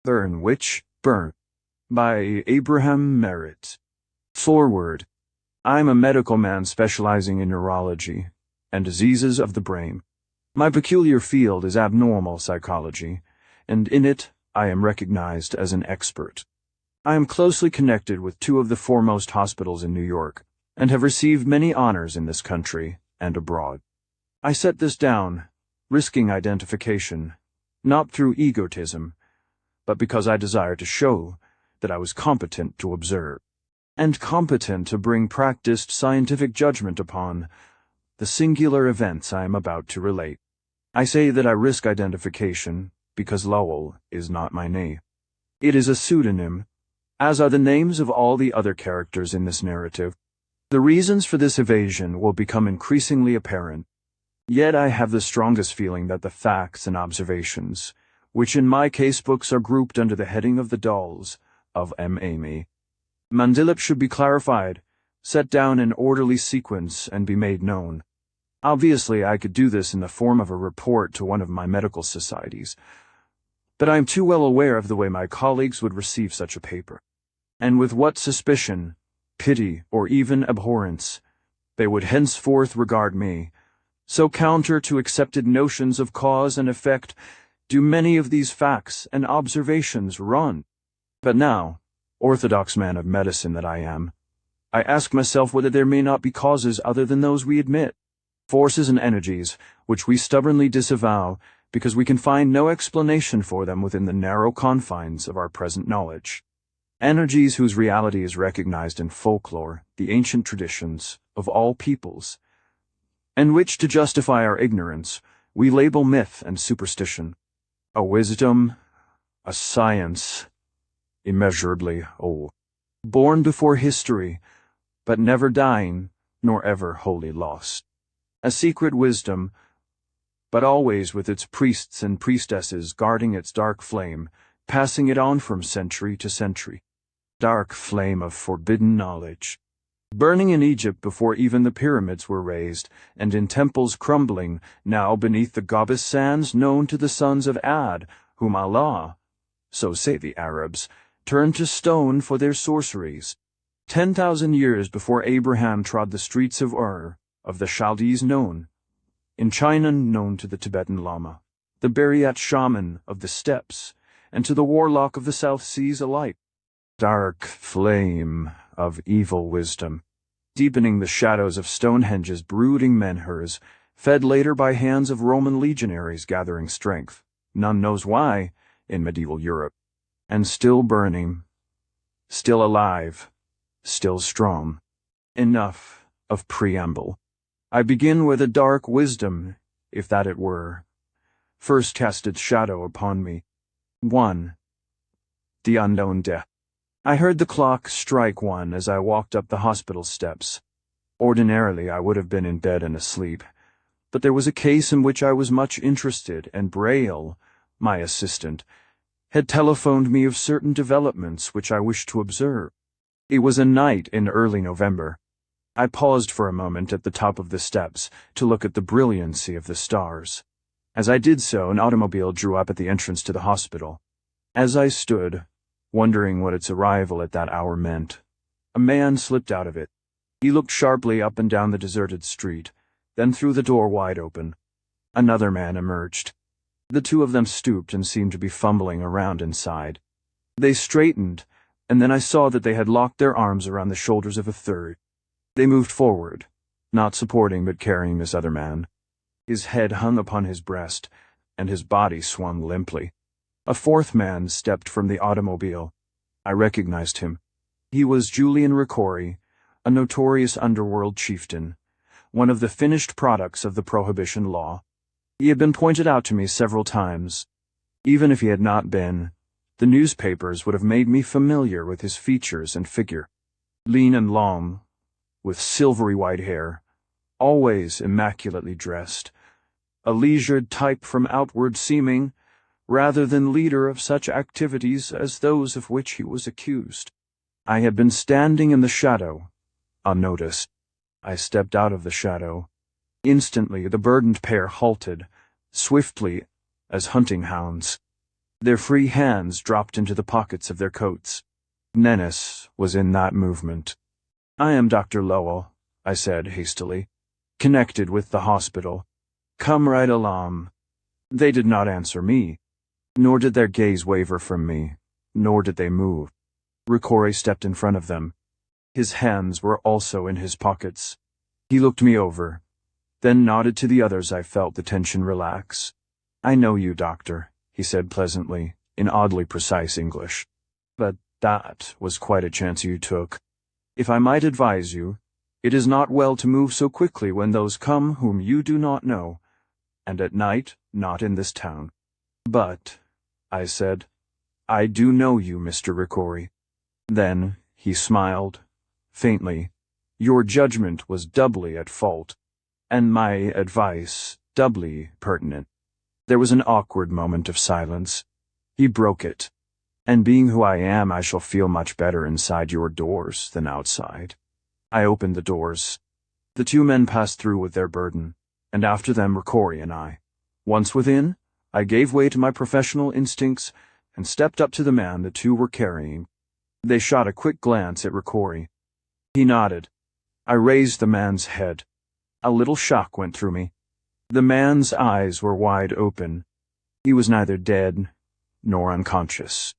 Burn Witch, Burn by Abraham Merritt. Foreword. I'm a medical man specializing in neurology and diseases of the brain. My peculiar field is abnormal psychology, and in it I am recognized as an expert. I am closely connected with two of the foremost hospitals in New York, and have received many honors in this country and abroad. I set this down, risking identification, not through egotism, but because I desire to show that I was competent to observe, and competent to bring practiced scientific judgment upon the singular events I am about to relate. I say that I risk identification because Lowell is not my name. It is a pseudonym, as are the names of all the other characters in this narrative. The reasons for this evasion will become increasingly apparent, yet I have the strongest feeling that the facts and observations, which in my casebooks are grouped under the heading of the dolls of M. Amy Mandilip, should be clarified, set down in orderly sequence, and be made known. Obviously, I could do this in the form of a report to one of my medical societies, but I am too well aware of the way my colleagues would receive such a paper, and with what suspicion, pity, or even abhorrence they would henceforth regard me. So counter to accepted notions of cause and effect do many of these facts and observations run. But now, orthodox man of medicine that I am, I ask myself whether there may not be causes other than those we admit, forces and energies which we stubbornly disavow because we can find no explanation for them within the narrow confines of our present knowledge. Energies whose reality is recognized in folklore, the ancient traditions of all peoples, and which, to justify our ignorance, we label myth and superstition. A wisdom, a science, immeasurably old, born before history, but never dying, nor ever wholly lost. A secret wisdom, but always with its priests and priestesses guarding its dark flame, passing it on from century to century. Dark flame of forbidden knowledge, burning in Egypt before even the pyramids were raised, and in temples crumbling now beneath the Gobis sands known to the sons of Ad, whom Allah, so say the Arabs, turned to stone for their sorceries. 10,000 years before Abraham trod the streets of Ur, of the Chaldees known, in China known to the Tibetan Lama, the Buryat shaman of the steppes, and to the warlock of the South Seas alike. Dark flame of evil wisdom, deepening the shadows of Stonehenge's brooding menhirs, fed later by hands of Roman legionaries gathering strength, none knows why, in medieval Europe, and still burning, still alive, still strong. Enough of preamble. I begin where the dark wisdom, if that it were, first cast its shadow upon me. 1. The unknown death. I heard the clock strike 1 as I walked up the hospital steps. Ordinarily, I would have been in bed and asleep, but there was a case in which I was much interested, and Braille, my assistant, had telephoned me of certain developments which I wished to observe. It was a night in early November. I paused for a moment at the top of the steps to look at the brilliancy of the stars. As I did so, an automobile drew up at the entrance to the hospital. As I stood, wondering what its arrival at that hour meant, a man slipped out of it. He looked sharply up and down the deserted street, then threw the door wide open. Another man emerged. The two of them stooped and seemed to be fumbling around inside. They straightened, and then I saw that they had locked their arms around the shoulders of a third. They moved forward, not supporting but carrying this other man. His head hung upon his breast, and his body swung limply. A fourth man stepped from the automobile. I recognized him. He was Julian Ricori, a notorious underworld chieftain, one of the finished products of the Prohibition law. He had been pointed out to me several times. Even if he had not been, the newspapers would have made me familiar with his features and figure. Lean and long, with silvery white hair, always immaculately dressed, a leisured type from outward seeming, rather than leader of such activities as those of which he was accused. I had been standing in the shadow, unnoticed. I stepped out of the shadow. Instantly the burdened pair halted, swiftly as hunting hounds. Their free hands dropped into the pockets of their coats. Menace was in that movement. "I am Dr. Lowell," I said hastily, "connected with the hospital. Come right along." They did not answer me, nor did their gaze waver from me, nor did they move. Ricori stepped in front of them. His hands were also in his pockets. He looked me over, then nodded to the others. I felt the tension relax. "I know you, Doctor," he said pleasantly, in oddly precise English. "But that was quite a chance you took. If I might advise you, it is not well to move so quickly when those come whom you do not know, and at night, not in this town." "But," I said, "I do know you, Mr. Ricori." Then he smiled, faintly. "Your judgment was doubly at fault, and my advice doubly pertinent." There was an awkward moment of silence. He broke it. "And being who I am, I shall feel much better inside your doors than outside." I opened the doors. The two men passed through with their burden, and after them Ricori and I. Once within, I gave way to my professional instincts and stepped up to the man the two were carrying. They shot a quick glance at Ricori. He nodded. I raised the man's head. A little shock went through me. The man's eyes were wide open. He was neither dead nor unconscious,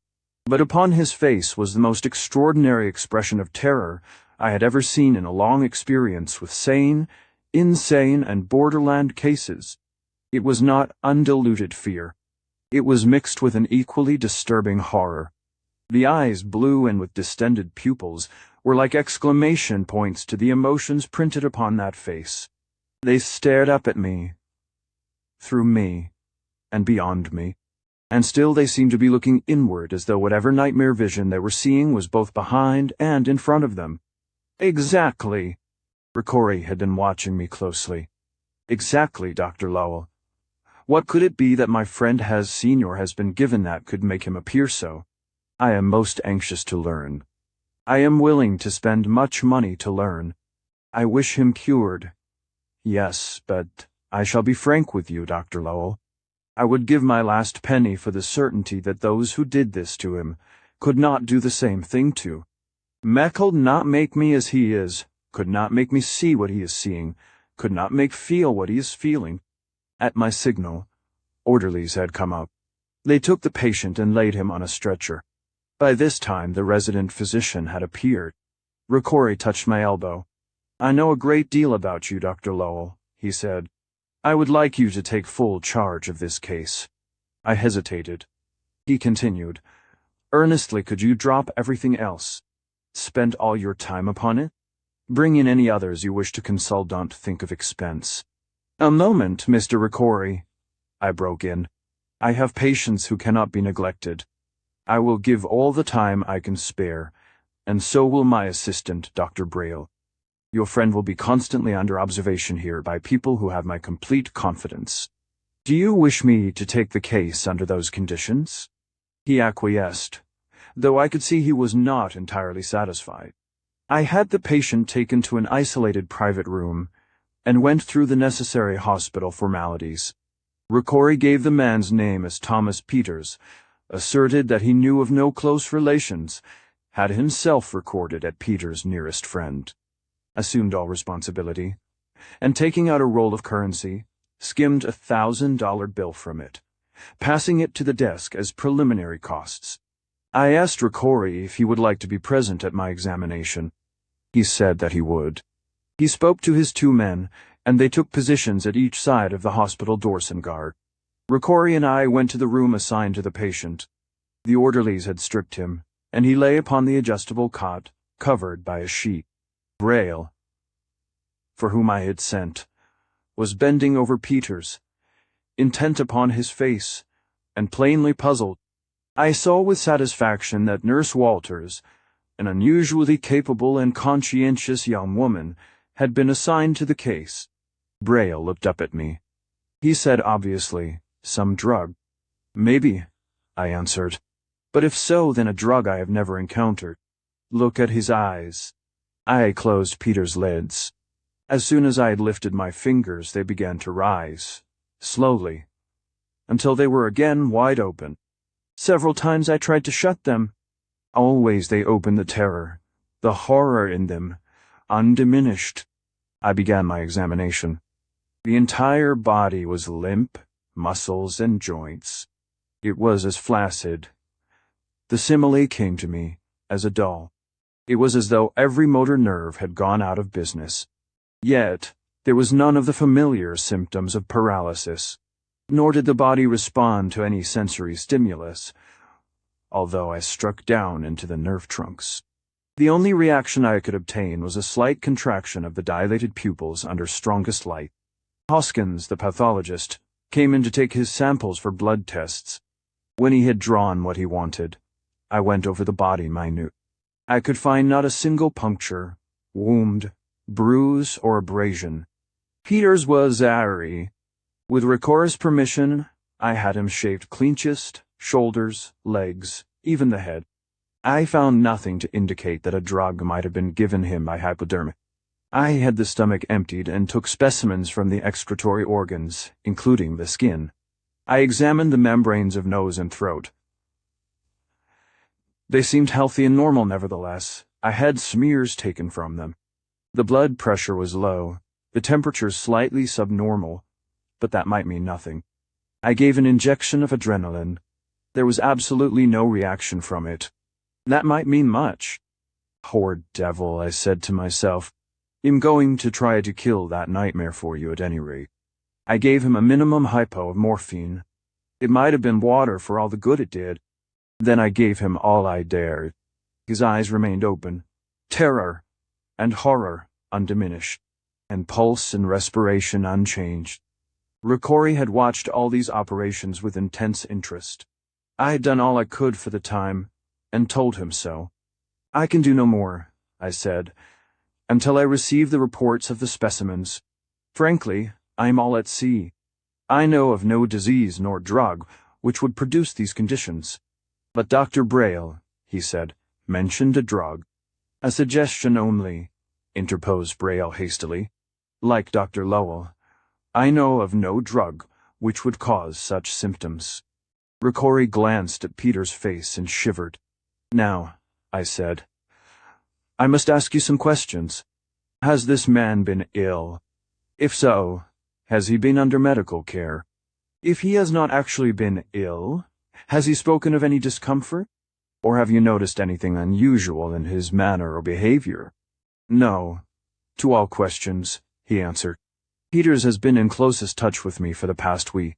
but upon his face was the most extraordinary expression of terror I had ever seen in a long experience with sane, insane, and borderland cases. It was not undiluted fear. It was mixed with an equally disturbing horror. The eyes, blue and with distended pupils, were like exclamation points to the emotions printed upon that face. They stared up at me, through me, and beyond me, and still they seemed to be looking inward as though whatever nightmare vision they were seeing was both behind and in front of them. "Exactly." Ricori had been watching me closely. "Exactly, Dr. Lowell. What could it be that my friend has seen or has been given that could make him appear so? I am most anxious to learn. I am willing to spend much money to learn. I wish him cured. Yes, but I shall be frank with you, Dr. Lowell. I would give my last penny for the certainty that those who did this to him could not do the same thing to. Could not make me as he is, could not make me see what he is seeing, could not make feel what he is feeling." At my signal, orderlies had come up. They took the patient and laid him on a stretcher. By this time the resident physician had appeared. Ricori touched my elbow. "I know a great deal about you, Dr. Lowell," he said. "I would like you to take full charge of this case." I hesitated. He continued, "Earnestly, could you drop everything else? Spend all your time upon it? Bring in any others you wish to consult. Don't think of expense." "A moment, Mr. Ricori," I broke in. "I have patients who cannot be neglected. I will give all the time I can spare, and so will my assistant, Dr. Braille. Your friend will be constantly under observation here by people who have my complete confidence. Do you wish me to take the case under those conditions?" He acquiesced, though I could see he was not entirely satisfied. I had the patient taken to an isolated private room and went through the necessary hospital formalities. Ricori gave the man's name as Thomas Peters, asserted that he knew of no close relations, had himself recorded at Peters' nearest friend, assumed all responsibility, and taking out a roll of currency, skimmed a $1,000 bill from it, passing it to the desk as preliminary costs. I asked Ricori if he would like to be present at my examination. He said that he would. He spoke to his two men, and they took positions at each side of the hospital Dorson guard. Ricori and I went to the room assigned to the patient. The orderlies had stripped him, and he lay upon the adjustable cot, covered by a sheet. Braille, for whom I had sent, was bending over Peters, intent upon his face, and plainly puzzled. I saw with satisfaction that Nurse Walters, an unusually capable and conscientious young woman, had been assigned to the case. Braille looked up at me. He said obviously, "Some drug." "Maybe," I answered. "But if so, then a drug I have never encountered. Look at his eyes." I closed Peter's lids. As soon as I had lifted my fingers, they began to rise, slowly, until they were again wide open. Several times I tried to shut them. Always they opened the terror, the horror in them, undiminished. I began my examination. The entire body was limp, muscles and joints. It was as flaccid. The simile came to me, as a doll. It was as though every motor nerve had gone out of business. Yet, there was none of the familiar symptoms of paralysis, nor did the body respond to any sensory stimulus, although I struck down into the nerve trunks. The only reaction I could obtain was a slight contraction of the dilated pupils under strongest light. Hoskins, the pathologist, came in to take his samples for blood tests. When he had drawn what he wanted, I went over the body minute. I could find not a single puncture, wound, bruise, or abrasion. Peters was airy. With Ricor's permission, I had him shaved clean chest, shoulders, legs, even the head. I found nothing to indicate that a drug might have been given him by hypodermic. I had the stomach emptied and took specimens from the excretory organs, including the skin. I examined the membranes of nose and throat. They seemed healthy and normal nevertheless. I had smears taken from them. The blood pressure was low, the temperature slightly subnormal, but that might mean nothing. I gave an injection of adrenaline. There was absolutely no reaction from it. That might mean much. Poor devil, I said to myself. I'm going to try to kill that nightmare for you at any rate. I gave him a minimum hypo of morphine. It might have been water for all the good it did. Then I gave him all I dared. His eyes remained open. Terror and horror undiminished, and pulse and respiration unchanged. Ricori had watched all these operations with intense interest. I had done all I could for the time, and told him so. I can do no more, I said, until I receive the reports of the specimens. Frankly, I am all at sea. I know of no disease nor drug which would produce these conditions. But Dr. Braille, he said, mentioned a drug. A suggestion only, interposed Braille hastily. Like Dr. Lowell, I know of no drug which would cause such symptoms. Ricori glanced at Peter's face and shivered. Now, I said, I must ask you some questions. Has this man been ill? If so, has he been under medical care? If he has not actually been ill, has he spoken of any discomfort? Or have you noticed anything unusual in his manner or behavior? No. To all questions, he answered. Peters has been in closest touch with me for the past week.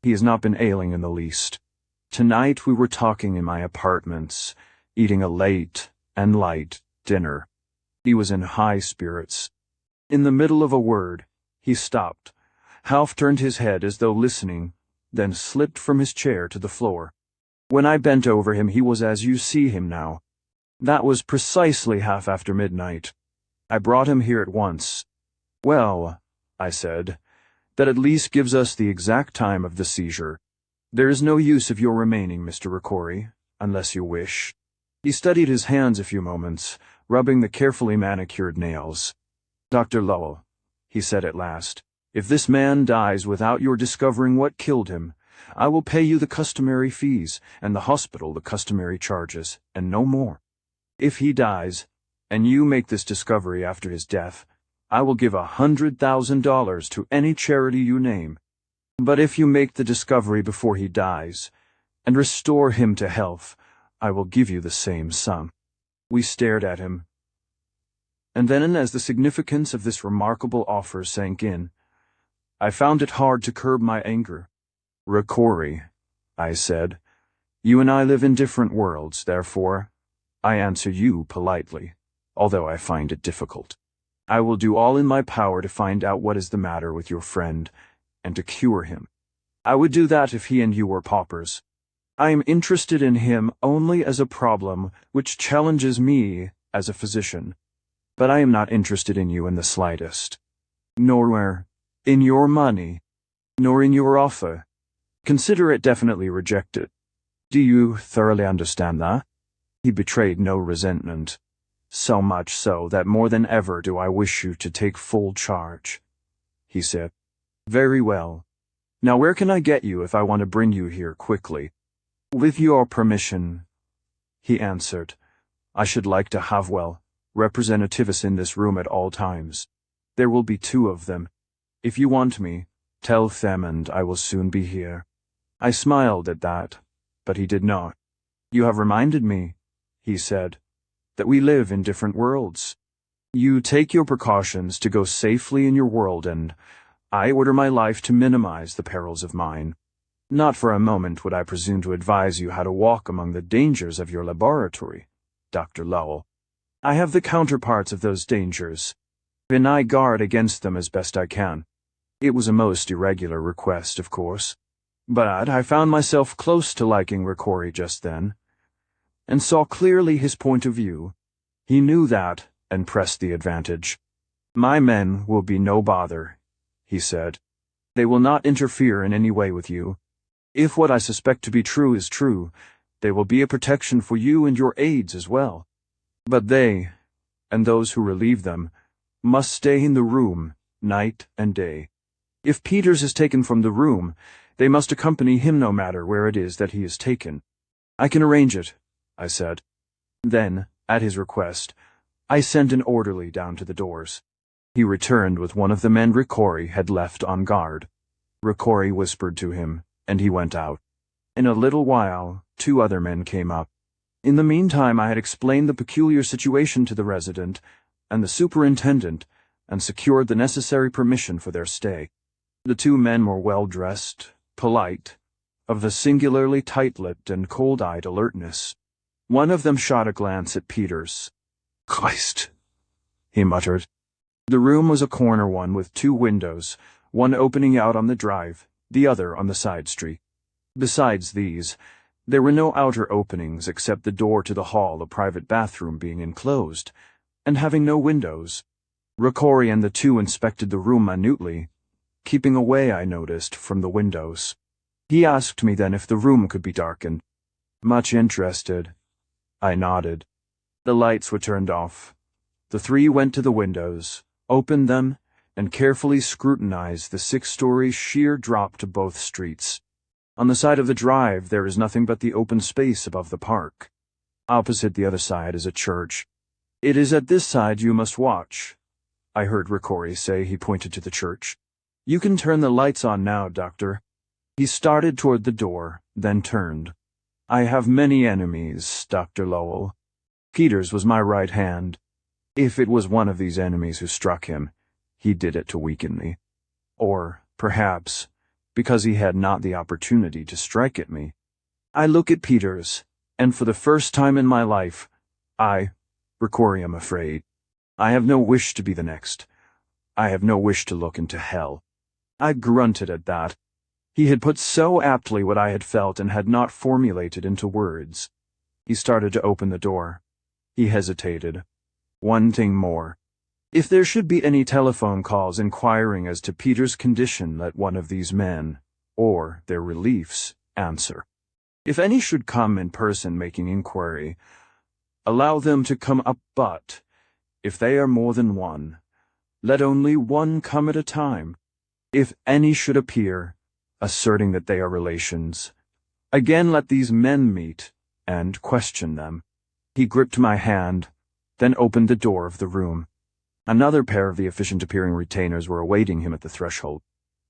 He has not been ailing in the least. Tonight we were talking in my apartments, eating a late and light dinner. He was in high spirits. In the middle of a word, he stopped, half turned his head as though listening, then slipped from his chair to the floor. When I bent over him, he was as you see him now. That was precisely half after midnight. I brought him here at once. Well, I said, that at least gives us the exact time of the seizure. There is no use of your remaining, Mr. Ricori, unless you wish. He studied his hands a few moments, rubbing the carefully manicured nails. Dr. Lowell, he said at last, if this man dies without your discovering what killed him, I will pay you the customary fees, and the hospital the customary charges, and no more. If he dies, and you make this discovery after his death, I will give $100,000 to any charity you name. But if you make the discovery before he dies, and restore him to health, I will give you the same sum. We stared at him. And then, as the significance of this remarkable offer sank in, I found it hard to curb my anger. Ricori, I said, you and I live in different worlds, therefore, I answer you politely, although I find it difficult. I will do all in my power to find out what is the matter with your friend, and to cure him. I would do that if he and you were paupers. I am interested in him only as a problem which challenges me as a physician, but I am not interested in you in the slightest. Nor in your money, nor in your offer. Consider it definitely rejected. Do you thoroughly understand that? He betrayed no resentment. So much so that more than ever do I wish you to take full charge. He said, Very well. Now where can I get you if I want to bring you here quickly? "With your permission," he answered. "I should like to have, well, representatives in this room at all times. There will be 2 of them. If you want me, tell them and I will soon be here." I smiled at that, but he did not. "You have reminded me," he said, "that we live in different worlds. You take your precautions to go safely in your world, and I order my life to minimize the perils of mine. Not for a moment would I presume to advise you how to walk among the dangers of your laboratory, Dr. Lowell. I have the counterparts of those dangers, and I guard against them as best I can." It was a most irregular request, of course, but I found myself close to liking Ricori just then, and saw clearly his point of view. He knew that, and pressed the advantage. "My men will be no bother," he said. "They will not interfere in any way with you. If what I suspect to be true is true, they will be a protection for you and your aides as well. But they, and those who relieve them, must stay in the room night and day. If Peters is taken from the room, they must accompany him no matter where it is that he is taken." "I can arrange it," I said. Then, at his request, I sent an orderly down to the doors. He returned with one of the men Ricori had left on guard. Ricori whispered to him, and he went out. In a little while, 2 other men came up. In the meantime, I had explained the peculiar situation to the resident and the superintendent, and secured the necessary permission for their stay. The 2 men were well-dressed, polite, of a singularly tight-lipped and cold-eyed alertness. One of them shot a glance at Peters. "Christ," he muttered. The room was a corner one with 2 windows, one opening out on the drive, the other on the side street. Besides these, there were no outer openings except the door to the hall, a private bathroom being enclosed, and having no windows. Ricori and the 2 inspected the room minutely, keeping away, I noticed, from the windows. He asked me then if the room could be darkened. "Much interested." I nodded. The lights were turned off. The 3 went to the windows, opened them, and carefully scrutinized the 6-story sheer drop to both streets. On the side of the drive there is nothing but the open space above the park. Opposite the other side is a church. "It is at this side you must watch," I heard Ricori say. He pointed to the church. "You can turn the lights on now, Doctor." He started toward the door, then turned. "I have many enemies, Dr. Lowell. Peters was my right hand. If it was one of these enemies who struck him, he did it to weaken me. Or, perhaps, because he had not the opportunity to strike at me. I look at Peters, and for the first time in my life, Ricori, am afraid. I have no wish to be the next. I have no wish to look into hell." I grunted at that. He had put so aptly what I had felt and had not formulated into words. He started to open the door. He hesitated. "One thing more. If there should be any telephone calls inquiring as to Peter's condition, let one of these men, or their reliefs, answer. If any should come in person making inquiry, allow them to come up, but, if they are more than one, let only one come at a time. If any should appear, asserting that they are relations, again let these men meet, and question them." He gripped my hand, then opened the door of the room. Another pair of the efficient-appearing retainers were awaiting him at the threshold.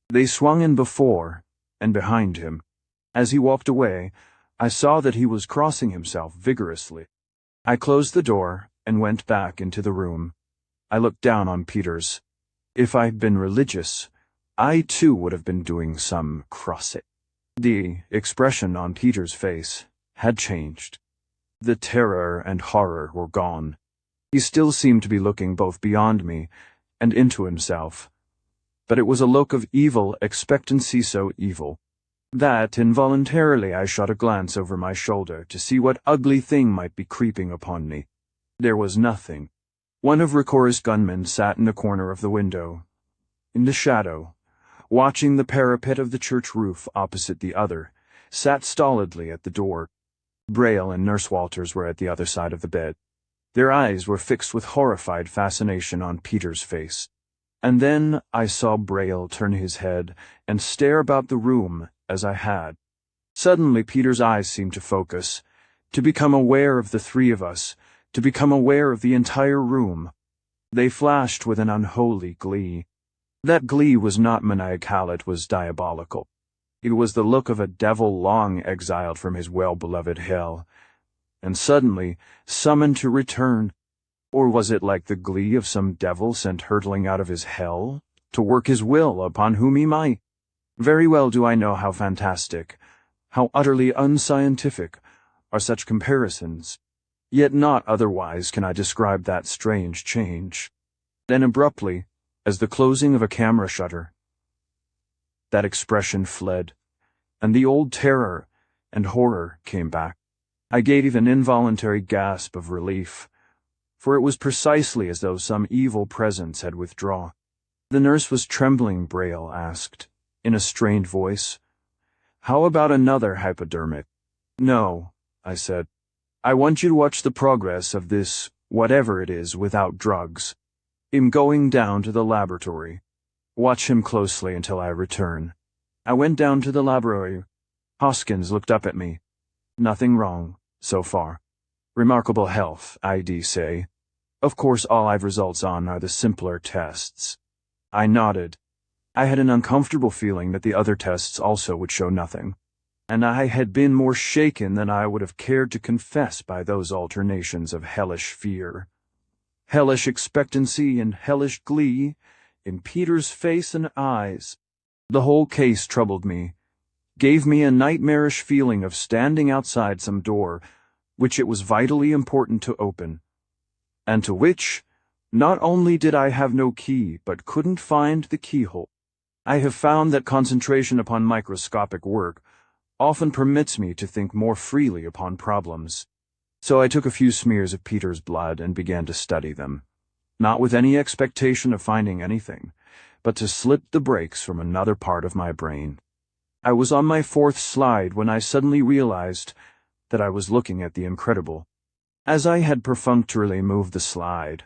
They swung in before and behind him. As he walked away, I saw that he was crossing himself vigorously. I closed the door and went back into the room. I looked down on Peters. If I'd been religious, I too would have been doing some crossing. The expression on Peter's face had changed. The terror and horror were gone. He still seemed to be looking both beyond me and into himself, but it was a look of evil expectancy, so evil that involuntarily I shot a glance over my shoulder to see what ugly thing might be creeping upon me. There was nothing. One of Ricori's gunmen sat in the corner of the window, in the shadow, watching the parapet of the church roof opposite. The other sat stolidly at the door. Braille and Nurse Walters were at the other side of the bed. Their eyes were fixed with horrified fascination on Peter's face. And then I saw Braille turn his head and stare about the room as I had. Suddenly Peter's eyes seemed to focus, to become aware of the three of us, to become aware of the entire room. They flashed with an unholy glee. That glee was not maniacal, it was diabolical. It was the look of a devil long exiled from his well-beloved hell, and suddenly summoned to return. Or was it like the glee of some devil sent hurtling out of his hell, to work his will upon whom he might? Very well do I know how fantastic, how utterly unscientific, are such comparisons. Yet not otherwise can I describe that strange change. Then abruptly, as the closing of a camera shutter, that expression fled, and the old terror and horror came back. I gave an involuntary gasp of relief, for it was precisely as though some evil presence had withdrawn. The nurse was trembling. Braille asked, in a strained voice, "How about another hypodermic?" "No," I said. "I want you to watch the progress of this, whatever it is, without drugs. I'm going down to the laboratory. Watch him closely until I return." I went down to the laboratory. Hoskins looked up at me. "Nothing wrong, so far. Remarkable health, I'd say. Of course all I've results on are the simpler tests." I nodded. I had an uncomfortable feeling that the other tests also would show nothing, and I had been more shaken than I would have cared to confess by those alternations of hellish fear, hellish expectancy, and hellish glee in Peter's face and eyes. The whole case troubled me, gave me a nightmarish feeling of standing outside some door which it was vitally important to open, and to which not only did I have no key, but couldn't find the keyhole. I have found that concentration upon microscopic work often permits me to think more freely upon problems. So I took a few smears of Peter's blood and began to study them, not with any expectation of finding anything, but to slip the brakes from another part of my brain. I was on my fourth slide when I suddenly realized that I was looking at the incredible. As I had perfunctorily moved the slide,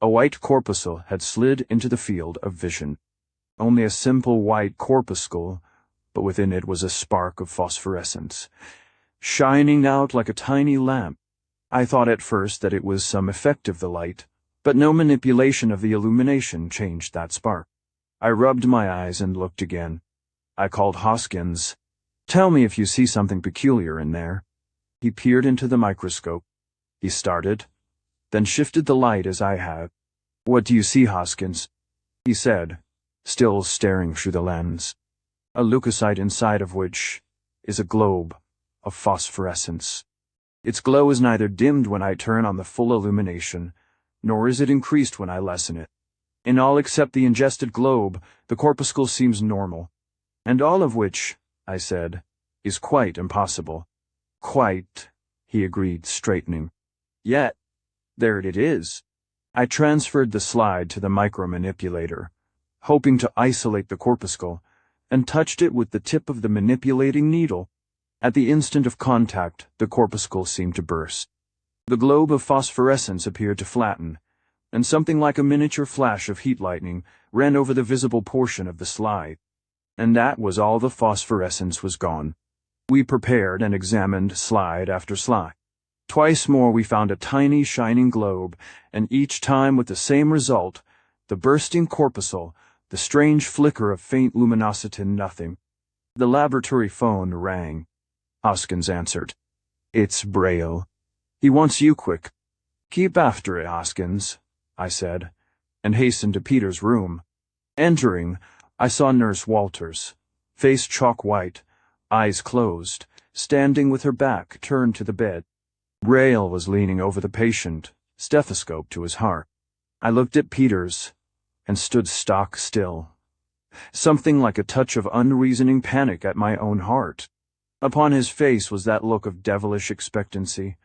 a white corpuscle had slid into the field of vision. Only a simple white corpuscle, but within it was a spark of phosphorescence, shining out like a tiny lamp. I thought at first that it was some effect of the light, but no manipulation of the illumination changed that spark. I rubbed my eyes and looked again. I called Hoskins. "Tell me if you see something peculiar in there." He peered into the microscope. He started, then shifted the light as I had. "What do you see, Hoskins?" he said, still staring through the lens. "A leukocyte inside of which is a globe of phosphorescence. Its glow is neither dimmed when I turn on the full illumination, nor is it increased when I lessen it. In all except the ingested globe, the corpuscle seems normal. And all of which," I said, "is quite impossible." "Quite," he agreed, straightening. "Yet, there it is." I transferred the slide to the micromanipulator, hoping to isolate the corpuscle, and touched it with the tip of the manipulating needle. At the instant of contact, the corpuscle seemed to burst. The globe of phosphorescence appeared to flatten, and something like a miniature flash of heat lightning ran over the visible portion of the slide. And that was all. The phosphorescence was gone. We prepared and examined slide after slide. Twice more we found a tiny shining globe, and each time with the same result, the bursting corpuscle, the strange flicker of faint luminosity, nothing. The laboratory phone rang. Hoskins answered. "It's Braille. He wants you quick." "Keep after it, Hoskins," I said, and hastened to Peter's room. Entering, I saw Nurse Walters, face chalk white, eyes closed, standing with her back turned to the bed. Braille was leaning over the patient, stethoscope to his heart. I looked at Peter's and stood stock still, something like a touch of unreasoning panic at my own heart. Upon his face was that look of devilish expectancy,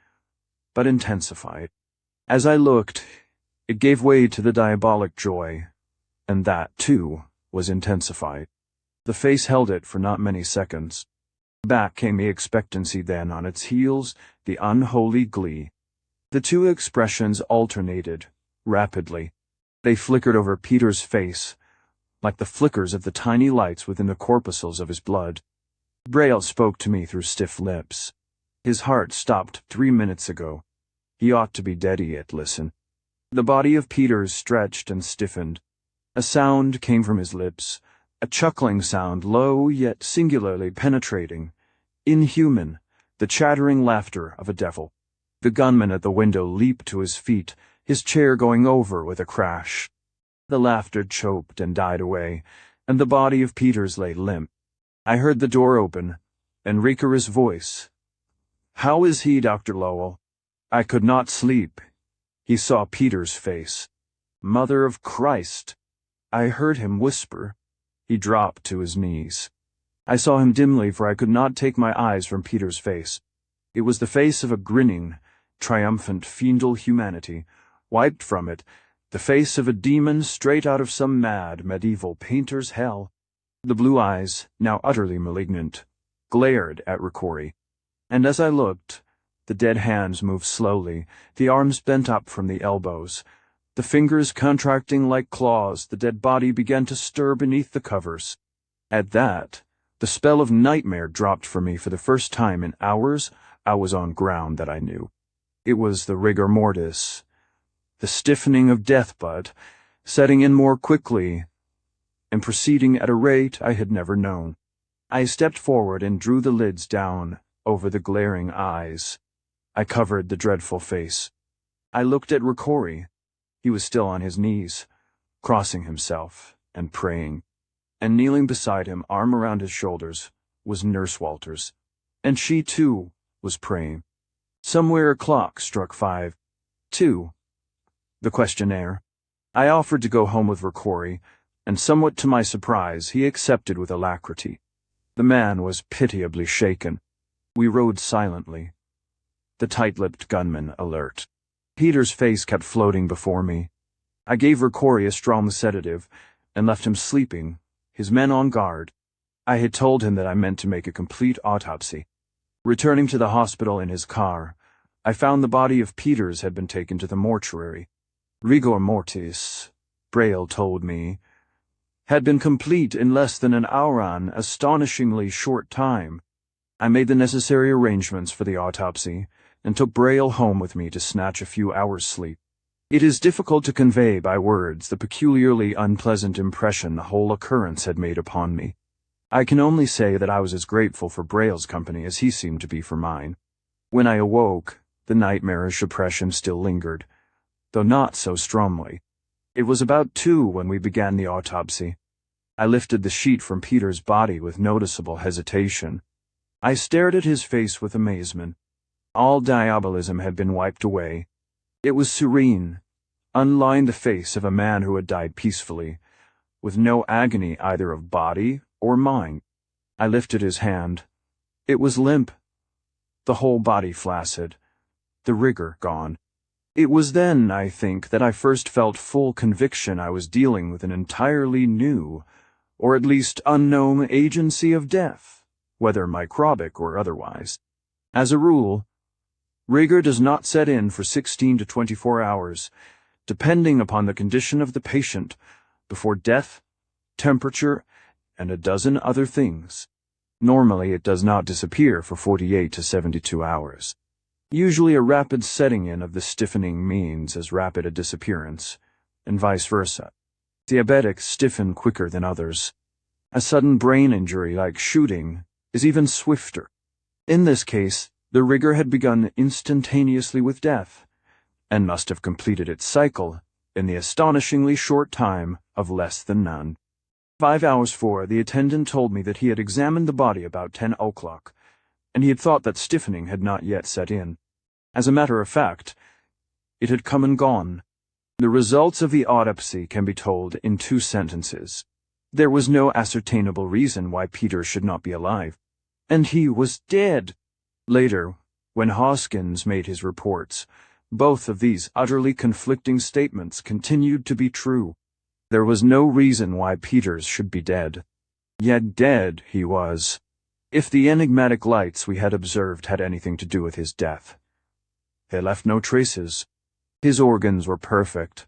but intensified. As I looked, it gave way to the diabolic joy, and that, too, was intensified. The face held it for not many seconds. Back came the expectancy, then on its heels, the unholy glee. The two expressions alternated, rapidly. They flickered over Peter's face, like the flickers of the tiny lights within the corpuscles of his blood. Braille spoke to me through stiff lips. His heart stopped 3 minutes ago. He ought to be dead yet, listen. The body of Peters stretched and stiffened. A sound came from his lips, a chuckling sound, low yet singularly penetrating, inhuman, the chattering laughter of a devil. The gunman at the window leaped to his feet, his chair going over with a crash. The laughter choked and died away, and the body of Peters lay limp. I heard the door open, and Ricara's voice. "How is he, Dr. Lowell?" I could not sleep. He saw Peters' face. "Mother of Christ!" I heard him whisper. He dropped to his knees. I saw him dimly, for I could not take my eyes from Peters' face. It was the face of a grinning, triumphant, fiendal humanity. Wiped from it, the face of a demon straight out of some mad medieval painter's hell. The blue eyes, now utterly malignant, glared at Ricori. And as I looked, the dead hands moved slowly, the arms bent up from the elbows. The fingers contracting like claws, the dead body began to stir beneath the covers. At that, the spell of nightmare dropped from me for the first time in hours. I was on ground that I knew. It was the rigor mortis, the stiffening of death, but setting in more quickly and proceeding at a rate I had never known. I stepped forward and drew the lids down over the glaring eyes. I covered the dreadful face. I looked at Ricori. He was still on his knees, crossing himself and praying. And kneeling beside him, arm around his shoulders, was Nurse Walters. And she, too, was praying. Somewhere a clock struck 5. 2. The questionnaire. I offered to go home with Ricori, and somewhat to my surprise, he accepted with alacrity. The man was pitiably shaken. We rode silently, the tight-lipped gunman alert. Peter's face kept floating before me. I gave Ricori a strong sedative and left him sleeping, his men on guard. I had told him that I meant to make a complete autopsy. Returning to the hospital in his car, I found the body of Peters had been taken to the mortuary. Rigor mortis, Braille told me, had been complete in less than an hour, an astonishingly short time. I made the necessary arrangements for the autopsy and took Braille home with me to snatch a few hours' sleep. It is difficult to convey by words the peculiarly unpleasant impression the whole occurrence had made upon me. I can only say that I was as grateful for Braille's company as he seemed to be for mine. When I awoke, the nightmarish oppression still lingered, though not so strongly. It was about 2 when we began the autopsy. I lifted the sheet from Peter's body with noticeable hesitation. I stared at his face with amazement. All diabolism had been wiped away. It was serene, unlined the face of a man who had died peacefully, with no agony either of body or mind. I lifted his hand. It was limp, the whole body flaccid, the rigor gone. It was then, I think, that I first felt full conviction I was dealing with an entirely new, or at least unknown, agency of death, whether microbic or otherwise. As a rule, rigor does not set in for 16 to 24 hours, depending upon the condition of the patient, before death, temperature, and a dozen other things. Normally it does not disappear for 48 to 72 hours. Usually a rapid setting in of the stiffening means as rapid a disappearance, and vice versa. Diabetics stiffen quicker than others. A sudden brain injury like shooting is even swifter. In this case, the rigor had begun instantaneously with death, and must have completed its cycle in the astonishingly short time of less than none. 5 hours for, the attendant told me that he had examined the body about 10 o'clock, and he had thought that stiffening had not yet set in. As a matter of fact, it had come and gone. The results of the autopsy can be told in 2 sentences. There was no ascertainable reason why Peter should not be alive, and he was dead. Later, when Hoskins made his reports, both of these utterly conflicting statements continued to be true. There was no reason why Peters should be dead. Yet dead he was, if the enigmatic lights we had observed had anything to do with his death. They left no traces. His organs were perfect.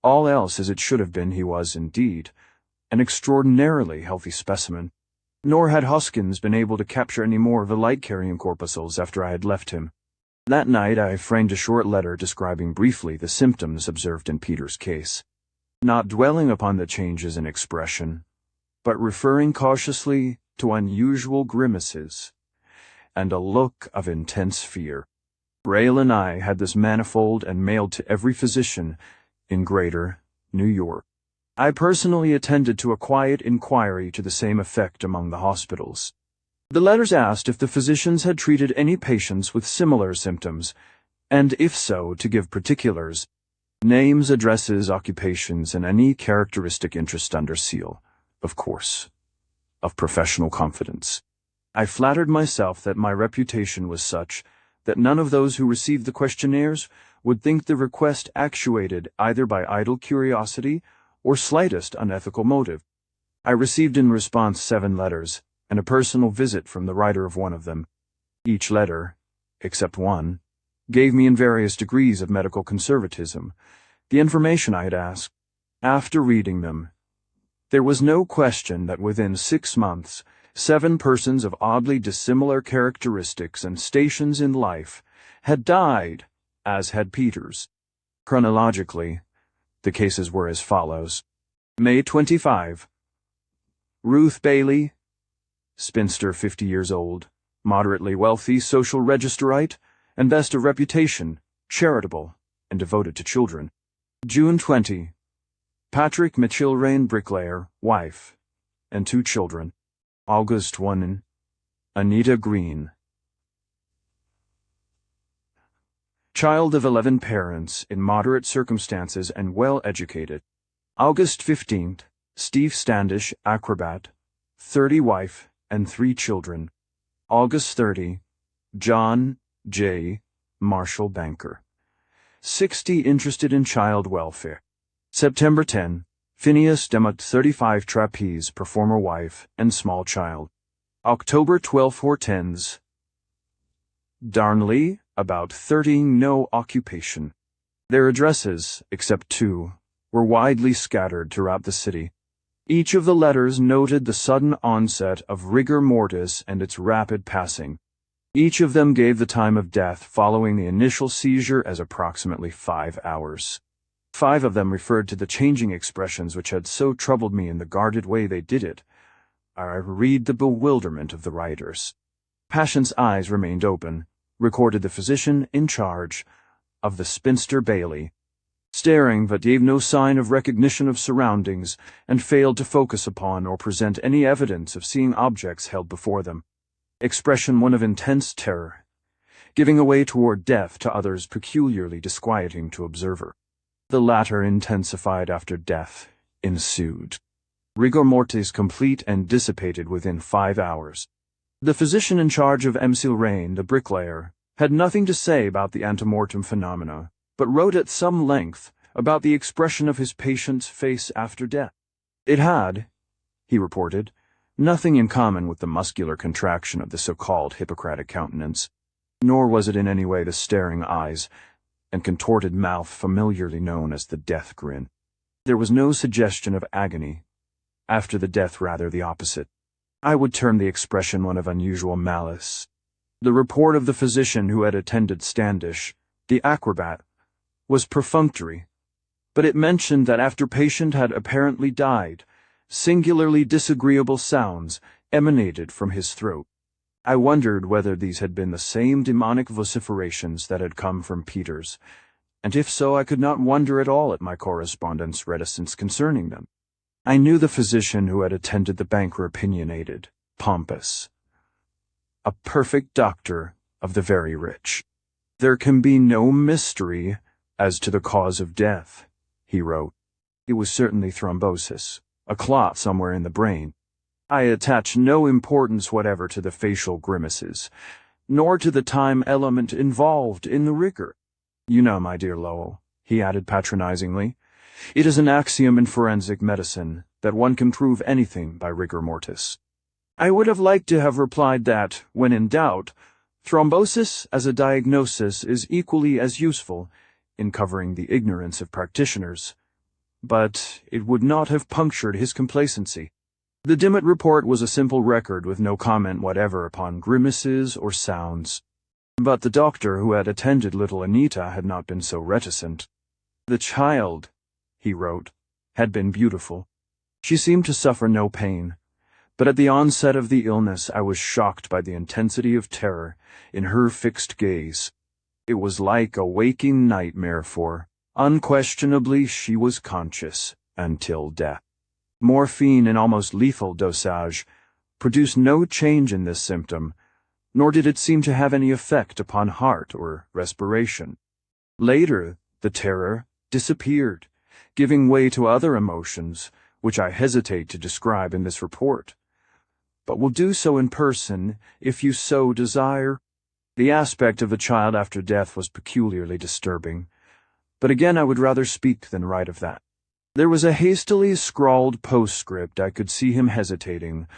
All else as it should have been. He was, indeed, an extraordinarily healthy specimen. Nor had Hoskins been able to capture any more of the light-carrying corpuscles after I had left him. That night I framed a short letter describing briefly the symptoms observed in Peter's case, not dwelling upon the changes in expression, but referring cautiously to unusual grimaces and a look of intense fear. Rail and I had this manifold and mailed to every physician in Greater New York. I personally attended to a quiet inquiry to the same effect among the hospitals. The letters asked if the physicians had treated any patients with similar symptoms, and if so, to give particulars, names, addresses, occupations, and any characteristic interest under seal, of course, of professional confidence. I flattered myself that my reputation was such that none of those who received the questionnaires would think the request actuated either by idle curiosity or slightest unethical motive. I received in response 7 letters, and a personal visit from the writer of one of them. Each letter, except one, gave me in various degrees of medical conservatism the information I had asked. After reading them, there was no question that within 6 months, 7 persons of oddly dissimilar characteristics and stations in life had died, as had Peters. Chronologically, the cases were as follows. May 25. Ruth Bailey, spinster 50 years old, moderately wealthy, social registerite, and best of reputation, charitable, and devoted to children. June 20. Patrick McIlraine, bricklayer, wife, and 2 children. August 1. Anita Green, child of 11 parents in moderate circumstances and well educated. August 15th, Steve Standish, acrobat, 30, wife, and 3 children. August 30, John J. Marshall, banker, 60, interested in child welfare. September 10, Phineas Demuth, 35, trapeze, performer, wife, and small child. October 12, Hortense Darnley, about 30, no occupation. Their addresses, except 2, were widely scattered throughout the city. Each of the letters noted the sudden onset of rigor mortis and its rapid passing. Each of them gave the time of death following the initial seizure as approximately 5 hours. 5 of them referred to the changing expressions which had so troubled me in the guarded way they did it. I read the bewilderment of the writers. Patient's eyes remained open, recorded the physician in charge of the spinster Bailey, staring but gave no sign of recognition of surroundings and failed to focus upon or present any evidence of seeing objects held before them. Expression one of intense terror, giving away toward death to others peculiarly disquieting to observer. The latter intensified after death ensued. Rigor mortis complete and dissipated within 5 hours. The physician in charge of McIlraine, the bricklayer, had nothing to say about the antemortem phenomena, but wrote at some length about the expression of his patient's face after death. It had, he reported, nothing in common with the muscular contraction of the so-called Hippocratic countenance, nor was it in any way the staring eyes and contorted mouth familiarly known as the death grin. There was no suggestion of agony. After the death, rather the opposite. I would term the expression one of unusual malice. The report of the physician who had attended Standish, the acrobat, was perfunctory, but it mentioned that after patient had apparently died, singularly disagreeable sounds emanated from his throat. I wondered whether these had been the same demonic vociferations that had come from Peters, and if so, I could not wonder at all at my correspondent's reticence concerning them. I knew the physician who had attended the banker opinionated, pompous, a perfect doctor of the very rich. There can be no mystery as to the cause of death, he wrote. It was certainly thrombosis, a clot somewhere in the brain. I attach no importance whatever to the facial grimaces, nor to the time element involved in the rigor. You know, my dear Lowell, he added patronizingly, it is an axiom in forensic medicine that one can prove anything by rigor mortis. I would have liked to have replied that, when in doubt, thrombosis as a diagnosis is equally as useful in covering the ignorance of practitioners, but it would not have punctured his complacency. The Dimmitt report was a simple record with no comment whatever upon grimaces or sounds. But the doctor who had attended little Anita had not been so reticent. The child, he wrote, had been beautiful. She seemed to suffer no pain, but at the onset of the illness I was shocked by the intensity of terror in her fixed gaze. It was like a waking nightmare, for, unquestionably, she was conscious until death. Morphine in almost lethal dosage produced no change in this symptom, nor did it seem to have any effect upon heart or respiration. Later, the terror disappeared, giving way to other emotions, which I hesitate to describe in this report, but will do so in person if you so desire. The aspect of the child after death was peculiarly disturbing, but again I would rather speak than write of that. There was a hastily scrawled postscript. I could see him hesitating,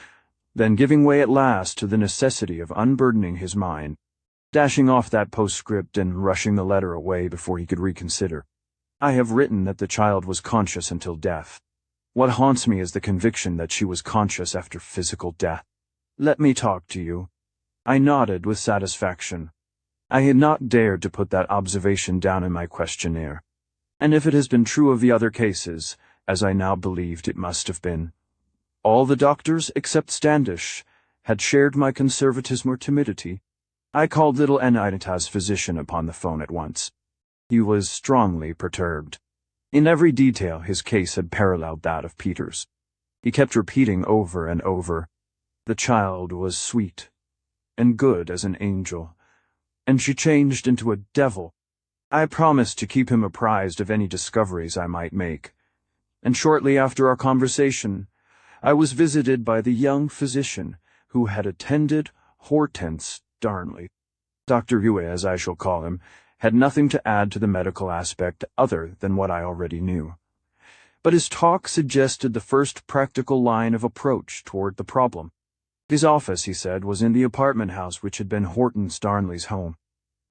then giving way at last to the necessity of unburdening his mind, dashing off that postscript and rushing the letter away before he could reconsider. I have written that the child was conscious until death. What haunts me is the conviction that she was conscious after physical death. Let me talk to you. I nodded with satisfaction. I had not dared to put that observation down in my questionnaire, and if it has been true of the other cases, as I now believed it must have been, all the doctors, except Standish, had shared my conservatism or timidity. I called little Anita's physician upon the phone at once. He was strongly perturbed. In every detail his case had paralleled that of Peter's. He kept repeating over and over, the child was sweet and good as an angel, and she changed into a devil. I promised to keep him apprised of any discoveries I might make, and shortly after our conversation, I was visited by the young physician who had attended Hortense Darnley. Dr. Huey, as I shall call him, had nothing to add to the medical aspect other than what I already knew. But his talk suggested the first practical line of approach toward the problem. His office, he said, was in the apartment house which had been Hortense Darnley's home.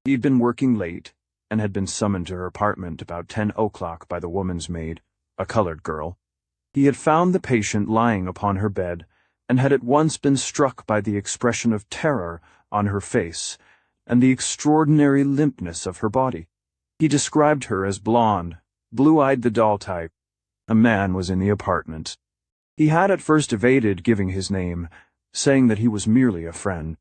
He had been working late, and had been summoned to her apartment about 10 o'clock by the woman's maid, a colored girl. He had found the patient lying upon her bed, and had at once been struck by the expression of terror on her face, and the extraordinary limpness of her body. He described her as blonde, blue-eyed, the doll type. A man was in the apartment. He had at first evaded giving his name, saying that he was merely a friend.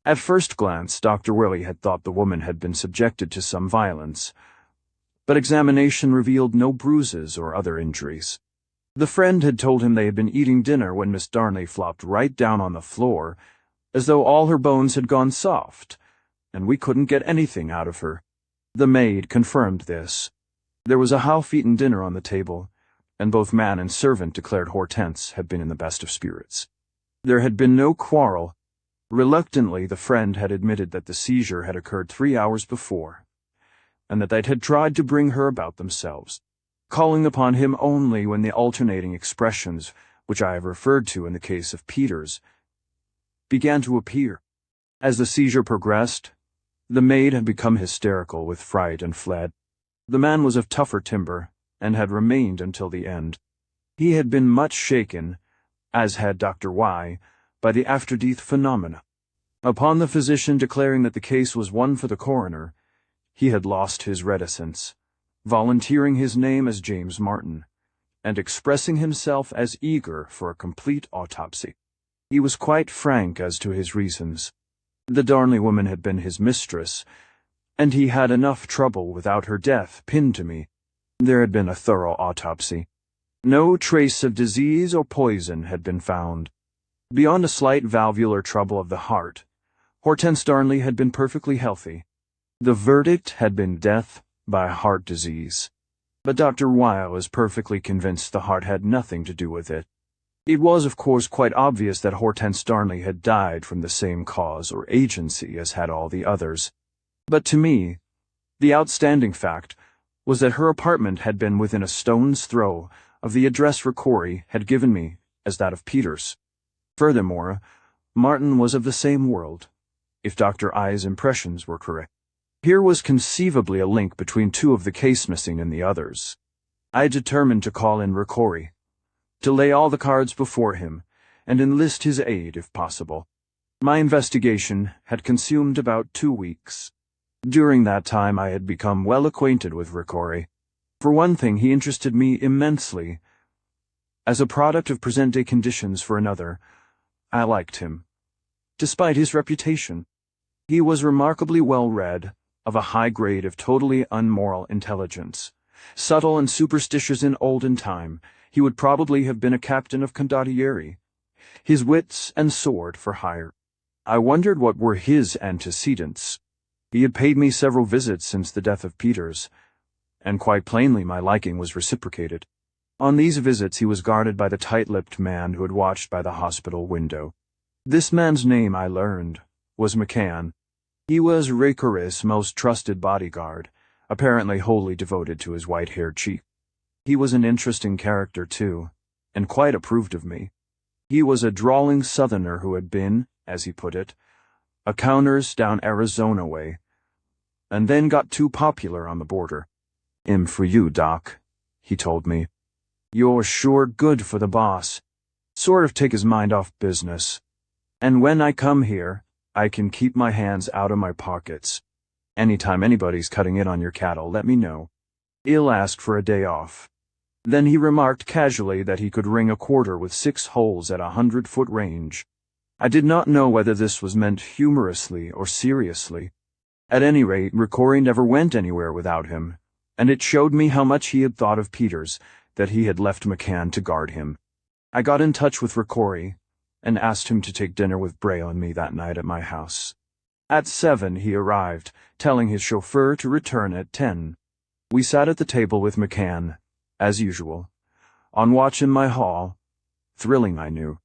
At first glance, Dr. Willey had thought the woman had been subjected to some violence, but examination revealed no bruises or other injuries. The friend had told him they had been eating dinner when Miss Darnley flopped right down on the floor, as though all her bones had gone soft, and we couldn't get anything out of her. The maid confirmed this. There was a half-eaten dinner on the table, and both man and servant declared Hortense had been in the best of spirits. There had been no quarrel. Reluctantly, the friend had admitted that the seizure had occurred 3 hours before, and that they had tried to bring her about themselves, calling upon him only when the alternating expressions, which I have referred to in the case of Peters, began to appear. As the seizure progressed, the maid had become hysterical with fright and fled. The man was of tougher timber, and had remained until the end. He had been much shaken, as had Dr. Y, by the after-death phenomena. Upon the physician declaring that the case was one for the coroner, he had lost his reticence, volunteering his name as James Martin, and expressing himself as eager for a complete autopsy. He was quite frank as to his reasons. The Darnley woman had been his mistress, and he had enough trouble without her death pinned to me. There had been a thorough autopsy. No trace of disease or poison had been found. Beyond a slight valvular trouble of the heart, Hortense Darnley had been perfectly healthy. The verdict had been death by heart disease. But Dr. Weil was perfectly convinced the heart had nothing to do with it. It was, of course, quite obvious that Hortense Darnley had died from the same cause or agency as had all the others. But to me, the outstanding fact was that her apartment had been within a stone's throw of the address Ricori had given me as that of Peters. Furthermore, Martin was of the same world, if Dr. I's impressions were correct. Here was conceivably a link between two of the case missing and the others. I determined to call in Ricori, to lay all the cards before him, and enlist his aid if possible. My investigation had consumed about 2 weeks. During that time I had become well acquainted with Ricori. For one thing, he interested me immensely. As a product of present-day conditions for another, I liked him. Despite his reputation, he was remarkably well-read, of a high grade of totally unmoral intelligence. Subtle and superstitious in olden time, he would probably have been a captain of condottieri. His wits and sword for hire. I wondered what were his antecedents. He had paid me several visits since the death of Peters, and quite plainly my liking was reciprocated. On these visits he was guarded by the tight-lipped man who had watched by the hospital window. This man's name, I learned, was McCann. He was Ricori's most trusted bodyguard, apparently wholly devoted to his white-haired chief. He was an interesting character, too, and quite approved of me. He was a drawling southerner who had been, as he put it, a counters down Arizona way, and then got too popular on the border. For you, Doc," he told me. "You're sure good for the boss. Sort of take his mind off business. And when I come here, I can keep my hands out of my pockets. Anytime anybody's cutting in on your cattle, let me know. He'll ask for a day off." Then he remarked casually that he could ring a quarter with 6 holes at 100-foot range. I did not know whether this was meant humorously or seriously. At any rate, Ricori never went anywhere without him, and it showed me how much he had thought of Peters, that he had left McCann to guard him. I got in touch with Ricori, and asked him to take dinner with Braille and me that night at my house. At 7 he arrived, telling his chauffeur to return at 10. We sat at the table with McCann, as usual, on watch in my hall. Thrilling, I knew.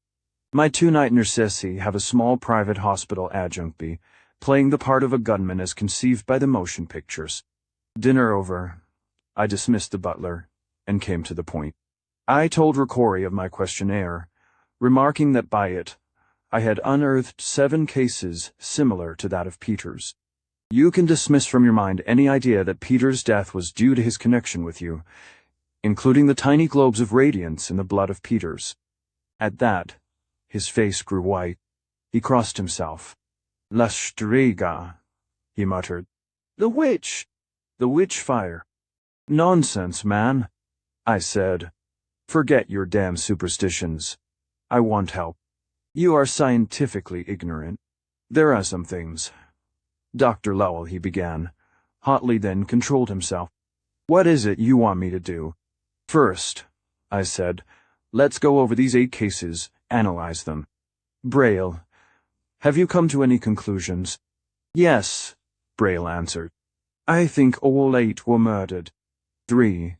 My 2-night narcissi have a small private hospital adjunctby, playing the part of a gunman as conceived by the motion pictures. Dinner over, I dismissed the butler, and came to the point. I told Ricori of my questionnaire, remarking that by it, I had unearthed 7 cases similar to that of Peters. You can dismiss from your mind any idea that Peters' death was due to his connection with you, including the tiny globes of radiance in the blood of Peters. At that, his face grew white. He crossed himself. "La Strega," he muttered. "The witch! The witch fire." "Nonsense, man," I said. "Forget your damn superstitions. I want help. You are scientifically ignorant. There are some things." "Dr. Lowell," he began, hotly, then controlled himself. "What is it you want me to do?" "First," I said, "let's go over these 8 cases, analyze them. Braille, have you come to any conclusions?" "Yes," Braille answered. "I think all 8 were murdered." 3.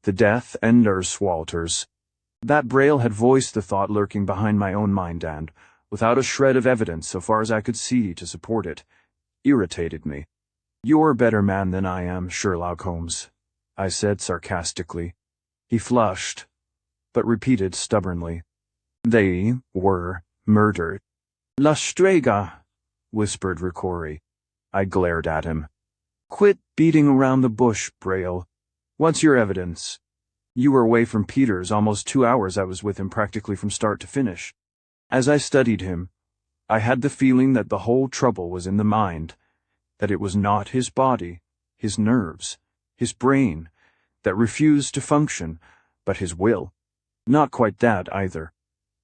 The death and Nurse Walters. That Braille had voiced the thought lurking behind my own mind and, without a shred of evidence so far as I could see to support it, irritated me. "You're a better man than I am, Sherlock Holmes," I said sarcastically. He flushed, but repeated stubbornly, "They were murdered." "La Strega," whispered Ricori. I glared at him. "Quit beating around the bush, Braille. What's your evidence? You were away from Peters almost 2 hours. I was with him practically from start to finish. As I studied him, I had the feeling that the whole trouble was in the mind, that it was not his body, his nerves, his brain, that refused to function, but his will. Not quite that, either.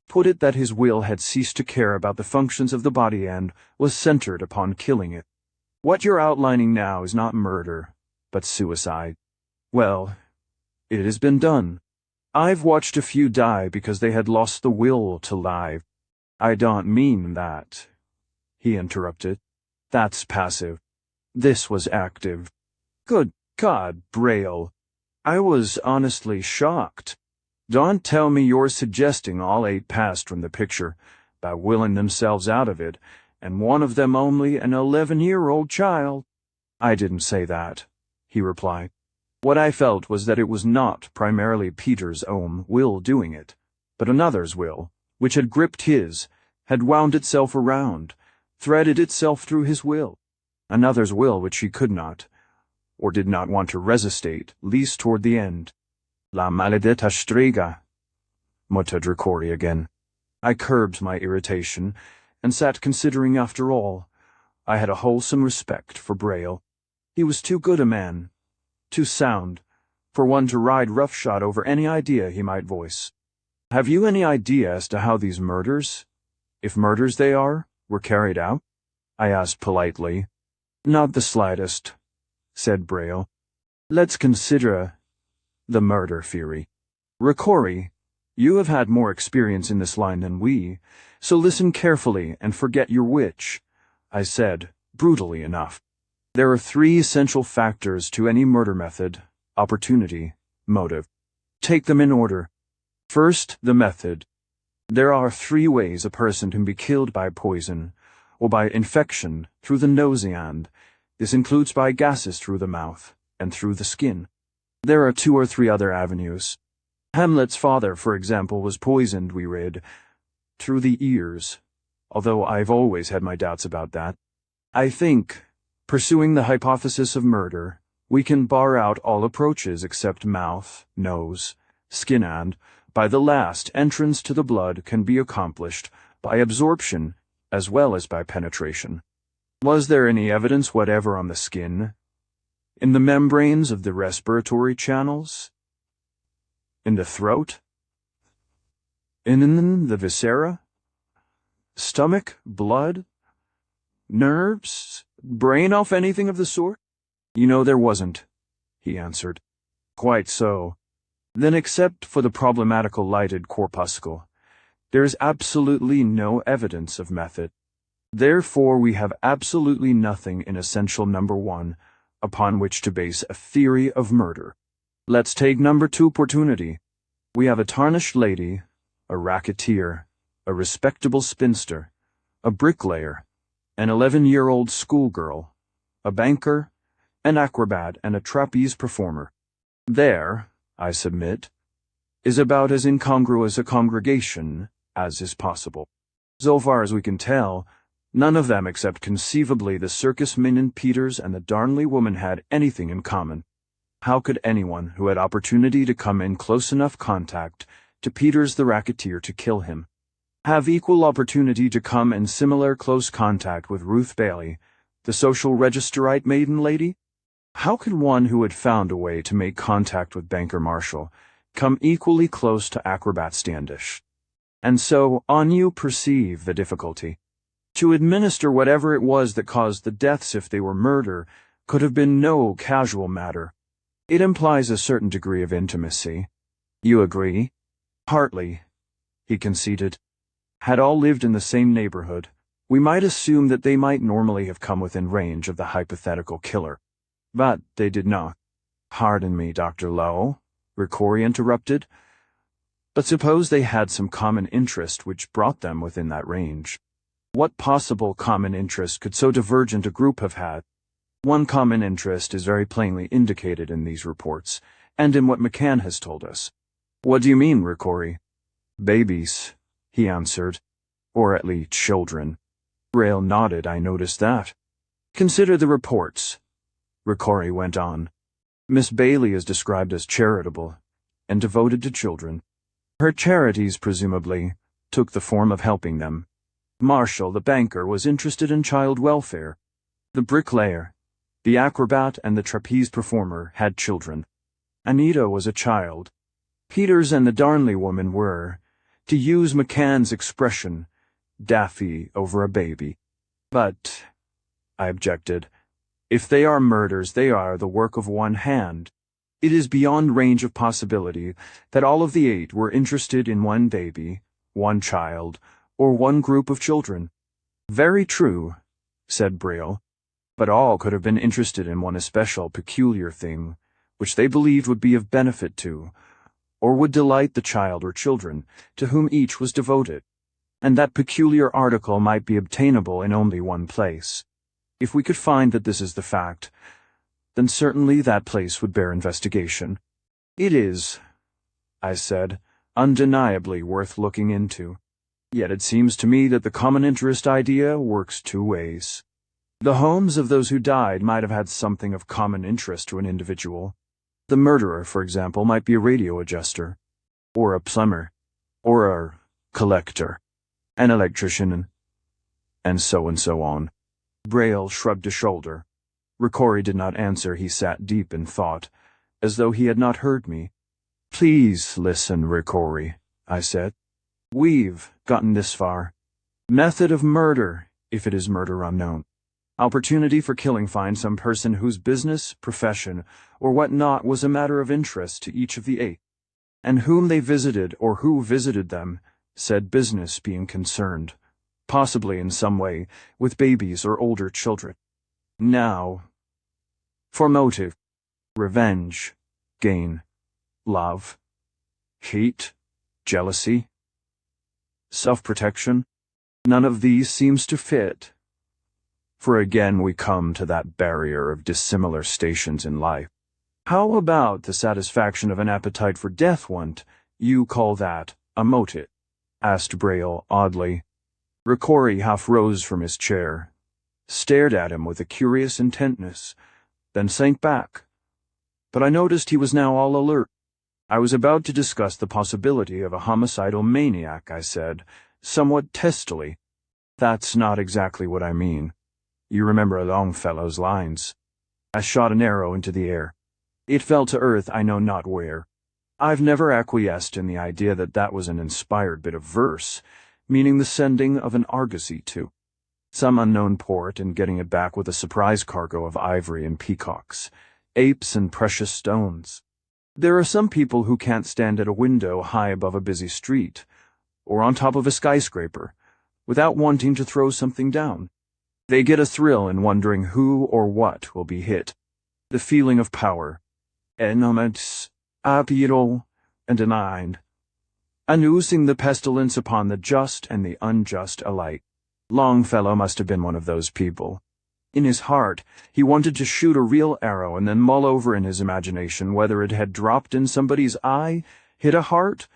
Put it that his will had ceased to care about the functions of the body and was centered upon killing it. What you're outlining now is not murder, but suicide. Well, it has been done. I've watched a few die because they had lost the will to live. I don't mean that," he interrupted. "That's passive. This was active." Good God, Braille. I was honestly shocked. Don't tell me you're suggesting all 8 passed from the picture by willing themselves out of it, and one of them only an 11-year-old child. "I didn't say that," he replied. "What I felt was that it was not primarily Peter's own will doing it, but another's will, which had gripped his, had wound itself around, threaded itself through his will. Another's will which he could not, or did not want to resistate, least toward the end." "La maledetta strega," muttered Ricori again. I curbed my irritation and sat considering. After all, I had a wholesome respect for Braille. He was too good a man, too sound, for one to ride roughshod over any idea he might voice. Have you any idea as to how these murders, if murders they are, were carried out? I asked politely. Not the slightest, said Braille. Let's consider the murder theory. Ricori, you have had more experience in this line than we, so listen carefully and forget your witch, I said, brutally enough. There are three essential factors to any murder method: opportunity, motive. Take them in order. First, the method. There are three ways a person can be killed: by poison, or by infection through the nose, and this includes by gases through the mouth and through the skin. There are two or three other avenues. Hamlet's father, for example, was poisoned, we read, through the ears, although I've always had my doubts about that. I think, pursuing the hypothesis of murder, we can bar out all approaches except mouth, nose, skin, and, by the last, entrance to the blood can be accomplished by absorption as well as by penetration. Was there any evidence whatever on the skin, in the membranes of the respiratory channels, in the throat, in the viscera, stomach, blood, nerves, brain, off anything of the sort? There wasn't, he answered. Quite so. Then, except for the problematical lighted corpuscle, there is absolutely no evidence of method. Therefore, we have absolutely nothing in essential number one upon which to base a theory of murder. Let's take number two, opportunity. We have a tarnished lady, a racketeer, a respectable spinster, a bricklayer, an 11-year-old schoolgirl, a banker, an acrobat, and a trapeze performer. There, I submit, is about as incongruous a congregation as is possible. So far as we can tell, none of them except conceivably the circus minion Peters and the Darnley woman had anything in common. How could anyone who had opportunity to come in close enough contact to Peters the racketeer to kill him have equal opportunity to come in similar close contact with Ruth Bailey, the social registerite maiden lady? How could one who had found a way to make contact with Banker Marshall come equally close to Acrobat Standish? And so on you perceive the difficulty. To administer whatever it was that caused the deaths, if they were murder, could have been no casual matter. It implies a certain degree of intimacy. You agree? Partly, he conceded. Had all lived in the same neighborhood, we might assume that they might normally have come within range of the hypothetical killer. But they did not. Pardon me, Dr. Lowell, Ricori interrupted. But suppose they had some common interest which brought them within that range. What possible common interest could so divergent a group have had? One common interest is very plainly indicated in these reports, and in what McCann has told us. What do you mean, Ricori? Babies, he answered. Or at least children. Braille nodded. I noticed that. Consider the reports, Ricori went on. Miss Bailey is described as charitable and devoted to children. Her charities, presumably, took the form of helping them. Marshall, the banker, was interested in child welfare. The bricklayer, the acrobat, and the trapeze performer had children. Anita was a child. Peters and the Darnley woman were, to use McCann's expression, daffy over a baby. But, I objected, if they are murders, they are the work of one hand. It is beyond range of possibility that all of the 8 were interested in one baby, one child, or one group of children. Very true, said Braille, but all could have been interested in one especial peculiar thing, which they believed would be of benefit to, or would delight the child or children, to whom each was devoted, and that peculiar article might be obtainable in only one place. If we could find that this is the fact, then certainly that place would bear investigation. It is, I said, undeniably worth looking into. Yet it seems to me that the common interest idea works 2 ways. The homes of those who died might have had something of common interest to an individual. The murderer, for example, might be a radio adjuster, or a plumber, or a collector. an electrician, and so on. Braille shrugged a shoulder. Ricori did not answer. He sat deep in thought, as though he had not heard me. "Please listen, Ricori," I said. "We've gotten this far. Method of murder, if it is murder unknown. Opportunity for killing find some person whose business, profession, or what not was a matter of interest to each of the 8, and whom they visited or who visited them, said business being concerned, possibly in some way, with babies or older children. Now, for motive, revenge, gain, love, hate, jealousy, self-protection, none of these seems to fit. For again we come to that barrier of dissimilar stations in life. How about the satisfaction of an appetite for death want? You call that a motive?" asked Braille oddly. Ricori half rose from his chair, stared at him with a curious intentness, then sank back. But I noticed he was now all alert. "I was about to discuss the possibility of a homicidal maniac," I said, somewhat testily. "That's not exactly what I mean. You remember Longfellow's lines. I shot an arrow into the air. It fell to earth I know not where. I've never acquiesced in the idea that that was an inspired bit of verse, meaning the sending of an argosy to some unknown port and getting it back with a surprise cargo of ivory and peacocks, apes and precious stones. There are some people who can't stand at a window high above a busy street, or on top of a skyscraper, without wanting to throw something down. They get a thrill in wondering who or what will be hit. The feeling of power. Enomets, apiro, and denied. Unloosing the pestilence upon the just and the unjust alike. Longfellow must have been one of those people. In his heart, he wanted to shoot a real arrow and then mull over in his imagination whether it had dropped in somebody's eye, hit a heart,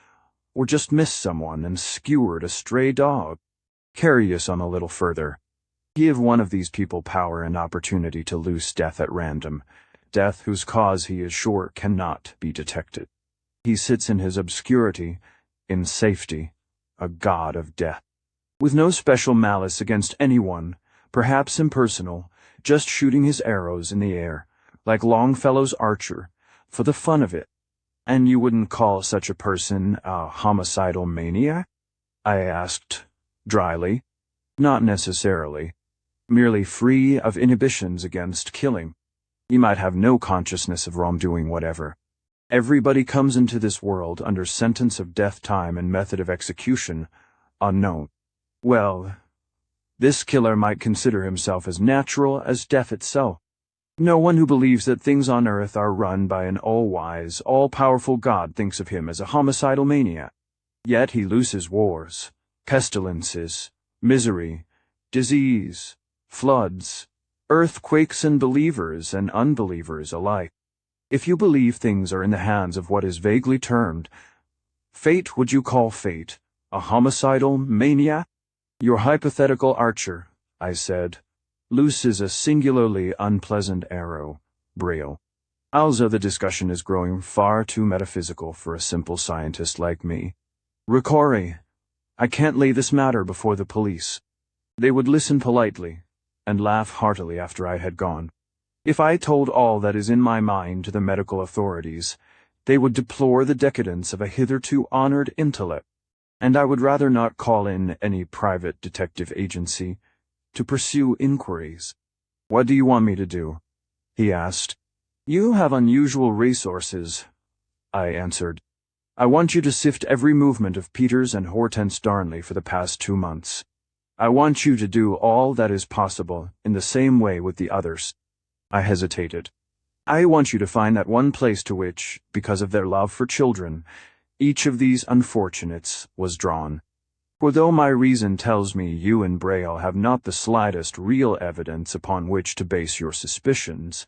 or just missed someone and skewered a stray dog. Carry us on a little further. Give one of these people power and opportunity to loose death at random, death whose cause he is sure cannot be detected. He sits in his obscurity, in safety, a god of death, with no special malice against anyone, perhaps impersonal, just shooting his arrows in the air, like Longfellow's archer, for the fun of it. And you wouldn't call such a person a homicidal maniac? I asked, dryly. Not necessarily. Merely free of inhibitions against killing. He might have no consciousness of wrongdoing whatever. Everybody comes into this world under sentence of death time and method of execution unknown. Well, this killer might consider himself as natural as death itself. No one who believes that things on earth are run by an all-wise, all-powerful God thinks of him as a homicidal maniac. Yet he looses wars, pestilences, misery, disease, floods, earthquakes, and believers and unbelievers alike. If you believe things are in the hands of what is vaguely termed fate, would you call fate a homicidal maniac? Your hypothetical archer, I said, looses a singularly unpleasant arrow, Braille. Also, the discussion is growing far too metaphysical for a simple scientist like me. Ricori, I can't lay this matter before the police. They would listen politely and laugh heartily after I had gone. If I told all that is in my mind to the medical authorities, they would deplore the decadence of a hitherto honored intellect, and I would rather not call in any private detective agency to pursue inquiries. What do you want me to do? He asked. You have unusual resources, I answered. I want you to sift every movement of Peters and Hortense Darnley for the past 2 months. I want you to do all that is possible in the same way with the others. I hesitated. I want you to find that one place to which, because of their love for children, each of these unfortunates was drawn. For though my reason tells me you and Braille have not the slightest real evidence upon which to base your suspicions,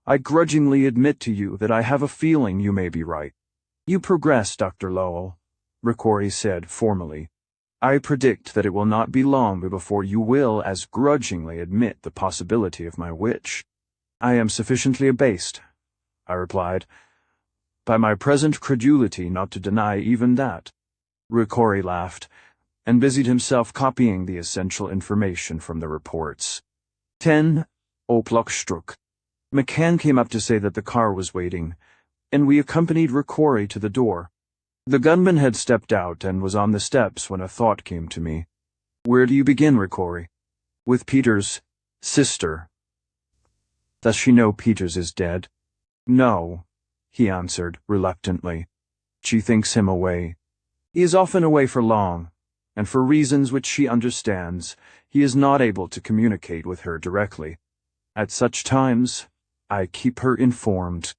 I grudgingly admit to you that I have a feeling you may be right. You progress, Dr. Lowell, Ricori said formally. I predict that it will not be long before you will as grudgingly admit the possibility of my witch. I am sufficiently abased, I replied, by my present credulity not to deny even that. Ricori laughed. and busied himself copying the essential information from the reports. 10:00 struck. McCann came up to say that the car was waiting, and we accompanied Ricori to the door. The gunman had stepped out and was on the steps when a thought came to me. Where do you begin, Ricori? With Peter's sister. Does she know Peters is dead? No, he answered reluctantly. She thinks him away. He is often away for long, and for reasons which she understands, he is not able to communicate with her directly. At such times, I keep her informed.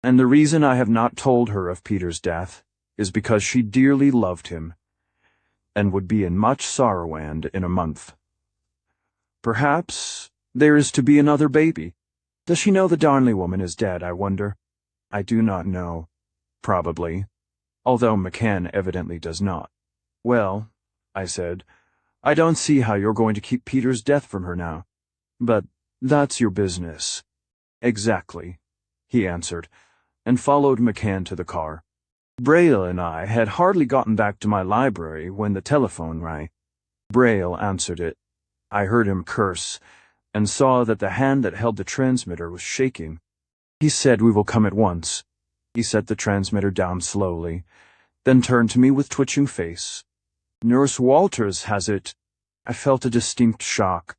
And the reason I have not told her of Peter's death is because she dearly loved him, and would be in much sorrow and in a month. Perhaps there is to be another baby. Does she know the Darnley woman is dead, I wonder? I do not know. Probably. Although McCann evidently does not. Well, I said, I don't see how you're going to keep Peter's death from her now. But that's your business. Exactly, he answered, and followed McCann to the car. Braille and I had hardly gotten back to my library when the telephone rang. Braille answered it. I heard him curse, and saw that the hand that held the transmitter was shaking. He said, "We will come at once." He set the transmitter down slowly, then turned to me with twitching face. "Nurse Walters has it." I felt a distinct shock.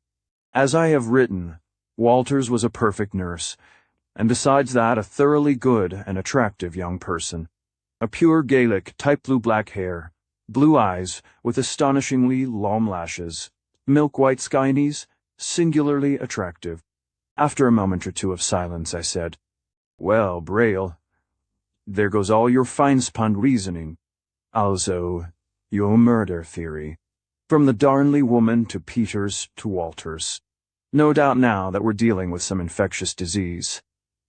As I have written, Walters was a perfect nurse, and besides that a thoroughly good and attractive young person. A pure Gaelic, type blue-black hair, blue eyes with astonishingly long lashes, milk-white skinnies, singularly attractive. After a moment or two of silence, I said, "Well, Braille, there goes all your fine-spun reasoning. Also, your murder theory. From the Darnley woman to Peters to Walters. No doubt now that we're dealing with some infectious disease.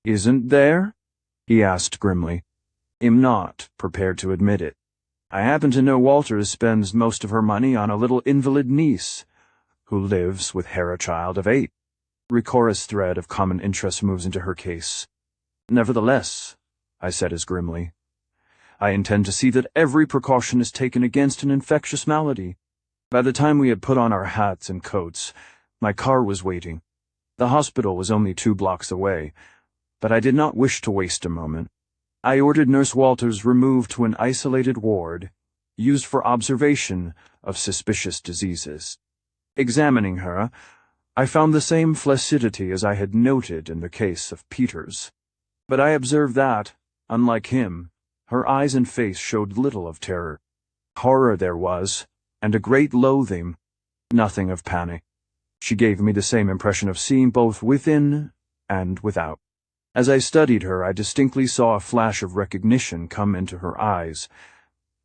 Isn't there?" he asked grimly. "I'm not prepared to admit it. I happen to know Walters spends most of her money on a little invalid niece, who lives with Hera child of 8. Ricori's thread of common interest moves into her case. "Nevertheless," I said as grimly, "I intend to see that every precaution is taken against an infectious malady." By the time we had put on our hats and coats, my car was waiting. The hospital was only 2 blocks away, but I did not wish to waste a moment. I ordered Nurse Walters removed to an isolated ward, used for observation of suspicious diseases. Examining her, I found the same flaccidity as I had noted in the case of Peters. But I observed that, unlike him, her eyes and face showed little of terror. Horror there was, and a great loathing, nothing of panic. She gave me the same impression of seeing both within and without. As I studied her, I distinctly saw a flash of recognition come into her eyes,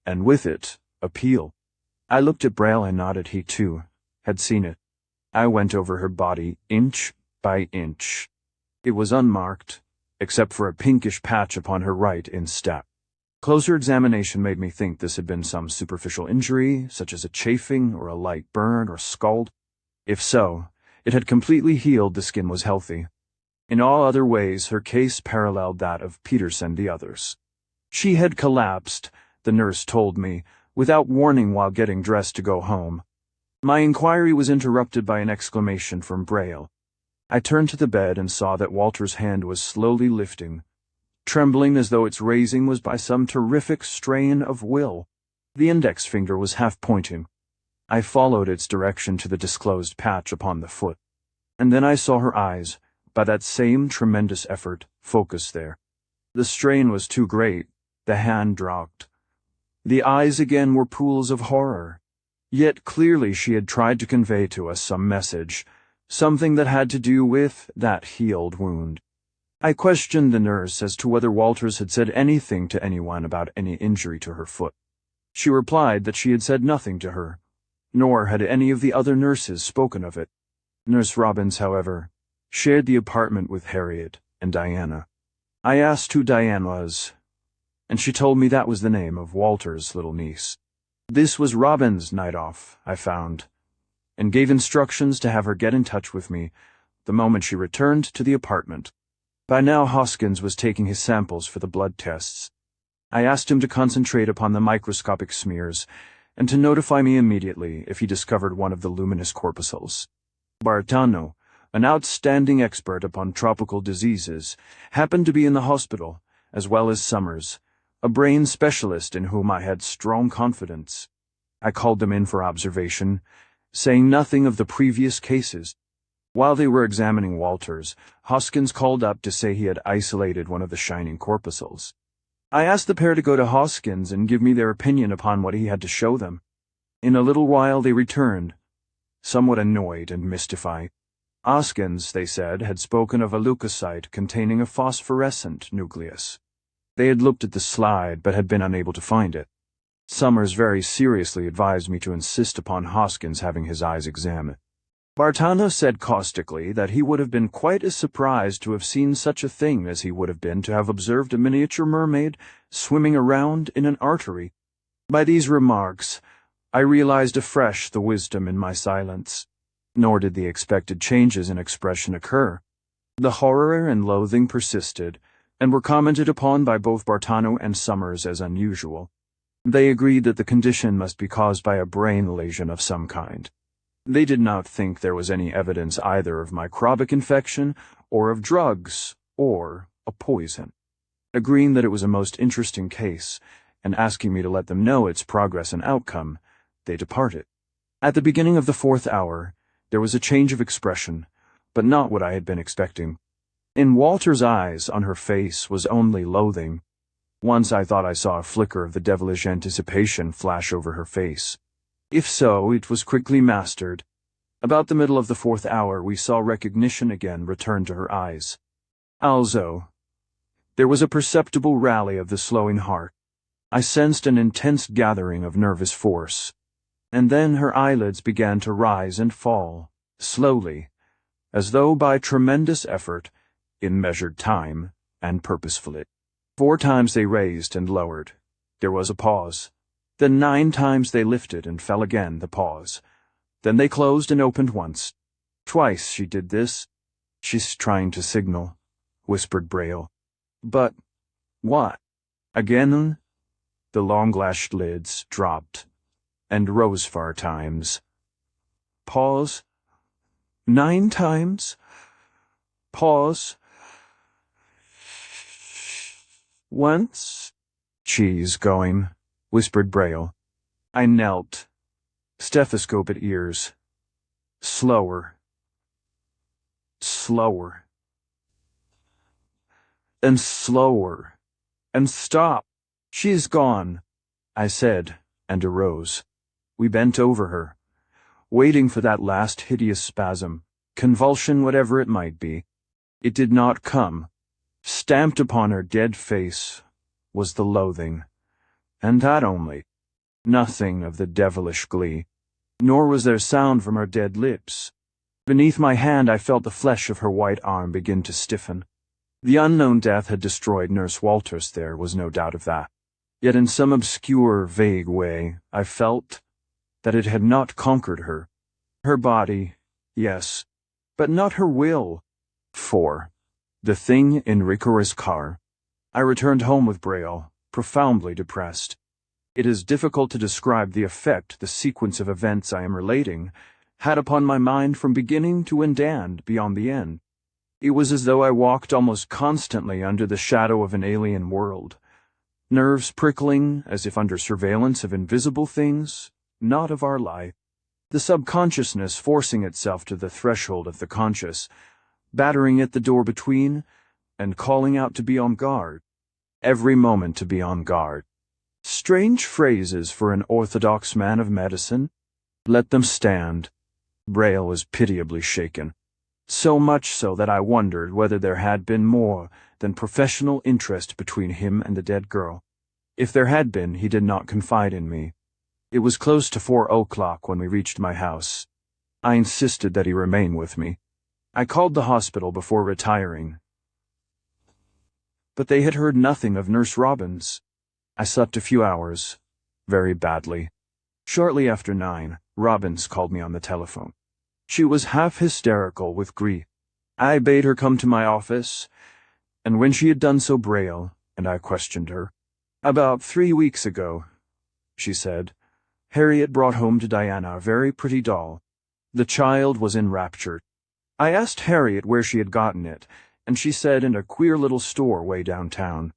and with it, appeal. I looked at Braille and nodded. He, too, had seen it. I went over her body inch by inch. It was unmarked, except for a pinkish patch upon her right instep. Closer examination made me think this had been some superficial injury, such as a chafing or a light burn or scald. If so, it had completely healed. The skin was healthy. In all other ways, her case paralleled that of Peters and the others. She had collapsed, the nurse told me, without warning while getting dressed to go home. My inquiry was interrupted by an exclamation from Braille. I turned to the bed and saw that Walter's hand was slowly lifting, trembling as though its raising was by some terrific strain of will. The index finger was half-pointing. I followed its direction to the disclosed patch upon the foot, and then I saw her eyes, by that same tremendous effort, focus there. The strain was too great. The hand dropped. The eyes again were pools of horror. Yet clearly she had tried to convey to us some message, something that had to do with that healed wound. I questioned the nurse as to whether Walters had said anything to anyone about any injury to her foot. She replied that she had said nothing to her, nor had any of the other nurses spoken of it. Nurse Robbins, however, shared the apartment with Harriet and Diana. I asked who Diane was, and she told me that was the name of Walter's little niece. This was Robin's night off, I found, and gave instructions to have her get in touch with me the moment she returned to the apartment. By now Hoskins was taking his samples for the blood tests. I asked him to concentrate upon the microscopic smears, and to notify me immediately if he discovered one of the luminous corpuscles. Bartano, an outstanding expert upon tropical diseases, happened to be in the hospital, as well as Summers, a brain specialist in whom I had strong confidence. I called them in for observation, saying nothing of the previous cases. While they were examining Walters, Hoskins called up to say he had isolated one of the shining corpuscles. I asked the pair to go to Hoskins and give me their opinion upon what he had to show them. In a little while they returned, somewhat annoyed and mystified. Hoskins, they said, had spoken of a leukocyte containing a phosphorescent nucleus. They had looked at the slide but had been unable to find it. Summers very seriously advised me to insist upon Hoskins having his eyes examined. Bartano said caustically that he would have been quite as surprised to have seen such a thing as he would have been to have observed a miniature mermaid swimming around in an artery. By these remarks, I realized afresh the wisdom in my silence. Nor did the expected changes in expression occur. The horror and loathing persisted, and were commented upon by both Bartano and Summers as unusual. They agreed that the condition must be caused by a brain lesion of some kind. They did not think there was any evidence either of microbic infection, or of drugs, or a poison. Agreeing that it was a most interesting case, and asking me to let them know its progress and outcome, they departed. At the beginning of the 4th hour, there was a change of expression, but not what I had been expecting. In Walter's eyes, on her face, was only loathing. Once I thought I saw a flicker of the devilish anticipation flash over her face. If so, it was quickly mastered. About the middle of the 4th hour, we saw recognition again return to her eyes. Also, there was a perceptible rally of the slowing heart. I sensed an intense gathering of nervous force. And then her eyelids began to rise and fall, slowly, as though by tremendous effort, in measured time, and purposefully. 4 times they raised and lowered. There was a pause. Then 9 times they lifted and fell again, the pause. Then they closed and opened once. Twice she did this. "She's trying to signal," whispered Braille. "But what?" Again, the long-lashed lids dropped and rose 4 times. Pause. 9 times. Pause. Once. "She's going," whispered Braille. I knelt, stethoscope at ears. Slower. Slower. And slower. And stop. "She's gone," I said, and arose. We bent over her, waiting for that last hideous spasm, convulsion, whatever it might be. It did not come. Stamped upon her dead face was the loathing, and that only. Nothing of the devilish glee, nor was there sound from her dead lips. Beneath my hand I felt the flesh of her white arm begin to stiffen. The unknown death had destroyed Nurse Walters, there was no doubt of that. Yet in some obscure, vague way, I felt that it had not conquered her. Her body, yes, but not her will. 4. The thing in Ricora's car. I returned home with Braille, profoundly depressed. It is difficult to describe the effect the sequence of events I am relating had upon my mind from beginning to end and beyond the end. It was as though I walked almost constantly under the shadow of an alien world, nerves prickling as if under surveillance of invisible things, not of our life, the subconsciousness forcing itself to the threshold of the conscious, battering at the door between, and calling out to be on guard, every moment to be on guard. Strange phrases for an orthodox man of medicine. Let them stand. Braille was pitiably shaken, so much so that I wondered whether there had been more than professional interest between him and the dead girl. If there had been, he did not confide in me. It was close to 4 o'clock when we reached my house. I insisted that he remain with me. I called the hospital before retiring, but they had heard nothing of Nurse Robbins. I slept a few hours, very badly. Shortly after 9, Robbins called me on the telephone. She was half hysterical with grief. I bade her come to my office, and when she had done so, Braille and I questioned her. "About 3 weeks ago," she said, Harriet brought home to Diana a very pretty doll. The child was enraptured. I asked Harriet where she had gotten it, and she said in a queer little store way downtown.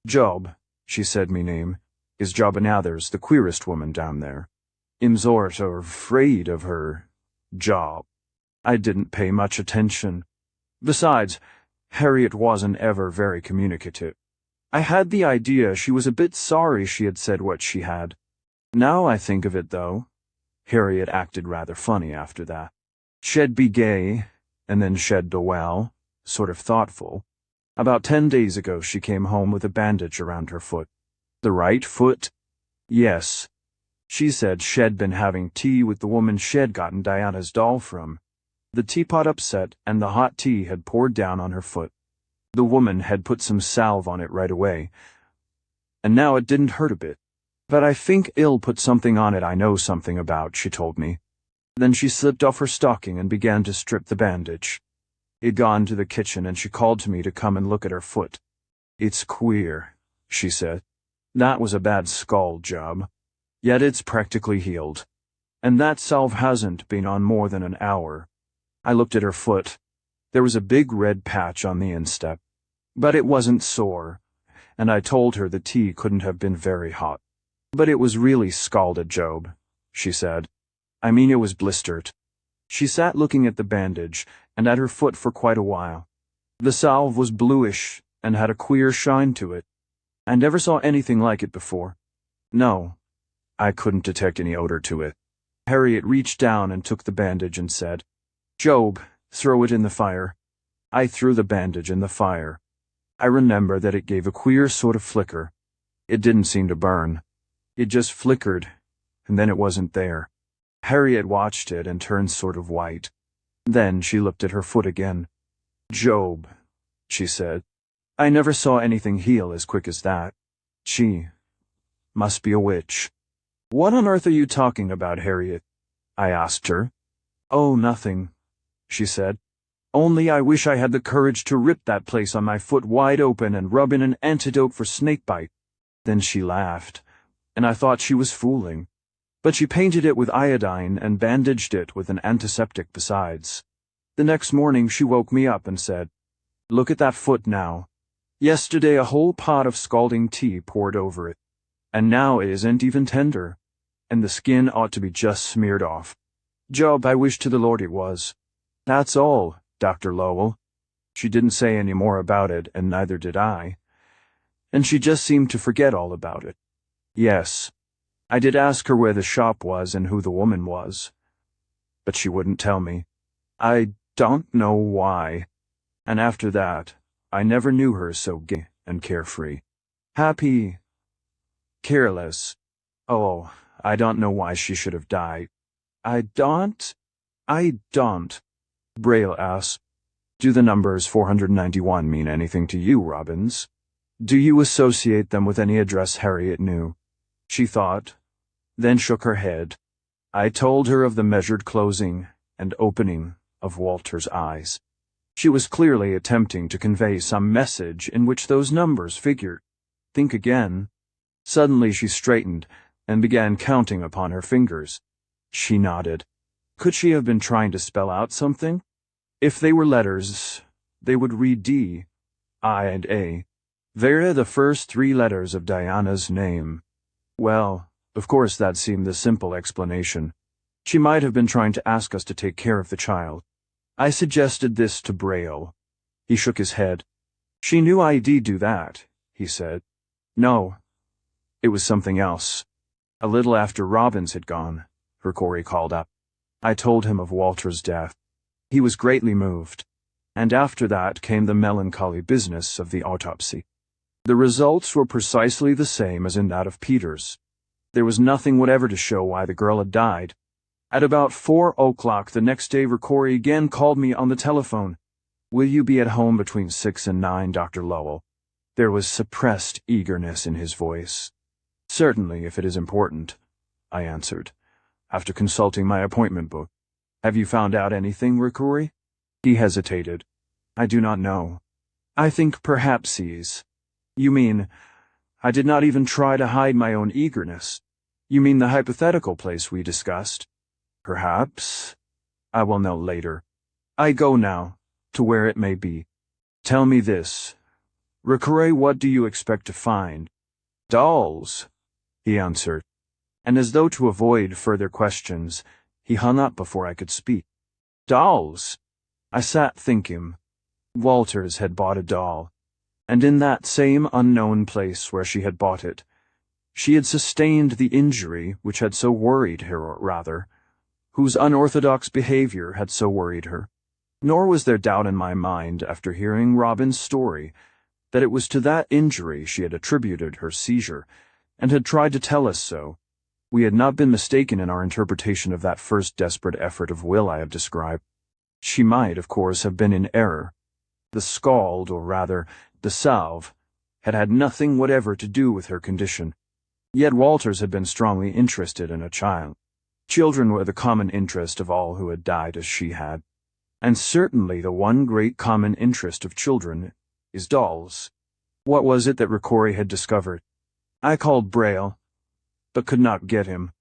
Job, she said me name, is Job Anathers, the queerest woman down there. I'm sort of afraid of her. Job. I didn't pay much attention. Besides, Harriet wasn't ever very communicative. I had the idea she was a bit sorry she had said what she had. Now I think of it, though, Harriet acted rather funny after that. She'd be gay, and then she'd do well, sort of thoughtful. About 10 days ago she came home with a bandage around her foot. The right foot? Yes. She said she'd been having tea with the woman she'd gotten Diana's doll from. The teapot upset, and the hot tea had poured down on her foot. The woman had put some salve on it right away, and now it didn't hurt a bit. But I think I'll put something on it I know something about, she told me. Then she slipped off her stocking and began to strip the bandage. I'd gone to the kitchen and she called to me to come and look at her foot. It's queer, she said. That was a bad scald job. Yet it's practically healed. And that salve hasn't been on more than an hour. I looked at her foot. There was a big red patch on the instep. But it wasn't sore, and I told her the tea couldn't have been very hot. But it was really scalded, Job, she said. I mean, it was blistered. She sat looking at the bandage and at her foot for quite a while. The salve was bluish and had a queer shine to it. I never saw anything like it before. No, I couldn't detect any odor to it. Harriet reached down and took the bandage and said, Job, throw it in the fire. I threw the bandage in the fire. I remember that it gave a queer sort of flicker. It didn't seem to burn. It just flickered, and then it wasn't there. Harriet watched it and turned sort of white. Then she looked at her foot again. Job, she said. I never saw anything heal as quick as that. She must be a witch. What on earth are you talking about, Harriet? I asked her. Oh, nothing, she said. Only I wish I had the courage to rip that place on my foot wide open and rub in an antidote for snakebite. Then she laughed, and I thought she was fooling. But she painted it with iodine and bandaged it with an antiseptic besides. The next morning she woke me up and said, Look at that foot now. Yesterday a whole pot of scalding tea poured over it, and now it isn't even tender, and the skin ought to be just smeared off. Job, I wish to the Lord it was. That's all, Dr. Lowell. She didn't say any more about it, and neither did I. And she just seemed to forget all about it. Yes, I did ask her where the shop was and who the woman was, but she wouldn't tell me. I don't know why. And after that, I never knew her so gay and carefree. Happy. Careless. Oh, I don't know why she should have died. I don't. Braille asked. Do the numbers 491 mean anything to you, Robbins? Do you associate them with any address Harriet knew? She thought, then shook her head. I told her of the measured closing and opening of Walter's eyes. She was clearly attempting to convey some message in which those numbers figured. Think again. Suddenly she straightened and began counting upon her fingers. She nodded. Could she have been trying to spell out something? If they were letters, they would read D, I, and A. They're the first 3 letters of Diana's name. Well, of course that seemed the simple explanation. She might have been trying to ask us to take care of the child. I suggested this to Braille. He shook his head. She knew I'd do that, he said. No, it was something else. A little after Robbins had gone, Corey called up. I told him of Walter's death. He was greatly moved, and after that came the melancholy business of the autopsy. The results were precisely the same as in that of Peters. There was nothing whatever to show why the girl had died. At about 4 o'clock the next day, Corey again called me on the telephone. Will you be at home between 6 and 9, Dr. Lowell? There was suppressed eagerness in his voice. Certainly, if it is important, I answered, after consulting my appointment book. Have you found out anything, Corey? He hesitated. I do not know. I think perhaps he's. You mean, I did not even try to hide my own eagerness. You mean the hypothetical place we discussed? Perhaps. I will know later. I go now, to where it may be. Tell me this. Ricoré, what do you expect to find? Dolls, he answered, and as though to avoid further questions, he hung up before I could speak. Dolls? I sat thinking. Walters had bought a doll, and in that same unknown place where she had bought it, she had sustained the injury which had so worried her, or rather, whose unorthodox behavior had so worried her. Nor was there doubt in my mind, after hearing Robin's story, that it was to that injury she had attributed her seizure, and had tried to tell us so. We had not been mistaken in our interpretation of that first desperate effort of will I have described. She might, of course, have been in error. The scald, or rather, the salve, had had nothing whatever to do with her condition. Yet Walters had been strongly interested in a child. Children were the common interest of all who had died as she had. And certainly the one great common interest of children is dolls. What was it that Ricoré had discovered? I called Braille, but could not get him.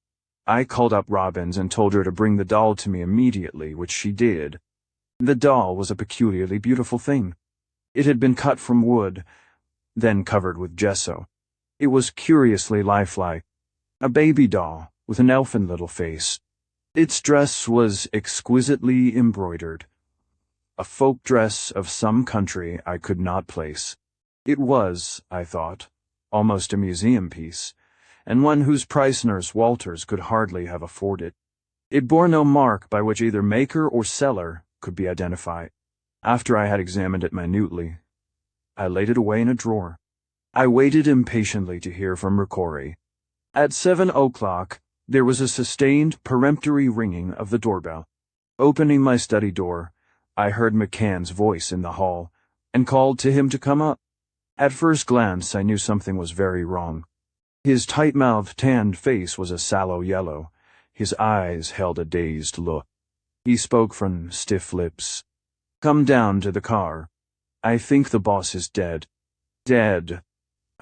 I called up Robbins and told her to bring the doll to me immediately, which she did. The doll was a peculiarly beautiful thing. It had been cut from wood, then covered with gesso. It was curiously lifelike, a baby doll with an elfin little face. Its dress was exquisitely embroidered, a folk dress of some country I could not place. It was, I thought, almost a museum piece, and one whose price Nurse Walters could hardly have afforded. It bore no mark by which either maker or seller could be identified. After I had examined it minutely, I laid it away in a drawer. I waited impatiently to hear from Ricoré. At 7 o'clock, there was a sustained, peremptory ringing of the doorbell. Opening my study door, I heard McCann's voice in the hall, and called to him to come up. At first glance, I knew something was very wrong. His tight-mouthed, tanned face was a sallow yellow. His eyes held a dazed look. He spoke from stiff lips. Come down to the car. I think the boss is dead. Dead,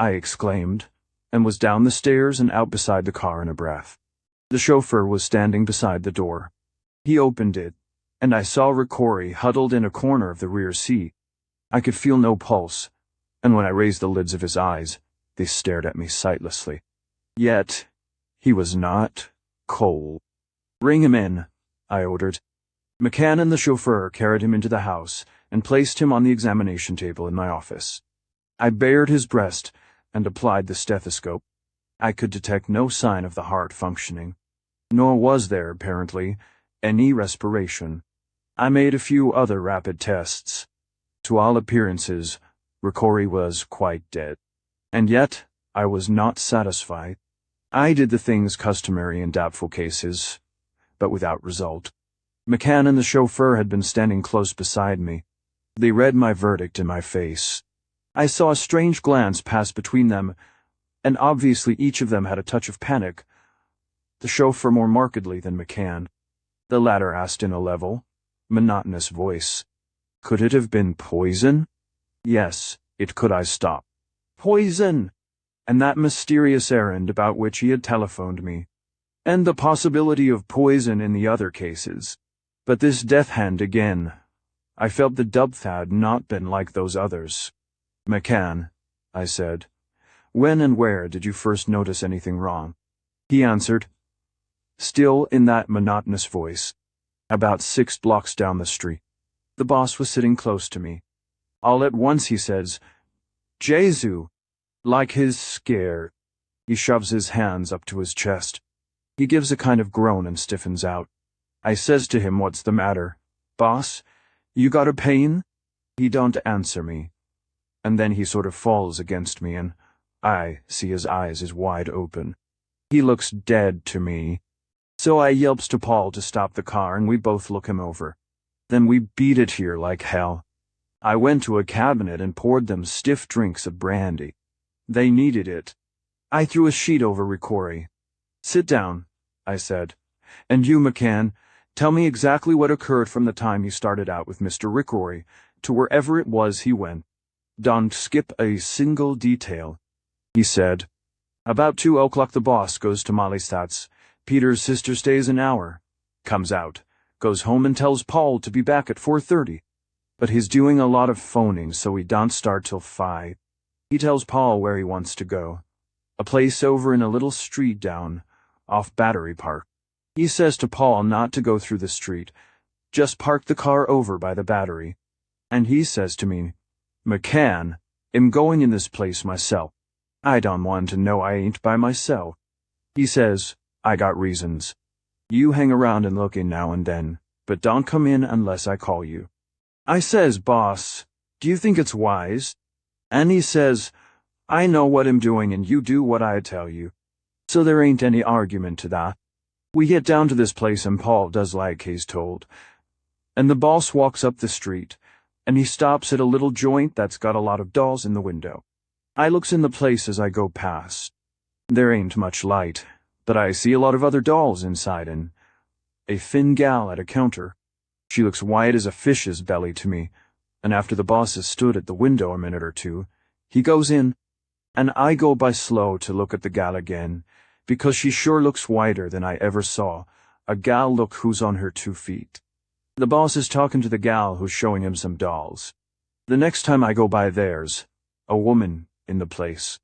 I exclaimed, and was down the stairs and out beside the car in a breath. The chauffeur was standing beside the door. He opened it, and I saw Ricoré huddled in a corner of the rear seat. I could feel no pulse, and when I raised the lids of his eyes, they stared at me sightlessly. Yet, he was not cold. Bring him in, I ordered. McCann and the chauffeur carried him into the house and placed him on the examination table in my office. I bared his breast and applied the stethoscope. I could detect no sign of the heart functioning, nor was there, apparently, any respiration. I made a few other rapid tests. To all appearances, Ricoré was quite dead. And yet, I was not satisfied. I did the things customary in doubtful cases, but without result. McCann and the chauffeur had been standing close beside me. They read my verdict in my face. I saw a strange glance pass between them, and obviously each of them had a touch of panic, the chauffeur more markedly than McCann. The latter asked in a level, monotonous voice, Could it have been poison? Yes, it could. I stopped. Poison! And that mysterious errand about which he had telephoned me, and the possibility of poison in the other cases. But this death hand again. I felt the depth had not been like those others. McCann, I said, when and where did you first notice anything wrong? He answered, still in that monotonous voice, about 6 blocks down the street. The boss was sitting close to me. All at once he says, Jesu, like his scare. He shoves his hands up to his chest. He gives a kind of groan and stiffens out. I says to him, what's the matter? Boss, you got a pain? He don't answer me. And then he sort of falls against me, and I see his eyes is wide open. He looks dead to me. So I yelps to Paul to stop the car, and we both look him over. Then we beat it here like hell. I went to a cabinet and poured them stiff drinks of brandy. They needed it. I threw a sheet over Ricoré. Sit down, I said. And you, McCann, tell me exactly what occurred from the time he started out with Mr. Ricoré to wherever it was he went. Don't skip a single detail. He said, About 2 o'clock the boss goes to Mollystat's. Peter's sister stays an hour, comes out, goes home and tells Paul to be back at 4:30. But he's doing a lot of phoning, so he don't start till 5. He tells Paul where he wants to go. A place over in a little street down, off Battery Park. He says to Paul not to go through the street, just park the car over by the Battery. And he says to me, "McCann, I'm going in this place myself. I don't want to know I ain't by myself." He says, "I got reasons. You hang around and look in now and then, but don't come in unless I call you." I says, "Boss, do you think it's wise?" And he says, "I know what I'm doing and you do what I tell you." So there ain't any argument to that. We get down to this place and Paul does like he's told. And the boss walks up the street, and he stops at a little joint that's got a lot of dolls in the window. I looks in the place as I go past. There ain't much light, but I see a lot of other dolls inside and a thin gal at a counter. She looks white as a fish's belly to me, and after the boss has stood at the window a minute or two, he goes in, and I go by slow to look at the gal again, because she sure looks whiter than I ever saw, a gal look who's on her 2 feet. The boss is talking to the gal who's showing him some dolls. The next time I go by there's a woman in the place.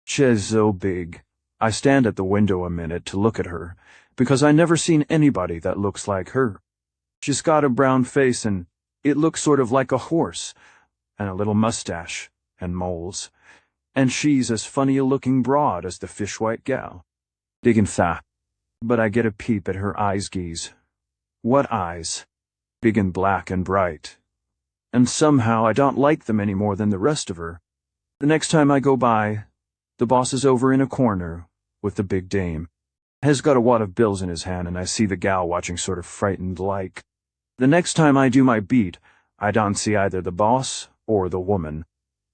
She's so big. I stand at the window a minute to look at her, because I never seen anybody that looks like her. She's got a brown face and it looks sort of like a horse, and a little mustache, and moles. And she's as funny a looking broad as the fish-white gal. Big and fat. But I get a peep at her eyes geese. What eyes? Big and black and bright. And somehow I don't like them any more than the rest of her. The next time I go by, the boss is over in a corner with the big dame. Has got a wad of bills in his hand and I see the gal watching sort of frightened like. The next time I do my beat, I don't see either the boss or the woman.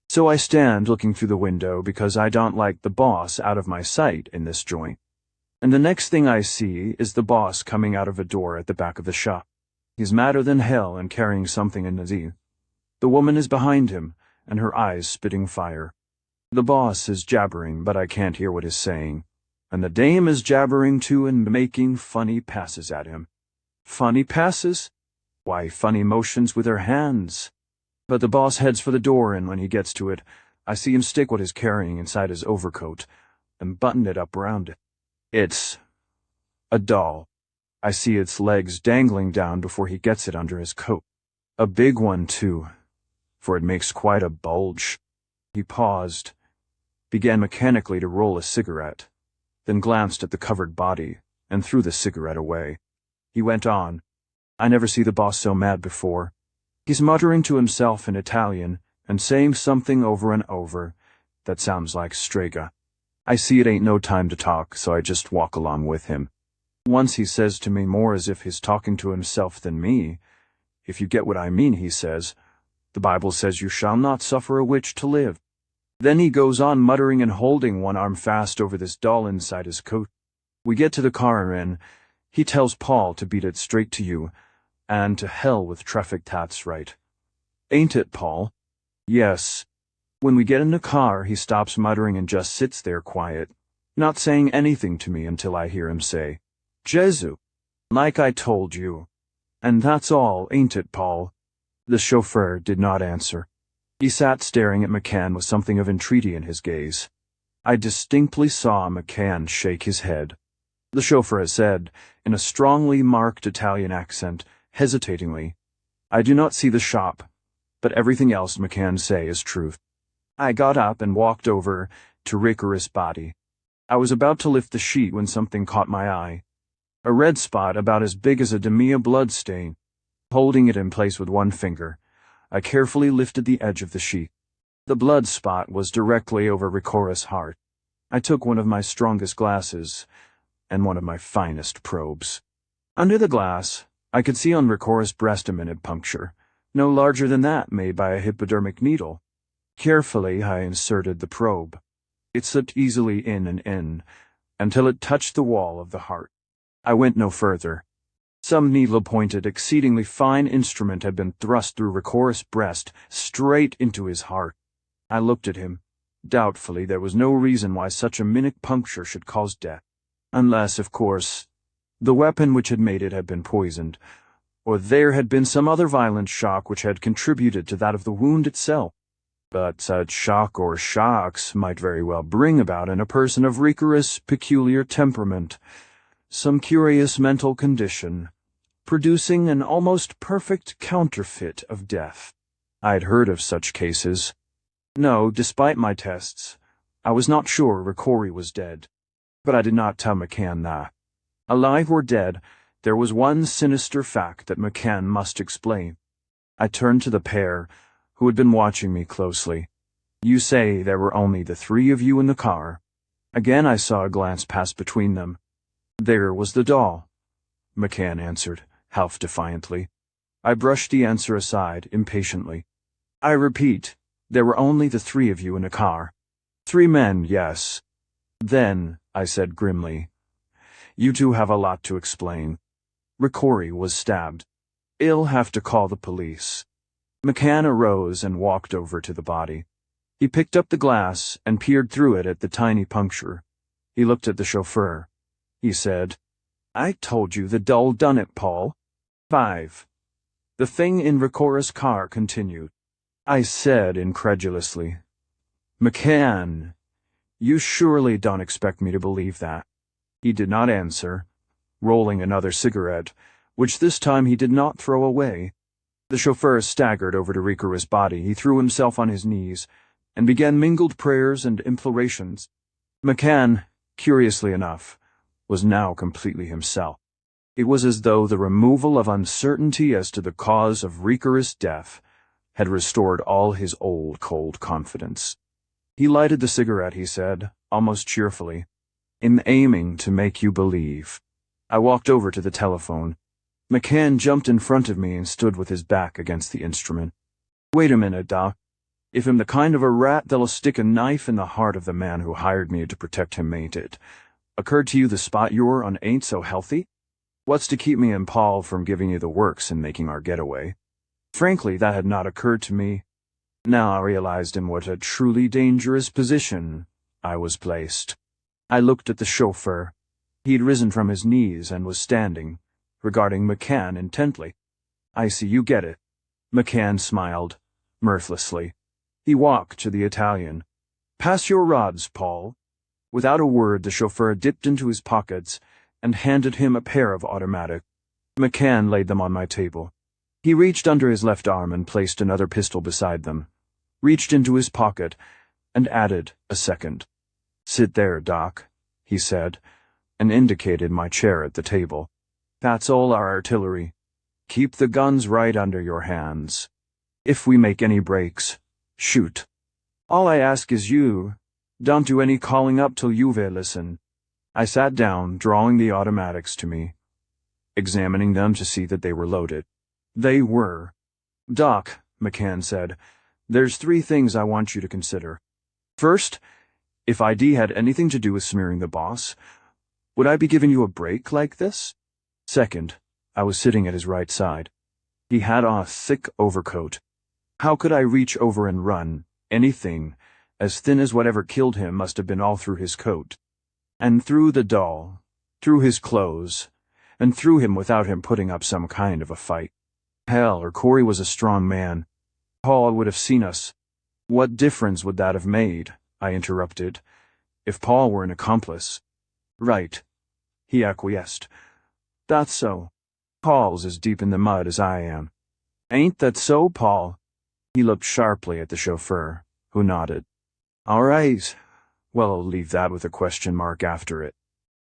So I stand looking through the window because I don't like the boss out of my sight in this joint. And the next thing I see is the boss coming out of a door at the back of the shop. He's madder than hell and carrying something in his ear. The woman is behind him, and her eyes spitting fire. The boss is jabbering, but I can't hear what he's saying. And the dame is jabbering too and making funny passes at him. Funny passes? Why, funny motions with her hands. But the boss heads for the door, and when he gets to it, I see him stick what he's carrying inside his overcoat and button it up around it. It's a doll. I see its legs dangling down before he gets it under his coat. A big one, too, for it makes quite a bulge. He paused, began mechanically to roll a cigarette, then glanced at the covered body and threw the cigarette away. He went on. I never see the boss so mad before. He's muttering to himself in Italian and saying something over and over that sounds like strega. I see it ain't no time to talk, so I just walk along with him. Once he says to me more as if he's talking to himself than me. If you get what I mean, he says. The Bible says you shall not suffer a witch to live. Then he goes on muttering and holding one arm fast over this doll inside his coat. We get to the car and he tells Paul to beat it straight to you, and to hell with traffic, that's right. Ain't it, Paul? Yes. When we get in the car, he stops muttering and just sits there quiet, not saying anything to me until I hear him say, "Jesu, like I told you." And that's all, ain't it, Paul? The chauffeur did not answer. He sat staring at McCann with something of entreaty in his gaze. I distinctly saw McCann shake his head. The chauffeur said, in a strongly marked Italian accent, hesitatingly, "I do not see the shop, but everything else McCann say is truth." I got up and walked over to Ricora's body. I was about to lift the sheet when something caught my eye. A red spot about as big as a Demia blood stain. Holding it in place with one finger, I carefully lifted the edge of the sheet. The blood spot was directly over Ricora's heart. I took one of my strongest glasses and one of my finest probes. Under the glass, I could see on Ricora's breast a minute puncture, no larger than that made by a hypodermic needle. Carefully, I inserted the probe. It slipped easily in and in, until it touched the wall of the heart. I went no further. Some needle-pointed, exceedingly fine instrument had been thrust through Ricora's breast, straight into his heart. I looked at him. Doubtfully, there was no reason why such a minute puncture should cause death. Unless, of course, the weapon which had made it had been poisoned, or there had been some other violent shock which had contributed to that of the wound itself. But such shock or shocks might very well bring about in a person of rigorous, peculiar temperament some curious mental condition, producing an almost perfect counterfeit of death. I had heard of such cases. No, despite my tests, I was not sure Ricori was dead. But I did not tell McCann that. Alive or dead, there was one sinister fact that McCann must explain. I turned to the pair, who had been watching me closely. You say there were only the three of you in the car. Again I saw a glance pass between them. There was the doll, McCann answered, half defiantly. I brushed the answer aside, impatiently. I repeat, there were only the three of you in a car. 3 men, yes. Then, I said grimly, you two have a lot to explain. Ricori was stabbed. I'll have to call the police. McCann arose and walked over to the body. He picked up the glass and peered through it at the tiny puncture. He looked at the chauffeur. He said, I told you the doll done it, Paul. 5. The thing in Ricori's car continued. I said incredulously, McCann, you surely don't expect me to believe that. He did not answer, rolling another cigarette, which this time he did not throw away. The chauffeur staggered over to Ricori's body. He threw himself on his knees and began mingled prayers and implorations. McCann, curiously enough, was now completely himself. It was as though the removal of uncertainty as to the cause of Ricori's death had restored all his old cold confidence. He lighted the cigarette, he said, almost cheerfully. I'm aiming to make you believe. I walked over to the telephone. McCann jumped in front of me and stood with his back against the instrument. Wait a minute, Doc. If I'm the kind of a rat that'll stick a knife in the heart of the man who hired me to protect him, ain't it? Occurred to you the spot you're on ain't so healthy? What's to keep me and Paul from giving you the works and making our getaway? Frankly, that had not occurred to me. Now I realized in what a truly dangerous position I was placed. I looked at the chauffeur. He had risen from his knees and was standing, regarding McCann intently. I see you get it. McCann smiled, mirthlessly. He walked to the Italian. Pass your rods, Paul. Without a word, the chauffeur dipped into his pockets and handed him a pair of automatic. McCann laid them on my table. He reached under his left arm and placed another pistol beside them, reached into his pocket, and added a second. Sit there, Doc, he said, and indicated my chair at the table. That's all our artillery. Keep the guns right under your hands. If we make any breaks, shoot. All I ask is you don't do any calling up till you've listen. I sat down, drawing the automatics to me, examining them to see that they were loaded. They were. Doc, McCann said, there's 3 things I want you to consider. First, if ID had anything to do with smearing the boss, would I be giving you a break like this? Second, I was sitting at his right side. He had on a thick overcoat. How could I reach over and run anything as thin as whatever killed him must have been all through his coat, and through the doll, through his clothes, and through him without him putting up some kind of a fight? Hell, Ricori was a strong man. Paul would have seen us. What difference would that have made, I interrupted, if Paul were an accomplice? Right, he acquiesced. That's so. Paul's as deep in the mud as I am. Ain't that so, Paul? He looked sharply at the chauffeur, who nodded. All right. Well, I'll leave that with a question mark after it.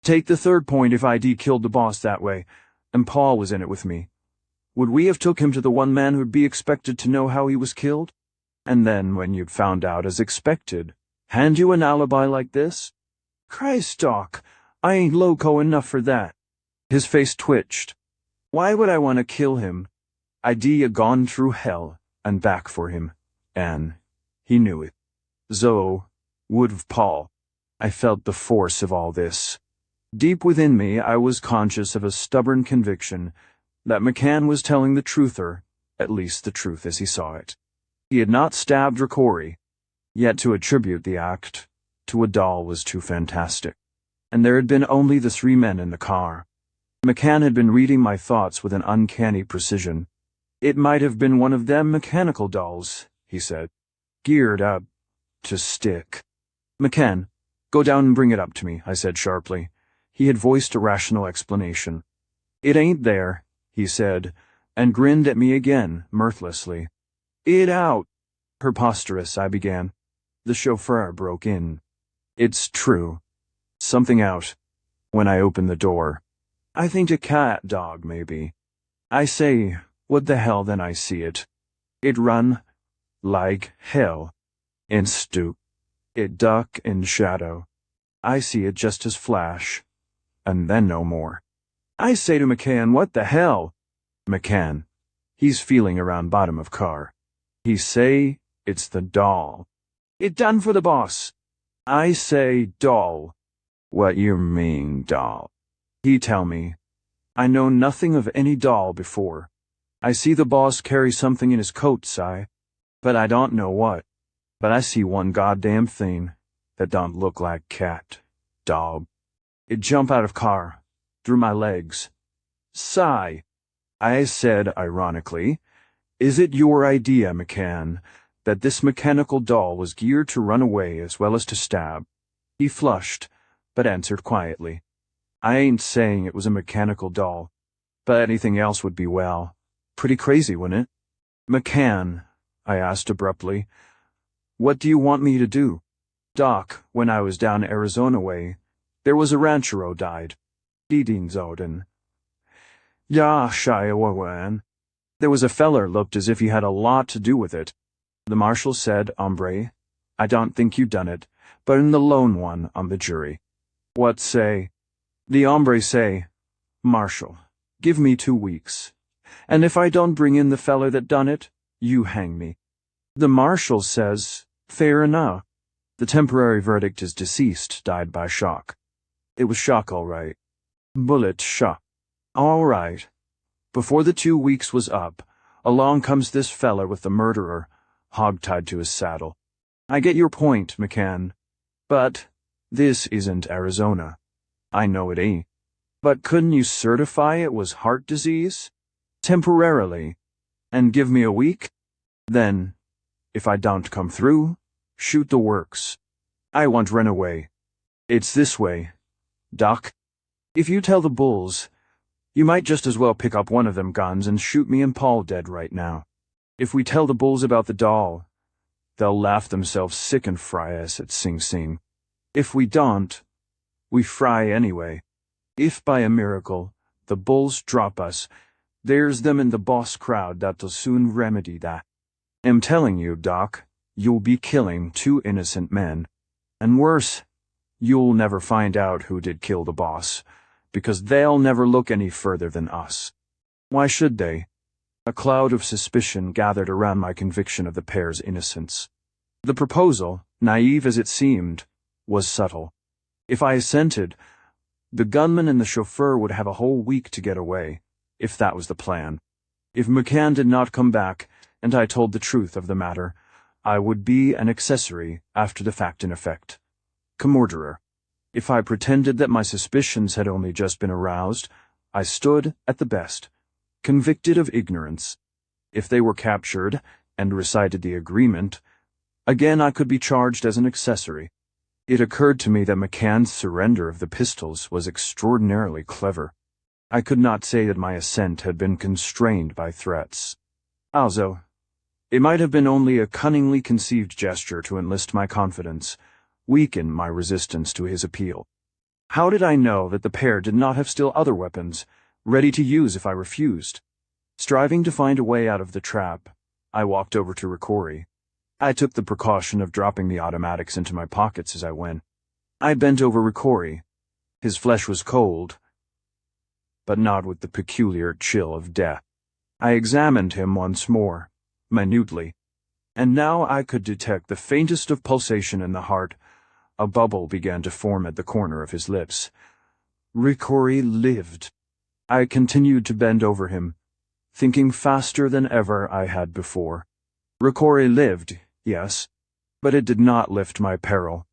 Take the third point. If ID killed the boss that way, and Paul was in it with me, would we have took him to the one man who'd be expected to know how he was killed? And then, when you'd found out as expected, hand you an alibi like this? Christ, Doc, I ain't loco enough for that. His face twitched. Why would I want to kill him? ID gone through hell and back for him, and he knew it. So would Paul. I felt the force of all this. Deep within me, I was conscious of a stubborn conviction that McCann was telling the truth, or at least the truth as he saw it. He had not stabbed Ricori. Yet to attribute the act to a doll was too fantastic. And there had been only the 3 men in the car. McCann had been reading my thoughts with an uncanny precision. "It might have been one of them mechanical dolls," he said. "Geared up to stick." "McCann, go down and bring it up to me," I said sharply. He had voiced a rational explanation. "It ain't there," he said, and grinned at me again, mirthlessly. "It out." "Preposterous," I began. The chauffeur broke in. "It's true. Something out." When I opened the door. "I think a cat dog, maybe." I say, "What the hell?" Then I see it. It run like hell. In stoop. It duck in shadow. I see it just as flash. And then no more. I say to McCann, "What the hell?" McCann. He's feeling around bottom of car. He say, "It's the doll." "It done for the boss." I say, "Doll." "What you mean, doll?" He tell me. I know nothing of any doll before. I see the boss carry something in his coat, Si. But I don't know what. But I see one goddamn thing that don't look like cat, dog. It jump out of car, through my legs. "Si," I said ironically, "is it your idea, McCann, that this mechanical doll was geared to run away as well as to stab?" He flushed, but answered quietly. "I ain't saying it was a mechanical doll, but anything else would be, well, pretty crazy, wouldn't it?" "McCann," I asked abruptly, "what do you want me to do?" "Doc, when I was down Arizona way, there was a ranchero died. Zoden. Ja, Shiawawan. There was a feller looked as if he had a lot to do with it. The marshal said, 'Hombre, I don't think you done it, but I'm the lone one on the jury.' What say? The hombre say, 'Marshal, give me 2 weeks, and if I don't bring in the feller that done it, you hang me.' The marshal says, 'Fair enough. The temporary verdict is deceased, died by shock.' It was shock, all right. Bullet shock. All right. Before the 2 weeks was up, along comes this feller with the murderer, hog-tied to his saddle. I get your point, McCann. But this isn't Arizona. I know it ain't. But couldn't you certify it was heart disease? Temporarily. And give me a week? Then, if I don't come through, shoot the works. I won't run away. It's this way, Doc. If you tell the bulls, you might just as well pick up one of them guns and shoot me and Paul dead right now. If we tell the bulls about the doll, they'll laugh themselves sick and fry us at Sing Sing. If we don't, we fry anyway. If by a miracle the bulls drop us, there's them in the boss crowd that'll soon remedy that. I'm telling you, Doc, you'll be killing 2 innocent men. And worse, you'll never find out who did kill the boss, because they'll never look any further than us. Why should they? A cloud of suspicion gathered around my conviction of the pair's innocence. The proposal, naive as it seemed, was subtle. If I assented, the gunman and the chauffeur would have a whole week to get away, if that was the plan. If McCann did not come back, and I told the truth of the matter, I would be an accessory after the fact in effect. Commorderer. If I pretended that my suspicions had only just been aroused, I stood, at the best, convicted of ignorance. If they were captured, and recited the agreement, again I could be charged as an accessory. It occurred to me that McCann's surrender of the pistols was extraordinarily clever. I could not say that my assent had been constrained by threats. Also, it might have been only a cunningly conceived gesture to enlist my confidence, weaken my resistance to his appeal. How did I know that the pair did not have still other weapons, ready to use if I refused? Striving to find a way out of the trap, I walked over to Ricori. I took the precaution of dropping the automatics into my pockets as I went. I bent over Ricori. His flesh was cold, but not with the peculiar chill of death. I examined him once more, minutely, and now I could detect the faintest of pulsation in the heart. A bubble began to form at the corner of his lips. Ricori lived. I continued to bend over him, thinking faster than ever I had before. Ricori lived, yes, But it did not lift my peril.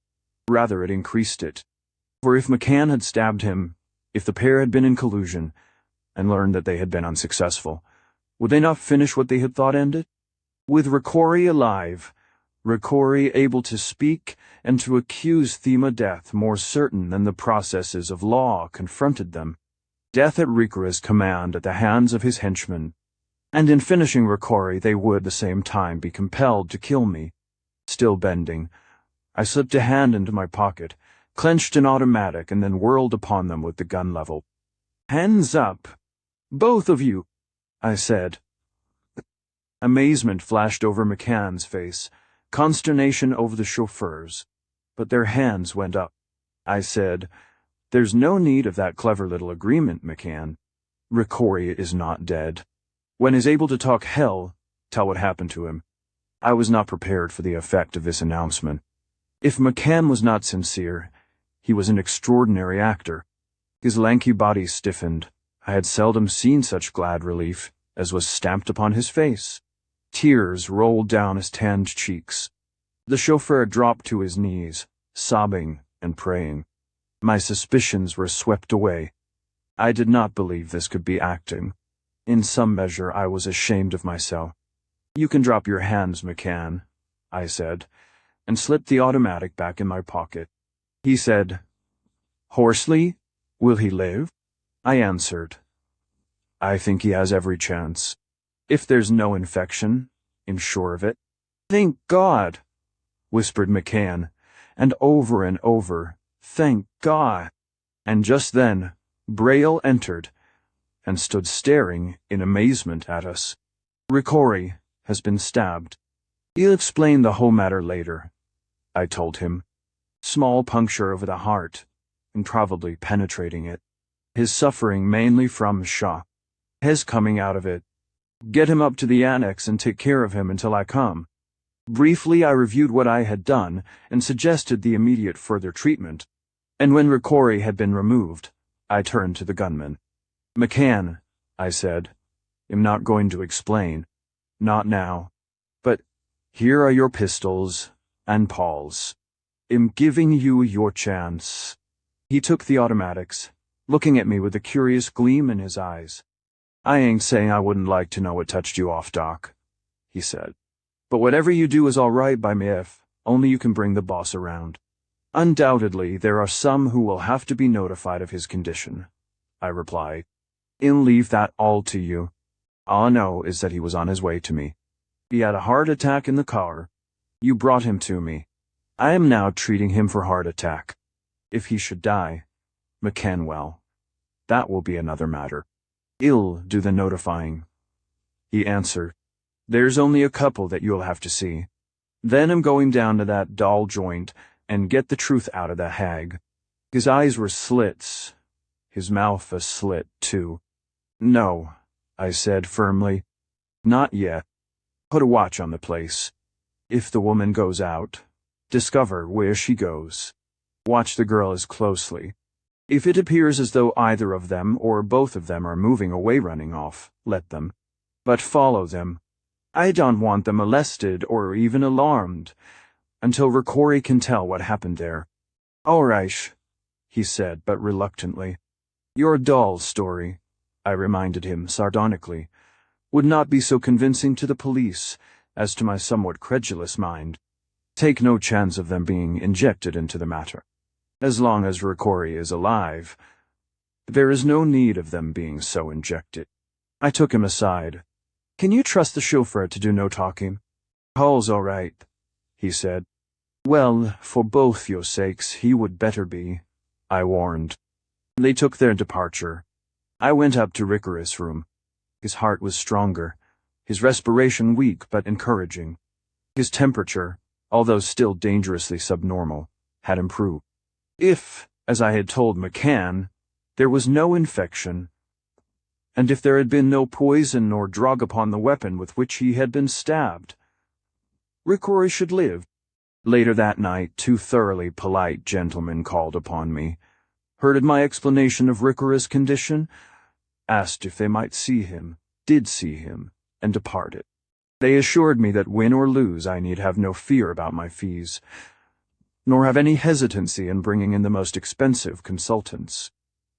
Rather, it increased it. For if McCann had stabbed him, if the pair had been in collusion, and learned that they had been unsuccessful, would they not finish what they had thought ended? With Ricori alive, Ricori able to speak and to accuse Thema death more certain than the processes of law confronted them, death at Ricori's command at the hands of his henchmen, and in finishing Ricori they would at the same time be compelled to kill me. Still bending, I slipped a hand into my pocket, clenched an automatic, and then whirled upon them with the gun level. "Hands up! Both of you!" I said. Amazement flashed over McCann's face, consternation over the chauffeurs, but their hands went up. I said, "There's no need of that clever little agreement, McCann. Ricori is not dead. When he's able to talk hell, tell what happened to him." I was not prepared for the effect of this announcement. If McCann was not sincere, he was an extraordinary actor. His lanky body stiffened. I had seldom seen such glad relief as was stamped upon his face. Tears rolled down his tanned cheeks. The chauffeur dropped to his knees, sobbing and praying. My suspicions were swept away. I did not believe this could be acting. In some measure, I was ashamed of myself. "You can drop your hands, McCann," I said, and slipped the automatic back in my pocket. He said, "Horsley, will he live?" I answered, "I think he has every chance. If there's no infection, I'm sure of it." "Thank God," whispered McCann, and over, "Thank God." And just then, Braille entered and stood staring in amazement at us. "Ricori has been stabbed. He'll explain the whole matter later," I told him. "Small puncture over the heart, and probably penetrating it. His suffering mainly from shock. His coming out of it. Get him up to the annex and take care of him until I come." Briefly, I reviewed what I had done and suggested the immediate further treatment. And when Ricori had been removed, I turned to the gunman. "McCann," I said, "I'm not going to explain. Not now. But here are your pistols and Paul's. I'm giving you your chance." He took the automatics, looking at me with a curious gleam in his eyes. "I ain't saying I wouldn't like to know what touched you off, Doc," he said. "But whatever you do is all right by me if only you can bring the boss around. Undoubtedly, there are some who will have to be notified of his condition," I replied. "I'll leave that all to you. All I know is that he was on his way to me. He had a heart attack in the car. You brought him to me. I am now treating him for heart attack. If he should die, McCann, well, that will be another matter. I'll do the notifying." He answered, "There's only a couple that you'll have to see. Then I'm going down to that doll joint and get the truth out of the hag." His eyes were slits, his mouth a slit, too. "No," I said firmly. "Not yet. Put a watch on the place. If the woman goes out, discover where she goes. Watch the girl as closely. If it appears as though either of them or both of them are moving away running off, let them. But follow them. I don't want them molested or even alarmed until Ricori can tell what happened there." "All right," he said, but reluctantly. "Your doll story," I reminded him sardonically, "would not be so convincing to the police as to my somewhat credulous mind. Take no chance of them being injected into the matter. As long as Ricori is alive, there is no need of them being so injected." I took him aside. "Can you trust the chauffeur to do no talking?" "Paul's all right," he said. "Well, for both your sakes, he would better be," I warned. They took their departure. I went up to Ricori's room. His heart was stronger, his respiration weak but encouraging. His temperature, although still dangerously subnormal, had improved. If, as I had told McCann, there was no infection, and if there had been no poison nor drug upon the weapon with which he had been stabbed, Ricori should live. Later that night, two thoroughly polite gentlemen called upon me, heard my explanation of Ricori's condition, asked if they might see him, did see him, and departed. They assured me that win or lose I need have no fear about my fees, nor have any hesitancy in bringing in the most expensive consultants.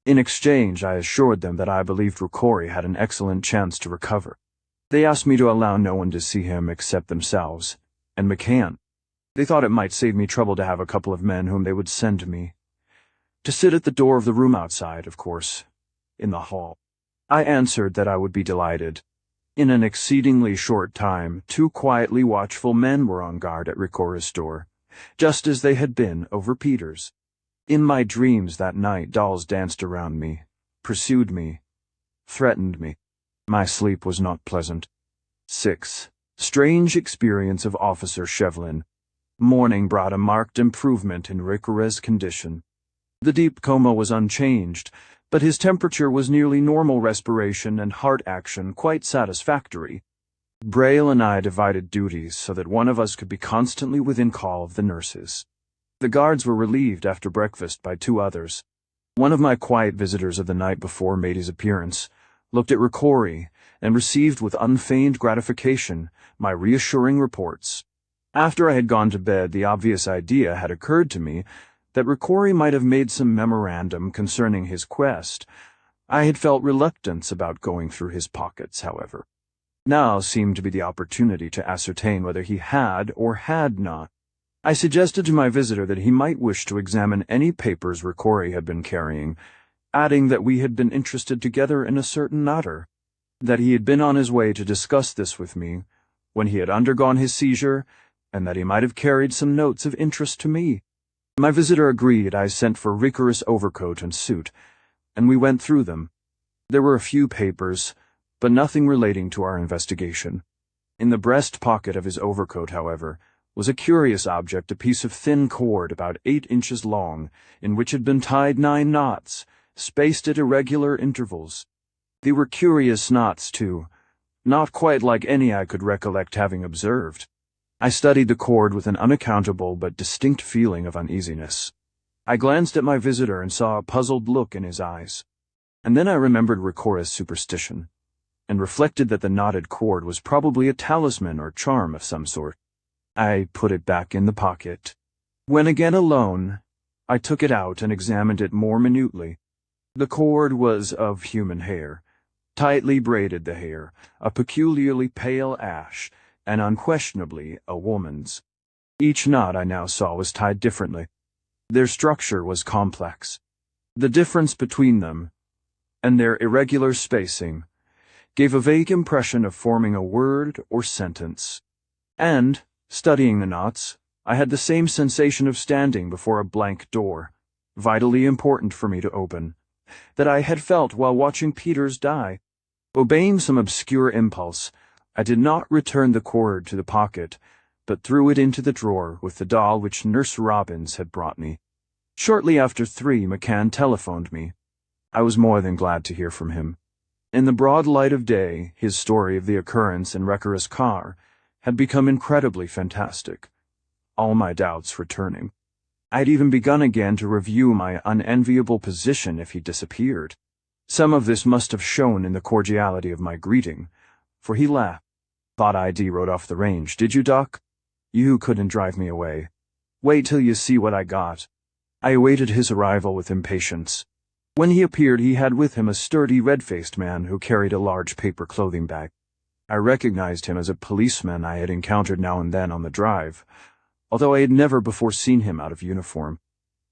In exchange, I assured them that I believed Rukori had an excellent chance to recover. They asked me to allow no one to see him except themselves, and McCann. They thought it might save me trouble to have a couple of men whom they would send to me. To sit at the door of the room outside, of course, in the hall. I answered that I would be delighted. In an exceedingly short time, 2 quietly watchful men were on guard at Rukori's door, just as they had been over Peter's. In my dreams that night, dolls danced around me, pursued me, threatened me. My sleep was not pleasant. 6. Strange experience of Officer Shevlin. Morning brought a marked improvement in Rukori's condition. The deep coma was unchanged, but his temperature was nearly normal, respiration and heart action quite satisfactory. Braille and I divided duties so that one of us could be constantly within call of the nurses. The guards were relieved after breakfast by 2 others. One of my quiet visitors of the night before made his appearance, looked at Rukori, and received with unfeigned gratification my reassuring reports. After I had gone to bed, the obvious idea had occurred to me that Rukori might have made some memorandum concerning his quest. I had felt reluctance about going through his pockets, however. Now seemed to be the opportunity to ascertain whether he had or had not. I suggested to my visitor that he might wish to examine any papers Rukori had been carrying, adding that we had been interested together in a certain matter, that he had been on his way to discuss this with me when he had undergone his seizure, and that he might have carried some notes of interest to me. My visitor agreed. I sent for Rukori's overcoat and suit, and we went through them. There were a few papers, but nothing relating to our investigation. In the breast pocket of his overcoat, however, was a curious object, a piece of thin cord about 8 inches long, in which had been tied 9 knots, spaced at irregular intervals. They were curious knots, too, not quite like any I could recollect having observed. I studied the cord with an unaccountable but distinct feeling of uneasiness. I glanced at my visitor and saw a puzzled look in his eyes. And then I remembered Rukori's superstition, and reflected that the knotted cord was probably a talisman or charm of some sort. I put it back in the pocket. When again alone, I took it out and examined it more minutely. The cord was of human hair, tightly braided the hair, a peculiarly pale ash, and unquestionably a woman's. Each knot I now saw was tied differently. Their structure was complex. The difference between them, and their irregular spacing, gave a vague impression of forming a word or sentence. And, studying the knots, I had the same sensation of standing before a blank door, vitally important for me to open, that I had felt while watching Peters die. Obeying some obscure impulse, I did not return the cord to the pocket, but threw it into the drawer with the doll which Nurse Robbins had brought me. Shortly after 3, McCann telephoned me. I was more than glad to hear from him. In the broad light of day, his story of the occurrence in Rukori's car had become incredibly fantastic, all my doubts returning. I had even begun again to review my unenviable position if he disappeared. Some of this must have shown in the cordiality of my greeting, for he laughed. Thought ID rode off the range. Did you, Doc? You couldn't drive me away. Wait till you see what I got. I awaited his arrival with impatience. When he appeared, he had with him a sturdy, red-faced man who carried a large paper clothing bag. I recognized him as a policeman I had encountered now and then on the drive, although I had never before seen him out of uniform.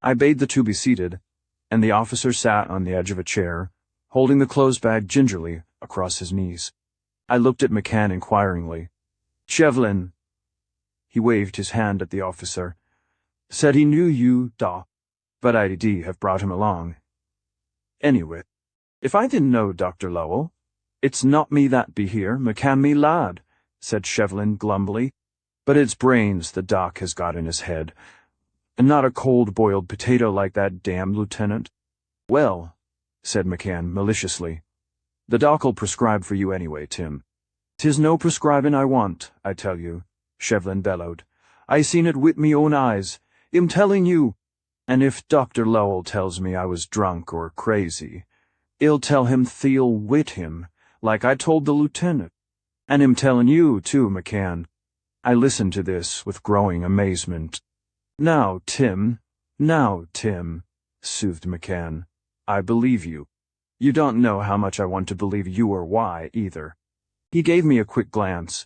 I bade the 2 be seated, and the officer sat on the edge of a chair, holding the clothes bag gingerly across his knees. I looked at McCann inquiringly. Shevlin. He waved his hand at the officer. Said he knew you, Doc, but I'd have brought him along. Anyway, if I didn't know Dr. Lowell, it's not me that be here, McCann me lad, said Shevlin glumly. But it's brains the Doc has got in his head, and not a cold-boiled potato like that damned lieutenant. Well, said McCann maliciously, the Doc'll prescribe for you anyway, Tim. 'Tis no prescribing I want, I tell you, Shevlin bellowed. I seen it with me own eyes. I'm telling you. And if Dr. Lowell tells me I was drunk or crazy, I'll tell him Thee'll wit him, like I told the lieutenant. And him telling you, too, McCann. I listened to this with growing amazement. Now, Tim, soothed McCann. I believe you. You don't know how much I want to believe you or why, either. He gave me a quick glance,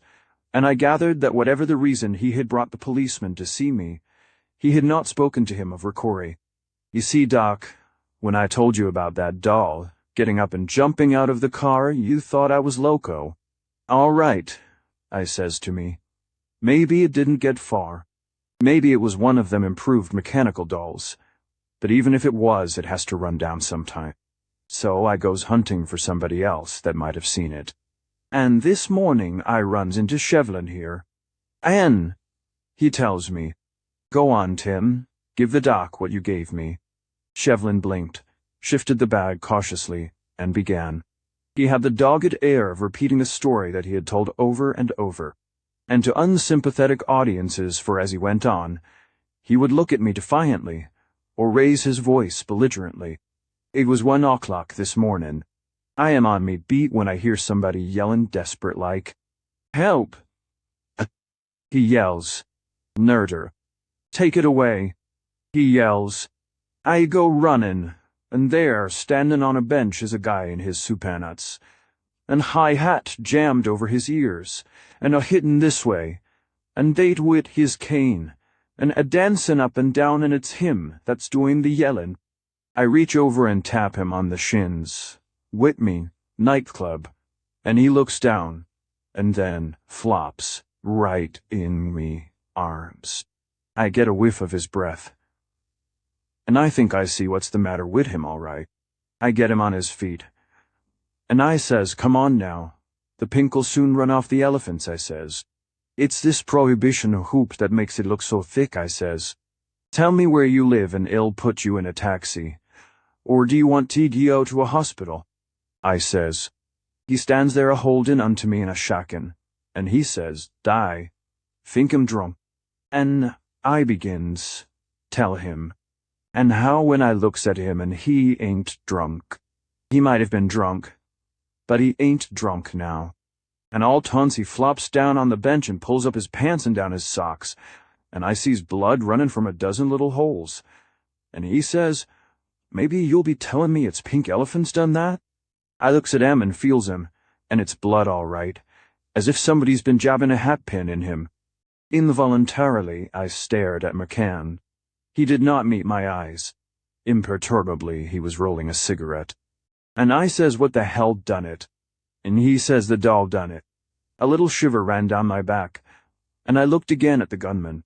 and I gathered that whatever the reason he had brought the policeman to see me, he had not spoken to him of Ricori. You see, Doc, when I told you about that doll, getting up and jumping out of the car, you thought I was loco. All right, I says to me. Maybe it didn't get far. Maybe it was one of them improved mechanical dolls. But even if it was, it has to run down sometime. So I goes hunting for somebody else that might have seen it. And this morning I runs into Shevlin here. Anne, he tells me. Go on, Tim. Give the doc what you gave me. Shevlin blinked, shifted the bag cautiously, and began. He had the dogged air of repeating a story that he had told over and over. And to unsympathetic audiences, for as he went on, he would look at me defiantly, or raise his voice belligerently. It was 1 o'clock this morning. I am on me beat when I hear somebody yellin' desperate like, "Help!" He yells, "Nerder! Take it away!" He yells. I go runnin', and there, standin' on a bench, is a guy in his supernats, and high hat jammed over his ears, and a hittin' this way, and they't wit his cane, and a dancin' up and down, and it's him that's doing the yellin'. I reach over and tap him on the shins. Whitney, nightclub, and he looks down, and then flops right in me arms. I get a whiff of his breath, and I think I see what's the matter with him all right. I get him on his feet, and I says, "Come on now. The pink'll soon run off the elephants," I says. "It's this prohibition hoop that makes it look so thick," I says. "Tell me where you live and I'll put you in a taxi. Or do you want to go to a hospital?" I says. He stands there a-holdin' unto me in a shackin', and he says, "Die. Think him drunk." And I begins, tell him, and how when I looks at him and he ain't drunk. He might have been drunk, but he ain't drunk now. And all t'once he flops down on the bench and pulls up his pants and down his socks, and I sees blood runnin' from a dozen little holes. And he says, "Maybe you'll be tellin' me it's pink elephants done that?" I looks at him and feels him, and it's blood all right, as if somebody's been jabbing a hatpin in him. Involuntarily, I stared at McCann. He did not meet my eyes. Imperturbably, he was rolling a cigarette. And I says, "What the hell done it?" And he says, "The doll done it." A little shiver ran down my back, and I looked again at the gunman.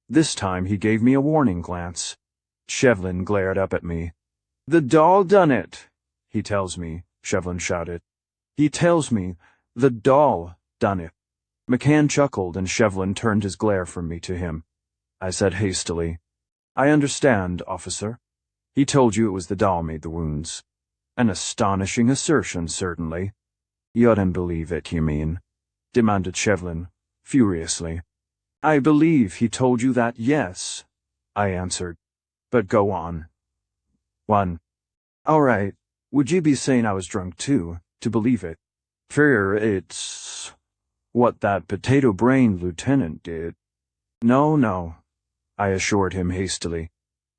This time he gave me a warning glance. Shevlin glared up at me. "The doll done it," he tells me, Shevlin shouted. "He tells me, the doll done it." McCann chuckled, and Shevlin turned his glare from me to him. I said hastily, "I understand, officer. He told you it was the doll made the wounds. An astonishing assertion, certainly." "You don't believe it, you mean?" demanded Shevlin, furiously. "I believe he told you that, yes," I answered. "But go on." 1. All right, would you be saying I was drunk too, to believe it? Fear it's what that potato-brained lieutenant did. No, I assured him hastily.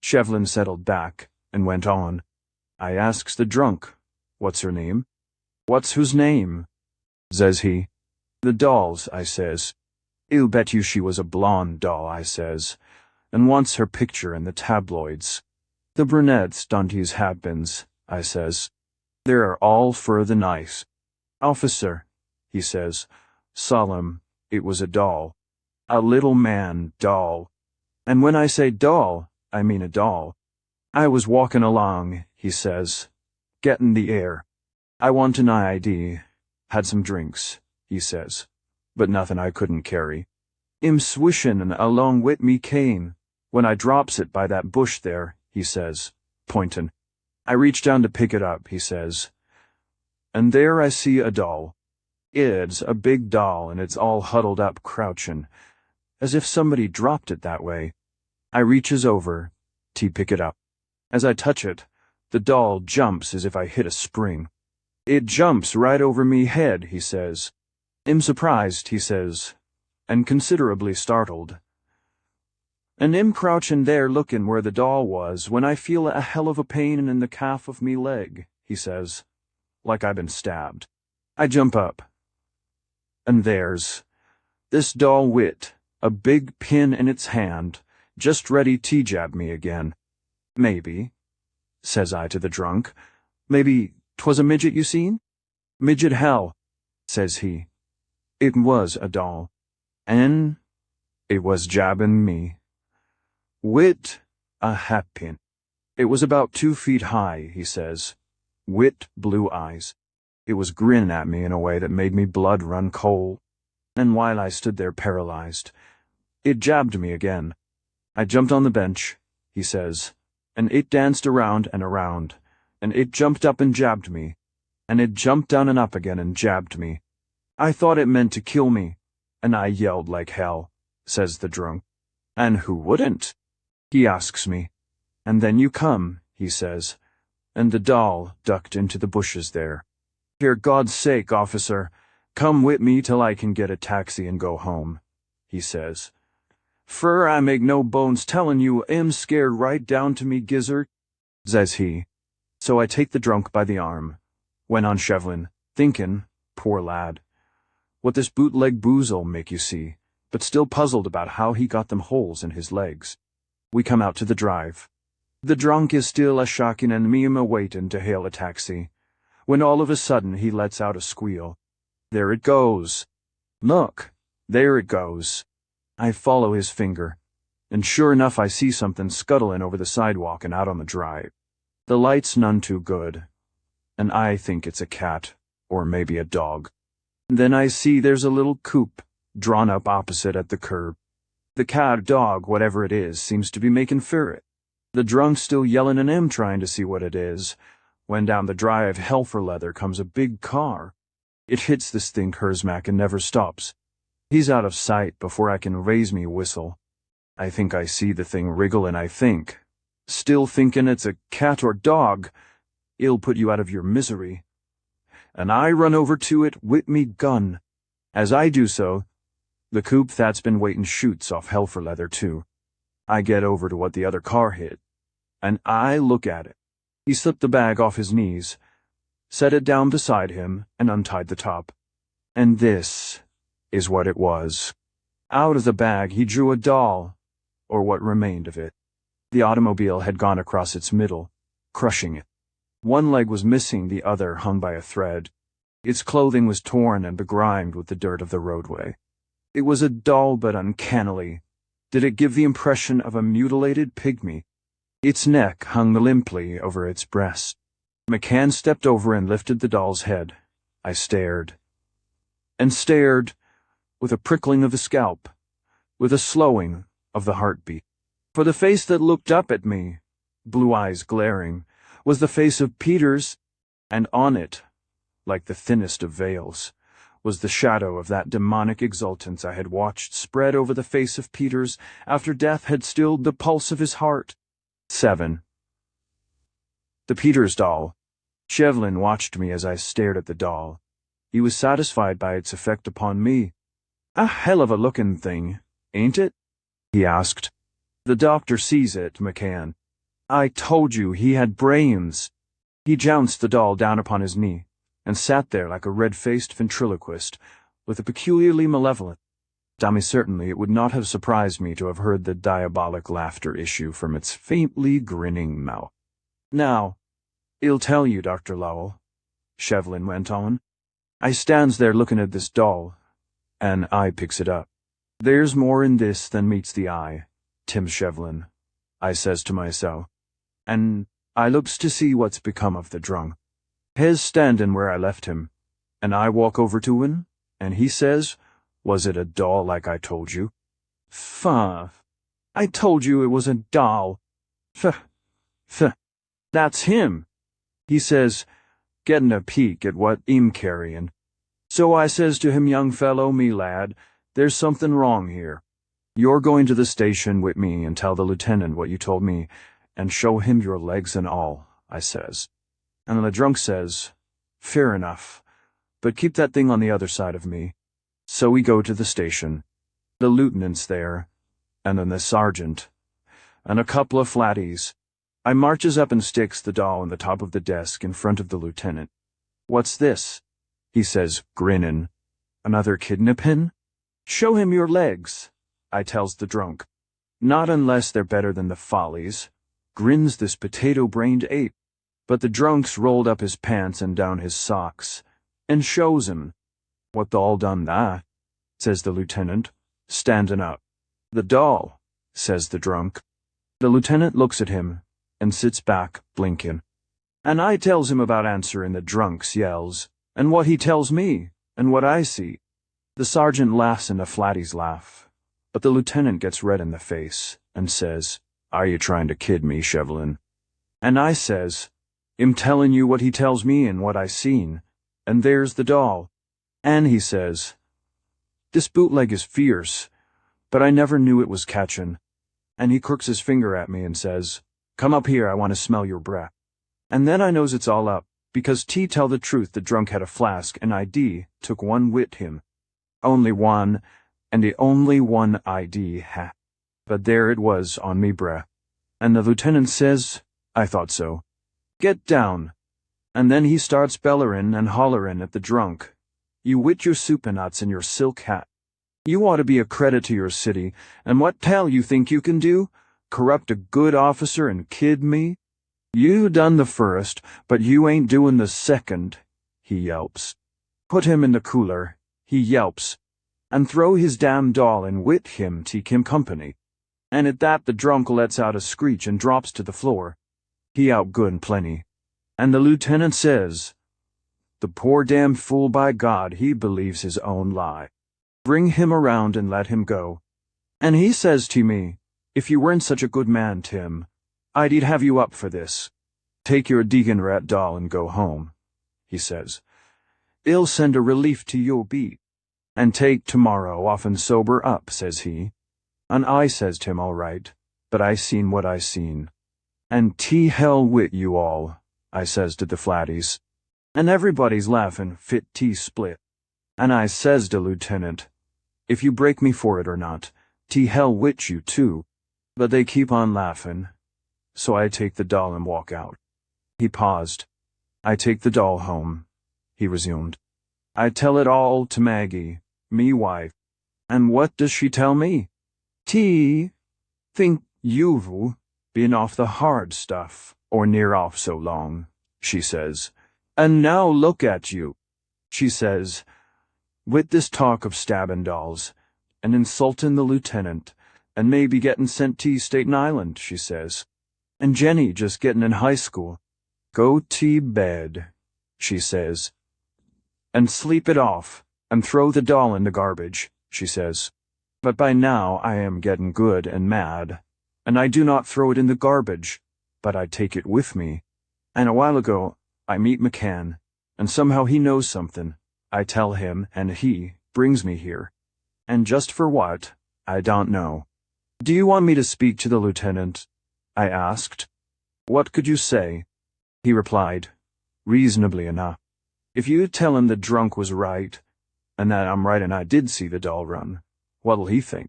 Shevlin settled back and went on. "I asks the drunk, 'What's her name?' 'What's whose name?' says he. 'The doll's,' I says. 'I'll bet you she was a blonde doll,' I says, 'and wants her picture in the tabloids.' 'The brunettes don't use hat-pins,' I says. 'They're all for the night.' 'Officer,' he says, solemn, 'it was a doll. A little man doll. And when I say doll, I mean a doll. I was walking along,' he says, 'gettin' the air. I want an ID. Had some drinks,' he says, 'but nothing I couldn't carry. I'm swishin' along with me cane, when I drops it by that bush there,' he says, pointin'. I reach down to pick it up, he says, and there I see a doll. It's a big doll, and it's all huddled up crouchin', as if somebody dropped it that way. I reaches over to pick it up. As I touch it, the doll jumps as if I hit a spring. 'It jumps right over me head,' he says. I'm surprised, he says, and considerably startled. And I'm crouchin' there lookin' where the doll was when I feel a hell of a pain in the calf of me leg, he says, like I've been stabbed. I jump up. And there's this doll wit, a big pin in its hand, just ready to jab me again. Maybe, says I to the drunk, maybe 'twas a midget you seen? Midget hell, says he. It was a doll, and it was jabbing me. Wit a hatpin. It was about 2 feet high, he says. Wit blue eyes. It was grinning at me in a way that made me blood run cold. And while I stood there paralyzed, it jabbed me again. I jumped on the bench, he says, and it danced around and around, and it jumped up and jabbed me, and it jumped down and up again and jabbed me. I thought it meant to kill me, and I yelled like hell, says the drunk. And who wouldn't? He asks me. And then you come, he says, and the doll ducked into the bushes there. For God's sake, officer, come with me till I can get a taxi and go home, he says. Fur I make no bones tellin' you I'm scared right down to me gizzard, says he. So I take the drunk by the arm, went on Shevlin, thinkin', poor lad, what this bootleg booz'll make you see, but still puzzled about how he got them holes in his legs. We come out to the drive. The drunk is still a shockin' and me am a-waitin' to hail a taxi, when all of a sudden he lets out a squeal. There it goes. Look, there it goes. I follow his finger, and sure enough I see something scuttling over the sidewalk and out on the drive. The light's none too good, and I think it's a cat, or maybe a dog. Then I see there's a little coupe drawn up opposite at the curb. The cat or dog, whatever it is, seems to be making for it. The drunk's still yelling and I'm trying to see what it is, when down the drive, hell for leather, comes a big car. It hits this thing Herzmack and never stops. He's out of sight before I can raise me whistle. I think I see the thing wriggle and I think, still thinking it's a cat or dog, it'll put you out of your misery. And I run over to it with me gun. As I do so, the coupe that's been waiting shoots off hell for leather too. I get over to what the other car hit, and I look at it. He slipped the bag off his knees, set it down beside him, and untied the top. And this is what it was. Out of the bag he drew a doll, or what remained of it. The automobile had gone across its middle, crushing it. One leg was missing, the other hung by a thread. Its clothing was torn and begrimed with the dirt of the roadway. It was a doll, but uncannily did it give the impression of a mutilated pygmy. Its neck hung limply over its breast. McCann stepped over and lifted the doll's head. I stared. And stared, with a prickling of the scalp, with a slowing of the heartbeat. For the face that looked up at me, blue eyes glaring, was the face of Peters, and on it, like the thinnest of veils, was the shadow of that demonic exultance I had watched spread over the face of Peters after death had stilled the pulse of his heart. 7. The Peters doll. Shevlin watched me as I stared at the doll. He was satisfied by its effect upon me. A hell of a looking thing, ain't it? He asked. The doctor sees it, McCann. I told you he had brains. He jounced the doll down upon his knee, and sat there like a red-faced ventriloquist, with a peculiarly malevolent. Certainly it would not have surprised me to have heard the diabolic laughter issue from its faintly grinning mouth. Now, I'll tell you, Dr. Lowell, Shevlin went on. I stands there looking at this doll, and I picks it up. There's more in this than meets the eye, Tim Shevlin, I says to myself, and I looks to see what's become of the drunk. Hez standin' where I left him, and I walk over to him, and he says, was it a doll like I told you? Fuh, I told you it was a doll. Fuh, that's him. He says, gettin' a peek at what I'm carryin'. So I says to him, young fellow, me lad, there's something wrong here. You're going to the station with me and tell the lieutenant what you told me, and show him your legs and all, I says. And the drunk says, fair enough, but keep that thing on the other side of me. So we go to the station. The lieutenant's there, and then the sergeant, and a couple of flatties. I marches up and sticks the doll on the top of the desk in front of the lieutenant. "What's this?" he says, grinnin'. "Another kidnappin'? Show him your legs," I tells the drunk. "Not unless they're better than the Follies," grins this potato-brained ape. But the drunk's rolled up his pants and down his socks, and shows him. "What the all done that?" says the lieutenant, standing up. "The doll," says the drunk. The lieutenant looks at him and sits back, blinking. And I tells him about answering the drunk's yells, and what he tells me, and what I see. The sergeant laughs and the flatties laugh, but the lieutenant gets red in the face and says, "Are you trying to kid me, Shevlin?" And I says, "I'm telling you what he tells me and what I seen, and there's the doll." And he says, "This bootleg is fierce, but I never knew it was catchin'." And he crooks his finger at me and says, "Come up here, I want to smell your breath." And then I knows it's all up, because T tell the truth the drunk had a flask and ID took one with him. Only one, and the only one ID had. But there it was on me breath. And the lieutenant says, "I thought so. Get down." And then he starts bellerin' and hollerin' at the drunk. "You wit your supernats and your silk hat. You ought to be a credit to your city, and what t'hell you think you can do? Corrupt a good officer and kid me? You done the first, but you ain't doing the second," he yelps. "Put him in the cooler," he yelps, "and throw his damn doll and wit him take him company." And at that the drunk lets out a screech and drops to the floor. He out good and plenty. And the lieutenant says, "The poor damn fool, by God, he believes his own lie. Bring him around and let him go." And he says to me, "If you weren't such a good man, Tim, I'd have you up for this. Take your deacon rat doll and go home," he says. "It'll send a relief to your beat. And take tomorrow off and sober up," says he. And I says to him, "All right, but I seen what I seen. And hell wit you all," I says to the flatties. And everybody's laughin' fit split. And I says to Lieutenant, "If you break me for it or not, hell wit you too." But they keep on laughin'. So I take the doll and walk out. He paused. "I take the doll home," he resumed. "I tell it all to Maggie, me wife. And what does she tell me? Think you've been off the hard stuff, or near off so long," she says. "And now look at you," she says, "with this talk of stabbin' dolls, and insultin' the lieutenant, and maybe gettin' sent to Staten Island," she says. "And Jenny just gettin' in high school. Go to bed," she says. "And sleep it off, and throw the doll in the garbage," she says. But by now I am getting good and mad, and I do not throw it in the garbage, but I take it with me. And a while ago, I meet McCann, and somehow he knows something. I tell him, and he brings me here. And just for what, I don't know. "Do you want me to speak to the lieutenant?" I asked. "What could you say?" He replied, "Reasonably enough. If you tell him the drunk was right, and that I'm right and I did see the doll run, what'll he think?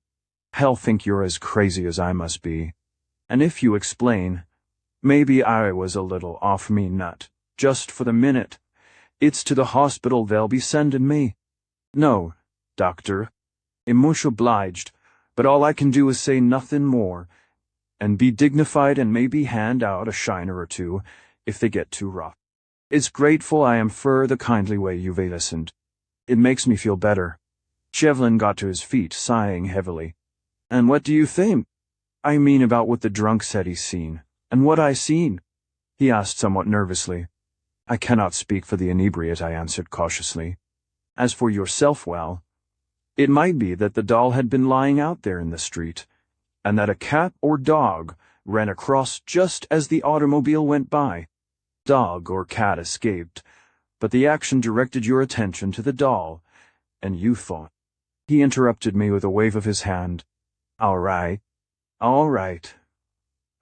He'll think you're as crazy as I must be. And if you explain, maybe I was a little off me nut, just for the minute, it's to the hospital they'll be sending me. No, doctor, I'm much obliged, but all I can do is say nothing more, and be dignified and maybe hand out a shiner or two if they get too rough. It's grateful I am for the kindly way you've listened. It makes me feel better." Shevlin got to his feet, sighing heavily. "And what do you think? I mean about what the drunk said he's seen, and what I seen?" he asked somewhat nervously. "I cannot speak for the inebriate," I answered cautiously. "As for yourself, well, it might be that the doll had been lying out there in the street, and that a cat or dog ran across just as the automobile went by. Dog or cat escaped, but the action directed your attention to the doll, and you thought." He interrupted me with a wave of his hand. All right.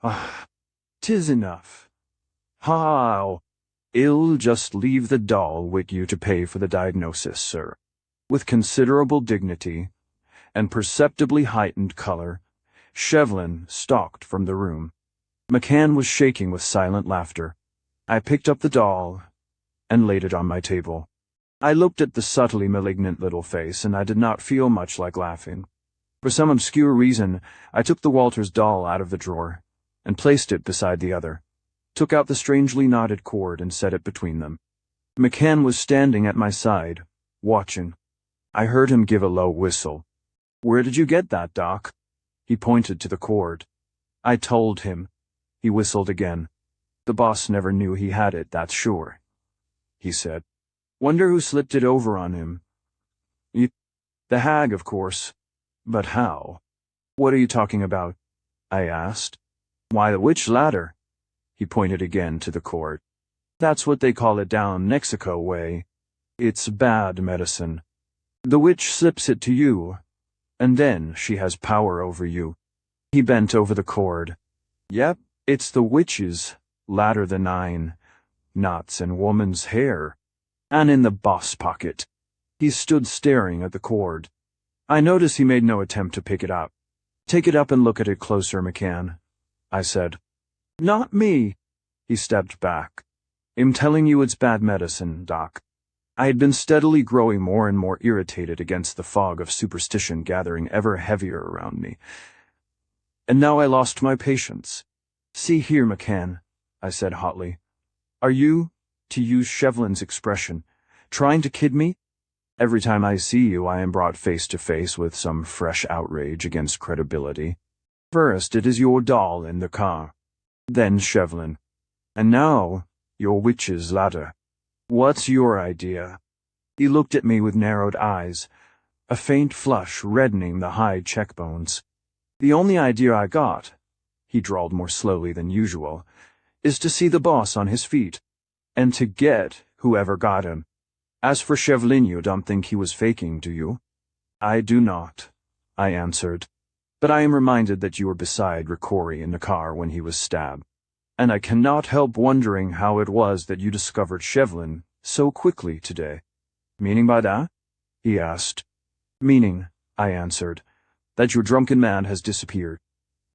Ah, 'tis enough. How? I'll just leave the doll with you to pay for the diagnosis, sir." With considerable dignity and perceptibly heightened color, Shevlin stalked from the room. McCann was shaking with silent laughter. I picked up the doll and laid it on my table. I looked at the subtly malignant little face, and I did not feel much like laughing. For some obscure reason, I took the Walters doll out of the drawer and placed it beside the other, took out the strangely knotted cord and set it between them. McCann was standing at my side, watching. I heard him give a low whistle. "Where did you get that, Doc?" He pointed to the cord. I told him. He whistled again. "The boss never knew he had it, that's sure," he said. "Wonder who slipped it over on him." "The hag, of course. But how?" "What are you talking about?" I asked. "Why, the witch ladder." He pointed again to the cord. "That's what they call it down Mexico way. It's bad medicine. The witch slips it to you, and then she has power over you." He bent over the cord. "Yep, it's the witch's ladder, the 9 knots and woman's hair, and in the boss pocket." He stood staring at the cord. I noticed he made no attempt to pick it up. "Take it up and look at it closer, McCann," I said. "Not me." He stepped back. "I'm telling you it's bad medicine, Doc." I had been steadily growing more and more irritated against the fog of superstition gathering ever heavier around me. And now I lost my patience. "See here, McCann," I said hotly. "Are you, to use Shevlin's expression, trying to kid me? Every time I see you, I am brought face to face with some fresh outrage against credibility. First, it is your doll in the car. Then Shevlin. And now, your witch's ladder. What's your idea?" He looked at me with narrowed eyes, a faint flush reddening the high cheekbones. "The only idea I got," he drawled more slowly than usual, "is to see the boss on his feet, and to get whoever got him. As for Shevlin, you don't think he was faking, do you?" "I do not," I answered. "But I am reminded that you were beside Ricori in the car when he was stabbed, and I cannot help wondering how it was that you discovered Shevlin so quickly today." "Meaning by that?" he asked. "Meaning," I answered, "that your drunken man has disappeared.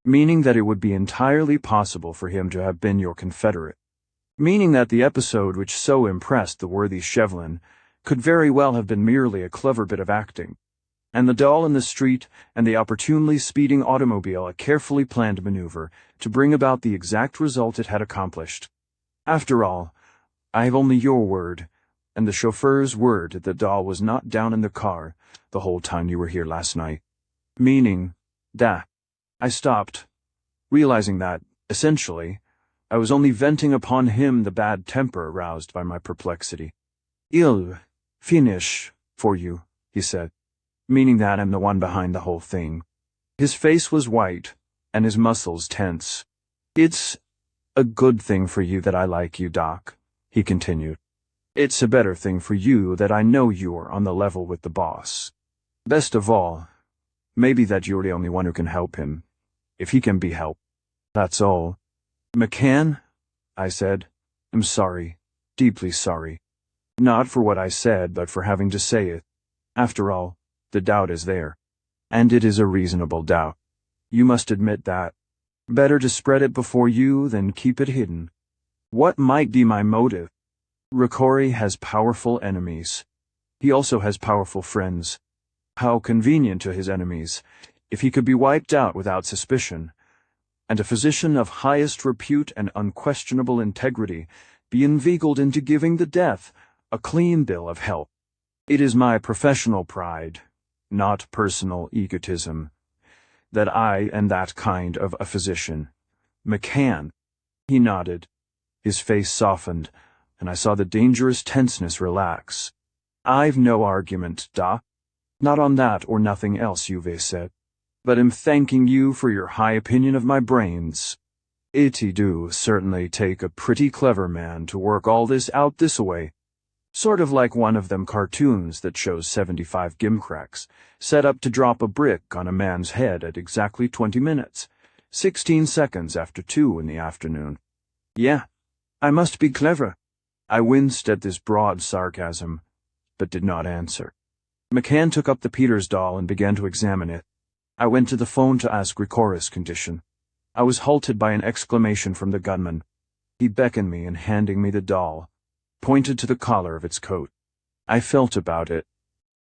Meaning that it would be entirely possible for him to have been your confederate. Meaning that the episode which so impressed the worthy Shevlin could very well have been merely a clever bit of acting, and the doll in the street and the opportunely speeding automobile a carefully planned maneuver to bring about the exact result it had accomplished. After all, I have only your word, and the chauffeur's word that the doll was not down in the car the whole time you were here last night. Meaning that—" I stopped, realizing that, essentially, I was only venting upon him the bad temper aroused by my perplexity. "I'll finish for you," he said, "meaning that I'm the one behind the whole thing." His face was white, and his muscles tense. "It's a good thing for you that I like you, Doc," he continued. "It's a better thing for you that I know you're on the level with the boss. Best of all, maybe that you're the only one who can help him, if he can be helped. That's all." "McCann," I said, "I'm sorry, deeply sorry. Not for what I said, but for having to say it. After all, the doubt is there. And it is a reasonable doubt. You must admit that. Better to spread it before you than keep it hidden. What might be my motive? Ricori has powerful enemies. He also has powerful friends. How convenient to his enemies, if he could be wiped out without suspicion, and a physician of highest repute and unquestionable integrity be inveigled into giving the death a clean bill of health. It is my professional pride, not personal egotism, that I am that kind of a physician. McCann." He nodded. His face softened, and I saw the dangerous tenseness relax. "I've no argument, Doc. Not on that or nothing else you've said. But am thanking you for your high opinion of my brains. It do certainly take a pretty clever man to work all this out this way. Sort of like one of them cartoons that shows 75 gimcracks, set up to drop a brick on a man's head at exactly 20 minutes, 16 seconds after 2 in the afternoon. Yeah, I must be clever." I winced at this broad sarcasm, but did not answer. McCann took up the Peters doll and began to examine it. I went to the phone to ask Ricora's condition. I was halted by an exclamation from the gunman. He beckoned me and, handing me the doll, pointed to the collar of its coat. I felt about it.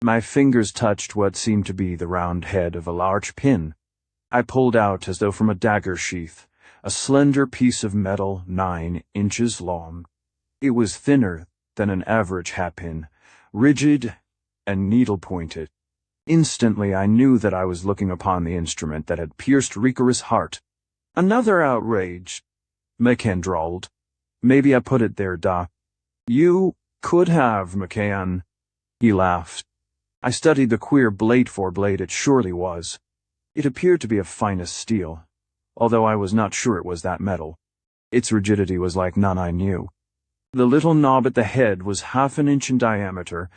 My fingers touched what seemed to be the round head of a large pin. I pulled out, as though from a dagger sheath, a slender piece of metal 9 inches long. It was thinner than an average hatpin, rigid and needle-pointed. Instantly I knew that I was looking upon the instrument that had pierced Ricora's heart. "Another outrage," McCann drawled. "Maybe I put it there, Doc." "You could have, McCann." He laughed. I studied the queer blade-for-blade it surely was. It appeared to be of finest steel, although I was not sure it was that metal. Its rigidity was like none I knew. The little knob at the head was 1/2 inch in diameter,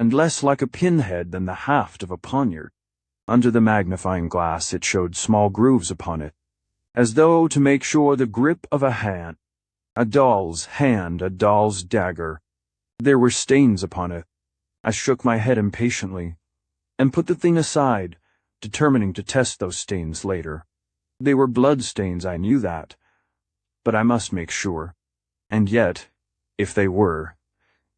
and less like a pinhead than the haft of a poniard. Under the magnifying glass it showed small grooves upon it, as though to make sure the grip of a hand. A doll's hand, a doll's dagger. There were stains upon it. I shook my head impatiently, and put the thing aside, determining to test those stains later. They were blood stains, I knew that, but I must make sure. And yet, if they were,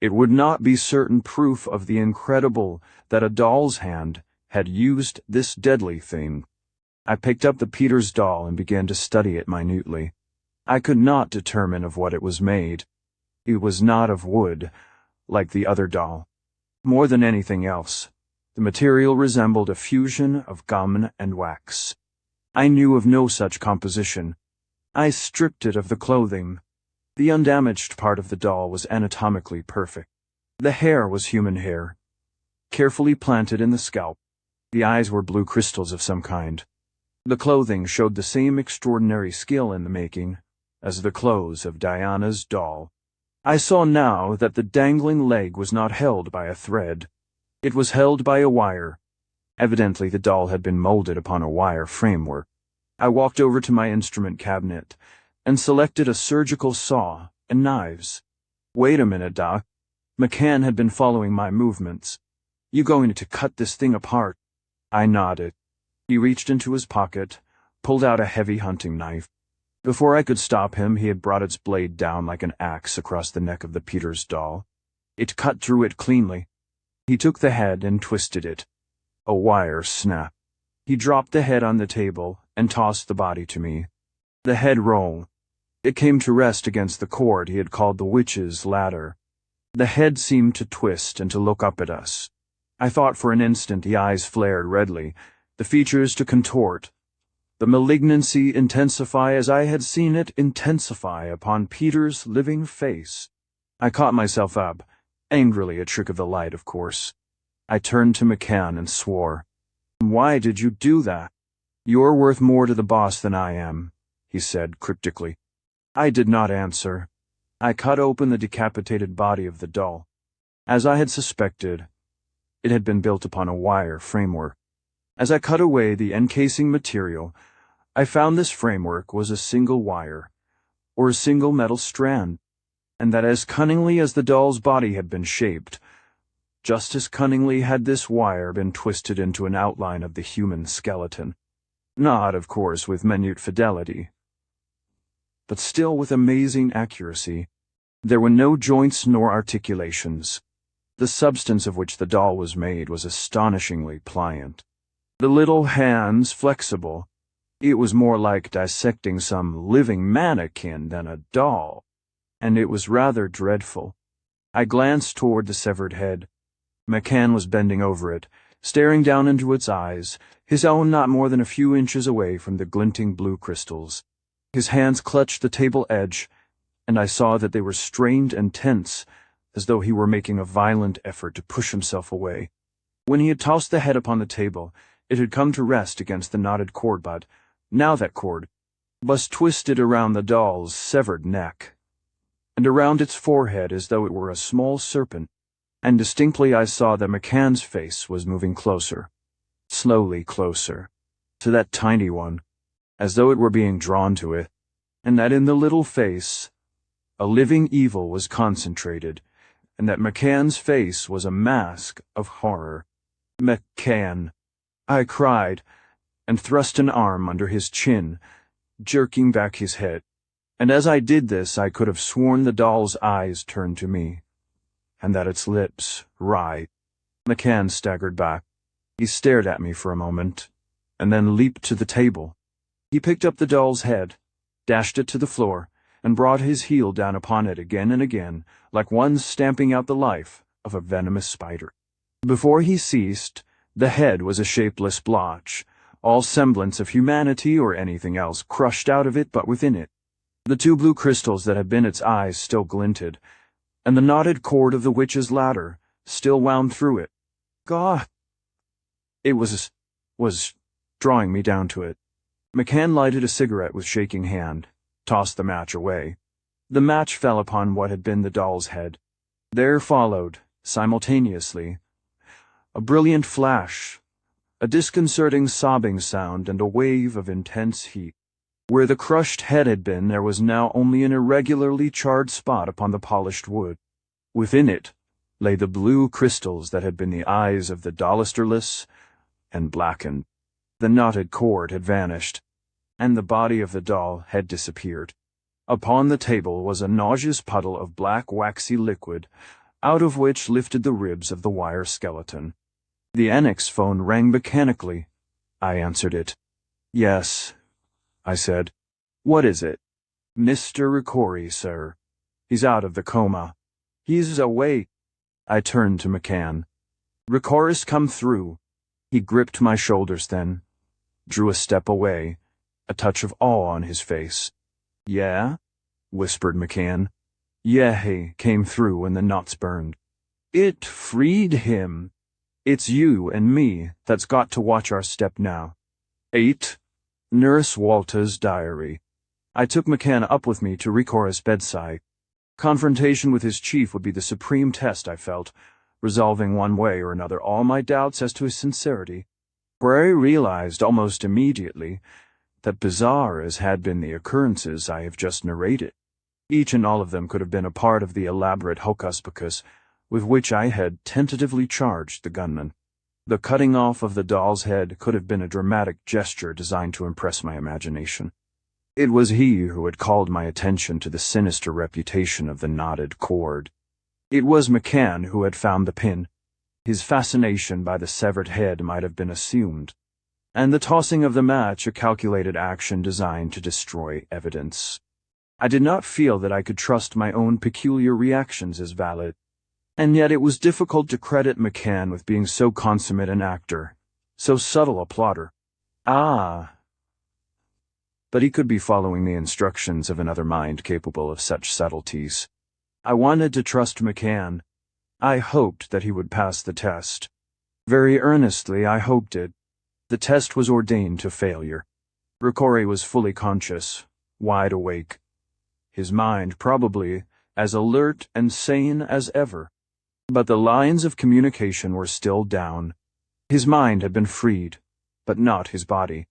it would not be certain proof of the incredible that a doll's hand had used this deadly thing. I picked up the Peters doll and began to study it minutely. I could not determine of what it was made. It was not of wood, like the other doll. More than anything else, the material resembled a fusion of gum and wax. I knew of no such composition. I stripped it of the clothing. The undamaged part of the doll was anatomically perfect. The hair was human hair, carefully planted in the scalp. The eyes were blue crystals of some kind. The clothing showed the same extraordinary skill in the making as the clothes of Diana's doll. I saw now that the dangling leg was not held by a thread. It was held by a wire. Evidently the doll had been molded upon a wire framework. I walked over to my instrument cabinet and selected a surgical saw and knives. "Wait a minute, Doc." McCann had been following my movements. "You going to cut this thing apart?" I nodded. He reached into his pocket, pulled out a heavy hunting knife. Before I could stop him, he had brought its blade down like an axe across the neck of the Peters doll. It cut through it cleanly. He took the head and twisted it. A wire snapped. He dropped the head on the table and tossed the body to me. The head rolled. It came to rest against the cord he had called the witch's ladder. The head seemed to twist and to look up at us. I thought for an instant the eyes flared redly, the features to contort, the malignancy intensify as I had seen it intensify upon Peter's living face. I caught myself up, angrily, a trick of the light, of course. I turned to McCann and swore. "Why did you do that?" "You're worth more to the boss than I am," he said cryptically. I did not answer. I cut open the decapitated body of the doll. As I had suspected, it had been built upon a wire framework. As I cut away the encasing material, I found this framework was a single wire, or a single metal strand, and that as cunningly as the doll's body had been shaped, just as cunningly had this wire been twisted into an outline of the human skeleton. Not, of course, with minute fidelity, but still with amazing accuracy. There were no joints nor articulations. The substance of which the doll was made was astonishingly pliant. The little hands flexible. It was more like dissecting some living mannequin than a doll, and it was rather dreadful. I glanced toward the severed head. McCann was bending over it, staring down into its eyes, his own not more than a few inches away from the glinting blue crystals. His hands clutched the table edge, and I saw that they were strained and tense, as though he were making a violent effort to push himself away. When he had tossed the head upon the table, it had come to rest against the knotted cord, but now that cord was twisted around the doll's severed neck, and around its forehead as though it were a small serpent, and distinctly I saw that McCann's face was moving closer, slowly closer, to that tiny one, as though it were being drawn to it, and that in the little face a living evil was concentrated, and that McCann's face was a mask of horror. McCann, I cried, and thrust an arm under his chin, jerking back his head. And as I did this, I could have sworn the doll's eyes turned to me, and that its lips writhed. McCann staggered back. He stared at me for a moment, and then leaped to the table. He picked up the doll's head, dashed it to the floor, and brought his heel down upon it again and again, like one stamping out the life of a venomous spider. Before he ceased, the head was a shapeless blotch, all semblance of humanity or anything else crushed out of it but within it. The two blue crystals that had been its eyes still glinted, and the knotted cord of the witch's ladder still wound through it. God! It was drawing me down to it. McCann lighted a cigarette with shaking hand, tossed the match away. The match fell upon what had been the doll's head. There followed, simultaneously, a brilliant flash, a disconcerting sobbing sound, and a wave of intense heat. Where the crushed head had been, there was now only an irregularly charred spot upon the polished wood. Within it lay the blue crystals that had been the eyes of the dollusterless and blackened. The knotted cord had vanished, and the body of the doll had disappeared. Upon the table was a nauseous puddle of black waxy liquid, out of which lifted the ribs of the wire skeleton. The annex phone rang mechanically. I answered it. Yes, I said. What is it? Mr. Ricori, sir. He's out of the coma. He's awake. I turned to McCann. Ricori's come through. He gripped my shoulders then, drew a step away, a touch of awe on his face. Yeah? Whispered McCann. Yeah, he came through when the knots burned. It freed him. It's you and me that's got to watch our step now. 8. Nurse Walter's diary. I took McCann up with me to Ricori's bedside. Confrontation with his chief would be the supreme test, I felt, resolving one way or another all my doubts as to his sincerity. For I realized almost immediately that bizarre as had been the occurrences I have just narrated, each and all of them could have been a part of the elaborate hocus pocus with which I had tentatively charged the gunman. The cutting off of the doll's head could have been a dramatic gesture designed to impress my imagination. It was he who had called my attention to the sinister reputation of the knotted cord. It was McCann who had found the pin. His fascination by the severed head might have been assumed, and the tossing of the match a calculated action designed to destroy evidence. I did not feel that I could trust my own peculiar reactions as valid, and yet it was difficult to credit McCann with being so consummate an actor, so subtle a plotter. But he could be following the instructions of another mind capable of such subtleties. I wanted to trust McCann. I hoped that he would pass the test. Very earnestly, I hoped it. The test was ordained to failure. Ricori was fully conscious, wide awake. His mind probably as alert and sane as ever. But the lines of communication were still down. His mind had been freed, but not his body.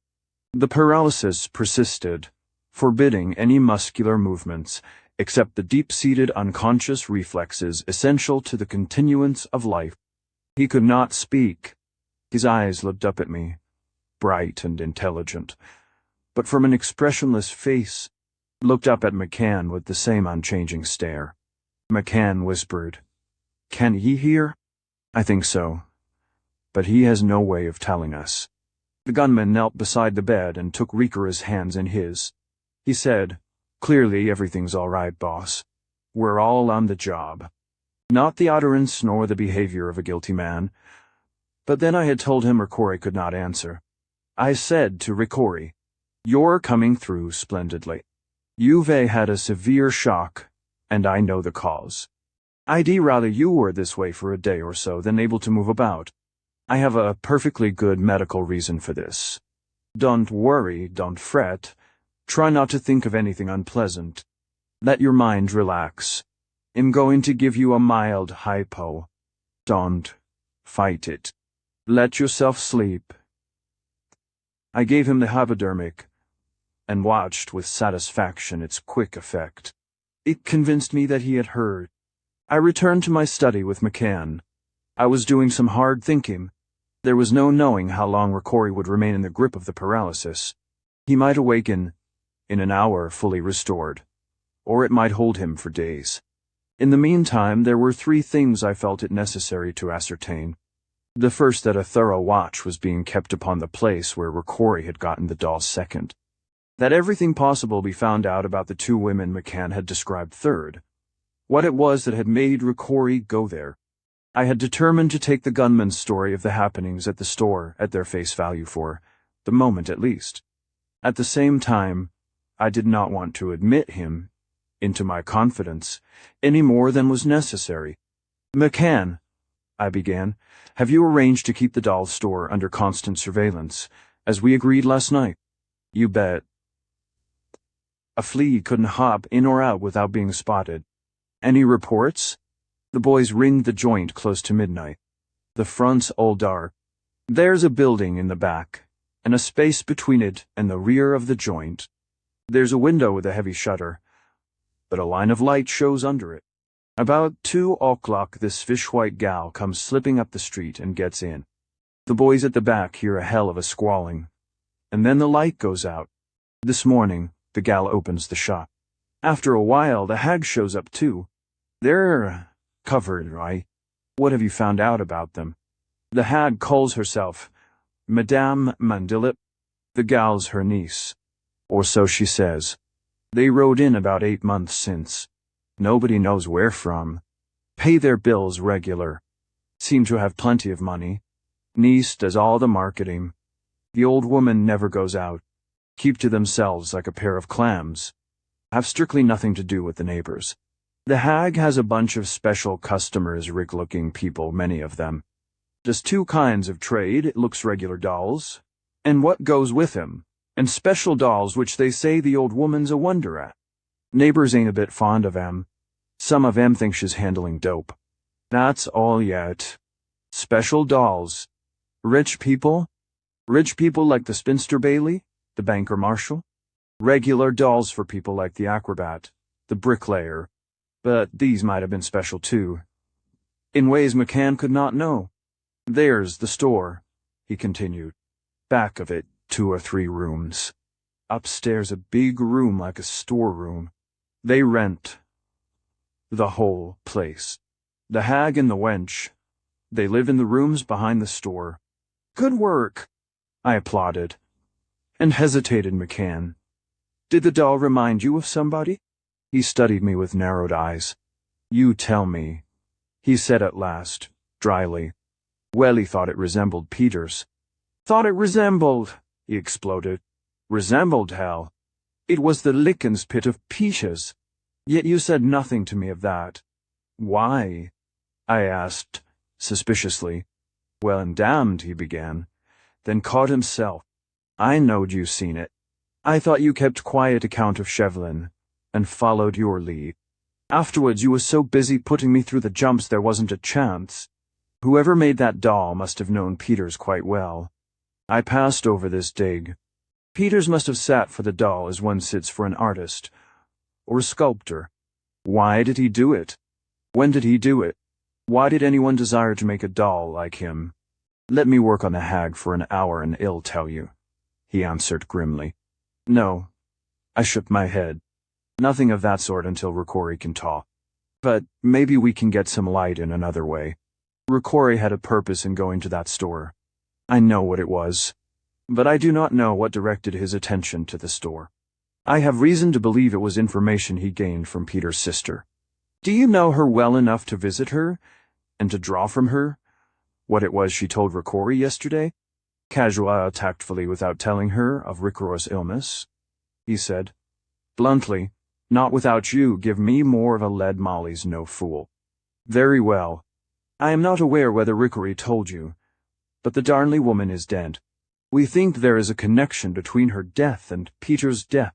The paralysis persisted, forbidding any muscular movements except the deep-seated unconscious reflexes essential to the continuance of life. He could not speak. His eyes looked up at me, bright and intelligent, but from an expressionless face, looked up at McCann with the same unchanging stare. McCann whispered, "Can he hear?" "I think so, but he has no way of telling us." The gunman knelt beside the bed and took Ricori's hands in his. He said, "Clearly everything's all right, boss. We're all on the job." Not the utterance nor the behavior of a guilty man. But then I had told him Ricori could not answer. I said to Ricori, "You're coming through splendidly. You've had a severe shock, and I know the cause. I'd rather you were this way for a day or so than able to move about. I have a perfectly good medical reason for this. Don't worry, don't fret. Try not to think of anything unpleasant. Let your mind relax. I'm going to give you a mild hypo. Don't fight it. Let yourself sleep." I gave him the hypodermic and watched with satisfaction its quick effect. It convinced me that he had heard. I returned to my study with McCann. I was doing some hard thinking. There was no knowing how long Rokory would remain in the grip of the paralysis. He might awaken in an hour fully restored, or it might hold him for days. In the meantime, there were 3 things I felt it necessary to ascertain. The first, that a thorough watch was being kept upon the place where Rokory had gotten the doll. Second, that everything possible be found out about the 2 women McCann had described. Third, what it was that had made Rokory go there. I had determined to take the gunman's story of the happenings at the store at their face value for the moment at least. At the same time, I did not want to admit him into my confidence any more than was necessary. "McCann," I began, "have you arranged to keep the doll store under constant surveillance, as we agreed last night?" "You bet. A flea couldn't hop in or out without being spotted." "Any reports?" The boys ringed the joint close to midnight. "The front's all dark. There's a building in the back, and a space between it and the rear of the joint. There's a window with a heavy shutter, but a line of light shows under it. About 2 o'clock this fish-white gal comes slipping up the street and gets in. The boys at the back hear a hell of a squalling, and then the light goes out. This morning, the gal opens the shop. After a while, the hag shows up too. They're covered, right? What have you found out about them?" "The hag calls herself Madame Mandilip. The gal's her niece, or so she says. They rode in about 8 months since. Nobody knows where from. Pay their bills regular. Seem to have plenty of money. Niece does all the marketing. The old woman never goes out. Keep to themselves like a pair of clams. Have strictly nothing to do with the neighbors. The hag has a bunch of special customers, rig-looking people, many of them. Just 2 kinds of trade. It looks regular dolls, and what goes with them, and special dolls which they say the old woman's a wonder at. Neighbors ain't a bit fond of 'em. Some of 'em think she's handling dope. That's all yet. Special dolls. Rich people? Rich people like the spinster Bailey, the banker Marshall. Regular dolls for people like the acrobat, the bricklayer. But these might have been special too, in ways McCann could not know. There's the store," he continued. "Back of it, 2 or 3 rooms. Upstairs a big room like a storeroom. They rent the whole place. The hag and the wench, they live in the rooms behind the store." "Good work," I applauded, and hesitated. "McCann, did the doll remind you of somebody?" He studied me with narrowed eyes. "You tell me," he said at last, dryly. "Well, he thought it resembled Peter's." "Thought it resembled," he exploded. "Resembled, hell. It was the lickin's pit of peaches. Yet you said nothing to me of that." "Why?" I asked, suspiciously. "Well and damned," he began, then caught himself. "I knowed you seen it. I thought you kept quiet account of Shevlin, and followed your lead. Afterwards you was so busy putting me through the jumps there wasn't a chance. Whoever made that doll must have known Peters quite well. I passed over this dig. Peters must have sat for the doll as one sits for an artist, or a sculptor. Why did he do it? When did he do it? Why did anyone desire to make a doll like him? Let me work on the hag for an hour and I'll tell you," he answered grimly. "No." I shook my head. "Nothing of that sort until Rokory can talk. But maybe we can get some light in another way. Rokory had a purpose in going to that store. I know what it was, but I do not know what directed his attention to the store. I have reason to believe it was information he gained from Peter's sister. Do you know her well enough to visit her, and to draw from her what it was she told Rokory yesterday?" "Casual, tactfully, without telling her of Ricoro's illness," he said. "Bluntly, not without you give me more of a lead Molly's no fool." "Very well. I am not aware whether Rokory told you, but the Darnley woman is dead. We think there is a connection between her death and Peter's death.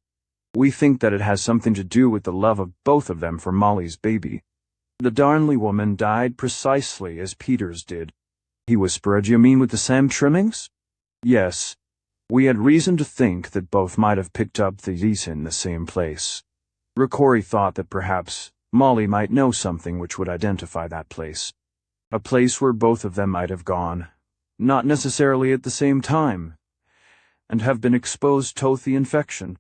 We think that it has something to do with the love of both of them for Molly's baby. The Darnley woman died precisely as Peter's did." He whispered. "You mean with the same trimmings?" "Yes. We had reason to think that both might have picked up the disease in the same place. Rokory thought that perhaps Molly might know something which would identify that place. A place where both of them might have gone, not necessarily at the same time, and have been exposed to the infection.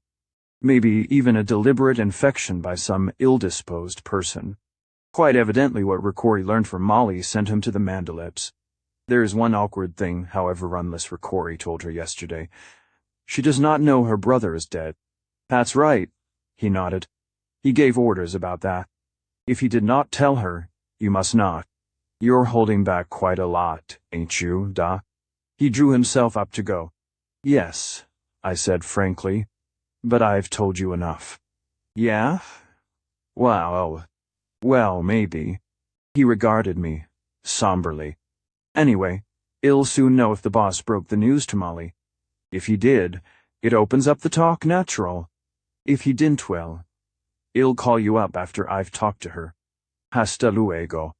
Maybe even a deliberate infection by some ill-disposed person. Quite evidently what Ricori learned from Molly sent him to the Mandalips. There is one awkward thing, however runless Ricori told her yesterday. She does not know her brother is dead. That's right, he nodded. He gave orders about that. If he did not tell her, you must not. You're holding back quite a lot, ain't you, Da? He drew himself up to go. Yes, I said frankly, but I've told you enough. Yeah? Well, maybe. He regarded me, somberly. Anyway, I'll soon know if the boss broke the news to Molly. If he did, it opens up the talk natural. If he didn't, well, I'll call you up after I've talked to her. Hasta luego.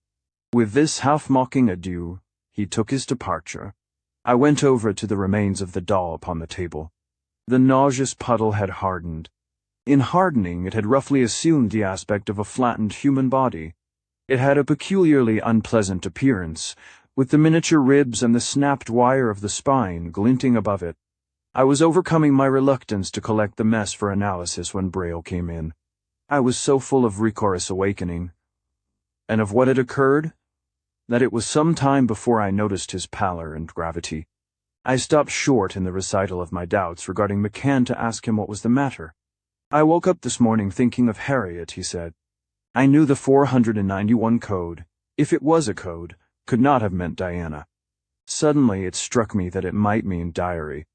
With this half-mocking adieu, he took his departure. I went over to the remains of the doll upon the table. The nauseous puddle had hardened. In hardening, it had roughly assumed the aspect of a flattened human body. It had a peculiarly unpleasant appearance, with the miniature ribs and the snapped wire of the spine glinting above it. I was overcoming my reluctance to collect the mess for analysis when Braille came in. I was so full of Ricori's awakening, and of what had occurred, that it was some time before I noticed his pallor and gravity. I stopped short in the recital of my doubts regarding McCann to ask him what was the matter. I woke up this morning thinking of Harriet, he said. I knew the 491 code, if it was a code, could not have meant Diana. Suddenly it struck me that it might mean diary.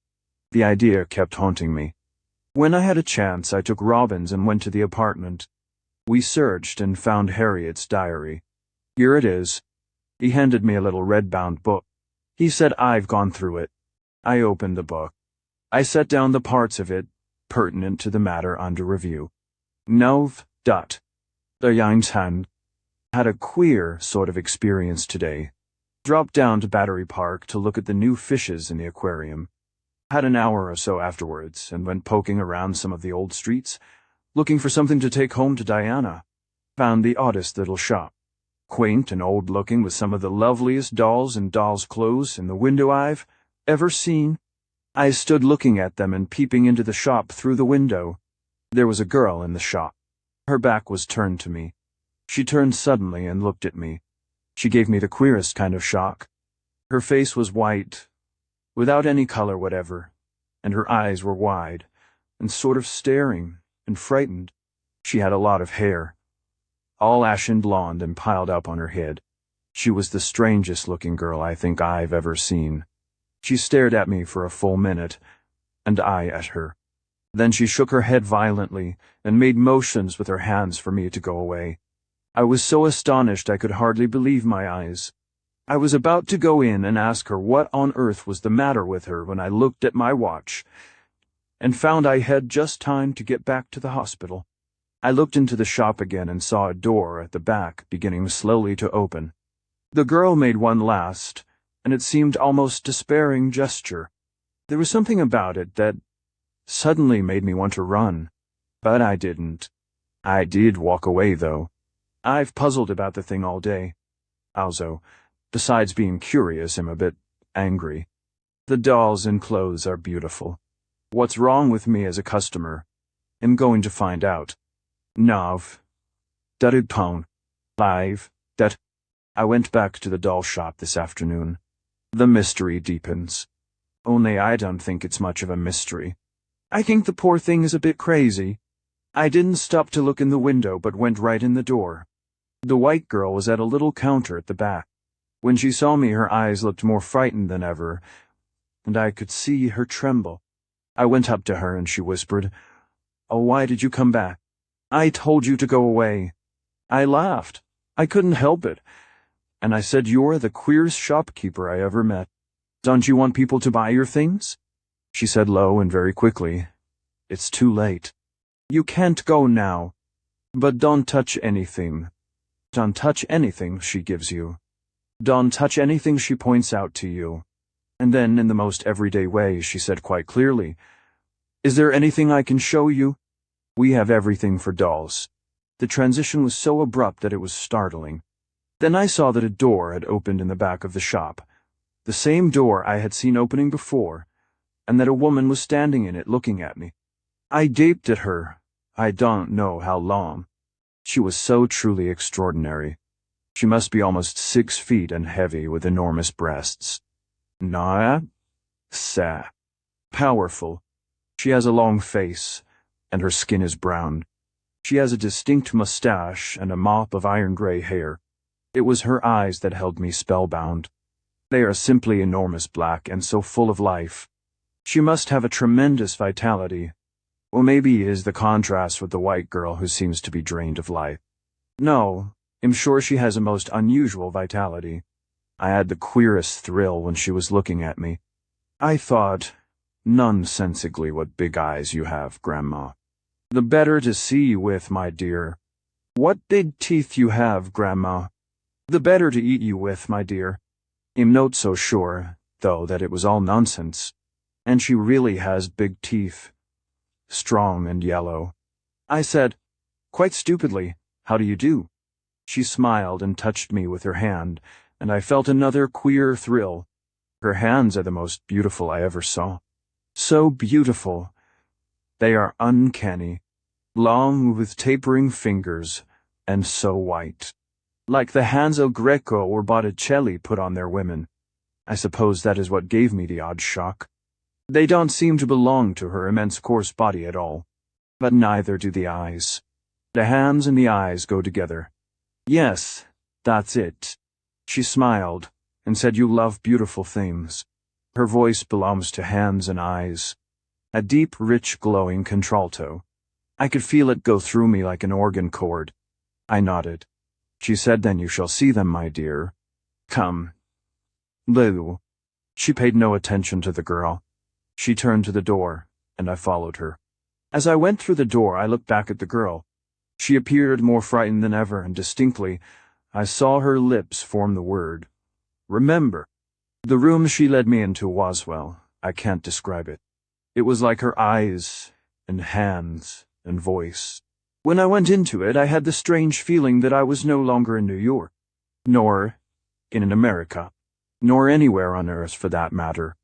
The idea kept haunting me. When I had a chance, I took Robbins and went to the apartment. We searched and found Harriet's diary. Here it is. He handed me a little red-bound book. He said, I've gone through it. I opened the book. I set down the parts of it pertinent to the matter under review. Nov. The Yintan had a queer sort of experience today. Dropped down to Battery Park to look at the new fishes in the aquarium. Had an hour or so afterwards and went poking around some of the old streets, looking for something to take home to Diana. Found the oddest little shop. Quaint and old-looking, with some of the loveliest dolls and dolls' clothes in the window I've ever seen. I stood looking at them and peeping into the shop through the window. There was a girl in the shop. Her back was turned to me. She turned suddenly and looked at me. She gave me the queerest kind of shock. Her face was white, without any color whatever, and her eyes were wide, and sort of staring and frightened. She had a lot of hair, all ashen blonde and piled up on her head. She was the strangest-looking girl I think I've ever seen. She stared at me for a full minute, and I at her. Then she shook her head violently and made motions with her hands for me to go away. I was so astonished I could hardly believe my eyes. I was about to go in and ask her what on earth was the matter with her when I looked at my watch, and found I had just time to get back to the hospital. I looked into the shop again and saw a door at the back beginning slowly to open. The girl made one last, and it seemed almost despairing gesture. There was something about it that suddenly made me want to run, but I didn't. I did walk away, though. I've puzzled about the thing all day. Also, besides being curious, I'm a bit angry. The dolls and clothes are beautiful. What's wrong with me as a customer? I'm going to find out. Nav. Pound. Live. Dat. I went back to the doll shop this afternoon. The mystery deepens. Only I don't think it's much of a mystery. I think the poor thing is a bit crazy. I didn't stop to look in the window but went right in the door. The white girl was at a little counter at the back. When she saw me, her eyes looked more frightened than ever, and I could see her tremble. I went up to her and she whispered, "Oh, why did you come back? I told you to go away." I laughed. I couldn't help it. And I said, "You're the queerest shopkeeper I ever met. Don't you want people to buy your things?" She said low and very quickly, "It's too late. You can't go now. But don't touch anything. Don't touch anything she gives you. Don't touch anything she points out to you." And then, in the most everyday way, she said quite clearly, "Is there anything I can show you? We have everything for dolls." The transition was so abrupt that it was startling. Then I saw that a door had opened in the back of the shop, the same door I had seen opening before, and that a woman was standing in it looking at me. I gaped at her, I don't know how long. She was so truly extraordinary. She must be almost 6 feet and heavy with enormous breasts. Nah, sa. Powerful. She has a long face, and her skin is brown. She has a distinct mustache and a mop of iron-gray hair. It was her eyes that held me spellbound. They are simply enormous black and so full of life. She must have a tremendous vitality. Or maybe it is the contrast with the white girl who seems to be drained of life. No, I'm sure she has a most unusual vitality. I had the queerest thrill when she was looking at me. I thought, nonsensically, what big eyes you have, Grandma. The better to see you with, my dear. What big teeth you have, Grandma. The better to eat you with, my dear. I'm not so sure, though, that it was all nonsense. And she really has big teeth. Strong and yellow. I said, quite stupidly, how do you do? She smiled and touched me with her hand, and I felt another queer thrill. Her hands are the most beautiful I ever saw. So beautiful. They are uncanny, long with tapering fingers, and so white. Like the hands El Greco or Botticelli put on their women. I suppose that is what gave me the odd shock. They don't seem to belong to her immense coarse body at all. But neither do the eyes. The hands and the eyes go together. Yes, that's it. She smiled and said you love beautiful things. Her voice belongs to hands and eyes. A deep, rich, glowing contralto. I could feel it go through me like an organ chord. I nodded. She said, then you shall see them, my dear. Come. Lowell. She paid no attention to the girl. She turned to the door, and I followed her. As I went through the door, I looked back at the girl. She appeared more frightened than ever, and distinctly, I saw her lips form the word, remember. The room she led me into was, well, I can't describe it. It was like her eyes, and hands, and voice. When I went into it, I had the strange feeling that I was no longer in New York, nor in America, nor anywhere on earth for that matter.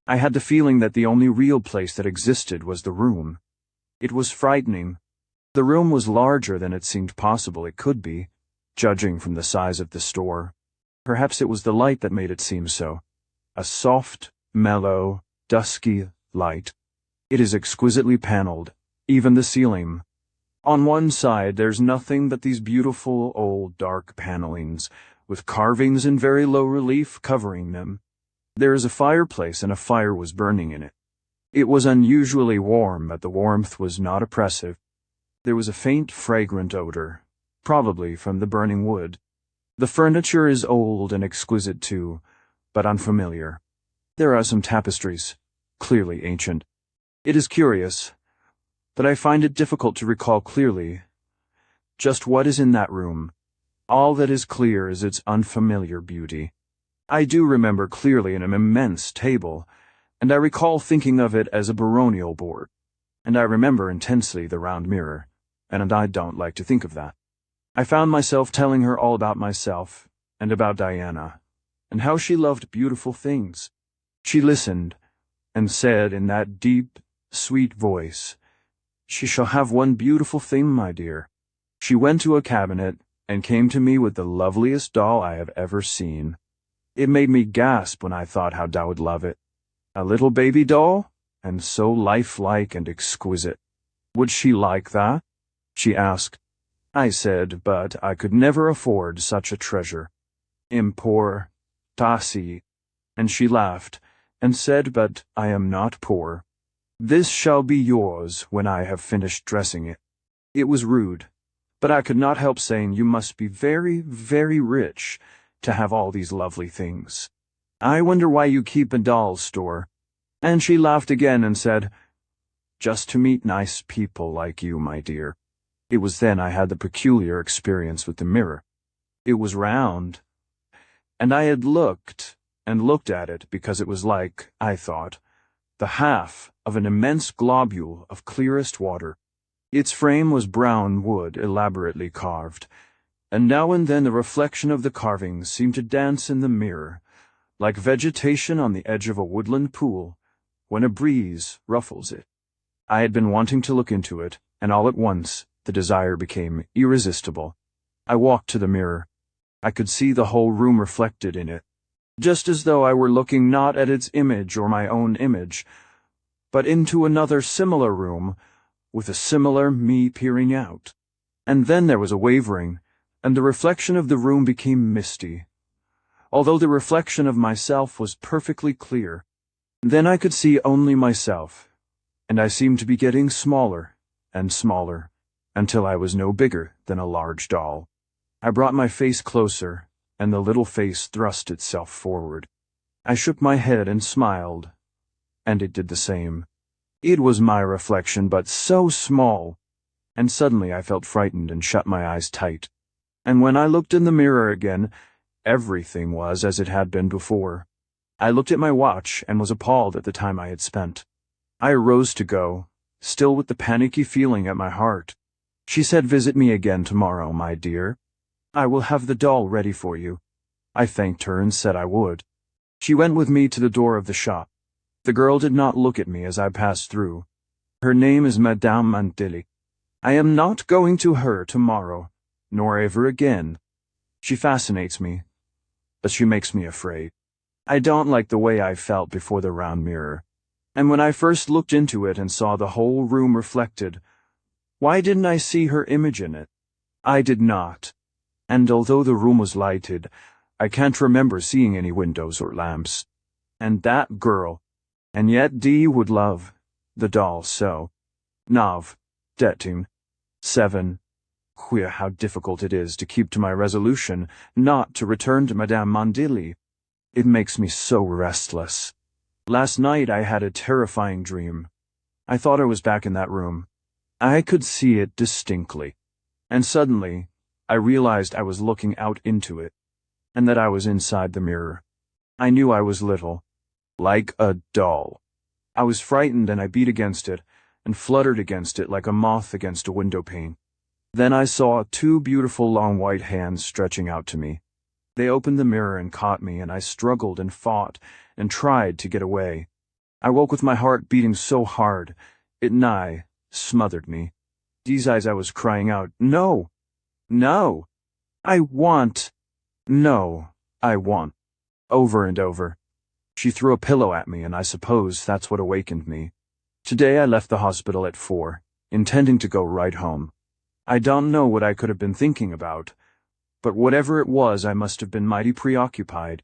I had the feeling that the only real place that existed was the room. It was frightening. The room was larger than it seemed possible it could be, judging from the size of the store. Perhaps it was the light that made it seem so. A soft, mellow, dusky light. It is exquisitely paneled, even the ceiling. On one side there's nothing but these beautiful old dark panelings, with carvings in very low relief covering them. There is a fireplace, and a fire was burning in it. It was unusually warm, but the warmth was not oppressive. There was a faint, fragrant odor, probably from the burning wood. The furniture is old and exquisite too, but unfamiliar. There are some tapestries, clearly ancient. It is curious, but I find it difficult to recall clearly just what is in that room. All that is clear is its unfamiliar beauty. I do remember clearly an immense table, and I recall thinking of it as a baronial board, and I remember intensely the round mirror, and I don't like to think of that. I found myself telling her all about myself, and about Diana, and how she loved beautiful things. She listened, and said in that deep, sweet voice, "She shall have one beautiful thing, my dear." She went to a cabinet, and came to me with the loveliest doll I have ever seen. It made me gasp when I thought how Thou would love it. A little baby doll, and so lifelike and exquisite. Would she like that? She asked. I said, but I could never afford such a treasure. Poor, Tassi. And she laughed, and said, but I am not poor. This shall be yours when I have finished dressing it. It was rude, but I could not help saying you must be very, very rich to have all these lovely things. I wonder why you keep a doll store. And she laughed again and said, just to meet nice people like you, my dear. It was then I had the peculiar experience with the mirror. It was round, and I had looked and looked at it because it was like, I thought, the half of an immense globule of clearest water. Its frame was brown wood elaborately carved, and now and then the reflection of the carvings seemed to dance in the mirror, like vegetation on the edge of a woodland pool, when a breeze ruffles it. I had been wanting to look into it, and all at once, the desire became irresistible. I walked to the mirror. I could see the whole room reflected in it, just as though I were looking not at its image or my own image, but into another similar room, with a similar me peering out. And then there was a wavering, and the reflection of the room became misty, although the reflection of myself was perfectly clear. Then I could see only myself, and I seemed to be getting smaller and smaller, until I was no bigger than a large doll. I brought my face closer, and the little face thrust itself forward. I shook my head and smiled, and it did the same. It was my reflection, but so small, and suddenly I felt frightened and shut my eyes tight. And when I looked in the mirror again, everything was as it had been before. I looked at my watch and was appalled at the time I had spent. I arose to go, still with the panicky feeling at my heart. She said, "Visit me again tomorrow, my dear. I will have the doll ready for you." I thanked her and said I would. She went with me to the door of the shop. The girl did not look at me as I passed through. Her name is Madame Mandilli. I am not going to her tomorrow, nor ever again. She fascinates me, but she makes me afraid. I don't like the way I felt before the round mirror. And when I first looked into it and saw the whole room reflected, why didn't I see her image in it? I did not. And although the room was lighted, I can't remember seeing any windows or lamps. And that girl. And yet Dee would love the doll so. 9, 13, 7. Queer how difficult it is to keep to my resolution not to return to Madame Mandilli. It makes me so restless. Last night I had a terrifying dream. I thought I was back in that room. I could see it distinctly. And suddenly, I realized I was looking out into it, and that I was inside the mirror. I knew I was little, like a doll. I was frightened and I beat against it, and fluttered against it like a moth against a window pane. Then I saw 2 beautiful long white hands stretching out to me. They opened the mirror and caught me, and I struggled and fought and tried to get away. I woke with my heart beating so hard, it nigh smothered me. These eyes I was crying out, "No! No! I want! No! I want!" over and over. She threw a pillow at me, and I suppose that's what awakened me. Today I left the hospital at 4, intending to go right home. I don't know what I could have been thinking about, but whatever it was, I must have been mighty preoccupied.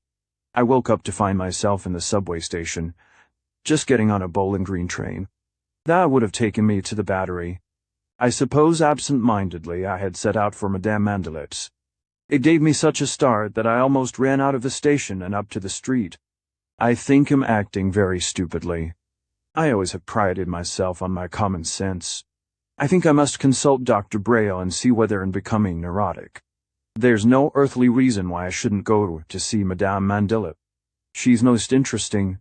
I woke up to find myself in the subway station, just getting on a Bowling Green train. That would have taken me to the Battery. I suppose absent-mindedly I had set out for Madame Mandilip's. It gave me such a start that I almost ran out of the station and up to the street. I think I'm acting very stupidly. I always have prided myself on my common sense. I think I must consult Dr. Braille and see whether I'm becoming neurotic. There's no earthly reason why I shouldn't go to see Madame Mandilip. She's most interesting,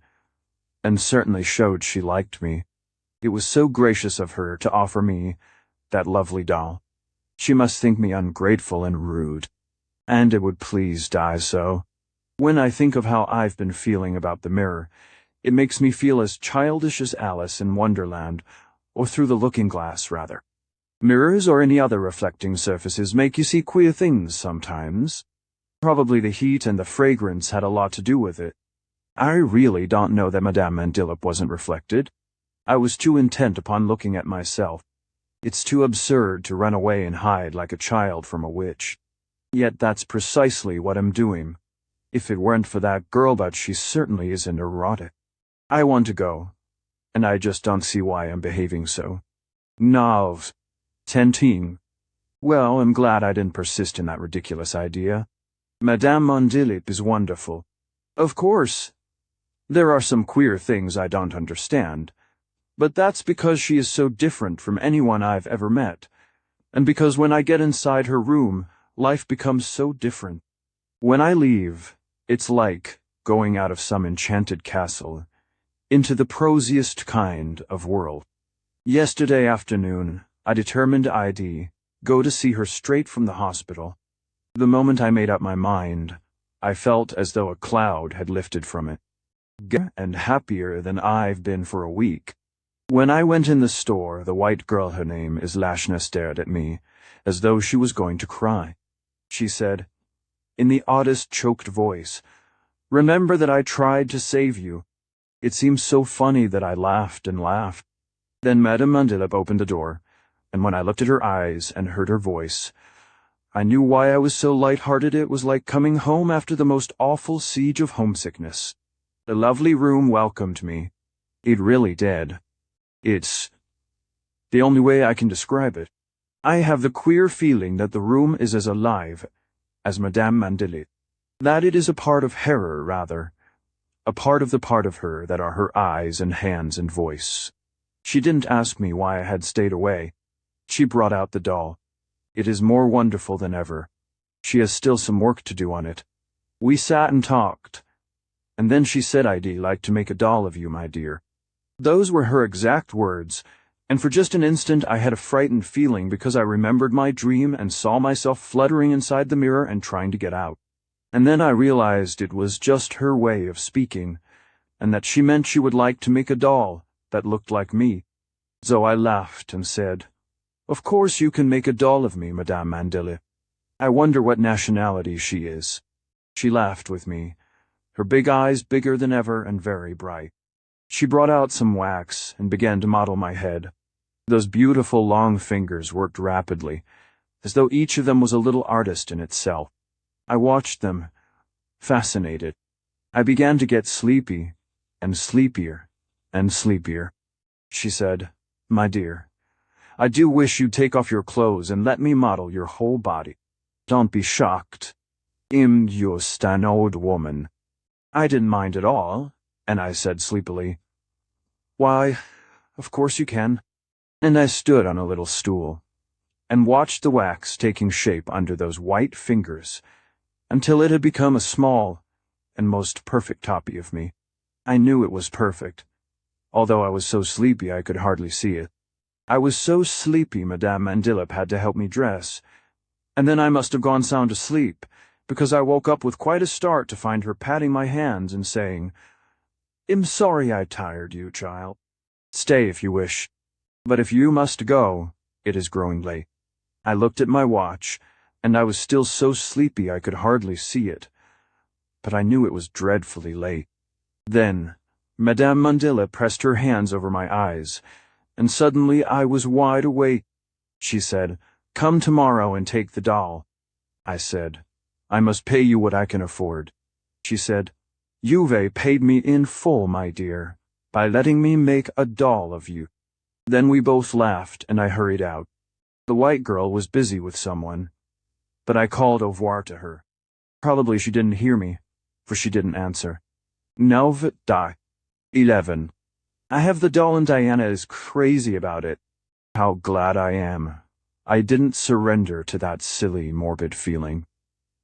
and certainly showed she liked me. It was so gracious of her to offer me that lovely doll. She must think me ungrateful and rude, and it would please Di so. When I think of how I've been feeling about the mirror, it makes me feel as childish as Alice in Wonderland, or Through the Looking Glass, rather. Mirrors or any other reflecting surfaces make you see queer things sometimes. Probably the heat and the fragrance had a lot to do with it. I really don't know that Madame Mandilip wasn't reflected. I was too intent upon looking at myself. It's too absurd to run away and hide like a child from a witch. Yet that's precisely what I'm doing. If it weren't for that girl, but she certainly isn't neurotic. I want to go, and I just don't see why I'm behaving so. 9, 10. Well, I'm glad I didn't persist in that ridiculous idea. Madame Mandilip is wonderful. Of course, there are some queer things I don't understand, but that's because she is so different from anyone I've ever met, and because when I get inside her room, life becomes so different. When I leave, it's like going out of some enchanted castle into the prosiest kind of world. Yesterday afternoon, I determined I'd go to see her straight from the hospital. The moment I made up my mind, I felt as though a cloud had lifted from it. And happier than I've been for a week. When I went in the store, the white girl, her name is Lashna, stared at me, as though she was going to cry. She said, in the oddest choked voice, "Remember that I tried to save you." It seemed so funny that I laughed and laughed. Then Madame Mandilip opened the door, and when I looked at her eyes and heard her voice, I knew why I was so light-hearted. It was like coming home after the most awful siege of homesickness. The lovely room welcomed me. It really did. It's the only way I can describe it. I have the queer feeling that the room is as alive as Madame Mandilip. That it is a part of her, rather. A part of the part of her that are her eyes and hands and voice. She didn't ask me why I had stayed away. She brought out the doll. It is more wonderful than ever. She has still some work to do on it. We sat and talked, and then she said, "I'd like to make a doll of you, my dear." Those were her exact words, and for just an instant I had a frightened feeling because I remembered my dream and saw myself fluttering inside the mirror and trying to get out. And then I realized it was just her way of speaking, and that she meant she would like to make a doll that looked like me. So I laughed and said, "Of course you can make a doll of me, Madame Mandilip. I wonder what nationality she is." She laughed with me, her big eyes bigger than ever and very bright. She brought out some wax and began to model my head. Those beautiful long fingers worked rapidly, as though each of them was a little artist in itself. I watched them, fascinated. I began to get sleepy, and sleepier, and sleepier. She said, "My dear, I do wish you'd take off your clothes and let me model your whole body. Don't be shocked. I'm just an old woman." I didn't mind at all, and I said sleepily, "Why, of course you can." And I stood on a little stool and watched the wax taking shape under those white fingers until it had become a small and most perfect copy of me. I knew it was perfect, although I was so sleepy I could hardly see it. I was so sleepy Madame Mandilip had to help me dress, and then I must have gone sound asleep, because I woke up with quite a start to find her patting my hands and saying, "I'm sorry I tired you, child. Stay if you wish. But if you must go, it is growing late." I looked at my watch, and I was still so sleepy I could hardly see it, but I knew it was dreadfully late. Then Madame Mandilip pressed her hands over my eyes, and suddenly I was wide awake. She said, "Come tomorrow and take the doll." I said, "I must pay you what I can afford." She said, "You've paid me in full, my dear, by letting me make a doll of you." Then we both laughed, and I hurried out. The white girl was busy with someone, but I called au revoir to her. Probably she didn't hear me, for she didn't answer. 11. I have the doll and Diana is crazy about it. How glad I am. I didn't surrender to that silly, morbid feeling.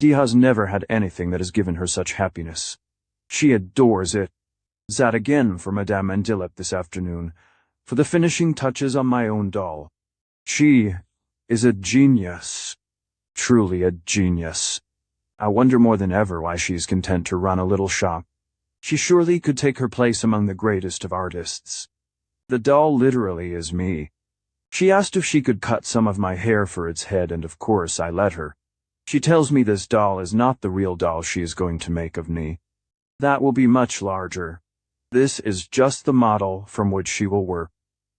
She has never had anything that has given her such happiness. She adores it. Sat again for Madame Mandilip this afternoon, for the finishing touches on my own doll. She is a genius. Truly a genius. I wonder more than ever why she is content to run a little shop. She surely could take her place among the greatest of artists. The doll literally is me. She asked if she could cut some of my hair for its head, and of course I let her. She tells me this doll is not the real doll she is going to make of me. That will be much larger. This is just the model from which she will work.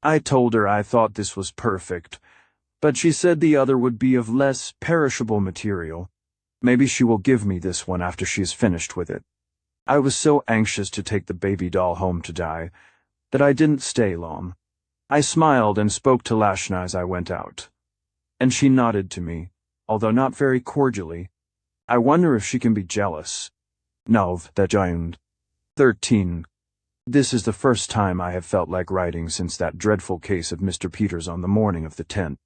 I told her I thought this was perfect, but she said the other would be of less perishable material. Maybe she will give me this one after she is finished with it. I was so anxious to take the baby doll home to die that I didn't stay long. I smiled and spoke to Lashna as I went out, and she nodded to me, although not very cordially. I wonder if she can be jealous. The giant. 13. This is the first time I have felt like writing since that dreadful case of Mr. Peters on the morning of the 10th.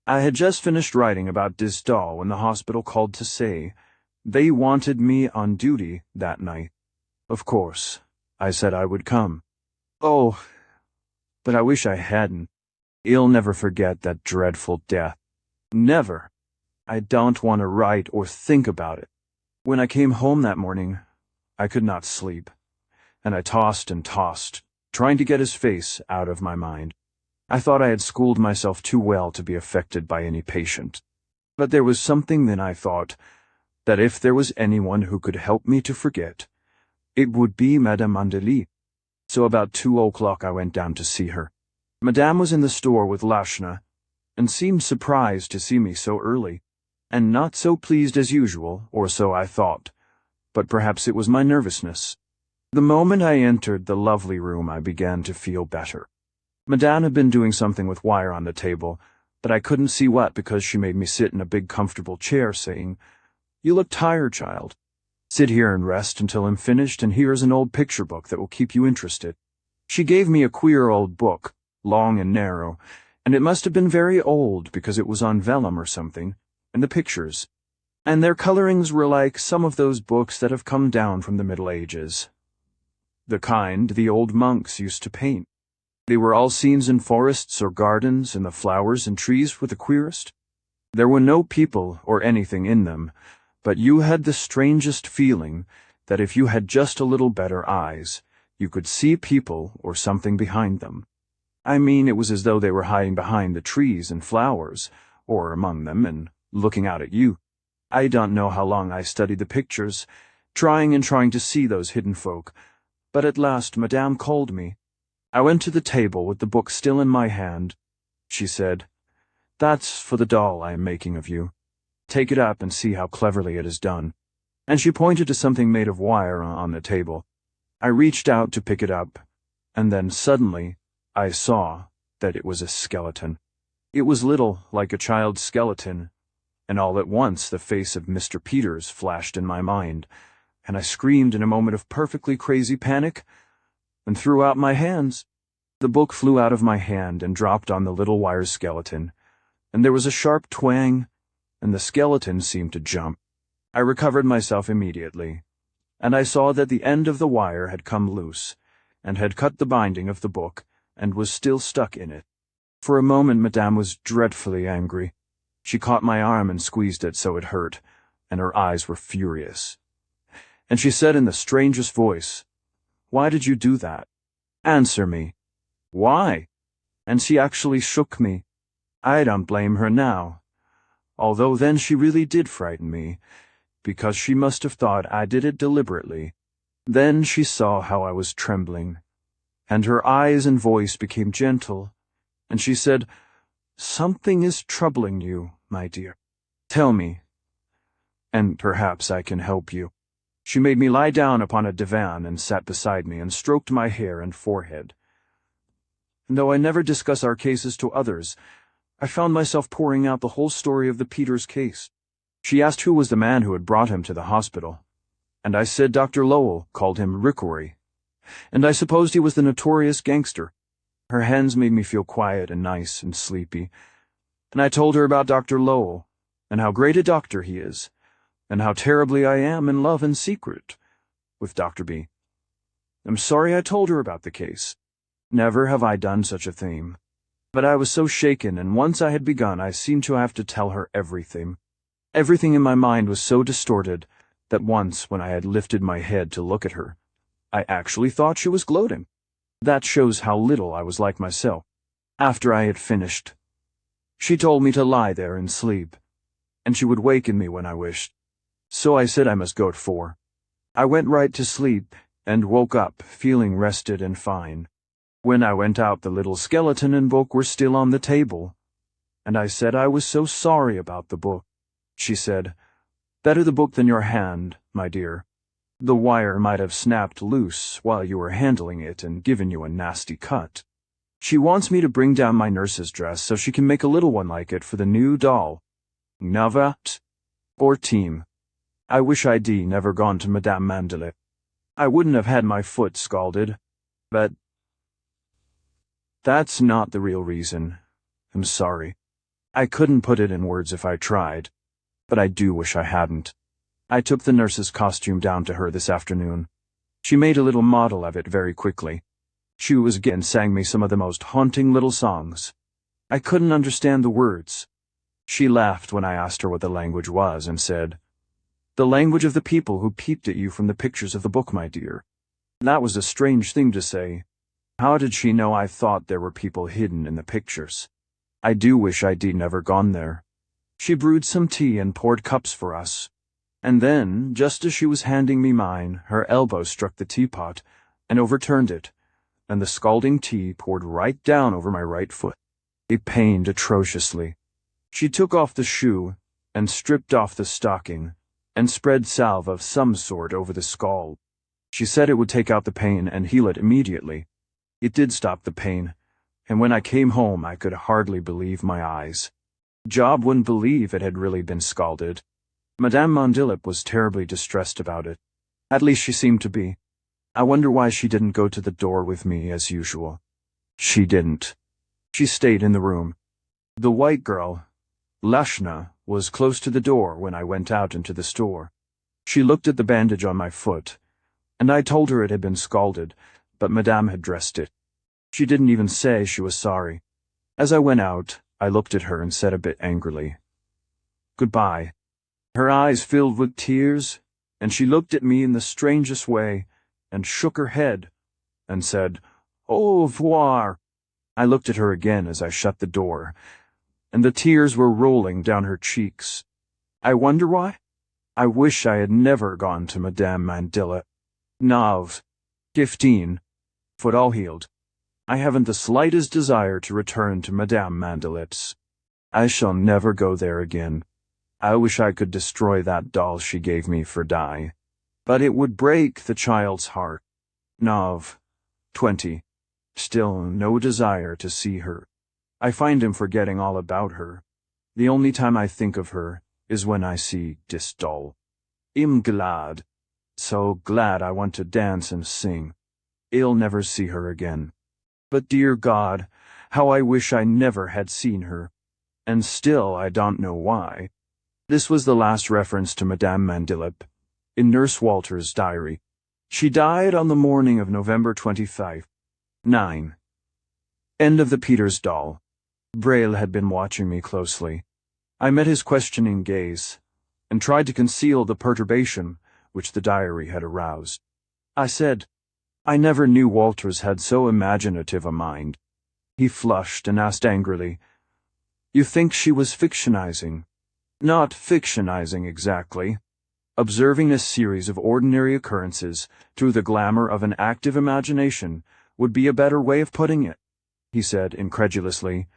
I had just finished writing about this doll when the hospital called to say they wanted me on duty that night. Of course, I said I would come. Oh, but I wish I hadn't. I'll never forget that dreadful death. Never. I don't want to write or think about it. When I came home that morning, I could not sleep, and I tossed and tossed, trying to get his face out of my mind. I thought I had schooled myself too well to be affected by any patient. But there was something then, I thought, that if there was anyone who could help me to forget, it would be Madame Mandelie. So about 2 o'clock I went down to see her. Madame was in the store with Lashna, and seemed surprised to see me so early, and not so pleased as usual, or so I thought, but perhaps it was my nervousness. The moment I entered the lovely room I began to feel better. Madame had been doing something with wire on the table, but I couldn't see what because she made me sit in a big comfortable chair, saying, "You look tired, child. Sit here and rest until I'm finished, and here's an old picture book that will keep you interested." She gave me a queer old book, long and narrow, and it must have been very old because it was on vellum or something, and the pictures. And their colorings were like some of those books that have come down from the Middle Ages. The kind the old monks used to paint. They were all scenes in forests or gardens, and the flowers and trees were the queerest. There were no people or anything in them, but you had the strangest feeling that if you had just a little better eyes, you could see people or something behind them. I mean, it was as though they were hiding behind the trees and flowers, or among them, and looking out at you. I don't know how long I studied the pictures, trying to see those hidden folk, but at last Madame called me. I went to the table with the book still in my hand. She said, "That's for the doll I am making of you. Take it up and see how cleverly it is done." And she pointed to something made of wire on the table. I reached out to pick it up, and then suddenly I saw that it was a skeleton. It was little, like a child's skeleton, and all at once the face of Mr. Peters flashed in my mind, and I screamed in a moment of perfectly crazy panic, and threw out my hands. The book flew out of my hand and dropped on the little wire skeleton, and there was a sharp twang, and the skeleton seemed to jump. I recovered myself immediately, and I saw that the end of the wire had come loose, and had cut the binding of the book, and was still stuck in it. For a moment Madame was dreadfully angry. She caught my arm and squeezed it so it hurt, and her eyes were furious. And she said in the strangest voice, "Why did you do that? Answer me. Why?" And she actually shook me. I don't blame her now, although then she really did frighten me, because she must have thought I did it deliberately. Then she saw how I was trembling, and her eyes and voice became gentle, and she said, "Something is troubling you, my dear. Tell me, and perhaps I can help you." She made me lie down upon a divan and sat beside me and stroked my hair and forehead. And though I never discuss our cases to others, I found myself pouring out the whole story of the Peters case. She asked who was the man who had brought him to the hospital, and I said Dr. Lowell called him Rickory, and I supposed he was the notorious gangster. Her hands made me feel quiet and nice and sleepy, and I told her about Dr. Lowell, and how great a doctor he is, and how terribly I am in love in secret with Dr. B. I'm sorry I told her about the case. Never have I done such a thing. But I was so shaken, and once I had begun, I seemed to have to tell her everything. Everything in my mind was so distorted that once, when I had lifted my head to look at her, I actually thought she was gloating. That shows how little I was like myself. After I had finished, she told me to lie there and sleep, and she would waken me when I wished. So I said I must go at 4. I went right to sleep and woke up feeling rested and fine. When I went out, the little skeleton and book were still on the table, and I said I was so sorry about the book. She said, "Better the book than your hand, my dear. The wire might have snapped loose while you were handling it and given you a nasty cut. She wants me to bring down my nurse's dress so she can make a little one like it for the new doll. Navat or team. I wish I'd never gone to Madame Mandelet. I wouldn't have had my foot scalded, but that's not the real reason. I'm sorry. I couldn't put it in words if I tried, but I do wish I hadn't. I took the nurse's costume down to her this afternoon. She made a little model of it very quickly. She was again sang me some of the most haunting little songs. I couldn't understand the words. She laughed when I asked her what the language was and said, The language of the people who peeped at you from the pictures of the book, my dear. That was a strange thing to say. How did she know I thought there were people hidden in the pictures? I do wish I'd never gone there. She brewed some tea and poured cups for us. And then, just as she was handing me mine, her elbow struck the teapot and overturned it, and the scalding tea poured right down over my right foot. It pained atrociously. She took off the shoe and stripped off the stocking and spread salve of some sort over the scald. She said it would take out the pain and heal it immediately. It did stop the pain, and when I came home I could hardly believe my eyes. Job wouldn't believe it had really been scalded. Madame Mondilip was terribly distressed about it. At least she seemed to be. I wonder why she didn't go to the door with me as usual. She didn't. She stayed in the room. The white girl, Lashna, was close to the door when I went out into the store. She looked at the bandage on my foot, and I told her it had been scalded, but Madame had dressed it. She didn't even say she was sorry. As I went out, I looked at her and said a bit angrily, "Goodbye." Her eyes filled with tears, and she looked at me in the strangest way, and shook her head, and said, "Au revoir." I looked at her again as I shut the door, and the tears were rolling down her cheeks. I wonder why? I wish I had never gone to Madame Mandela. Nav. 15. Foot all healed. I haven't the slightest desire to return to Madame Mandelip's. I shall never go there again. I wish I could destroy that doll she gave me for dye. But it would break the child's heart. Nav. 20. Still no desire to see her. I find him forgetting all about her. The only time I think of her is when I see dis doll. I'm glad. So glad I want to dance and sing. I'll never see her again. But dear God, how I wish I never had seen her. And still I don't know why. This was the last reference to Madame Mandilip in Nurse Walter's diary. She died on the morning of November 25. 9. End of the Peters doll. Braille had been watching me closely. I met his questioning gaze, and tried to conceal the perturbation which the diary had aroused. I said, "I never knew Walters had so imaginative a mind." He flushed and asked angrily, "You think she was fictionizing?" "Not fictionizing exactly. Observing a series of ordinary occurrences through the glamour of an active imagination would be a better way of putting it," he said incredulously.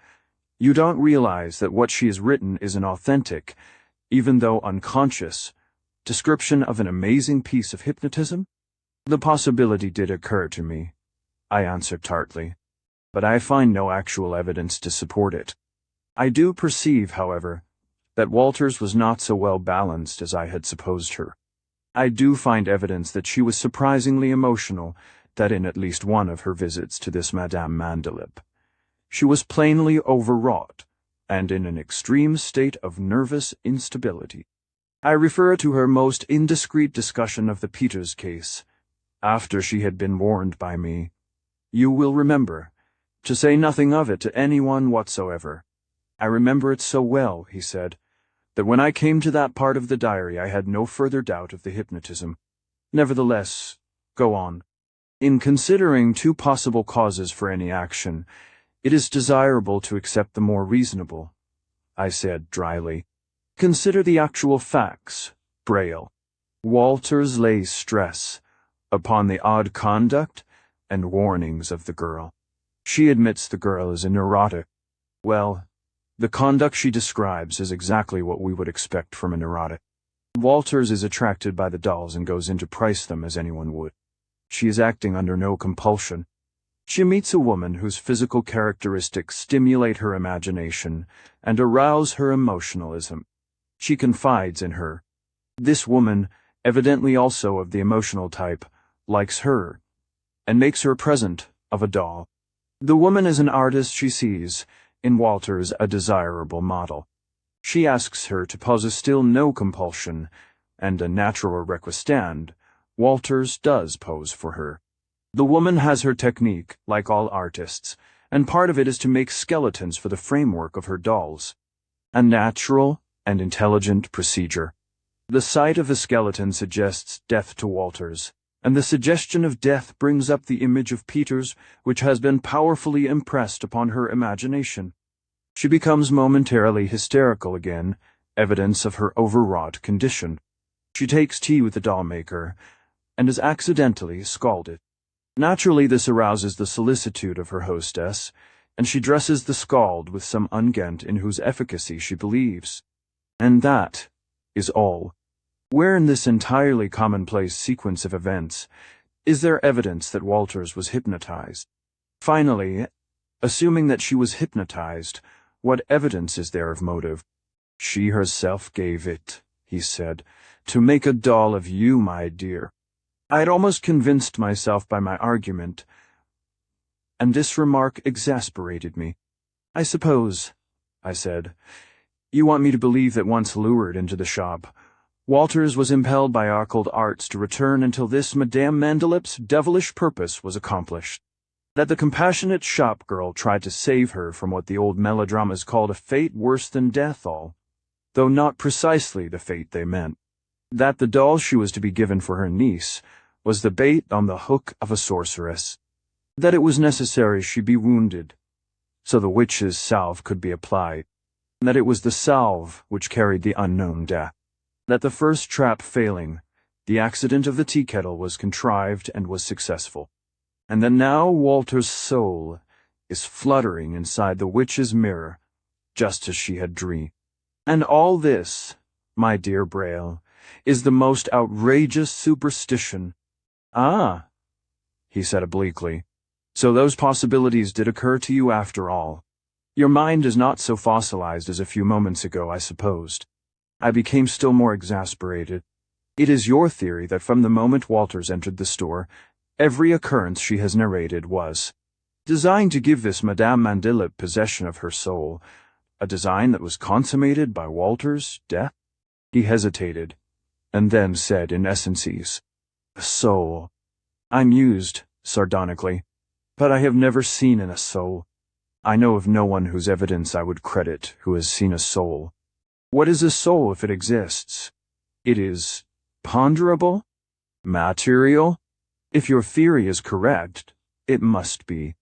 "You don't realize that what she has written is an authentic, even though unconscious, description of an amazing piece of hypnotism?" "The possibility did occur to me," I answered tartly, "but I find no actual evidence to support it. I do perceive, however, that Walters was not so well balanced as I had supposed her. I do find evidence that she was surprisingly emotional, that in at least one of her visits to this Madame Mandilip, she was plainly overwrought, and in an extreme state of nervous instability. I refer to her most indiscreet discussion of the Peters case, after she had been warned by me, you will remember, to say nothing of it to anyone whatsoever. I remember it so well, he said, that when I came to that part of the diary I had no further doubt of the hypnotism. Nevertheless, go on. In considering two possible causes for any action, it is desirable to accept the more reasonable, I said dryly. Consider the actual facts, Braille. Walters lays stress upon the odd conduct and warnings of the girl. She admits the girl is a neurotic. Well, the conduct she describes is exactly what we would expect from a neurotic. Walters is attracted by the dolls and goes in to price them as anyone would. She is acting under no compulsion. She meets a woman whose physical characteristics stimulate her imagination and arouse her emotionalism. She confides in her. This woman, evidently also of the emotional type, likes her, and makes her a present of a doll. The woman is an artist she sees, in Walters, a desirable model. She asks her to pose a still no compulsion, and a natural requiescand. Walters does pose for her. The woman has her technique, like all artists, and part of it is to make skeletons for the framework of her dolls. A natural and intelligent procedure. The sight of the skeleton suggests death to Walters, and the suggestion of death brings up the image of Peters, which has been powerfully impressed upon her imagination. She becomes momentarily hysterical again, evidence of her overwrought condition. She takes tea with the doll-maker, and is accidentally scalded. Naturally, this arouses the solicitude of her hostess, and she dresses the scald with some unguent in whose efficacy she believes. And that is all. Where in this entirely commonplace sequence of events is there evidence that Walters was hypnotized? Finally, assuming that she was hypnotized, what evidence is there of motive? She herself gave it, he said, to make a doll of you, my dear. I had almost convinced myself by my argument, and this remark exasperated me. I suppose, I said, you want me to believe that once lured into the shop, Walters was impelled by occult arts to return until this Madame Mandelip's devilish purpose was accomplished. That the compassionate shop girl tried to save her from what the old melodramas called a fate worse than death, all, though not precisely the fate they meant. That the doll she was to be given for her niece was the bait on the hook of a sorceress. That it was necessary she be wounded, so the witch's salve could be applied. That it was the salve which carried the unknown death. That the first trap failing, the accident of the tea kettle was contrived and was successful. And that now Walter's soul is fluttering inside the witch's mirror, just as she had dreamed. And all this, my dear Braille, is the most outrageous superstition. Ah, he said obliquely. So those possibilities did occur to you after all. Your mind is not so fossilized as a few moments ago, I supposed. I became still more exasperated. It is your theory that from the moment Walters entered the store, every occurrence she has narrated was designed to give this Madame Mandelip possession of her soul, a design that was consummated by Walters' death? He hesitated, and then said in essences, soul. I mused, sardonically, but I have never seen a soul. I know of no one whose evidence I would credit who has seen a soul. What is a soul if it exists? It is ponderable? Material? If your theory is correct, it must be.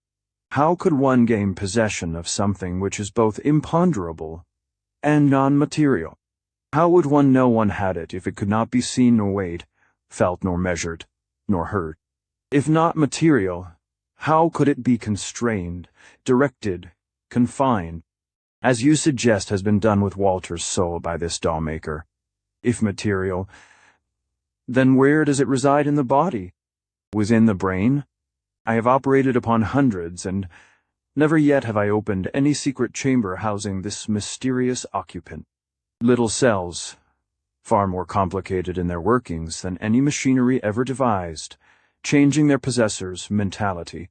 How could one gain possession of something which is both imponderable and non-material? How would one know one had it if it could not be seen nor weighed, felt nor measured, nor heard? If not material, how could it be constrained, directed, confined, as you suggest has been done with Walter's soul by this doll-maker? If material, then where does it reside in the body? Within the brain? I have operated upon hundreds, and never yet have I opened any secret chamber housing this mysterious occupant. Little cells, far more complicated in their workings than any machinery ever devised, changing their possessor's mentality,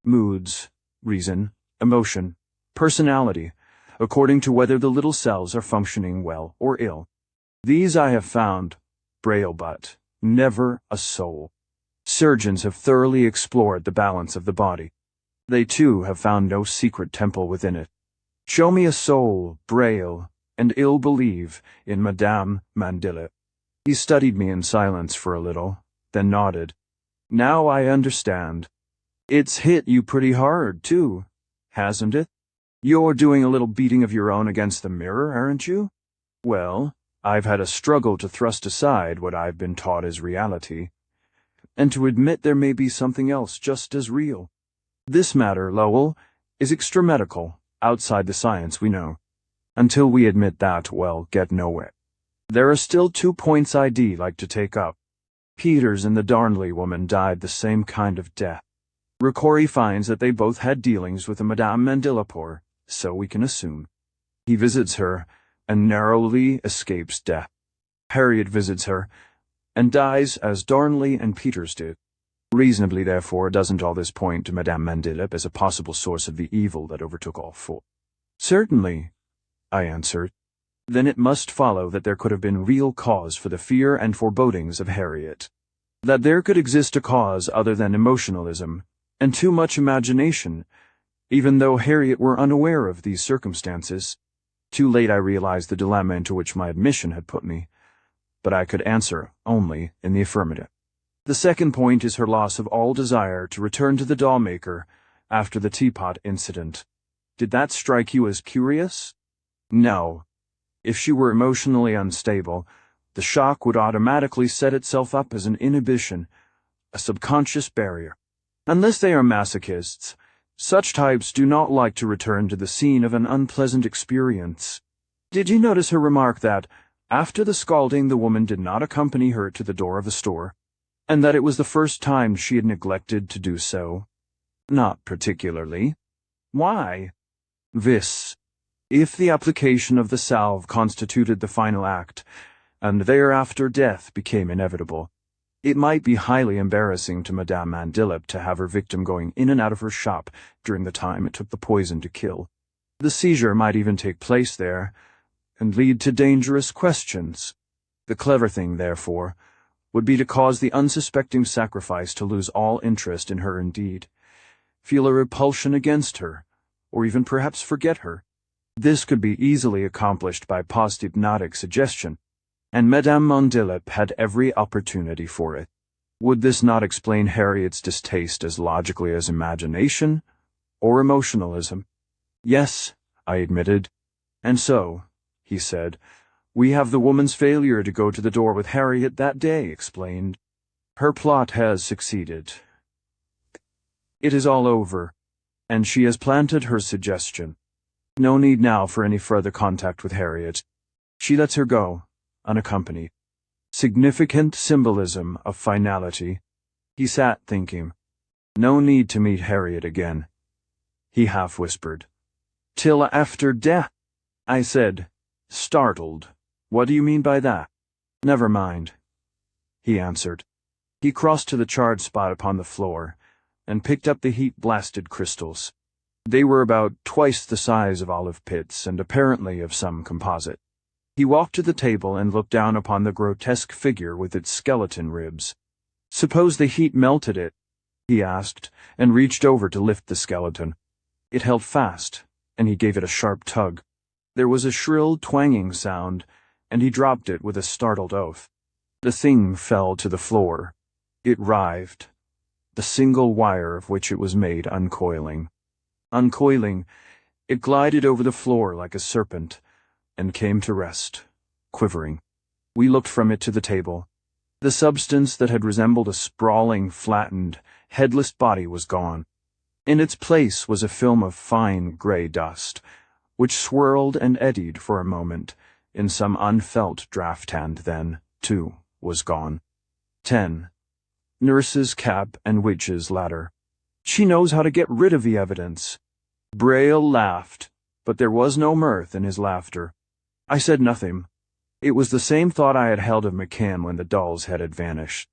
moods, reason, emotion, personality, according to whether the little cells are functioning well or ill. These I have found, Braille, but never a soul. Surgeons have thoroughly explored the balance of the body. They too have found no secret temple within it. Show me a soul, Braille, and ill believe in Madame Mandelip. He studied me in silence for a little, then nodded. Now I understand. It's hit you pretty hard, too, hasn't it? You're doing a little beating of your own against the mirror, aren't you? Well, I've had a struggle to thrust aside what I've been taught is reality, and to admit there may be something else just as real. This matter, Lowell, is extramedical, outside the science we know. Until we admit that, we'll get nowhere. There are still 2 points I'd like to take up. Peters and the Darnley woman died the same kind of death. Ricori finds that they both had dealings with a Madame Mandelip, so we can assume. He visits her, and narrowly escapes death. Harriet visits her, and dies as Darnley and Peters did. Reasonably, therefore, doesn't all this point to Madame Mandelip as a possible source of the evil that overtook all four? Certainly, I answered. Then it must follow that there could have been real cause for the fear and forebodings of Harriet. That there could exist a cause other than emotionalism, and too much imagination, even though Harriet were unaware of these circumstances. Too late I realized the dilemma into which my admission had put me. but I could answer only in the affirmative. The second point is her loss of all desire to return to the dollmaker after the teapot incident. Did that strike you as curious? No. If she were emotionally unstable, the shock would automatically set itself up as an inhibition, a subconscious barrier. Unless they are masochists, such types do not like to return to the scene of an unpleasant experience. Did you notice her remark that, after the scalding, the woman did not accompany her to the door of the store, and that it was the first time she had neglected to do so? Not particularly. Why? If the application of the salve constituted the final act, and thereafter death became inevitable, it might be highly embarrassing to Madame Mandillip to have her victim going in and out of her shop during the time it took the poison to kill. The seizure might even take place there, and lead to dangerous questions. The clever thing, therefore, would be to cause the unsuspecting sacrifice to lose all interest in her indeed, feel a repulsion against her, or even perhaps forget her. This could be easily accomplished by post-hypnotic suggestion, and Madame Mandillip had every opportunity for it. Would this not explain Harriet's distaste as logically as imagination or emotionalism? Yes, I admitted. And so, he said, we have the woman's failure to go to the door with Harriet that day explained. Her plot has succeeded. It is all over, and she has planted her suggestion. No need now for any further contact with Harriet. She lets her go, unaccompanied. Significant symbolism of finality. He sat thinking. No need to meet Harriet again. He half whispered. Till after death, I said, startled. What do you mean by that? Never mind, he answered. He crossed to the charred spot upon the floor and picked up the heat-blasted crystals. They were about twice the size of olive pits and apparently of some composite. He walked to the table and looked down upon the grotesque figure with its skeleton ribs. Suppose the heat melted it, he asked, and reached over to lift the skeleton. It held fast, and he gave it a sharp tug. There was a shrill, twanging sound, and he dropped it with a startled oath. The thing fell to the floor. It writhed, the single wire of which it was made uncoiling. Uncoiling, it glided over the floor like a serpent, and came to rest, quivering. We looked from it to the table. The substance that had resembled a sprawling, flattened, headless body was gone. In its place was a film of fine gray dust, which swirled and eddied for a moment in some unfelt draught, and then, too, was gone. 10. Nurse's cap and witch's ladder. She knows how to get rid of the evidence. Braille laughed, but there was no mirth in his laughter. I said nothing. It was the same thought I had held of McCann when the doll's head had vanished.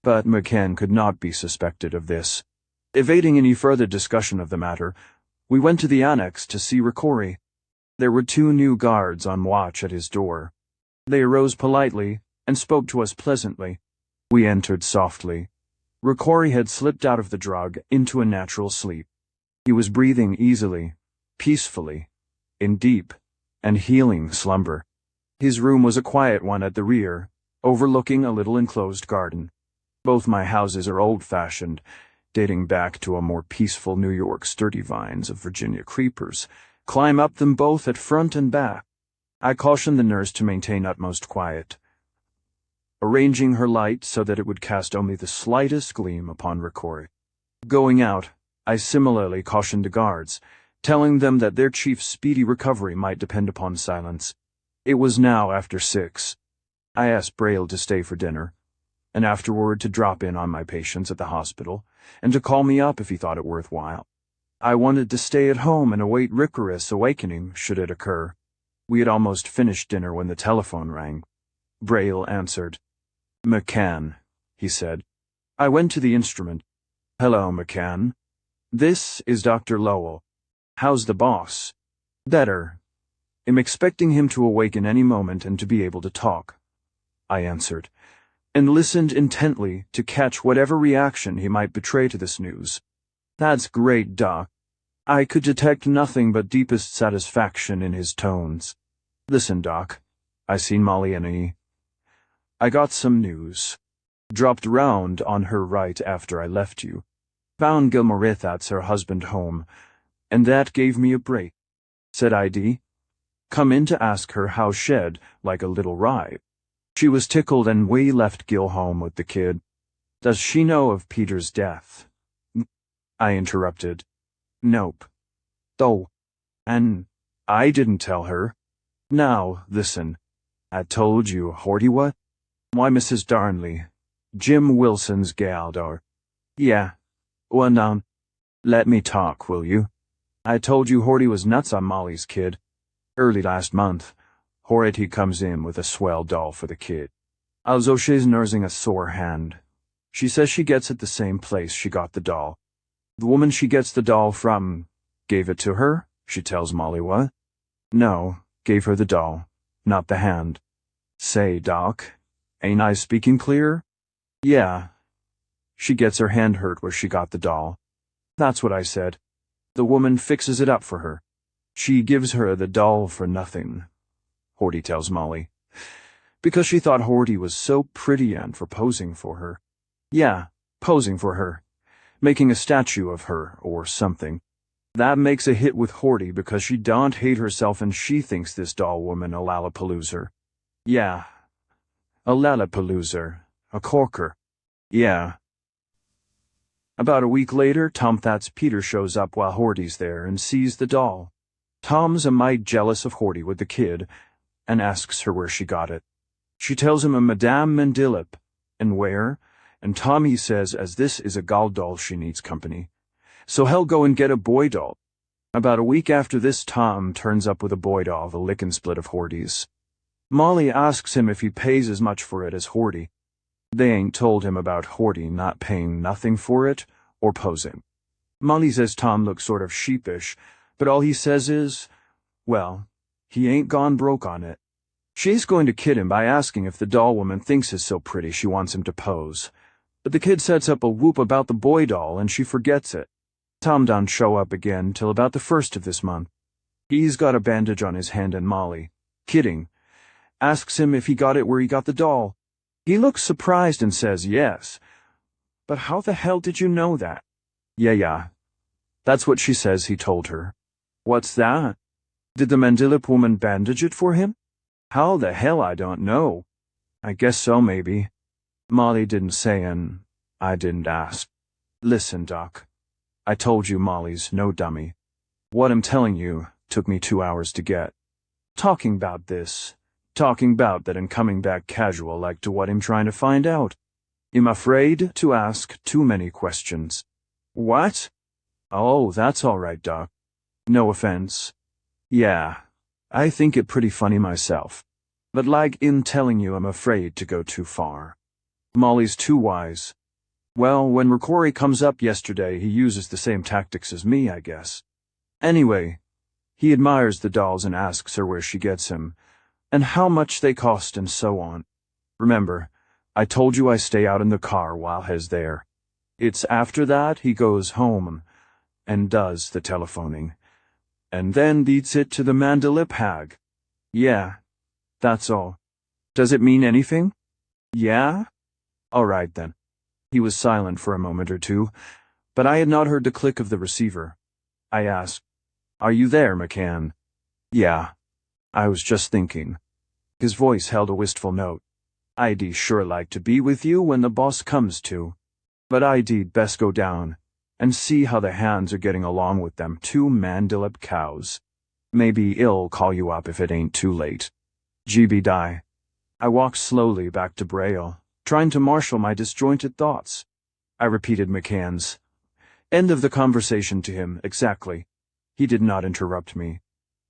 But McCann could not be suspected of this. Evading any further discussion of the matter, we went to the annex to see Ricori. There were 2 new guards on watch at his door. They arose politely and spoke to us pleasantly. We entered softly. Ricori had slipped out of the drug into a natural sleep. He was breathing easily, peacefully, in deep and healing slumber. His room was a quiet one at the rear, overlooking a little enclosed garden. Both my houses are old-fashioned, dating back to a more peaceful New York sturdy vines of Virginia creepers. Climb up them both at front and back. I cautioned the nurse to maintain utmost quiet, arranging her light so that it would cast only the slightest gleam upon Ricori. Going out, I similarly cautioned the guards, telling them that their chief's speedy recovery might depend upon silence. It was now after 6. I asked Braille to stay for dinner, and afterward to drop in on my patients at the hospital, and to call me up if he thought it worthwhile. I wanted to stay at home and await Ricori's awakening, should it occur. We had almost finished dinner when the telephone rang. Braille answered. McCann, he said. I went to the instrument. Hello, McCann. This is Dr. Lowell. How's the boss? Better. I'm expecting him to awaken any moment and to be able to talk, I answered, and listened intently to catch whatever reaction he might betray to this news. That's great, Doc. I could detect nothing but deepest satisfaction in his tones. Listen, Doc, I seen Molly and I got some news. Dropped round on her right after I left you. Found Gilmorithat's her husband home, and that gave me a break. Said I'd come in to ask her how shed, like a little ride. She was tickled and we left Gil home with the kid. Does she know of Peter's death? I interrupted. Nope. Oh. And I didn't tell her. Now, listen. I told you, Horty what? Why, Mrs. Darnley. Jim Wilson's gal, or. Yeah. Well, now, let me talk, will you? I told you Horty was nuts on Molly's kid. Early last month, Horty comes in with a swell doll for the kid. Although she's nursing a sore hand. She says she gets it the same place she got the doll. The woman she gets the doll from gave it to her, she tells Molly what? No, gave her the doll, not the hand. Say, Doc, ain't I speaking clear? Yeah. She gets her hand hurt where she got the doll. That's what I said. The woman fixes it up for her. She gives her the doll for nothing, Horty tells Molly. Because she thought Horty was so pretty and for posing for her. Yeah, posing for her. Making a statue of her, or something. That makes a hit with Horty because she don't hate herself and she thinks this doll woman a lalapaloozer. Yeah. A lalapaloozer. A corker. Yeah. About a week later, Tom That's Peter shows up while Horty's there and sees the doll. Tom's a mite jealous of Horty with the kid, and asks her where she got it. She tells him a Madame Mandilip, and where, and Tom he says as this is a gal doll she needs company. So he'll go and get a boy doll. About a week after this, Tom turns up with a boy doll, the lick and split of Horty's. Molly asks him if he pays as much for it as Horty. They ain't told him about Horty not paying nothing for it, or posing. Molly says Tom looks sort of sheepish, but all he says is, well, he ain't gone broke on it. She's going to kid him by asking if the doll woman thinks he's so pretty she wants him to pose. But the kid sets up a whoop about the boy doll and she forgets it. Tom don't show up again till about the 1st of this month. He's got a bandage on his hand and Molly, kidding, asks him if he got it where he got the doll. He looks surprised and says yes. But how the hell did you know that? Yeah. That's what she says he told her. What's that? Did the Mandilip woman bandage it for him? How the hell I don't know. I guess so, maybe. Molly didn't say and I didn't ask. Listen, Doc. I told you Molly's no dummy. What I'm telling you took me 2 hours to get. Talking about that and coming back casual like to what I'm trying to find out. I'm afraid to ask too many questions. What? Oh, that's all right, Doc. No offense. Yeah, I think it pretty funny myself. But like in telling you I'm afraid to go too far. Molly's too wise. Well, when Rory comes up yesterday, he uses the same tactics as me, I guess. Anyway, he admires the dolls and asks her where she gets him, and how much they cost and so on. Remember, I told you I stay out in the car while he's there. It's after that he goes home and does the telephoning, and then beats it to the Mandilip hag. Yeah, that's all. Does it mean anything? Yeah? All right then. He was silent for a moment or two, but I had not heard the click of the receiver. I asked, Are you there, McCann? Yeah. I was just thinking. His voice held a wistful note. I'd sure like to be with you when the boss comes to. But I'd best go down and see how the hands are getting along with them 2 Mandilip cows. Maybe I'll call you up if it ain't too late. GB die. I walked slowly back to Braille, trying to marshal my disjointed thoughts. I repeated McCann's end of the conversation to him exactly. He did not interrupt me.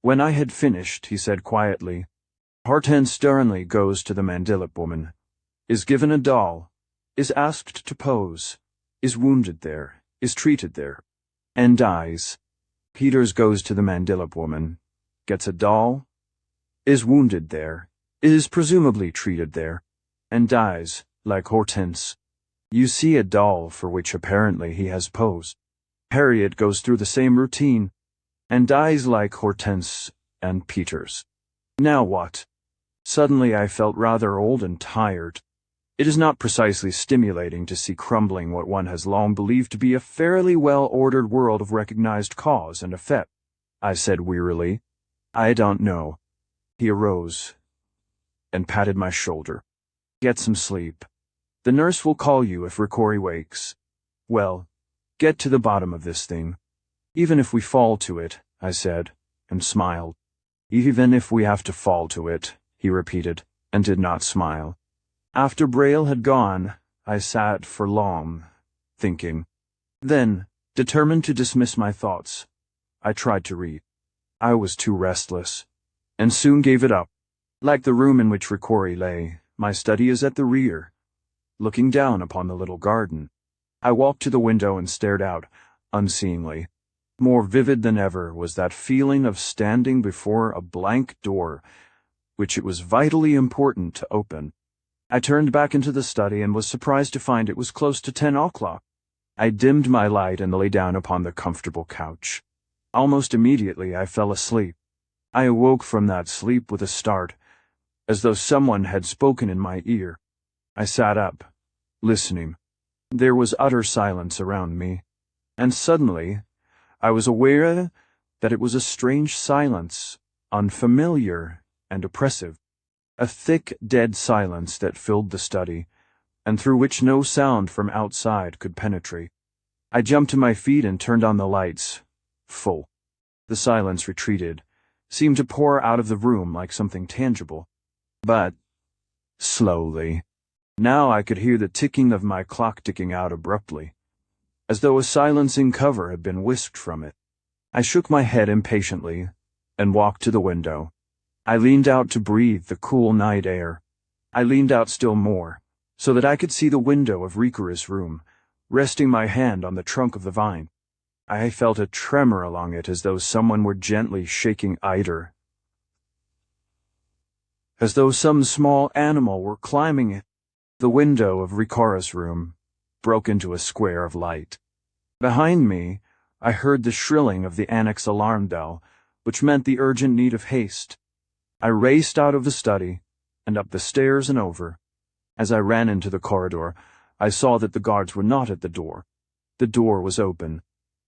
When I had finished, he said quietly, Hortense sternly goes to the Mandilip woman, is given a doll, is asked to pose, is wounded there, is treated there, and dies. Peters goes to the Mandilip woman, gets a doll, is wounded there, is presumably treated there, and dies, like Hortense. You see a doll for which apparently he has posed. Harriet goes through the same routine, and dies like Hortense and Peters. Now what? Suddenly I felt rather old and tired. It is not precisely stimulating to see crumbling what one has long believed to be a fairly well-ordered world of recognized cause and effect, I said wearily. I don't know. He arose and patted my shoulder. Get some sleep. The nurse will call you if Ricori wakes. Well, get to the bottom of this thing. Even if we fall to it, I said, and smiled. Even if we have to fall to it, he repeated, and did not smile. After Braille had gone, I sat for long, thinking. Then, determined to dismiss my thoughts, I tried to read. I was too restless, and soon gave it up. Like the room in which Ricori lay, my study is at the rear, looking down upon the little garden. I walked to the window and stared out, unseeingly. More vivid than ever was that feeling of standing before a blank door, which it was vitally important to open. I turned back into the study and was surprised to find it was close to 10 o'clock. I dimmed my light and lay down upon the comfortable couch. Almost immediately I fell asleep. I awoke from that sleep with a start, as though someone had spoken in my ear. I sat up, listening. There was utter silence around me, and suddenly I was aware that it was a strange silence, unfamiliar and oppressive. A thick, dead silence that filled the study, and through which no sound from outside could penetrate. I jumped to my feet and turned on the lights. Full. The silence retreated, seemed to pour out of the room like something tangible. But, slowly. Now I could hear the ticking of my clock ticking out abruptly, as though a silencing cover had been whisked from it. I shook my head impatiently and walked to the window. I leaned out to breathe the cool night air. I leaned out still more, so that I could see the window of Ricori's room, resting my hand on the trunk of the vine. I felt a tremor along it as though someone were gently shaking eider, as though some small animal were climbing it. The window of Ricori's room broke into a square of light. Behind me, I heard the shrilling of the annex alarm bell, which meant the urgent need of haste. I raced out of the study, and up the stairs and over. As I ran into the corridor, I saw that the guards were not at the door. The door was open.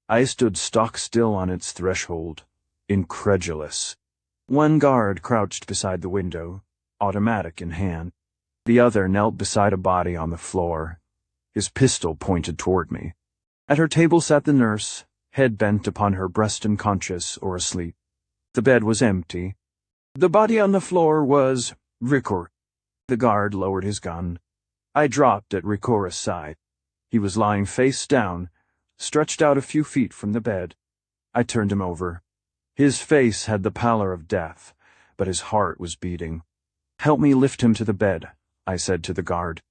I stood stock still on its threshold, incredulous. One guard crouched beside the window, automatic in hand. The other knelt beside a body on the floor, his pistol pointed toward me. At her table sat the nurse, head bent upon her breast, unconscious or asleep. The bed was empty. The body on the floor was Ricori. The guard lowered his gun. I dropped at Ricori's side. He was lying face down, stretched out a few feet from the bed. I turned him over. His face had the pallor of death, but his heart was beating. "Help me lift him to the bed," I said to the guard.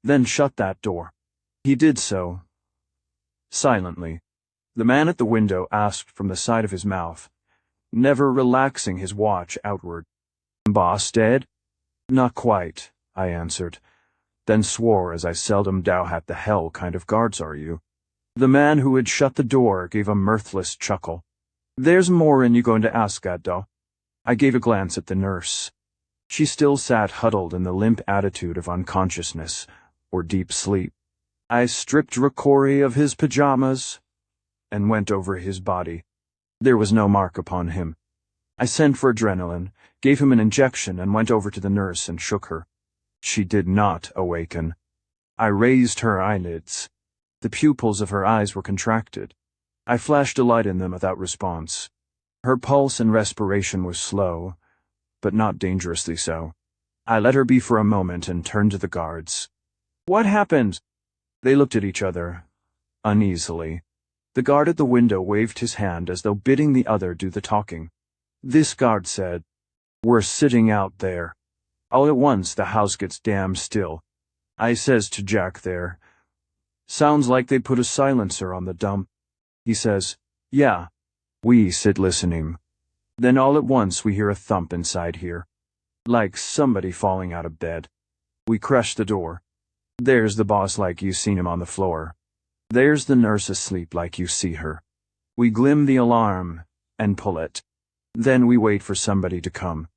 "Then shut that door." He did so, silently. The man at the window asked from the side of his mouth, never relaxing his watch outward, "Boss dead?" "Not quite," I answered, then swore as I seldom doubt at the hell kind of guards are you. The man who had shut the door gave a mirthless chuckle. "There's more in you going to ask that, though." I gave a glance at the nurse. She still sat huddled in the limp attitude of unconsciousness or deep sleep. I stripped Ricori of his pajamas and went over his body. There was no mark upon him. I sent for adrenaline, gave him an injection, and went over to the nurse and shook her. She did not awaken. I raised her eyelids. The pupils of her eyes were contracted. I flashed a light in them without response. Her pulse and respiration were slow, but not dangerously so. I let her be for a moment and turned to the guards. "What happened?" They looked at each other, uneasily. The guard at the window waved his hand as though bidding the other do the talking. This guard said, "We're sitting out there. All at once the house gets damn still. I says to Jack there, 'Sounds like they put a silencer on the dump.' He says, 'Yeah.' We sit listening. Then all at once we hear a thump inside here, like somebody falling out of bed. We crush the door. There's the boss like you seen him on the floor. There's the nurse asleep like you see her. We glim the alarm and pull it. Then we wait for somebody to come.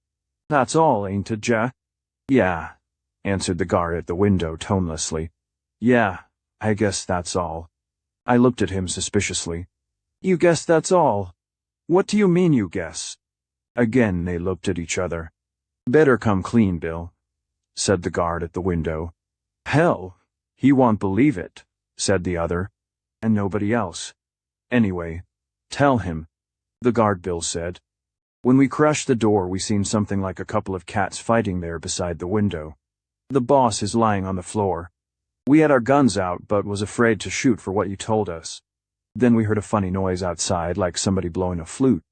That's all, ain't it, Jack?" Yeah, answered the guard at the window tonelessly. Yeah, I guess that's all. I looked at him suspiciously. You guess that's all? What do you mean you guess? Again they looked at each other. Better come clean, Bill, said the guard at the window. Hell, he won't believe it, said the other, and nobody else. Anyway, tell him, the guard Bill said. When we crashed the door, we seen something like a couple of cats fighting there beside the window. The boss is lying on the floor. We had our guns out, but was afraid to shoot for what you told us. Then we heard a funny noise outside, like somebody blowing a flute.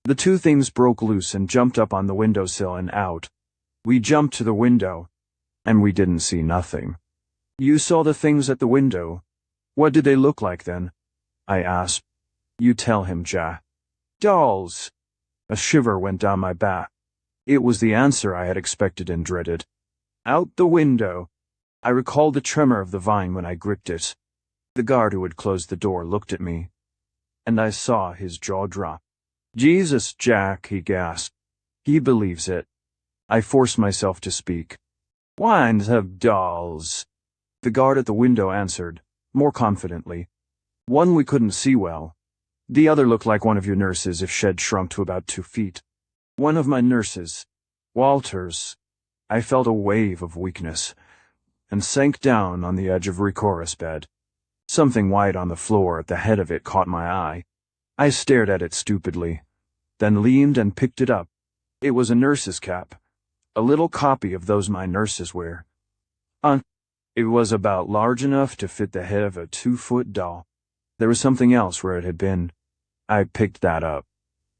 The two things broke loose and jumped up on the windowsill and out. We jumped to the window, and we didn't see nothing. You saw the things at the window. What did they look like then? I asked. You tell him, Ja. Dolls. A shiver went down my back. It was the answer I had expected and dreaded. Out the window. I recalled the tremor of the vine when I gripped it. The guard who had closed the door looked at me, and I saw his jaw drop. Jesus, Jack, he gasped. He believes it. I forced myself to speak. Wines of dolls. The guard at the window answered, more confidently. One we couldn't see well. The other looked like one of your nurses if she'd shrunk to about 2 feet. One of my nurses. Walters. I felt a wave of weakness, and sank down on the edge of Rikora's bed. Something white on the floor at the head of it caught my eye. I stared at it stupidly, then leaned and picked it up. It was a nurse's cap, a little copy of those my nurses wear. It was about large enough to fit the head of a 2-foot doll. There was something else where it had been. I picked that up.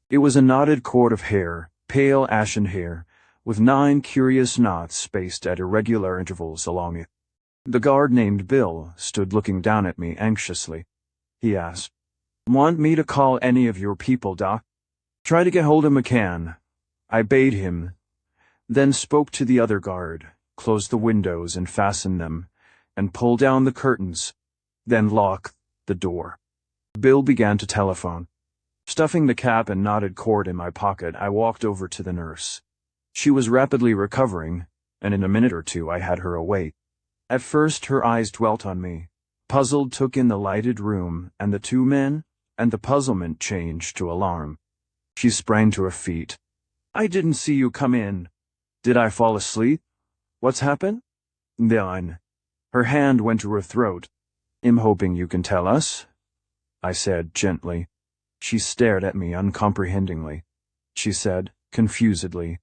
It was a knotted cord of hair, pale ashen hair, with 9 curious knots spaced at irregular intervals along it. The guard named Bill stood looking down at me anxiously. He asked, Want me to call any of your people, Doc? Try to get hold of McCann. I bade him, then spoke to the other guard, closed the windows and fastened them, and pulled down the curtains, then locked the door. Bill began to telephone. Stuffing the cap and knotted cord in my pocket, I walked over to the nurse. She was rapidly recovering, and in a minute or two I had her awake. At first her eyes dwelt on me, puzzled took in the lighted room and the 2 men, and the puzzlement changed to alarm. She sprang to her feet. I didn't see you come in. Did I fall asleep? What's happened? Then. Her hand went to her throat. I'm hoping you can tell us, I said gently. She stared at me uncomprehendingly. She said, confusedly,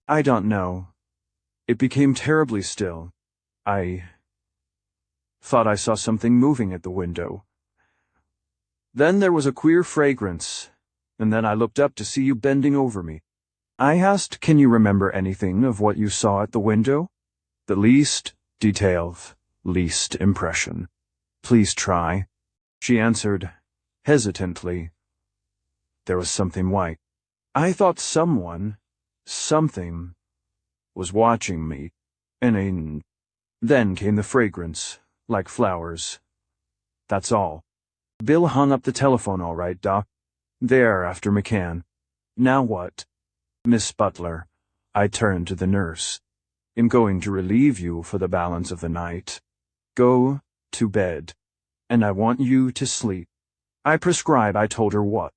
I don't know. It became terribly still. I thought I saw something moving at the window. Then there was a queer fragrance, and then I looked up to see you bending over me. I asked, can you remember anything of what you saw at the window? The least detail, least impression. Please try. She answered, hesitantly. There was something white. I thought something, was watching me, and then came the fragrance, like flowers. That's all. Bill hung up the telephone all right, Doc. There, after McCann. Now what? Miss Butler, I turned to the nurse. I'm going to relieve you for the balance of the night. Go to bed, and I want you to sleep. I prescribe. I told her what.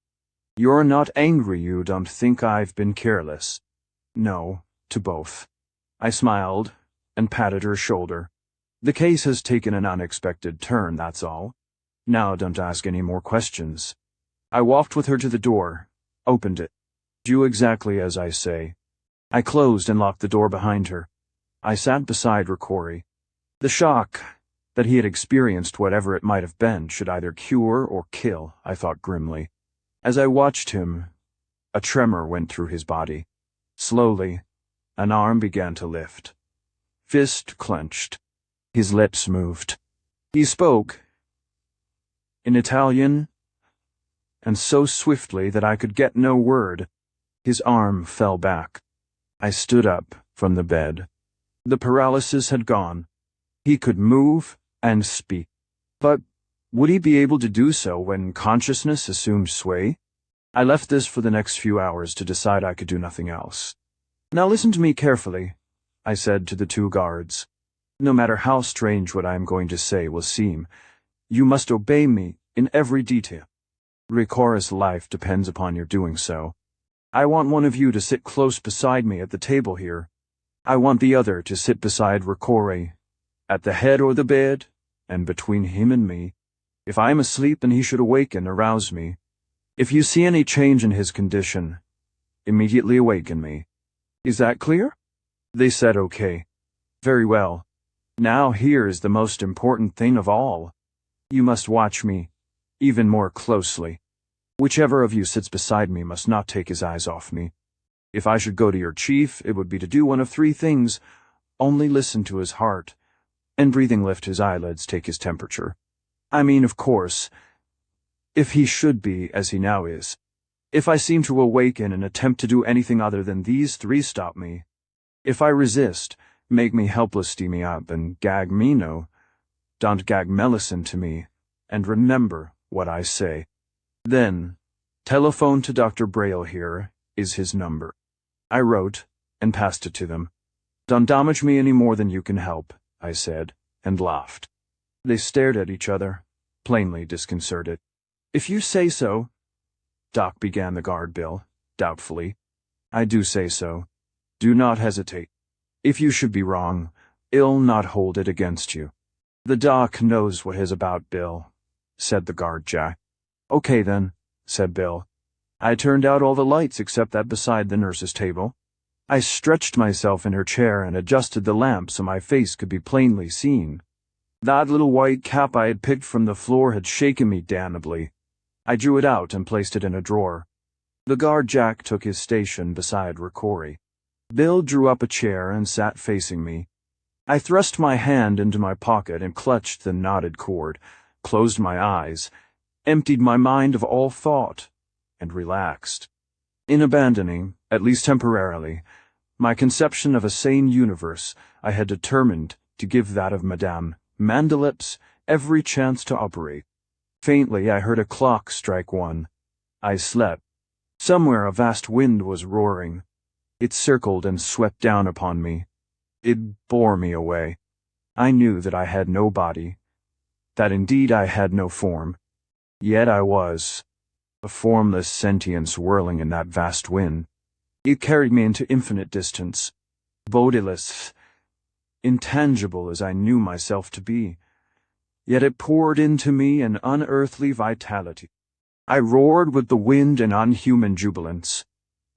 You're not angry, you don't think I've been careless. No, to both. I smiled and patted her shoulder. The case has taken an unexpected turn, that's all. Now don't ask any more questions. I walked with her to the door, opened it. Do exactly as I say. I closed and locked the door behind her. I sat beside Ricori. The shock that he had experienced, whatever it might have been, should either cure or kill, I thought grimly. As I watched him, a tremor went through his body. Slowly, an arm began to lift. Fist clenched. His lips moved. He spoke in Italian, and so swiftly that I could get no word. His arm fell back. I stood up from the bed. The paralysis had gone. He could move and speak. But would he be able to do so when consciousness assumed sway? I left this for the next few hours to decide. I could do nothing else. Now listen to me carefully. I said to the two guards. No matter how strange what I am going to say will seem, you must obey me in every detail. Rikora's life depends upon your doing so. I want one of you to sit close beside me at the table here. I want the other to sit beside Rikore, at the head or the bed, and between him and me. If I am asleep and he should awaken, arouse me. If you see any change in his condition, immediately awaken me. Is that clear? They said okay. Very well. Now here is the most important thing of all. You must watch me, even more closely. Whichever of you sits beside me must not take his eyes off me. If I should go to your chief, it would be to do one of three things. Only listen to his heart, and breathing lift his eyelids, take his temperature. I mean, of course, if he should be as he now is. If I seem to awaken and attempt to do anything other than these three, stop me. If I resist, make me helpless, steam me up, and gag me no. Don't gag Melisande to me, and remember what I say. Then, telephone to Dr. Braille, here is his number. I wrote and passed it to them. Don't damage me any more than you can help, I said, and laughed. They stared at each other, plainly disconcerted. If you say so, Doc, began the guard Bill, doubtfully. I do say so. Do not hesitate. If you should be wrong, I'll not hold it against you. The doc knows what he's about, Bill, said the guard Jack. Okay then, said Bill. I turned out all the lights except that beside the nurse's table. I stretched myself in her chair and adjusted the lamp so my face could be plainly seen. That little white cap I had picked from the floor had shaken me damnably. I drew it out and placed it in a drawer. The guard Jack took his station beside Rikore. Bill drew up a chair and sat facing me. I thrust my hand into my pocket and clutched the knotted cord, closed my eyes, emptied my mind of all thought, and relaxed. In abandoning, at least temporarily, my conception of a sane universe, I had determined to give that of Madame Mandelips every chance to operate. Faintly, I heard a clock strike 1. I slept. Somewhere a vast wind was roaring. It circled and swept down upon me. It bore me away. I knew that I had no body, that indeed I had no form. Yet I was a formless sentience whirling in that vast wind. It carried me into infinite distance, bodiless, intangible as I knew myself to be. Yet it poured into me an unearthly vitality. I roared with the wind in unhuman jubilance.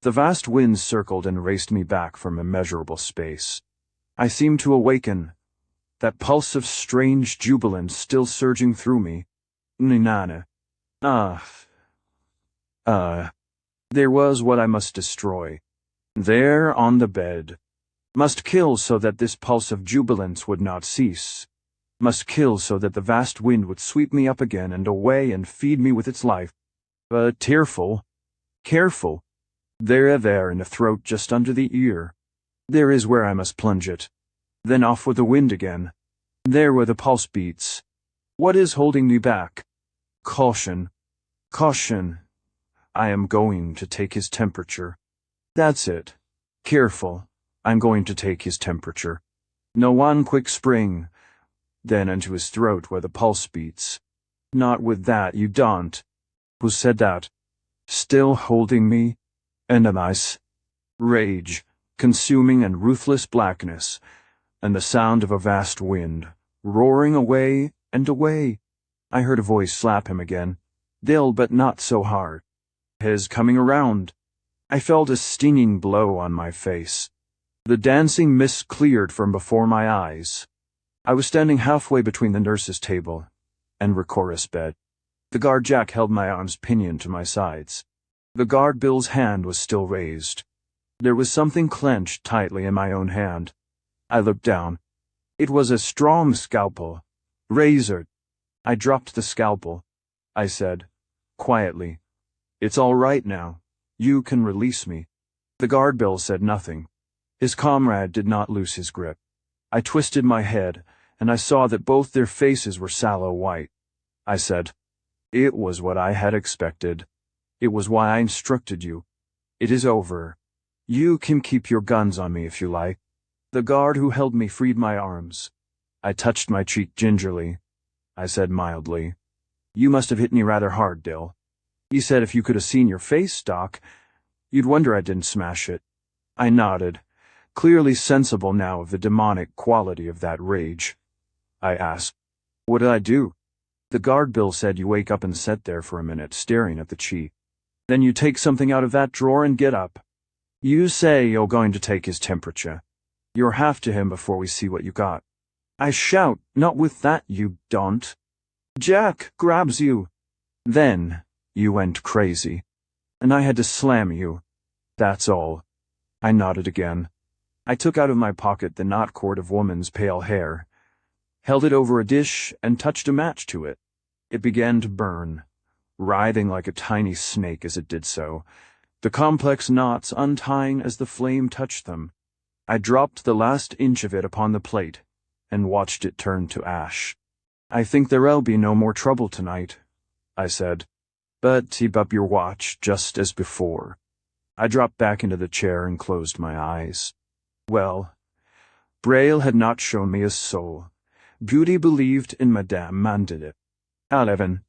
The vast wind circled and raced me back from immeasurable space. I seemed to awaken, that pulse of strange jubilance still surging through me. Ninana. There was what I must destroy. There on the bed. Must kill so that this pulse of jubilance would not cease. Must kill so that the vast wind would sweep me up again and away and feed me with its life. But careful. There in the throat just under the ear. There is where I must plunge it. Then off with the wind again. There where the pulse beats. What is holding me back? Caution. I am going to take his temperature. That's it. Careful. I'm going to take his temperature. No one quick spring. Then into his throat where the pulse beats. Not with that, you don't. Who said that? Still holding me? And a nice rage, consuming and ruthless blackness, and the sound of a vast wind, roaring away and away. I heard a voice slap him again. They'll, but not so hard. His coming around. I felt a stinging blow on my face. The dancing mist cleared from before my eyes. I was standing halfway between the nurse's table and Rikora's bed. The guard Jack held my arms pinioned to my sides. The guard Bill's hand was still raised. There was something clenched tightly in my own hand. I looked down. It was a strong scalpel, razored. I dropped the scalpel. I said, quietly, "It's all right now. You can release me." The guard Bill said nothing. His comrade did not loose his grip. I twisted my head, and I saw that both their faces were sallow white. I said, "It was what I had expected. It was why I instructed you. It is over. You can keep your guns on me if you like." The guard who held me freed my arms. I touched my cheek gingerly. I said mildly, "You must have hit me rather hard, Dill." He said if you could have seen your face, Doc, you'd wonder I didn't smash it. I nodded, clearly sensible now of the demonic quality of that rage. I asked, "What did I do?" The guard Bill said you wake up and sit there for a minute, staring at the cheat. Then you take something out of that drawer and get up. You say you're going to take his temperature. You're half to him before we see what you got. I shout, "Not with that, you don't." Jack grabs you. Then you went crazy, and I had to slam you. That's all. I nodded again. I took out of my pocket the knot cord of woman's pale hair, held it over a dish, and touched a match to it. It began to burn, writhing like a tiny snake as it did so, the complex knots untying as the flame touched them. I dropped the last inch of it upon the plate and watched it turn to ash. "I think there'll be no more trouble tonight," I said. "But keep up your watch just as before." I dropped back into the chair and closed my eyes. Well, Braille had not shown me a soul. Beauty believed in Madame Mandelet. 11.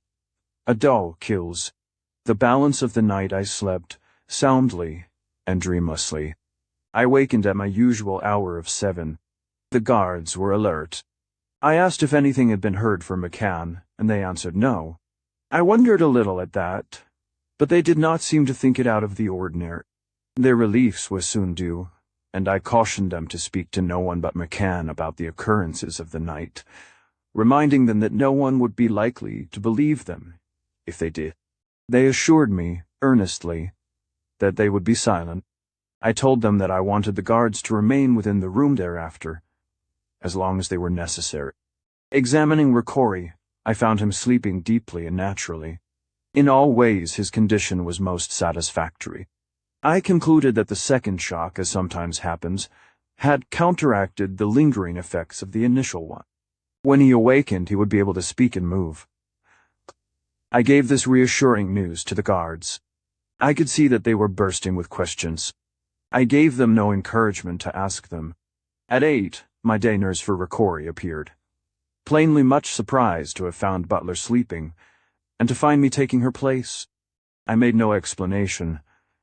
A doll kills. The balance of the night I slept, soundly and dreamlessly. I wakened at my usual hour of 7. The guards were alert. I asked if anything had been heard from McCann, and they answered no. I wondered a little at that, but they did not seem to think it out of the ordinary. Their reliefs were soon due, and I cautioned them to speak to no one but McCann about the occurrences of the night, reminding them that no one would be likely to believe them if they did. They assured me, earnestly, that they would be silent. I told them that I wanted the guards to remain within the room thereafter, as long as they were necessary. Examining Ricori, I found him sleeping deeply and naturally. In all ways his condition was most satisfactory. I concluded that the second shock, as sometimes happens, had counteracted the lingering effects of the initial one. When he awakened, he would be able to speak and move. I gave this reassuring news to the guards. I could see that they were bursting with questions. I gave them no encouragement to ask them. At 8, my day nurse for Ricori appeared, plainly much surprised to have found Butler sleeping, and to find me taking her place. I made no explanation,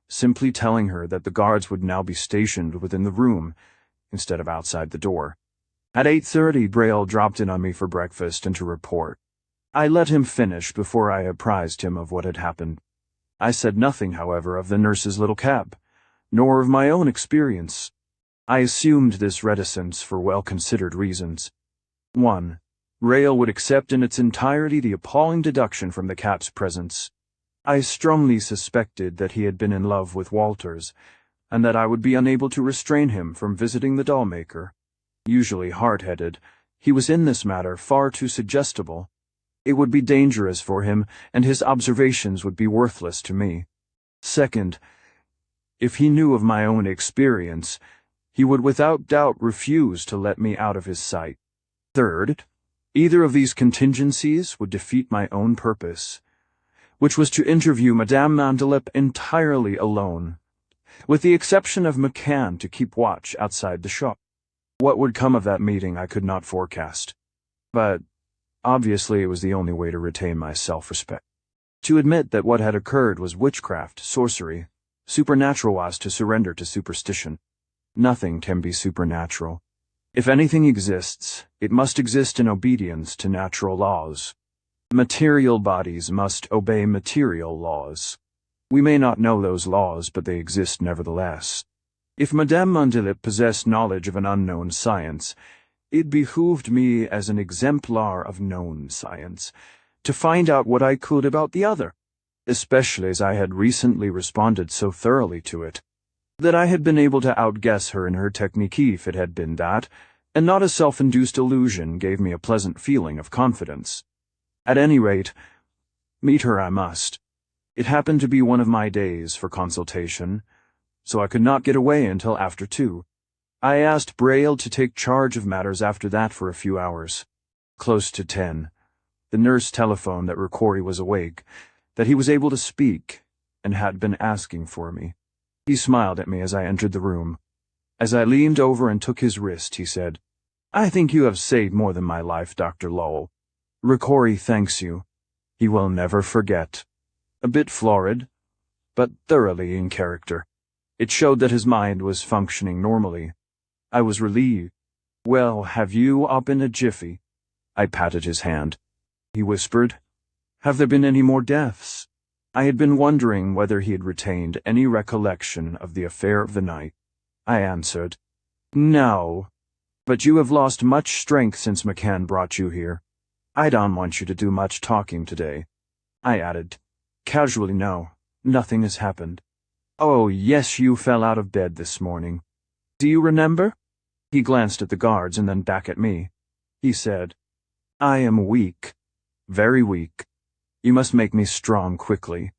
simply telling her that the guards would now be stationed within the room, instead of outside the door. At 8:30, Braille dropped in on me for breakfast and to report. I let him finish before I apprised him of what had happened. I said nothing, however, of the nurse's little cab, nor of my own experience. I assumed this reticence for well-considered reasons. 1. Braille would accept in its entirety the appalling deduction from the cap's presence. I strongly suspected that he had been in love with Walters, and that I would be unable to restrain him from visiting the doll-maker. Usually hard-headed, he was in this matter far too suggestible. It would be dangerous for him, and his observations would be worthless to me. 2. If he knew of my own experience, he would without doubt refuse to let me out of his sight. 3. Either of these contingencies would defeat my own purpose, which was to interview Madame Mandelet entirely alone, with the exception of McCann to keep watch outside the shop. What would come of that meeting I could not forecast, but obviously it was the only way to retain my self-respect. To admit that what had occurred was witchcraft, sorcery, supernatural was to surrender to superstition. Nothing can be supernatural. If anything exists, it must exist in obedience to natural laws. Material bodies must obey material laws. We may not know those laws, but they exist nevertheless. If Madame Mandelet possessed knowledge of an unknown science, it behooved me as an exemplar of known science to find out what I could about the other, especially as I had recently responded so thoroughly to it, that I had been able to outguess her in her technique if it had been that, and not a self-induced illusion gave me a pleasant feeling of confidence. At any rate, meet her I must. It happened to be one of my days for consultation, so I could not get away until after 2. I asked Braille to take charge of matters after that for a few hours. Close to 10, the nurse telephoned that Ricori was awake, that he was able to speak, and had been asking for me. He smiled at me as I entered the room. As I leaned over and took his wrist, he said, "I think you have saved more than my life, Dr. Lowell. Ricori thanks you. He will never forget." A bit florid, but thoroughly in character. It showed that his mind was functioning normally. I was relieved. "Well, have you up in a jiffy?" I patted his hand. He whispered, "Have there been any more deaths?" I had been wondering whether he had retained any recollection of the affair of the night. I answered, "No, but you have lost much strength since McCann brought you here. I don't want you to do much talking today." I added, casually, "No, nothing has happened." "Oh, yes, you fell out of bed this morning. Do you remember?" He glanced at the guards and then back at me. He said, "I am weak, very weak. You must make me strong quickly.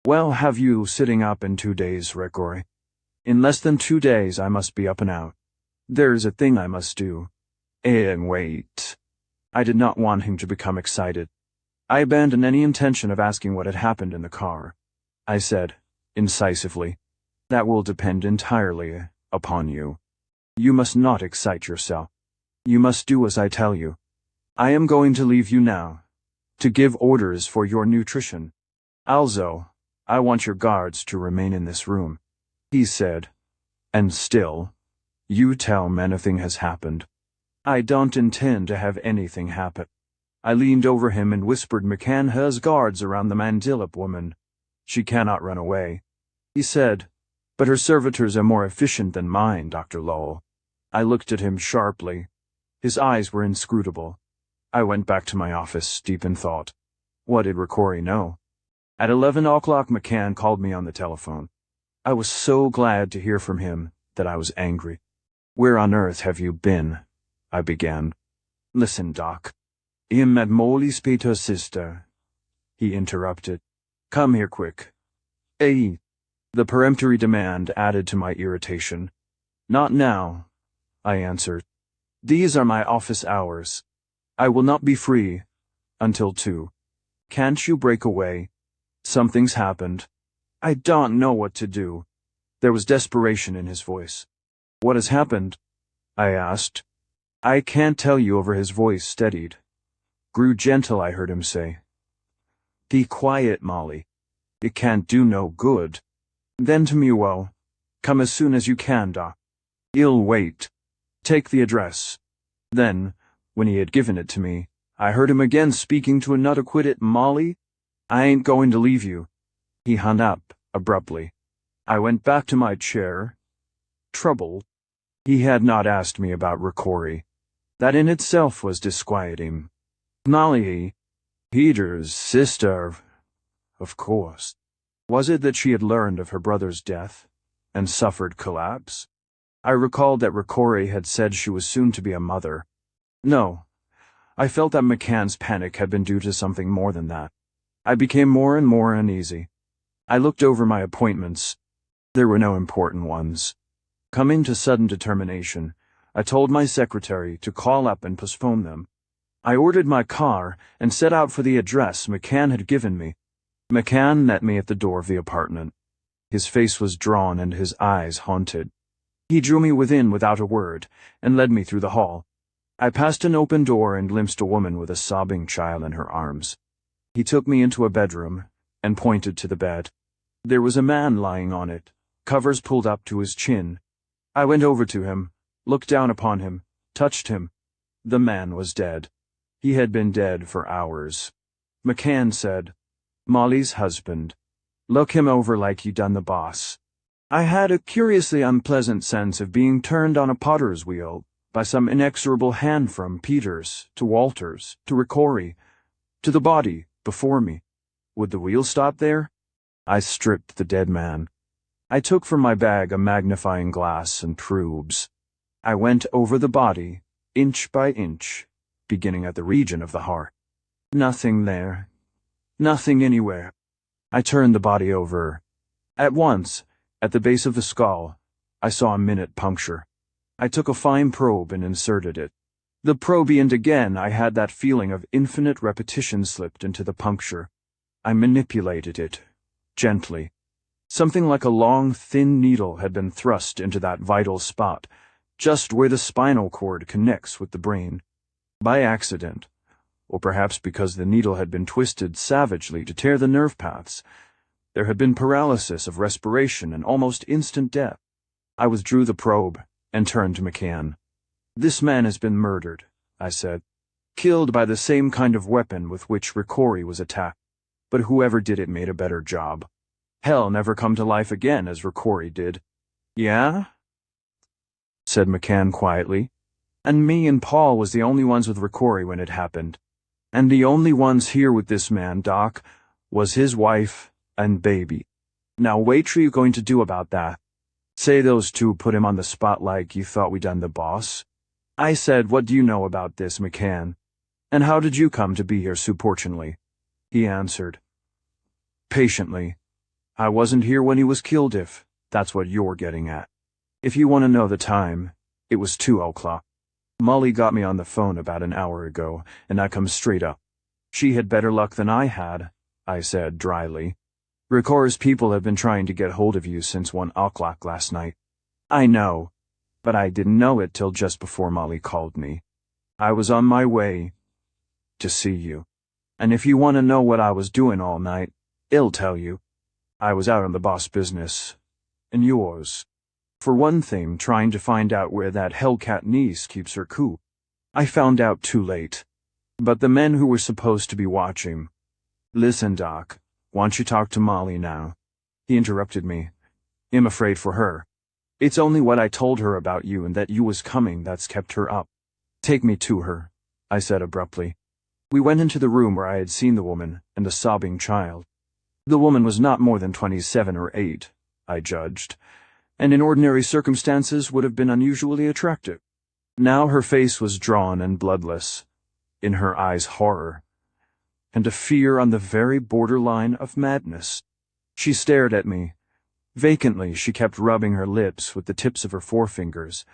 Well, have you sitting up in 2 days, Ricori? In less than 2 days I must be up and out. There's a thing I must do." And wait. I did not want him to become excited. I abandoned any intention of asking what had happened in the car. I said, incisively, "That will depend entirely upon you. You must not excite yourself. You must do as I tell you. I am going to leave you now, to give orders for your nutrition. Also, I want your guards to remain in this room." He said, "And still, you tell me anything has happened." "I don't intend to have anything happen." I leaned over him and whispered, "McCann has guards around the Mandilip woman. She cannot run away." He said, "But her servitors are more efficient than mine, Dr. Lowell." I looked at him sharply. His eyes were inscrutable. I went back to my office, deep in thought. What did Ricori know? At 11 o'clock, McCann called me on the telephone. I was so glad to hear from him that I was angry. "Where on earth have you been?" I began. "Listen, Doc. Im at Molly's Peter's sister," he interrupted. "Come here quick." "Eh?" The peremptory demand added to my irritation. "Not now," I answered. "These are my office hours. I will not be free until 2. Can't you break away? Something's happened. I don't know what to do." There was desperation in his voice. "What has happened?" I asked. "I can't tell you." Over his voice steadied. Grew gentle, I heard him say. "Be quiet, Molly. It can't do no good." Then to me, "Well, come as soon as you can, Doc. I'll wait. Take the address." Then, when he had given it to me, I heard him again speaking to another. "Quit it, Molly. I ain't going to leave you." He hung up abruptly. I went back to my chair, troubled. He had not asked me about Ricori. That in itself was disquieting. Molly, Peter's sister, of course. Was it that she had learned of her brother's death and suffered collapse? I recalled that Ricori had said she was soon to be a mother. No, I felt that McCann's panic had been due to something more than that. I became more and more uneasy. I looked over my appointments. There were no important ones. Coming to sudden determination, I told my secretary to call up and postpone them. I ordered my car and set out for the address McCann had given me. McCann met me at the door of the apartment. His face was drawn and his eyes haunted. He drew me within without a word and led me through the hall. I passed an open door and glimpsed a woman with a sobbing child in her arms. He took me into a bedroom and pointed to the bed. There was a man lying on it, covers pulled up to his chin. I went over to him, looked down upon him, touched him. The man was dead. He had been dead for hours. McCann said, "Molly's husband. Look him over like you done the boss." I had a curiously unpleasant sense of being turned on a potter's wheel by some inexorable hand from Peters to Walters to Ricori to the body before me. Would the wheel stop there? I stripped the dead man. I took from my bag a magnifying glass and tubes. I went over the body, inch by inch, beginning at the region of the heart. Nothing there. Nothing anywhere. I turned the body over. At once, at the base of the skull, I saw a minute puncture. I took a fine probe and inserted it. The probe, and again I had that feeling of infinite repetition slipped into the puncture. I manipulated it, gently. Something like a long, thin needle had been thrust into that vital spot, just where the spinal cord connects with the brain. By accident, or perhaps because the needle had been twisted savagely to tear the nerve paths, there had been paralysis of respiration and almost instant death. I withdrew the probe and turned to McCann. "This man has been murdered," I said. "Killed by the same kind of weapon with which Ricori was attacked. But whoever did it made a better job. Hell never come to life again as Ricori did." "Yeah?" said McCann quietly. "And me and Paul was the only ones with Ricori when it happened. And the only ones here with this man, Doc, was his wife and baby. Now what are you going to do about that? Say those two put him on the spot like you thought we done the boss?" I said, "What do you know about this, McCann? And how did you come to be here so fortunately?" He answered, patiently, "I wasn't here when he was killed, if that's what you're getting at. If you want to know the time, it was 2:00. Molly got me on the phone about an hour ago, and I come straight up. She had better luck than I had," I said dryly. "Ricori's people have been trying to get hold of you since 1:00 last night." "I know, but I didn't know it till just before Molly called me. I was on my way to see you. And if you want to know what I was doing all night, I'll tell you. I was out on the boss business, and yours. For one thing, trying to find out where that hellcat niece keeps her coup. I found out too late. But the men who were supposed to be watching—" "Listen, Doc, won't you talk to Molly now?" He interrupted me. "I'm afraid for her. It's only what I told her about you and that you was coming that's kept her up." "Take me to her," I said abruptly. We went into the room where I had seen the woman and the sobbing child. The woman was not more than 27 or 8, I judged, and in ordinary circumstances would have been unusually attractive. Now her face was drawn and bloodless, in her eyes horror, and a fear on the very borderline of madness. She stared at me. Vacantly, she kept rubbing her lips with the tips of her forefingers,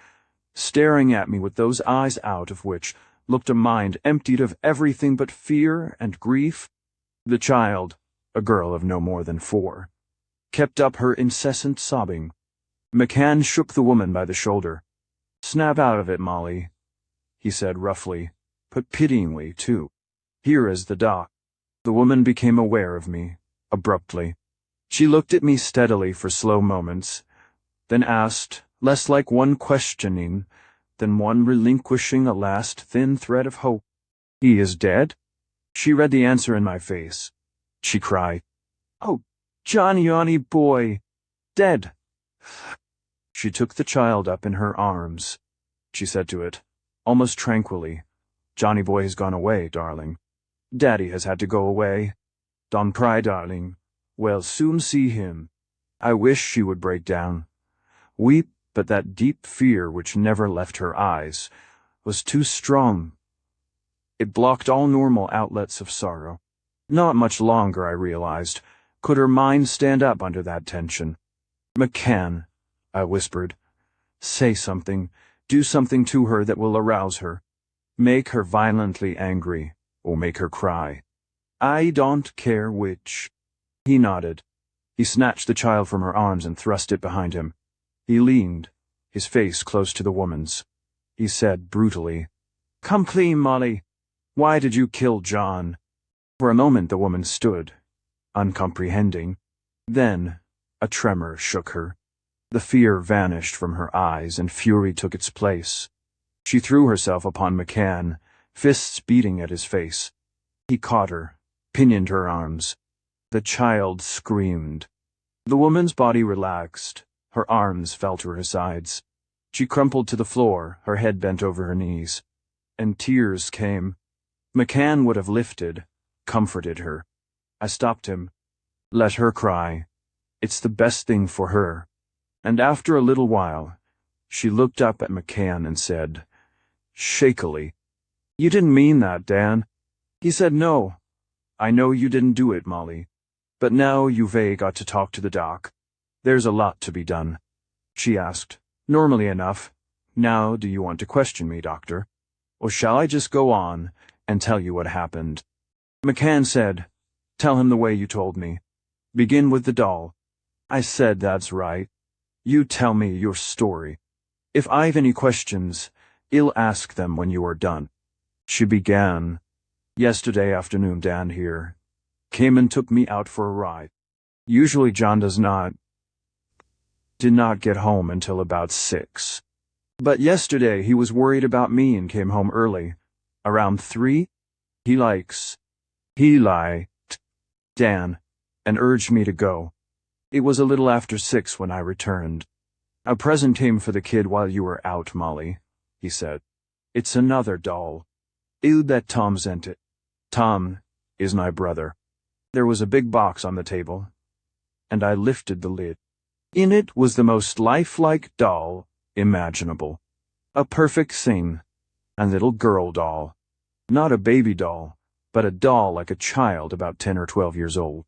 staring at me with those eyes out of which looked a mind emptied of everything but fear and grief. The child, a girl of no more than 4, kept up her incessant sobbing. McCann shook the woman by the shoulder. "Snap out of it, Molly," he said roughly, but pityingly, too. "Here is the doc." The woman became aware of me, abruptly. She looked at me steadily for slow moments, then asked, less like one questioning than one relinquishing a last thin thread of hope, "He is dead?" She read the answer in my face. She cried, "Oh, Johnny boy, dead." She took the child up in her arms. She said to it, almost tranquilly, "Johnny boy has gone away, darling. Daddy has had to go away. Don't cry, darling. We'll soon see him." I wished she would break down, weep, but that deep fear which never left her eyes was too strong. It blocked all normal outlets of sorrow. Not much longer, I realized, could her mind stand up under that tension. "McCann," I whispered, "say something, do something to her that will arouse her. Make her violently angry, or make her cry. I don't care which." He nodded. He snatched the child from her arms and thrust it behind him. He leaned, his face close to the woman's. He said brutally, "Come clean, Molly. Why did you kill John?" For a moment the woman stood, uncomprehending. Then a tremor shook her. The fear vanished from her eyes and fury took its place. She threw herself upon McCann, fists beating at his face. He caught her, pinioned her arms. The child screamed. The woman's body relaxed. Her arms fell to her sides. She crumpled to the floor, her head bent over her knees. And tears came. McCann would have lifted, comforted her. I stopped him. "Let her cry. It's the best thing for her." And after a little while, she looked up at McCann and said, shakily, "You didn't mean that, Dan." He said, "No. I know you didn't do it, Molly. But now you've got to talk to the doc. There's a lot to be done." She asked, normally enough, "Now do you want to question me, Doctor? Or shall I just go on and tell you what happened?" McCann said, "Tell him the way you told me. Begin with the doll." I said, "That's right. You tell me your story. If I've any questions, I'll ask them when you are done." She began. "Yesterday afternoon, Dan here came and took me out for a ride. Usually John did not get home until about 6. But yesterday he was worried about me and came home early, around 3. He liked Dan, and urged me to go. It was a little after 6 when I returned. "A present came for the kid while you were out, Molly," he said. "It's another doll. I'll bet Tom sent it. Tom is my brother." There was a big box on the table, and I lifted the lid. In it was the most lifelike doll imaginable. A perfect thing. A little girl doll. Not a baby doll, but a doll like a child about 10 or 12 years old.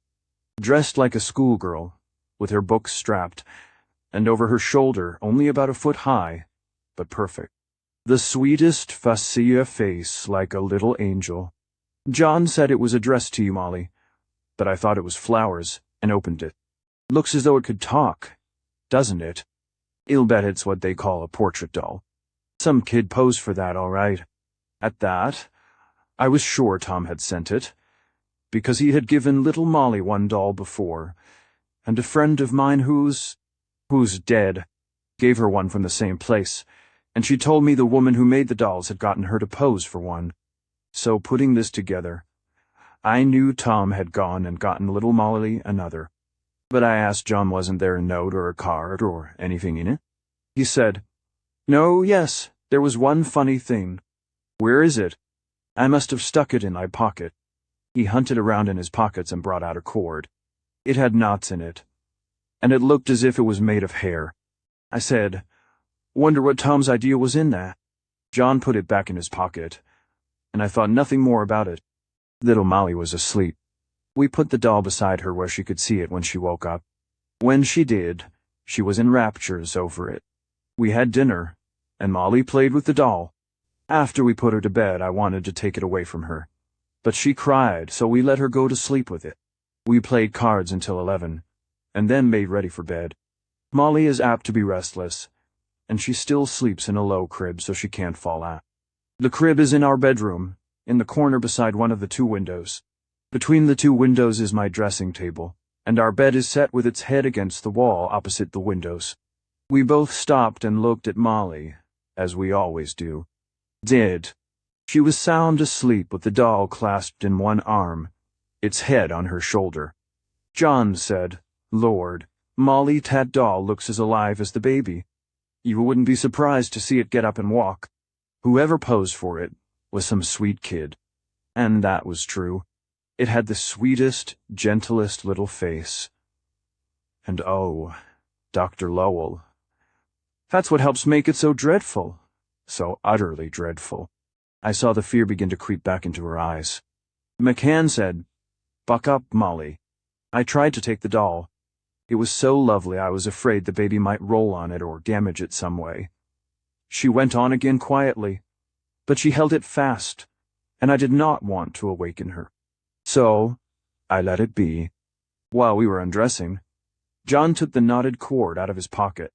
Dressed like a schoolgirl, with her books strapped, and over her shoulder only about a foot high, but perfect. The sweetest facile face like a little angel. John said it was addressed to you, Molly, but I thought it was flowers, and opened it. Looks as though it could talk, doesn't it? I'll bet it's what they call a portrait doll. Some kid posed for that, all right. At that, I was sure Tom had sent it, because he had given little Molly one doll before, and a friend of mine who's dead gave her one from the same place, and she told me the woman who made the dolls had gotten her to pose for one. So putting this together, I knew Tom had gone and gotten little Molly another. But I asked John, wasn't there a note or a card or anything in it? He said, "No, yes, there was one funny thing." "Where is it?" "I must have stuck it in my pocket." He hunted around in his pockets and brought out a cord. It had knots in it, and it looked as if it was made of hair. I said, "Wonder what Tom's idea was in that." John put it back in his pocket, and I thought nothing more about it. Little Molly was asleep. We put the doll beside her where she could see it when she woke up. When she did, she was in raptures over it. We had dinner, and Molly played with the doll. After we put her to bed, I wanted to take it away from her, but she cried, so we let her go to sleep with it. We played cards until 11, and then made ready for bed. Molly is apt to be restless, and she still sleeps in a low crib so she can't fall out. The crib is in our bedroom, in the corner beside one of the 2 windows. Between the 2 windows is my dressing table, and our bed is set with its head against the wall opposite the windows. We both stopped and looked at Molly, as we always do. Dead. She was sound asleep with the doll clasped in one arm, its head on her shoulder. John said, "Lord, Molly, that doll looks as alive as the baby. You wouldn't be surprised to see it get up and walk." Whoever posed for it was some sweet kid. And that was true. It had the sweetest, gentlest little face. And oh, Dr. Lowell. That's what helps make it so dreadful. So utterly dreadful. I saw the fear begin to creep back into her eyes. McCann said, "Buck up, Molly." I tried to take the doll. It was so lovely I was afraid the baby might roll on it or damage it some way. She went on again quietly, but she held it fast, and I did not want to awaken her. So I let it be. While we were undressing, John took the knotted cord out of his pocket.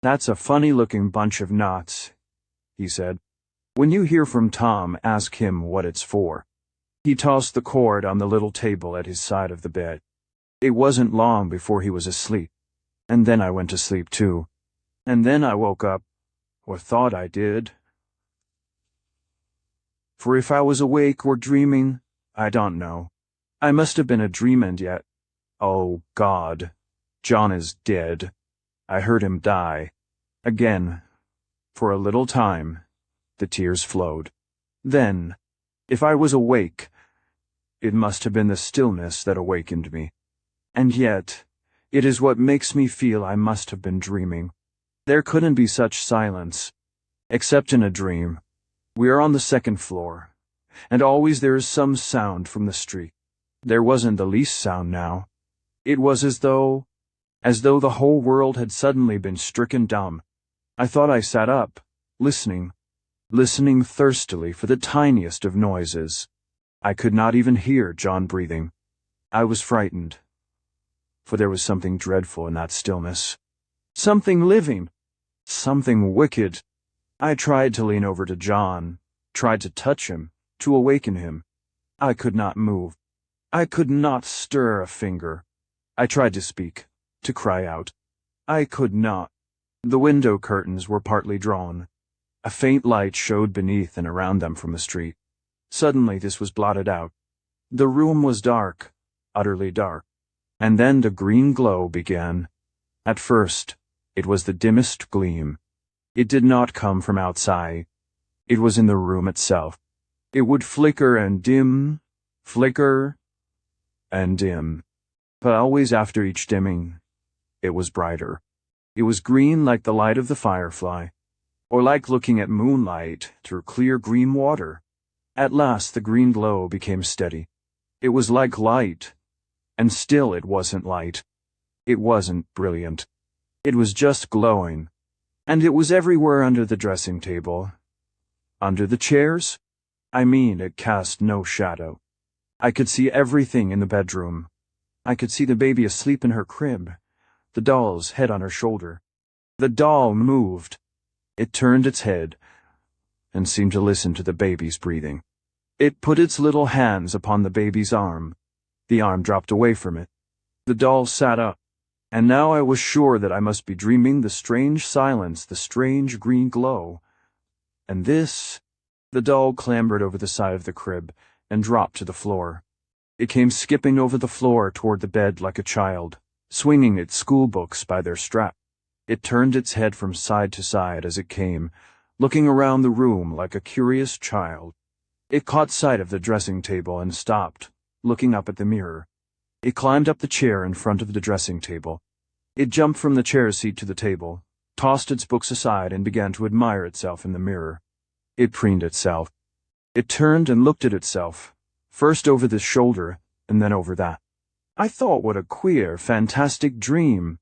"That's a funny-looking bunch of knots," he said. "When you hear from Tom, ask him what it's for." He tossed the cord on the little table at his side of the bed. It wasn't long before he was asleep, and then I went to sleep too. And then I woke up, or thought I did. For if I was awake or dreaming, I don't know. I must have been a dream, and yet, oh God, John is dead. I heard him die. Again, for a little time, the tears flowed. Then, if I was awake, it must have been the stillness that awakened me. And yet, it is what makes me feel I must have been dreaming. There couldn't be such silence, except in a dream. We are on the 2nd floor, and always there is some sound from the street. There wasn't the least sound now. It was as though the whole world had suddenly been stricken dumb. I thought I sat up, listening thirstily for the tiniest of noises. I could not even hear John breathing. I was frightened. for there was something dreadful in that stillness. Something living. Something wicked. I tried to lean over to John, tried to touch him, to awaken him. I could not move. I could not stir a finger. I tried to speak, to cry out. I could not. The window curtains were partly drawn. A faint light showed beneath and around them from the street. Suddenly this was blotted out. The room was dark, utterly dark. And then the green glow began. At first, it was the dimmest gleam. It did not come from outside. It was in the room itself. It would flicker and dim, flicker and dim. But always after each dimming, it was brighter. It was green like the light of the firefly, or like looking at moonlight through clear green water. At last the green glow became steady. It was like light, and still it wasn't light. It wasn't brilliant. It was just glowing, and it was everywhere under the dressing table. Under the chairs? I mean, it cast no shadow. I could see everything in the bedroom. I could see the baby asleep in her crib, the doll's head on her shoulder. The doll moved. It turned its head and seemed to listen to the baby's breathing. It put its little hands upon the baby's arm. The arm dropped away from it. The doll sat up, and now I was sure that I must be dreaming the strange silence, the strange green glow. And this... The doll clambered over the side of the crib and dropped to the floor. It came skipping over the floor toward the bed like a child, swinging its school books by their strap. It turned its head from side to side as it came, looking around the room like a curious child. It caught sight of the dressing table and stopped, looking up at the mirror. It climbed up the chair in front of the dressing table. It jumped from the chair seat to the table, tossed its books aside, and began to admire itself in the mirror. It preened itself. It turned and looked at itself, first over this shoulder and then over that. I thought, what a queer, fantastic dream.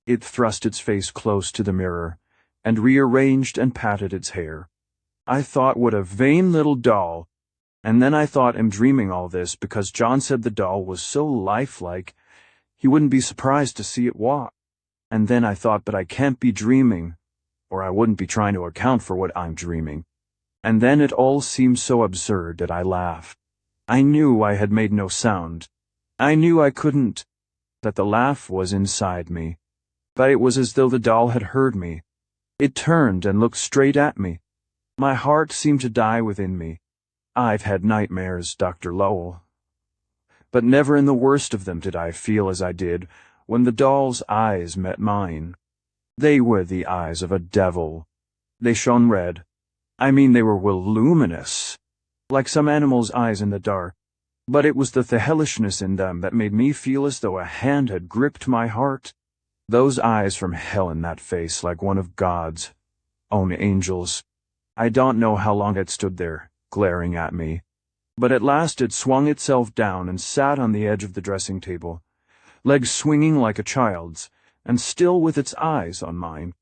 It thrust its face close to the mirror and rearranged and patted its hair. I thought, what a vain little doll. And then I thought, I'm dreaming all this because John said the doll was so lifelike he wouldn't be surprised to see it walk. And then I thought, but I can't be dreaming, or I wouldn't be trying to account for what I'm dreaming. And then it all seemed so absurd that I laughed. I knew I had made no sound. I knew I couldn't, that the laugh was inside me. But it was as though the doll had heard me. It turned and looked straight at me. My heart seemed to die within me. I've had nightmares, Dr. Lowell. But never in the worst of them did I feel as I did when the doll's eyes met mine. They were the eyes of a devil. They shone red. I mean, they were luminous, like some animal's eyes in the dark. But it was the hellishness in them that made me feel as though a hand had gripped my heart. Those eyes from hell in that face, like one of God's own angels. I don't know how long it stood there, glaring at me. But at last it swung itself down and sat on the edge of the dressing table, legs swinging like a child's, and still with its eyes on mine.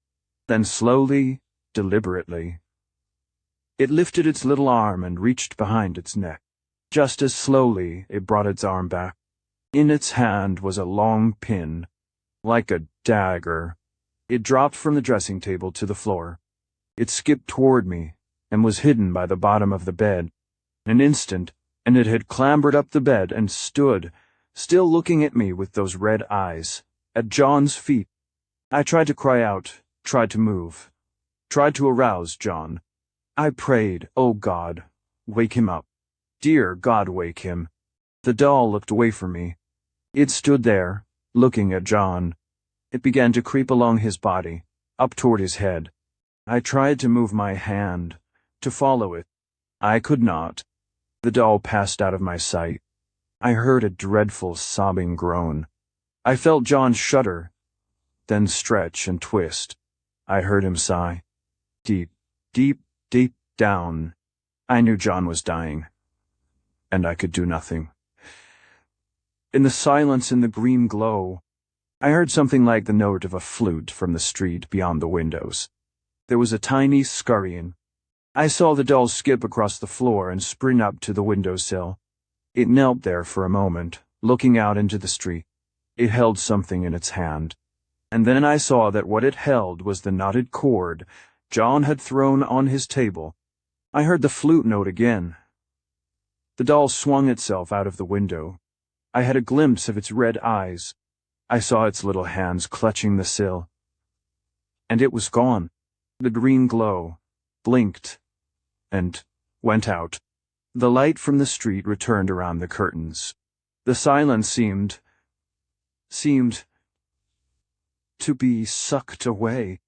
Then slowly, deliberately, it lifted its little arm and reached behind its neck. Just as slowly, it brought its arm back. In its hand was a long pin, like a dagger. It dropped from the dressing table to the floor. It skipped toward me and was hidden by the bottom of the bed. An instant, and it had clambered up the bed and stood, still looking at me with those red eyes, at John's feet. I tried to cry out, tried to move, tried to arouse John. I prayed, "Oh God, wake him up. Dear God, wake him." The doll looked away from me. It stood there, looking at John. It began to creep along his body, up toward his head. I tried to move my hand, to follow it. I could not. The doll passed out of my sight. I heard a dreadful sobbing groan. I felt John shudder, then stretch and twist. I heard him sigh. Deep, deep, deep down. I knew John was dying, and I could do nothing. In the silence, in the green glow, I heard something like the note of a flute from the street beyond the windows. There was a tiny scurrying. I saw the doll skip across the floor and sprint up to the windowsill. It knelt there for a moment, looking out into the street. It held something in its hand, and then I saw that what it held was the knotted cord John had thrown on his table. I heard the flute note again. The doll swung itself out of the window. I had a glimpse of its red eyes. I saw its little hands clutching the sill. And it was gone. The green glow blinked and went out. The light from the street returned around the curtains. The silence seemed to be sucked away.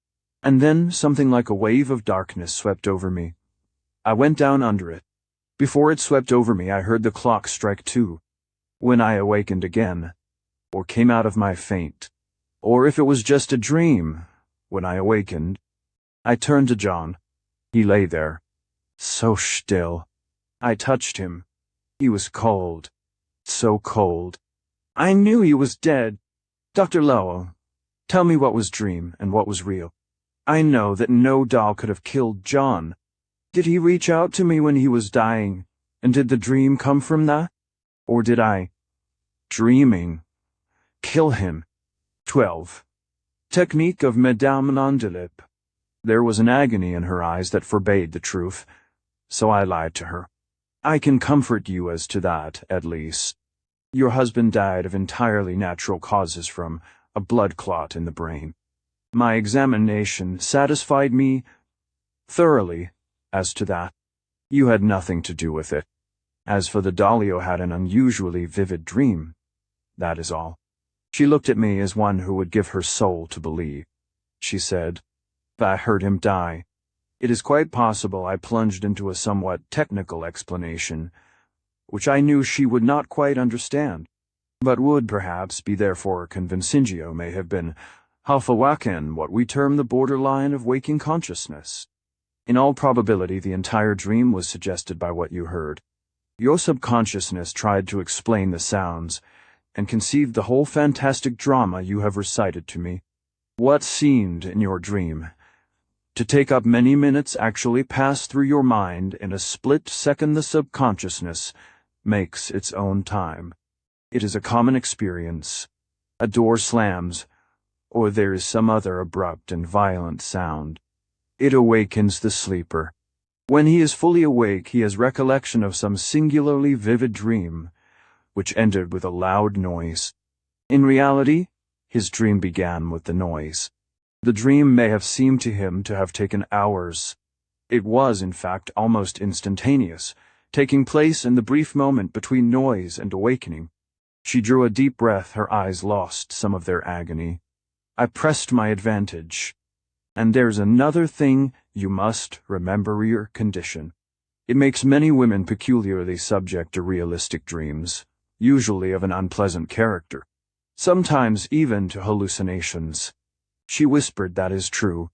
And then something like a wave of darkness swept over me. I went down under it. Before it swept over me, I heard the clock strike 2. When I awakened again, or came out of my faint, or if it was just a dream, when I awakened, I turned to John. He lay there, so still. I touched him. He was cold, so cold. I knew he was dead. Dr. Lowell, tell me what was dream and what was real. I know that no doll could have killed John. Did he reach out to me when he was dying, and did the dream come from that? Or did I, dreaming, kill him? 12. Technique of Madame Nondelip. There was an agony in her eyes that forbade the truth, so I lied to her. I can comfort you as to that, at least. Your husband died of entirely natural causes from a blood clot in the brain. My examination satisfied me thoroughly as to that. You had nothing to do with it. As for the Dahlia had an unusually vivid dream. That is all. She looked at me as one who would give her soul to believe. She said, I heard him die. It is quite possible I plunged into a somewhat technical explanation, which I knew she would not quite understand, but would perhaps be therefore convincingio may have been halfawaken, what we term the borderline of waking consciousness. In all probability, the entire dream was suggested by what you heard. Your subconsciousness tried to explain the sounds, and conceived the whole fantastic drama you have recited to me. What seemed, in your dream, to take up many minutes actually passed through your mind in a split second. The subconsciousness makes its own time. It is a common experience. A door slams, or there is some other abrupt and violent sound. It awakens the sleeper. When he is fully awake, he has recollection of some singularly vivid dream, which ended with a loud noise. In reality, his dream began with the noise. The dream may have seemed to him to have taken hours. It was, in fact, almost instantaneous, taking place in the brief moment between noise and awakening. She drew a deep breath, her eyes lost some of their agony. I pressed my advantage. And there's another thing you must remember: your condition. It makes many women peculiarly subject to realistic dreams, usually of an unpleasant character, sometimes even to hallucinations. She whispered, that is true.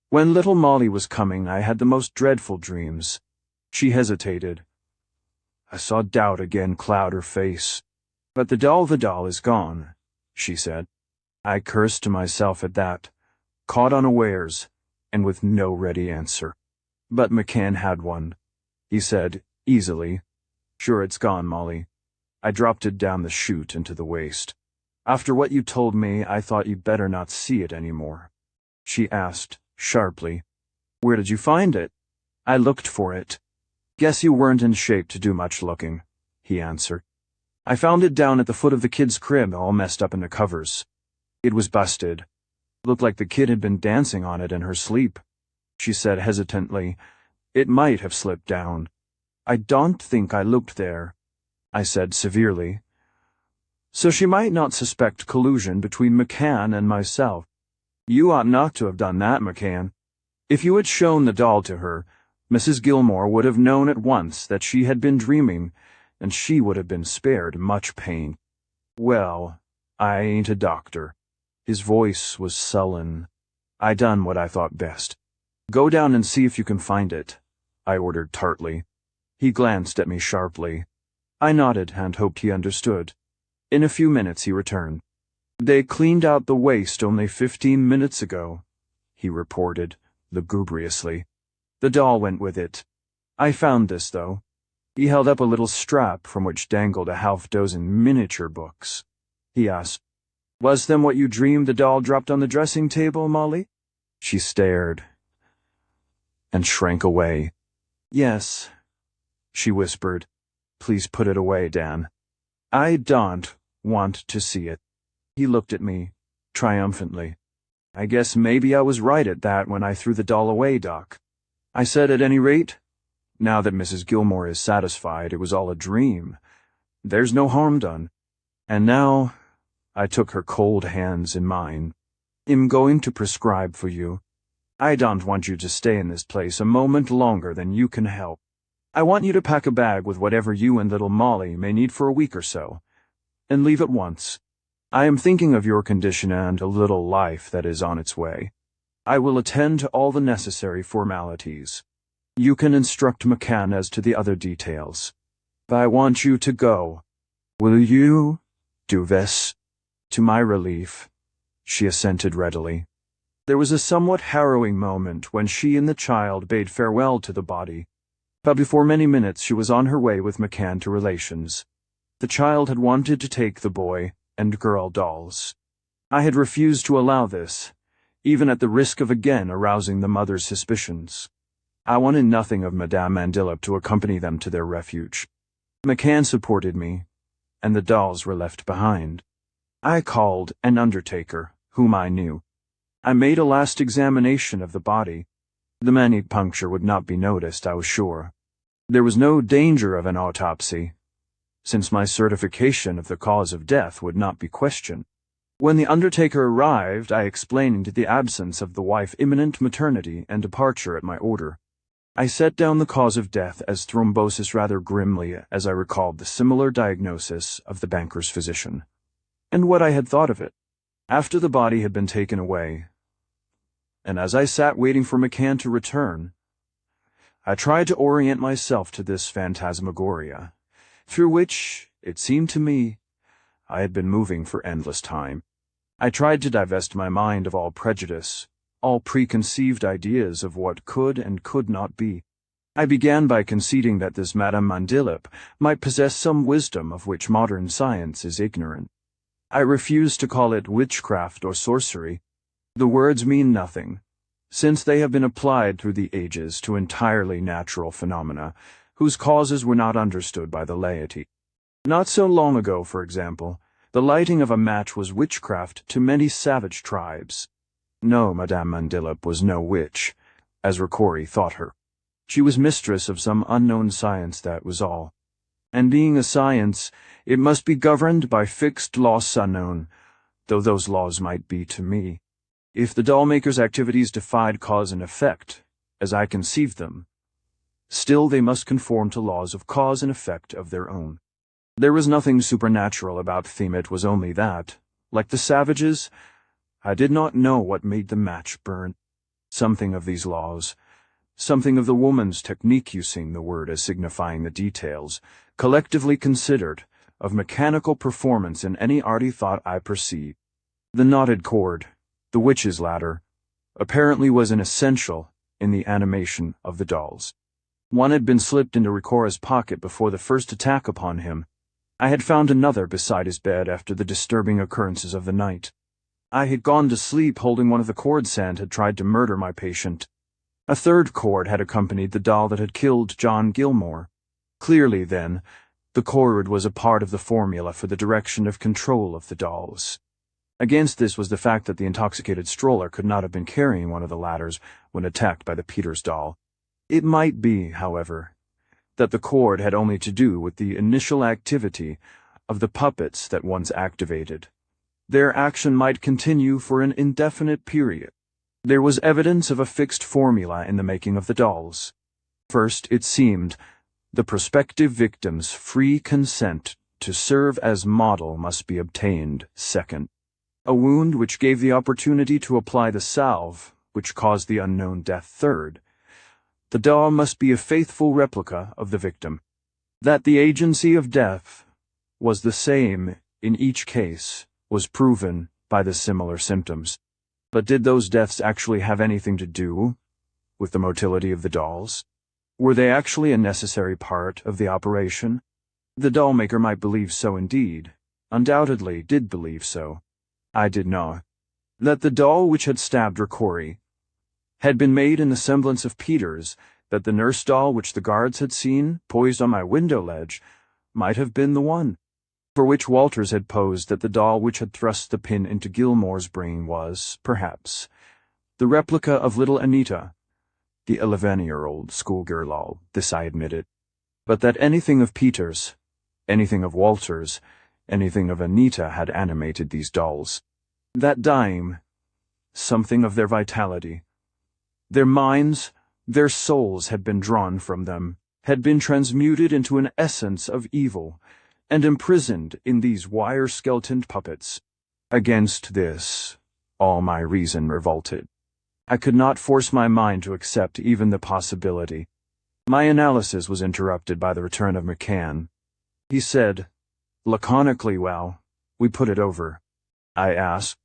When little Molly was coming, I had the most dreadful dreams. She hesitated. I saw doubt again cloud her face. But the doll is gone, she said. I cursed to myself at that, caught unawares, and with no ready answer. But McCann had one. He said, easily, Sure, it's gone, Molly. I dropped it down the chute into the waste. After what you told me, I thought you'd better not see it any more. She asked, sharply, Where did you find it? I looked for it. Guess you weren't in shape to do much looking, he answered. I found it down at the foot of the kid's crib, all messed up in the covers. It was busted. Looked like the kid had been dancing on it in her sleep. She said hesitantly, It might have slipped down. I don't think I looked there, I said severely. So she might not suspect collusion between McCann and myself. You ought not to have done that, McCann. If you had shown the doll to her, Mrs. Gilmore would have known at once that she had been dreaming, and she would have been spared much pain. Well, I ain't a doctor. His voice was sullen. I done what I thought best. Go down and see if you can find it, I ordered tartly. He glanced at me sharply. I nodded and hoped he understood. In a few minutes he returned. They cleaned out the waste only 15 minutes ago, he reported, lugubriously. The doll went with it. I found this, though. He held up a little strap from which dangled a half-dozen miniature books. He asked, Was them what you dreamed the doll dropped on the dressing table, Molly? She stared and shrank away. Yes, she whispered. Please put it away, Dan. I don't want to see it. He looked at me, triumphantly. I guess maybe I was right at that when I threw the doll away, Doc. I said at any rate, now that Mrs. Gilmore is satisfied it was all a dream, there's no harm done. And now, I took her cold hands in mine. I'm going to prescribe for you. I don't want you to stay in this place a moment longer than you can help. I want you to pack a bag with whatever you and little Molly may need for a week or so, and leave at once. I am thinking of your condition and a little life that is on its way. I will attend to all the necessary formalities. You can instruct McCann as to the other details. I want you to go. Will you do this? To my relief, she assented readily. There was a somewhat harrowing moment when she and the child bade farewell to the body, but before many minutes she was on her way with McCann to relations. The child had wanted to take the boy and girl dolls. I had refused to allow this, even at the risk of again arousing the mother's suspicions. I wanted nothing of Madame Mandillop to accompany them to their refuge. McCann supported me, and the dolls were left behind. I called an undertaker, whom I knew. I made a last examination of the body. The manic puncture would not be noticed, I was sure. There was no danger of an autopsy, since my certification of the cause of death would not be questioned. When the undertaker arrived, I explained the absence of the wife, imminent maternity, and departure at my order. I set down the cause of death as thrombosis rather grimly as I recalled the similar diagnosis of the banker's physician, and what I had thought of it. After the body had been taken away, and as I sat waiting for McCann to return, I tried to orient myself to this phantasmagoria, through which, it seemed to me, I had been moving for endless time. I tried to divest my mind of all prejudice, all preconceived ideas of what could and could not be. I began by conceding that this Madame Mandillop might possess some wisdom of which modern science is ignorant. I refused to call it witchcraft or sorcery. The words mean nothing, since they have been applied through the ages to entirely natural phenomena, whose causes were not understood by the laity. Not so long ago, for example, the lighting of a match was witchcraft to many savage tribes. No, Madame Mandillop was no witch, as Ricori thought her. She was mistress of some unknown science, that was all. And being a science, it must be governed by fixed laws unknown, though those laws might be to me. If the doll-maker's activities defied cause and effect, as I conceived them, still they must conform to laws of cause and effect of their own. There was nothing supernatural about them, it was only that, like the savages, I did not know what made the match burn. Something of these laws, something of the woman's technique, using the word as signifying the details, collectively considered, of mechanical performance in any arty thought I perceived. The knotted cord, the witch's ladder, apparently was an essential in the animation of the dolls. One had been slipped into Ricora's pocket before the first attack upon him. I had found another beside his bed after the disturbing occurrences of the night. I had gone to sleep holding one of the cords Sand had tried to murder my patient. A third cord had accompanied the doll that had killed John Gilmore. Clearly, then, the cord was a part of the formula for the direction of control of the dolls. Against this was the fact that the intoxicated stroller could not have been carrying one of the ladders when attacked by the Peters doll. It might be, however, that the cord had only to do with the initial activity of the puppets that once activated. Their action might continue for an indefinite period. There was evidence of a fixed formula in the making of the dolls. First, it seemed, the prospective victim's free consent to serve as model must be obtained. Second, a wound which gave the opportunity to apply the salve which caused the unknown death. Third, the doll must be a faithful replica of the victim. That the agency of death was the same in each case was proven by the similar symptoms. But did those deaths actually have anything to do with the motility of the dolls? Were they actually a necessary part of the operation? The doll-maker might believe so indeed, undoubtedly did believe so. I did know that the doll which had stabbed Ricori had been made in the semblance of Peter's, that the nurse doll which the guards had seen, poised on my window ledge, might have been the one for which Walters had posed, that the doll which had thrust the pin into Gilmore's brain was, perhaps, the replica of little Anita, the 11-year-old schoolgirl. This I admitted. But that anything of Peter's, anything of Walter's, anything of Anita had animated these dolls. That dying, something of their vitality, their minds, their souls had been drawn from them, had been transmuted into an essence of evil, and imprisoned in these wire-skeletoned puppets. Against this, all my reason revolted. I could not force my mind to accept even the possibility. My analysis was interrupted by the return of McCann. He said, laconically, "Well, we put it over." I asked,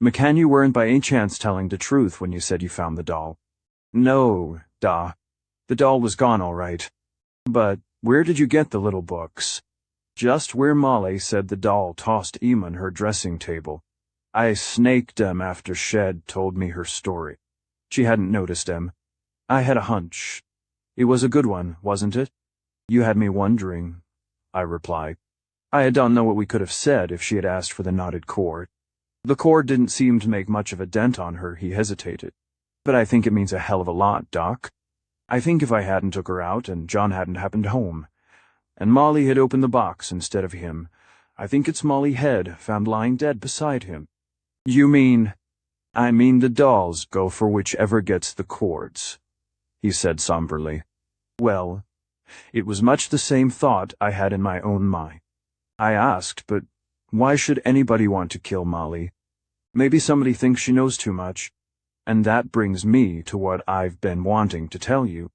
"McCann, you weren't by any chance telling the truth when you said you found the doll?" "No, Da. The doll was gone all right. But where did you get the little books?" "Just where Molly said the doll tossed 'em on her dressing table. I snaked 'em after Shed told me her story. She hadn't noticed 'em. I had a hunch. It was a good one, wasn't it?" "You had me wondering," I replied. I don't know what we could have said if she had asked for the knotted cord. The cord didn't seem to make much of a dent on her. He hesitated. "But I think it means a hell of a lot, Doc. I think if I hadn't took her out and John hadn't happened home, and Molly had opened the box instead of him, I think it's Molly Head found lying dead beside him." "You mean—" "I mean the dolls go for whichever gets the cords," he said somberly. Well, it was much the same thought I had in my own mind. I asked, "But why should anybody want to kill Molly? Maybe somebody thinks she knows too much. And that brings me to what I've been wanting to tell you.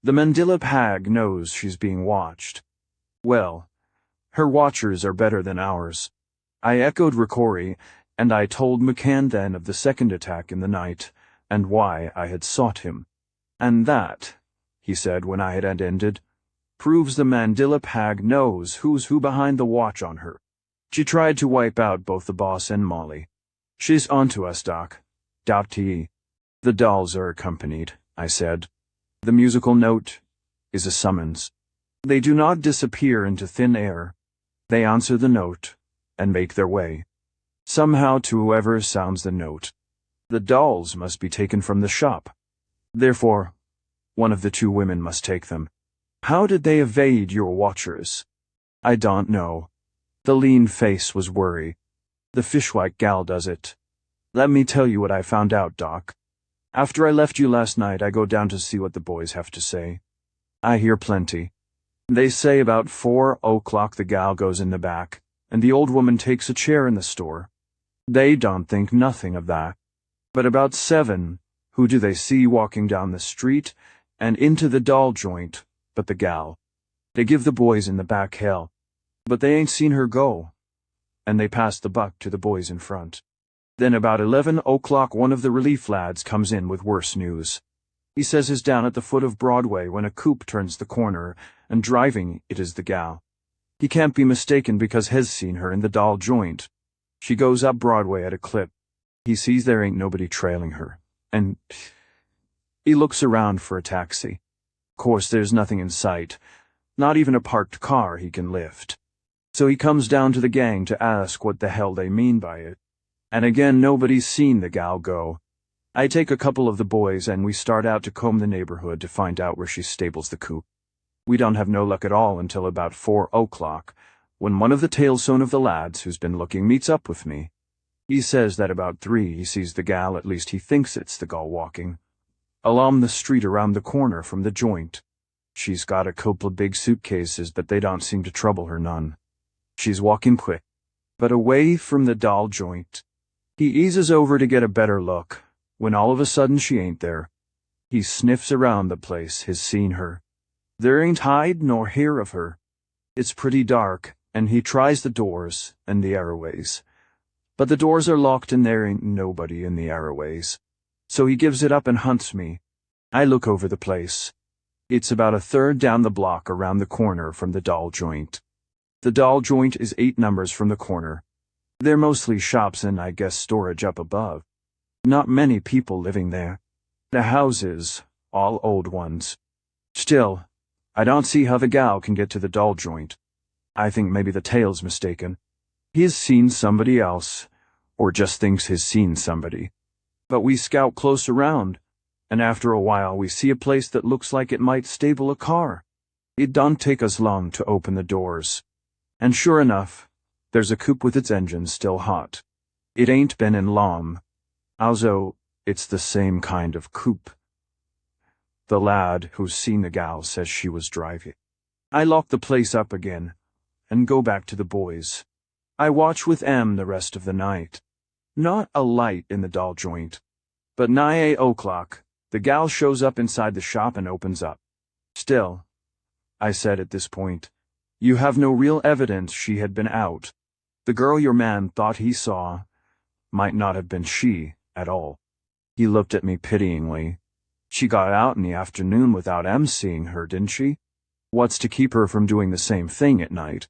The Mandilip hag knows she's being watched. Well, her watchers are better than ours." I echoed Ricori, and I told McCann then of the second attack in the night, and why I had sought him. "And that," he said when I had ended, "proves the Mandilip hag knows who's who behind the watch on her. She tried to wipe out both the boss and Molly. She's onto us, Doc. Doubt ye." "The dolls are accompanied," I said. "The musical note is a summons. They do not disappear into thin air. They answer the note and make their way, somehow, to whoever sounds the note. The dolls must be taken from the shop. Therefore, one of the two women must take them. How did they evade your watchers?" "I don't know." The lean face was worry. "The fishwick gal does it. Let me tell you what I found out, Doc. After I left you last night, I go down to see what the boys have to say. I hear plenty. They say about 4:00 the gal goes in the back, and the old woman takes a chair in the store. They don't think nothing of that. But about 7, who do they see walking down the street and into the doll joint but the gal? They give the boys in the back hell, but they ain't seen her go, and they pass the buck to the boys in front. Then about 11:00 one of the relief lads comes in with worse news. He says he's down at the foot of Broadway when a coupe turns the corner, and driving it is the gal. He can't be mistaken because he's seen her in the doll joint. She goes up Broadway at a clip. He sees there ain't nobody trailing her, and he looks around for a taxi. Course there's nothing in sight, not even a parked car he can lift. So he comes down to the gang to ask what the hell they mean by it. And again nobody's seen the gal go. I take a couple of the boys and we start out to comb the neighborhood to find out where she stables the coupe. We don't have no luck at all until about 4:00, when one of the tailstone of the lads who's been looking meets up with me. He says that about 3 he sees the gal, at least he thinks it's the gal walking, along the street around the corner from the joint. She's got a couple of big suitcases, but they don't seem to trouble her none. She's walking quick, but away from the doll joint. He eases over to get a better look, when all of a sudden she ain't there. He sniffs around the place, has seen her. There ain't hide nor hair of her. It's pretty dark, and he tries the doors and the airways. But the doors are locked and there ain't nobody in the airways. So he gives it up and hunts me. I look over the place. It's about a third down the block around the corner from the doll joint. The doll joint is 8 numbers from the corner. They're mostly shops and I guess storage up above. Not many people living there. The houses, all old ones. Still, I don't see how the gal can get to the doll joint. I think maybe the tale's mistaken. He's seen somebody else, or just thinks he's seen somebody. But we scout close around, and after a while we see a place that looks like it might stable a car. It don't take us long to open the doors. And sure enough, there's a coupe with its engine still hot. It ain't been in long. Also, it's the same kind of coupe. The lad who's seen the gal says she was driving. I lock the place up again, and go back to the boys. I watch with M the rest of the night. Not a light in the doll joint. But nigh 8 o'clock, the gal shows up inside the shop and opens up. Still, I said at this point, you have no real evidence she had been out. The girl your man thought he saw might not have been she at all. He looked at me pityingly. She got out in the afternoon without M seeing her, didn't she? What's to keep her from doing the same thing at night?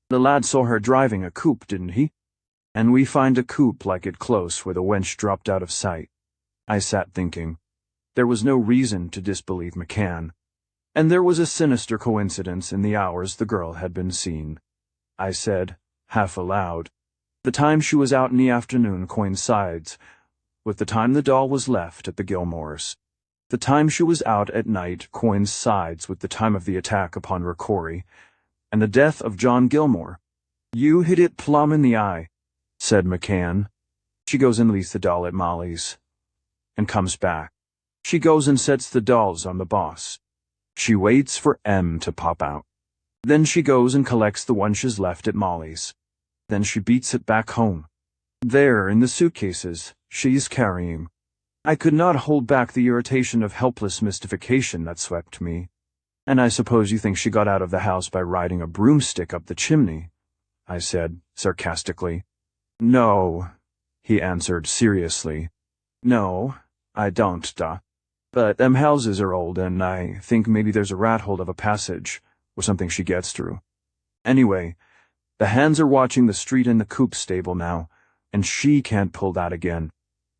The lad saw her driving a coupe, didn't he? And we find a coupe like it close where the wench dropped out of sight. I sat thinking. There was no reason to disbelieve McCann. And there was a sinister coincidence in the hours the girl had been seen. I said, half aloud, the time she was out in the afternoon coincides with the time the doll was left at the Gilmores. The time she was out at night coincides with the time of the attack upon Ricori and the death of John Gilmore. You hit it plumb in the eye, said McCann. She goes and leaves the doll at Molly's and comes back. She goes and sets the dolls on the boss. She waits for M to pop out. Then she goes and collects the one she's left at Molly's. Then she beats it back home. There, in the suitcases, she's carrying. I could not hold back the irritation of helpless mystification that swept me. And I suppose you think she got out of the house by riding a broomstick up the chimney, I said, sarcastically. No, he answered seriously. No, I don't, But them houses are old, and I think maybe there's a rat hole of a passage, or something she gets through. Anyway, the hands are watching the street in the coupe stable now, and she can't pull that again,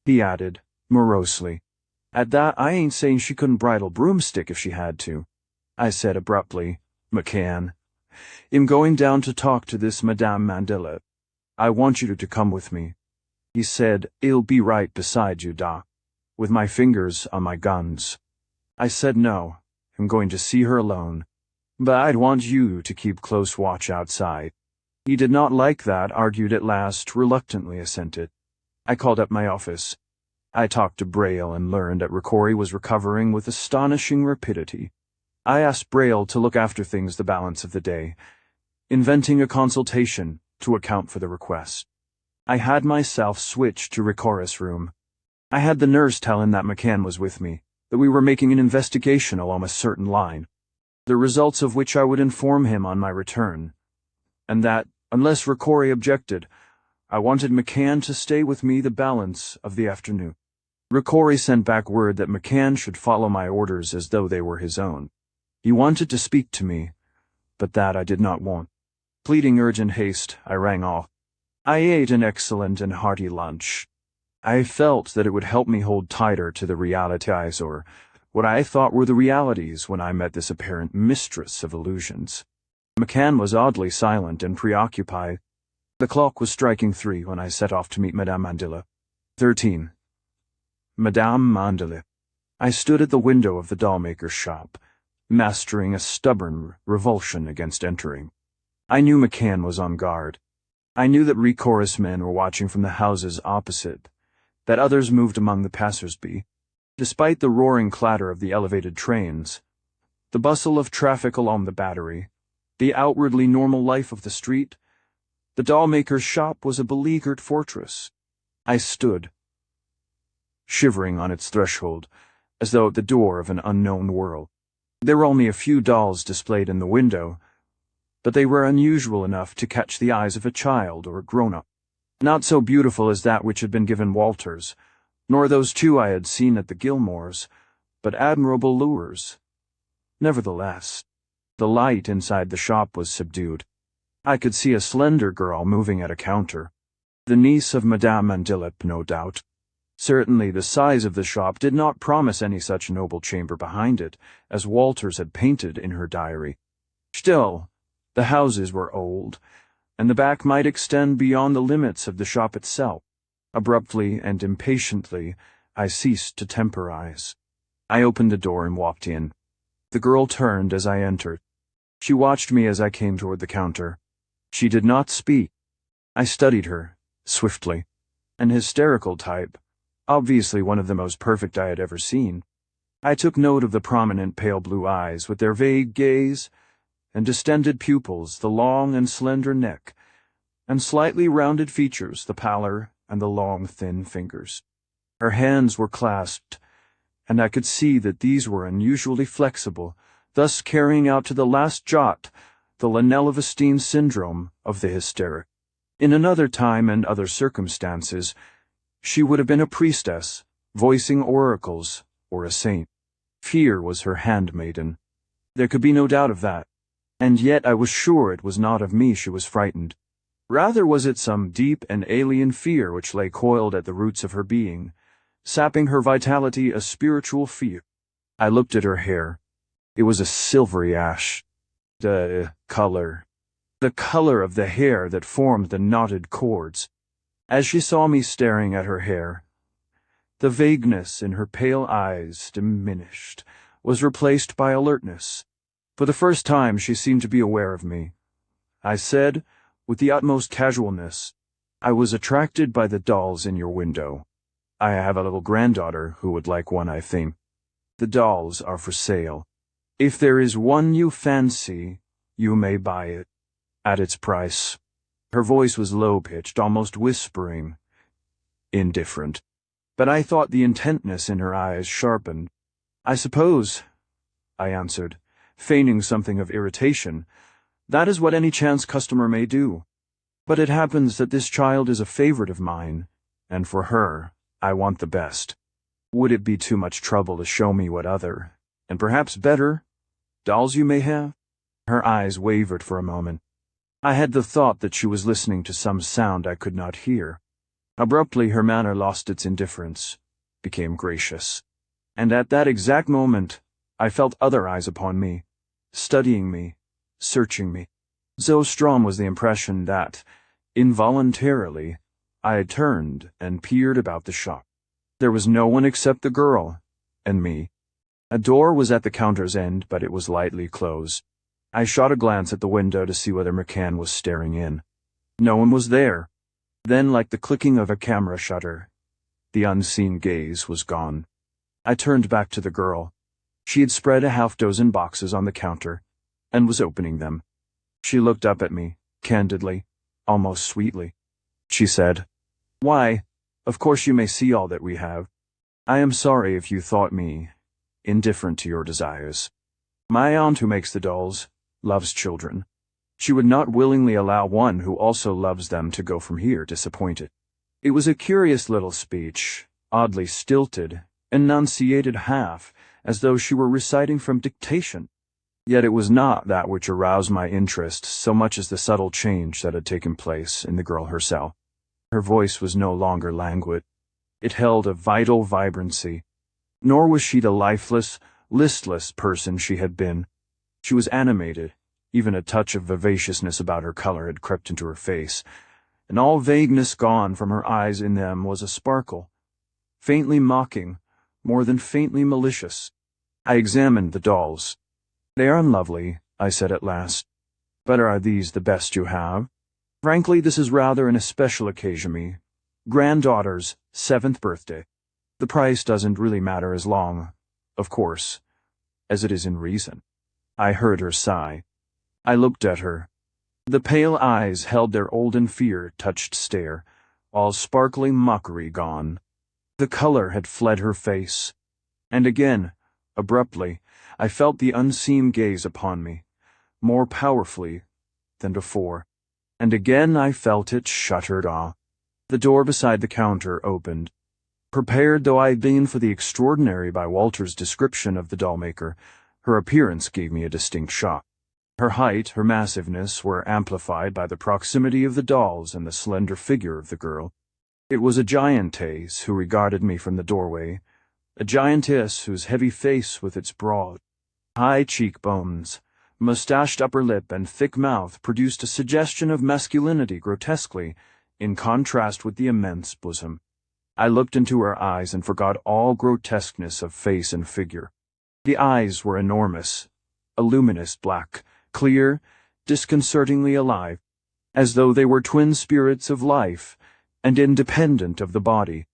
he added, morosely. At that, I ain't saying she couldn't bridle broomstick if she had to. I said abruptly, McCann, I'm going down to talk to this Madame Mandela. I want you to come with me. He said, I'll be right beside you, with my fingers on my guns. I said no, I'm going to see her alone. But I'd want you to keep close watch outside. He did not like that, argued at last, reluctantly assented. I called up my office. I talked to Braille and learned that Ricori was recovering with astonishing rapidity. I asked Braille to look after things the balance of the day, inventing a consultation to account for the request. I had myself switched to Ricori's room. I had the nurse tell him that McCann was with me, that we were making an investigation along a certain line, the results of which I would inform him on my return, and that, unless Ricori objected, I wanted McCann to stay with me the balance of the afternoon. Ricori sent back word that McCann should follow my orders as though they were his own. He wanted to speak to me, but that I did not want. Pleading urgent haste, I rang off. I ate an excellent and hearty lunch. I felt that it would help me hold tighter to the realities, or what I thought were the realities, when I met this apparent mistress of illusions. McCann was oddly silent and preoccupied. The clock was striking 3 when I set off to meet Madame Mandela. 13. Madame Mandela. I stood at the window of the doll-maker's shop, mastering a stubborn revulsion against entering. I knew McCann was on guard. I knew that Ricori's men were watching from the houses opposite, that others moved among the passers-by. Despite the roaring clatter of the elevated trains, the bustle of traffic along the Battery, the outwardly normal life of the street, the doll-maker's shop was a beleaguered fortress. I stood, shivering on its threshold, as though at the door of an unknown world. There were only a few dolls displayed in the window, but they were unusual enough to catch the eyes of a child or a grown-up. Not so beautiful as that which had been given Walters, nor those 2 I had seen at the Gilmores, but admirable lures. Nevertheless, the light inside the shop was subdued. I could see a slender girl moving at a counter. The niece of Madame Mandilip, no doubt. Certainly the size of the shop did not promise any such noble chamber behind it, as Walters had painted in her diary. Still, the houses were old, and the back might extend beyond the limits of the shop itself. Abruptly and impatiently, I ceased to temporize. I opened the door and walked in. The girl turned as I entered. She watched me as I came toward the counter. She did not speak. I studied her, swiftly. An hysterical type, obviously one of the most perfect I had ever seen. I took note of the prominent pale blue eyes with their vague gaze, and distended pupils, the long and slender neck, and slightly rounded features, the pallor and the long, thin fingers. Her hands were clasped, and I could see that these were unusually flexible, thus carrying out to the last jot the Linnell-Vestine syndrome of the hysteric. In another time and other circumstances, she would have been a priestess, voicing oracles, or a saint. Fear was her handmaiden. There could be no doubt of that. And yet I was sure it was not of me she was frightened. Rather was it some deep and alien fear which lay coiled at the roots of her being, sapping her vitality, a spiritual fear. I looked at her hair. It was a silvery ash. The color of the hair that formed the knotted cords. As she saw me staring at her hair, the vagueness in her pale eyes diminished, was replaced by alertness. For the first time she seemed to be aware of me. I said, with the utmost casualness, "I was attracted by the dolls in your window. I have a little granddaughter who would like one, I think. The dolls are for sale. If there is one you fancy, you may buy it, at its price." Her voice was low-pitched, almost whispering, indifferent. But I thought the intentness in her eyes sharpened. "I suppose," I answered, feigning something of irritation, "that is what any chance customer may do. But it happens that this child is a favorite of mine, and for her, I want the best. Would it be too much trouble to show me what other, and perhaps better, dolls you may have?" Her eyes wavered for a moment. I had the thought that she was listening to some sound I could not hear. Abruptly her manner lost its indifference, became gracious. And at that exact moment, I felt other eyes upon me, studying me, searching me. So strong was the impression that, involuntarily, I turned and peered about the shop. There was no one except the girl and me. A door was at the counter's end, but it was lightly closed. I shot a glance at the window to see whether McCann was staring in. No one was there. Then, like the clicking of a camera shutter, the unseen gaze was gone. I turned back to the girl. She had spread a half-dozen boxes on the counter, and was opening them. She looked up at me, candidly, almost sweetly. She said, "Why, of course you may see all that we have. I am sorry if you thought me indifferent to your desires. My aunt who makes the dolls loves children. She would not willingly allow one who also loves them to go from here disappointed." It was a curious little speech, oddly stilted, enunciated half, as though she were reciting from dictation. Yet it was not that which aroused my interest so much as the subtle change that had taken place in the girl herself. Her voice was no longer languid. It held a vital vibrancy. Nor was she the lifeless, listless person she had been. She was animated. Even a touch of vivaciousness about her color had crept into her face, and all vagueness gone from her eyes. In them was a sparkle, faintly mocking, more than faintly malicious. I examined the dolls. "They are unlovely," I said at last. "But are these the best you have? Frankly, this is rather an especial occasion me. Granddaughter's 7th birthday. The price doesn't really matter as long, of course, as it is in reason." I heard her sigh. I looked at her. The pale eyes held their olden fear-touched stare, all sparkling mockery gone. The color had fled her face. And again, abruptly, I felt the unseen gaze upon me, more powerfully than before. And again I felt it shuttered off. The door beside the counter opened. Prepared though I had been for the extraordinary by Walter's description of the doll-maker, her appearance gave me a distinct shock. Her height, her massiveness were amplified by the proximity of the dolls and the slender figure of the girl. It was a giantess who regarded me from the doorway, a giantess whose heavy face with its broad, high cheekbones, mustached upper lip, and thick mouth produced a suggestion of masculinity grotesquely, in contrast with the immense bosom. I looked into her eyes and forgot all grotesqueness of face and figure. The eyes were enormous, a luminous black, clear, disconcertingly alive, as though they were twin spirits of life and independent of the body,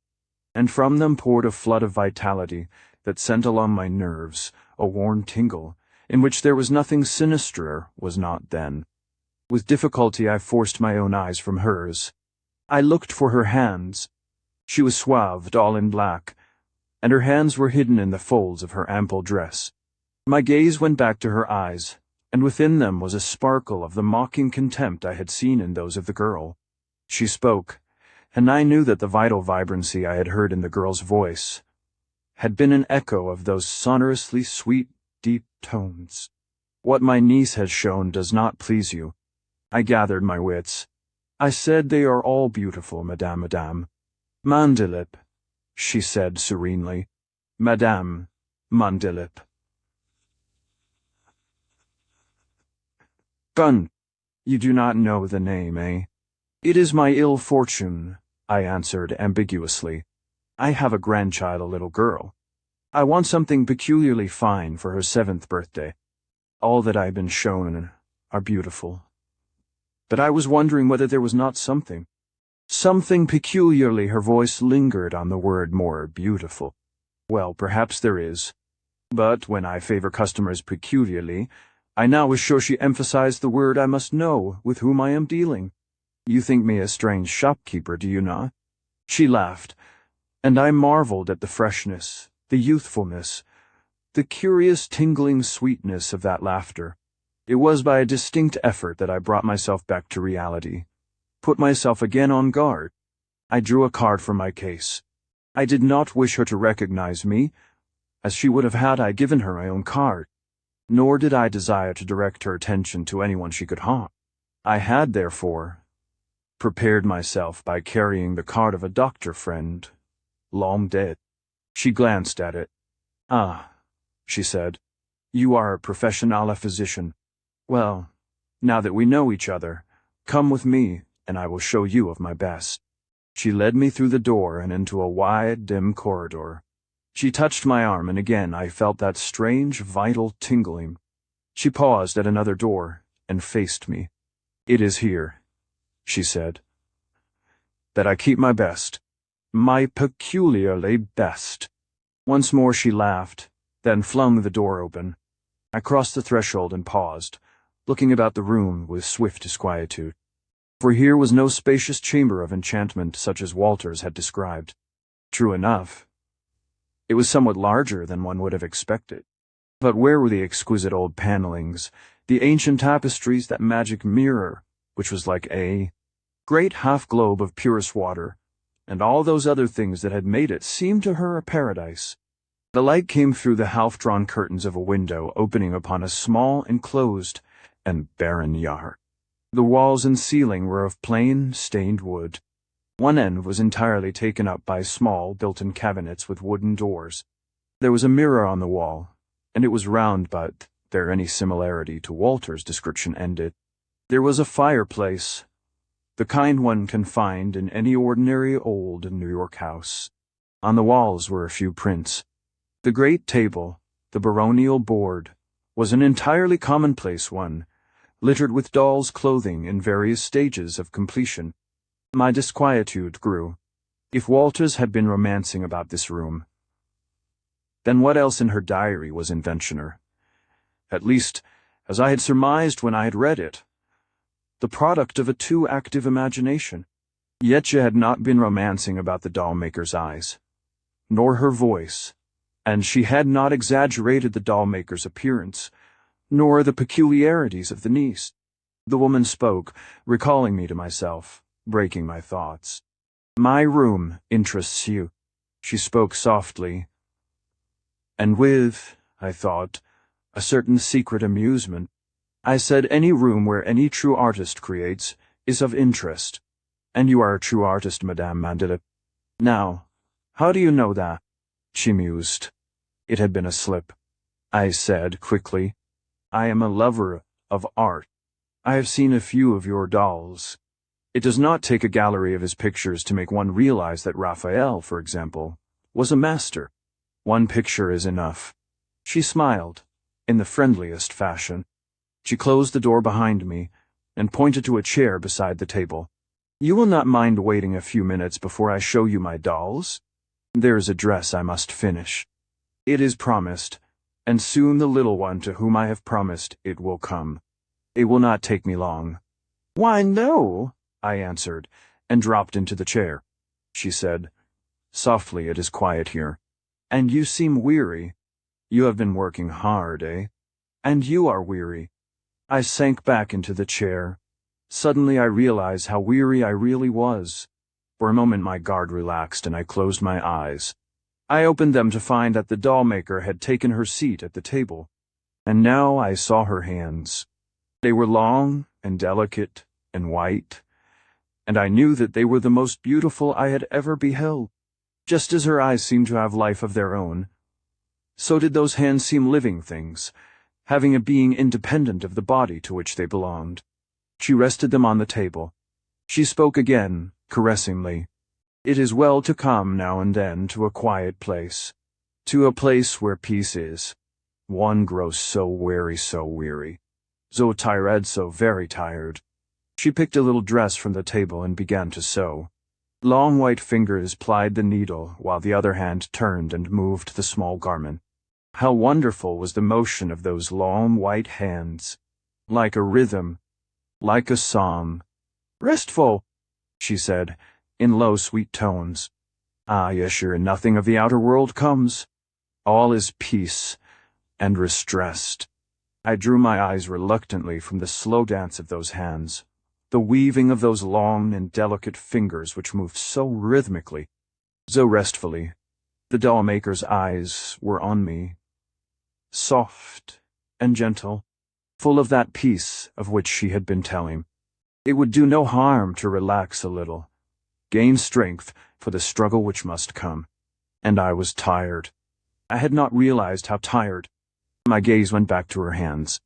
and from them poured a flood of vitality that sent along my nerves a warm tingle, in which there was nothing sinister was not then. With difficulty I forced my own eyes from hers. I looked for her hands. She was swathed all in black, and her hands were hidden in the folds of her ample dress. My gaze went back to her eyes, and within them was a sparkle of the mocking contempt I had seen in those of the girl. She spoke, and I knew that the vital vibrancy I had heard in the girl's voice had been an echo of those sonorously sweet, deep tones. "What my niece has shown does not please you." I gathered my wits. "I said they are all beautiful, madame. Mandelip," she said serenely. "Madame Mandelip." "Gun, you do not know the name, eh?" "It is my ill fortune," I answered ambiguously. "I have a grandchild, a little girl. I want something peculiarly fine for her 7th birthday. All that I have been shown are beautiful. But I was wondering whether there was not something peculiarly," her voice lingered on the word more beautiful. "Well, perhaps there is. But when I favor customers peculiarly, I now was sure she emphasized the word I must know with whom I am dealing. You think me a strange shopkeeper, do you not?" She laughed, and I marveled at the freshness, the youthfulness, the curious tingling sweetness of that laughter. It was by a distinct effort that I brought myself back to reality, put myself again on guard. I drew a card from my case. I did not wish her to recognize me, as she would have had I given her my own card, nor did I desire to direct her attention to anyone she could harm. I had, therefore, prepared myself by carrying the card of a doctor friend, long dead. She glanced at it. "Ah," she said, "you are a professional physician. Well, now that we know each other, come with me, and I will show you of my best." She led me through the door and into a wide, dim corridor. She touched my arm, and again I felt that strange, vital tingling. She paused at another door and faced me. "It is here," she said, "that I keep my best, my peculiarly best." Once more she laughed, then flung the door open. I crossed the threshold and paused, looking about the room with swift disquietude. For here was no spacious chamber of enchantment such as Walters had described. True enough, it was somewhat larger than one would have expected. But where were the exquisite old panellings, the ancient tapestries, that magic mirror, which was like a great half-globe of purest water, and all those other things that had made it seem to her a paradise? The light came through the half-drawn curtains of a window opening upon a small, enclosed, and barren yard. The walls and ceiling were of plain, stained wood. One end was entirely taken up by small, built-in cabinets with wooden doors. There was a mirror on the wall, and it was round, but there any similarity to Walter's description ended. There was a fireplace, the kind one can find in any ordinary old New York house. On the walls were a few prints. The great table, the baronial board, was an entirely commonplace one, littered with dolls' clothing in various stages of completion. My disquietude grew. If Walters had been romancing about this room, then what else in her diary was inventioner? At least, as I had surmised when I had read it, the product of a too active imagination. Yet she had not been romancing about the doll-maker's eyes, nor her voice, and she had not exaggerated the doll-maker's appearance, nor the peculiarities of the niece. The woman spoke, recalling me to myself, breaking my thoughts. "My room interests you," she spoke softly, and with, I thought, a certain secret amusement. I said any room where any true artist creates is of interest. And you are a true artist, Madame Mandela. Now, how do you know that? She mused. It had been a slip. I said quickly, I am a lover of art. I have seen a few of your dolls. It does not take a gallery of his pictures to make one realize that Raphael, for example, was a master. One picture is enough. She smiled, in the friendliest fashion. She closed the door behind me and pointed to a chair beside the table. You will not mind waiting a few minutes before I show you my dolls? There is a dress I must finish. It is promised, and soon the little one to whom I have promised it will come. It will not take me long. Why, no, I answered, and dropped into the chair. She said, softly, it is quiet here. And you seem weary. You have been working hard, eh? And you are weary. I sank back into the chair. Suddenly I realized how weary I really was. For a moment my guard relaxed and I closed my eyes. I opened them to find that the doll maker had taken her seat at the table. And now I saw her hands. They were long and delicate and white, and I knew that they were the most beautiful I had ever beheld. Just as her eyes seemed to have life of their own, so did those hands seem living things, having a being independent of the body to which they belonged. She rested them on the table. She spoke again, caressingly. It is well to come now and then to a quiet place, to a place where peace is. One grows so weary, so tired, so very tired. She picked a little dress from the table and began to sew. Long white fingers plied the needle while the other hand turned and moved the small garment. How wonderful was the motion of those long white hands, like a rhythm, like a song. Restful, she said, in low, sweet tones. Ah, yes, sure, nothing of the outer world comes. All is peace and restressed. I drew my eyes reluctantly from the slow dance of those hands, the weaving of those long and delicate fingers which moved so rhythmically, so restfully. The doll maker's eyes were on me, soft and gentle, full of that peace of which she had been telling. It would do no harm to relax a little, gain strength for the struggle which must come. And I was tired. I had not realized how tired. My gaze went back to her hands.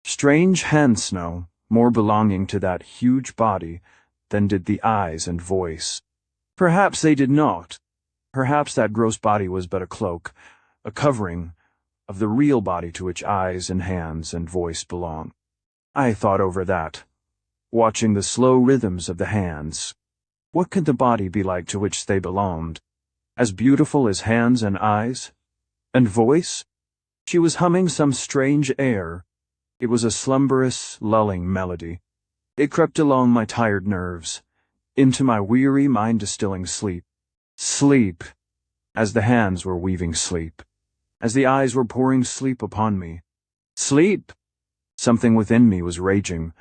Strange hand snow, more belonging to that huge body than did the eyes and voice. Perhaps they did not. Perhaps that gross body was but a cloak, a covering of the real body to which eyes and hands and voice belong. I thought over that, watching the slow rhythms of the hands. What could the body be like to which they belonged? As beautiful as hands and eyes? And voice? She was humming some strange air. It was a slumberous, lulling melody. It crept along my tired nerves, into my weary, mind-distilling sleep. Sleep, as the hands were weaving sleep, as the eyes were pouring sleep upon me. Sleep! Something within me was raging,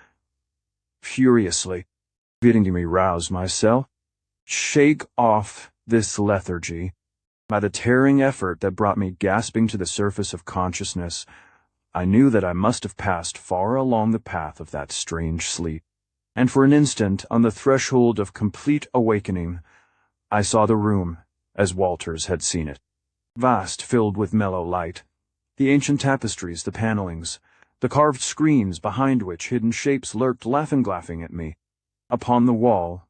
furiously, bidding me rouse myself, shake off this lethargy. By the tearing effort that brought me gasping to the surface of consciousness, I knew that I must have passed far along the path of that strange sleep. And for an instant, on the threshold of complete awakening, I saw the room as Walters had seen it. Vast, filled with mellow light. The ancient tapestries, the panelings, the carved screens behind which hidden shapes lurked laughing at me. Upon the wall,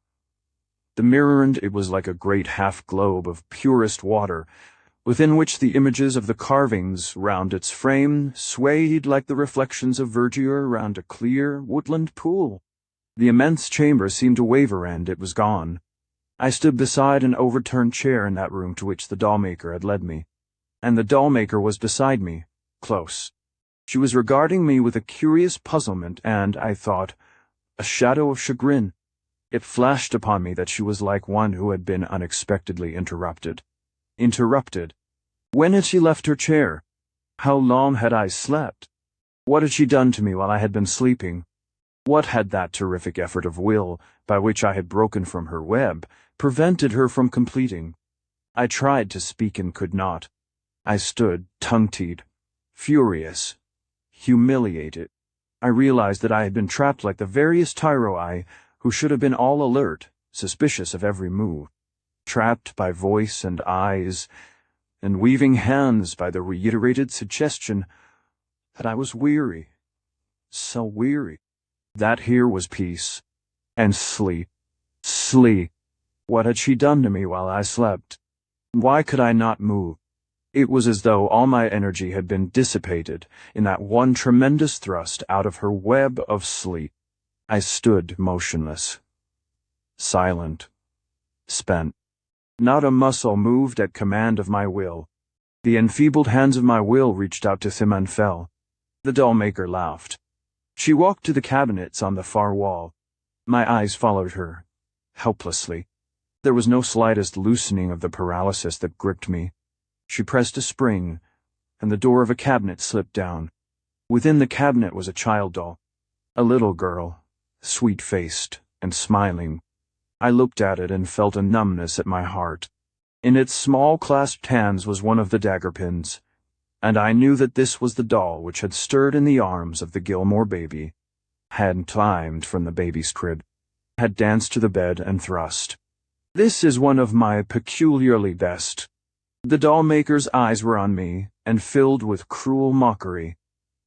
the mirror, and it was like a great half-globe of purest water, within which the images of the carvings round its frame swayed like the reflections of verdure round a clear woodland pool. The immense chamber seemed to waver, and it was gone. I stood beside an overturned chair in that room to which the doll-maker had led me, and the doll-maker was beside me, close. She was regarding me with a curious puzzlement and, I thought, a shadow of chagrin. It flashed upon me that she was like one who had been unexpectedly interrupted. Interrupted? When had she left her chair? How long had I slept? What had she done to me while I had been sleeping? What had that terrific effort of will, by which I had broken from her web, prevented her from completing? I tried to speak and could not. I stood, tongue-tied, furious, humiliated. I realized that I had been trapped like the veriest tyro who should have been all alert, suspicious of every move, trapped by voice and eyes, and weaving hands by the reiterated suggestion that I was weary, so weary. That here was peace, and sleep. Sleep. What had she done to me while I slept? Why could I not move? It was as though all my energy had been dissipated in that one tremendous thrust out of her web of sleep. I stood motionless, silent, spent. Not a muscle moved at command of my will. The enfeebled hands of my will reached out to them and fell. The doll-maker laughed. She walked to the cabinets on the far wall. My eyes followed her, helplessly. There was no slightest loosening of the paralysis that gripped me. She pressed a spring, and the door of a cabinet slipped down. Within the cabinet was a child doll, a little girl, sweet-faced and smiling. I looked at it and felt a numbness at my heart. In its small clasped hands was one of the dagger pins, and I knew that this was the doll which had stirred in the arms of the Gilmore baby, had climbed from the baby's crib, had danced to the bed and thrust. This is one of my peculiarly best. The doll-maker's eyes were on me, and filled with cruel mockery.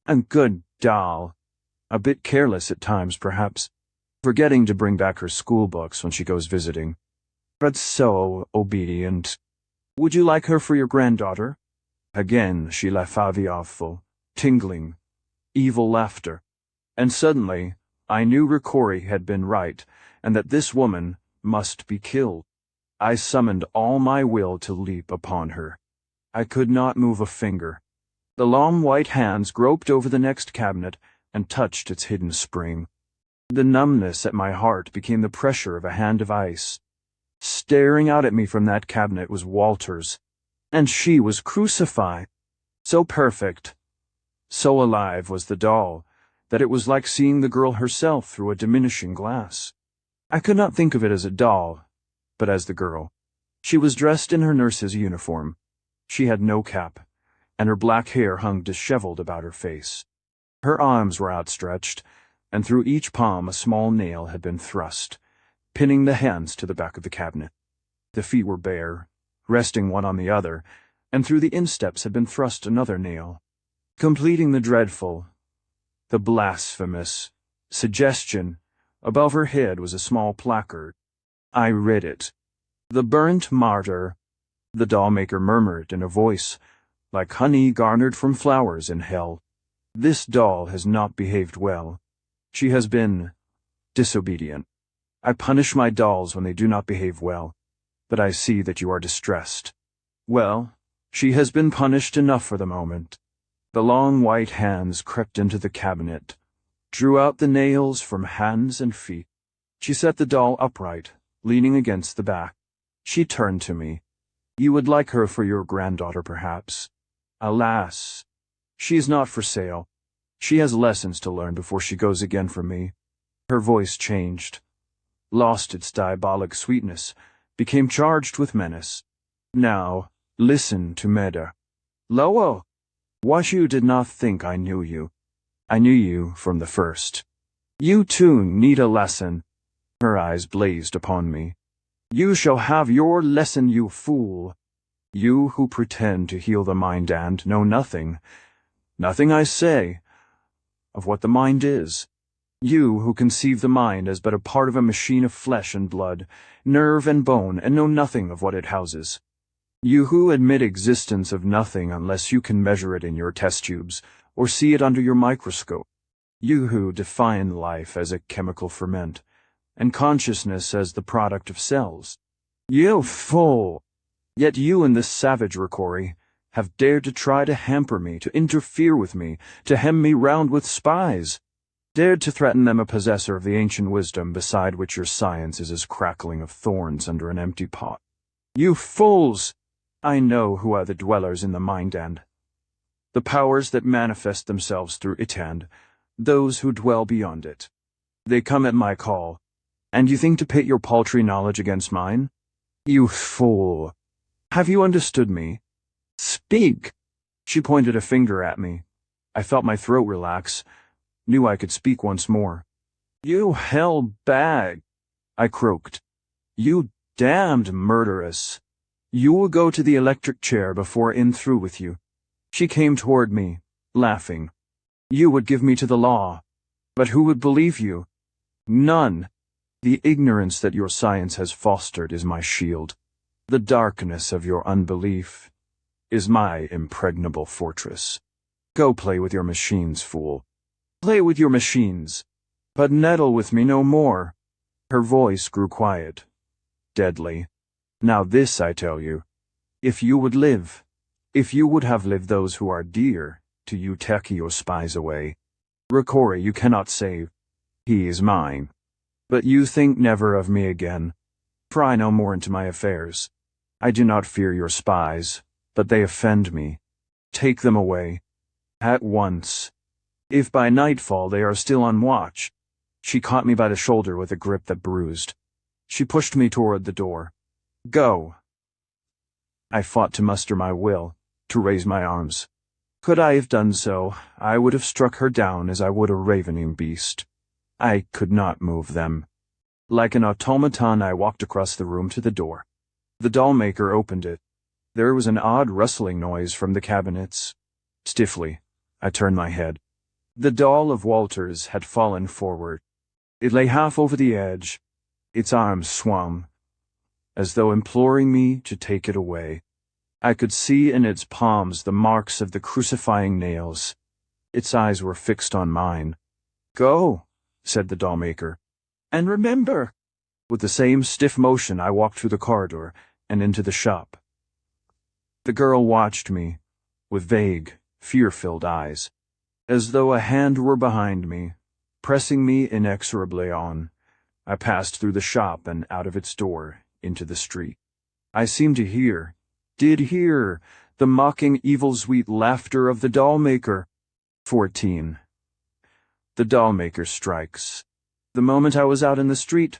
And good doll. A bit careless at times, perhaps, forgetting to bring back her school books when she goes visiting. But so obedient. Would you like her for your granddaughter? Again she laughed awful, tingling, evil laughter. And suddenly I knew Ricori had been right, and that this woman must be killed. I summoned all my will to leap upon her. I could not move a finger. The long white hands groped over the next cabinet and touched its hidden spring. The numbness at my heart became the pressure of a hand of ice. Staring out at me from that cabinet was Walters, and she was crucified. So perfect, so alive was the doll, that it was like seeing the girl herself through a diminishing glass. I could not think of it as a doll, but as the girl. She was dressed in her nurse's uniform. She had no cap, and her black hair hung disheveled about her face. Her arms were outstretched, and through each palm a small nail had been thrust, pinning the hands to the back of the cabinet. The feet were bare, resting one on the other, and through the insteps had been thrust another nail. Completing the dreadful, the blasphemous, suggestion, above her head was a small placard. I read it. "The burnt martyr," the doll-maker murmured in a voice like honey garnered from flowers in hell. "This doll has not behaved well. She has been disobedient. I punish my dolls when they do not behave well, but I see that you are distressed. Well, she has been punished enough for the moment." The long white hands crept into the cabinet, drew out the nails from hands and feet. She set the doll upright, leaning against the back. She turned to me. "You would like her for your granddaughter, perhaps. Alas, she is not for sale. She has lessons to learn before she goes again from me." Her voice changed, lost its diabolic sweetness, became charged with menace. "Now, listen to Meda. Lowell, what you did not think I knew you. I knew you from the first. You too need a lesson." Her eyes blazed upon me. "You shall have your lesson, you fool. You who pretend to heal the mind and know nothing, I say, of what the mind is. You who conceive the mind as but a part of a machine of flesh and blood, nerve and bone, and know nothing of what it houses. You who admit existence of nothing unless you can measure it in your test tubes or see it under your microscope. You who define life as a chemical ferment, and consciousness as the product of cells. You fool! Yet you and this savage Ricori have dared to try to hamper me, to interfere with me, to hem me round with spies, dared to threaten them a possessor of the ancient wisdom beside which your science is as crackling of thorns under an empty pot. You fools! I know who are the dwellers in the mind and the powers that manifest themselves through it and those who dwell beyond it. They come at my call, and you think to pit your paltry knowledge against mine? You fool! Have you understood me? Speak!" She pointed a finger at me. I felt my throat relax, knew I could speak once more. "You hell bag," I croaked. "You damned murderess. You will go to the electric chair before I'm through with you." She came toward me, laughing. "You would give me to the law. But who would believe you? None. The ignorance that your science has fostered is my shield. The darkness of your unbelief is my impregnable fortress. Go play with your machines, fool. Play with your machines, but meddle with me no more." Her voice grew quiet, deadly. "Now this I tell you. If you would live, if you would have lived those who are dear to you, take your spies away. Ricori you cannot save. He is mine. But you think never of me again. Pry no more into my affairs. I do not fear your spies, but they offend me. Take them away. At once. If by nightfall they are still on watch." She caught me by the shoulder with a grip that bruised. She pushed me toward the door. "Go." I fought to muster my will, to raise my arms. Could I have done so, I would have struck her down as I would a ravening beast. I could not move them. Like an automaton, I walked across the room to the door. The doll maker opened it. There was an odd rustling noise from the cabinets. Stiffly, I turned my head. The doll of Walter's had fallen forward. It lay half over the edge. Its arms swung, as though imploring me to take it away. I could see in its palms the marks of the crucifying nails. Its eyes were fixed on mine. "Go," said the doll maker. "And remember." With the same stiff motion, I walked through the corridor and into the shop. The girl watched me with vague, fear-filled eyes, as though a hand were behind me, pressing me inexorably on. I passed through the shop and out of its door into the street. I seemed to did hear, the mocking, evil-sweet laughter of the doll maker. 14. The doll maker strikes. The moment I was out in the street,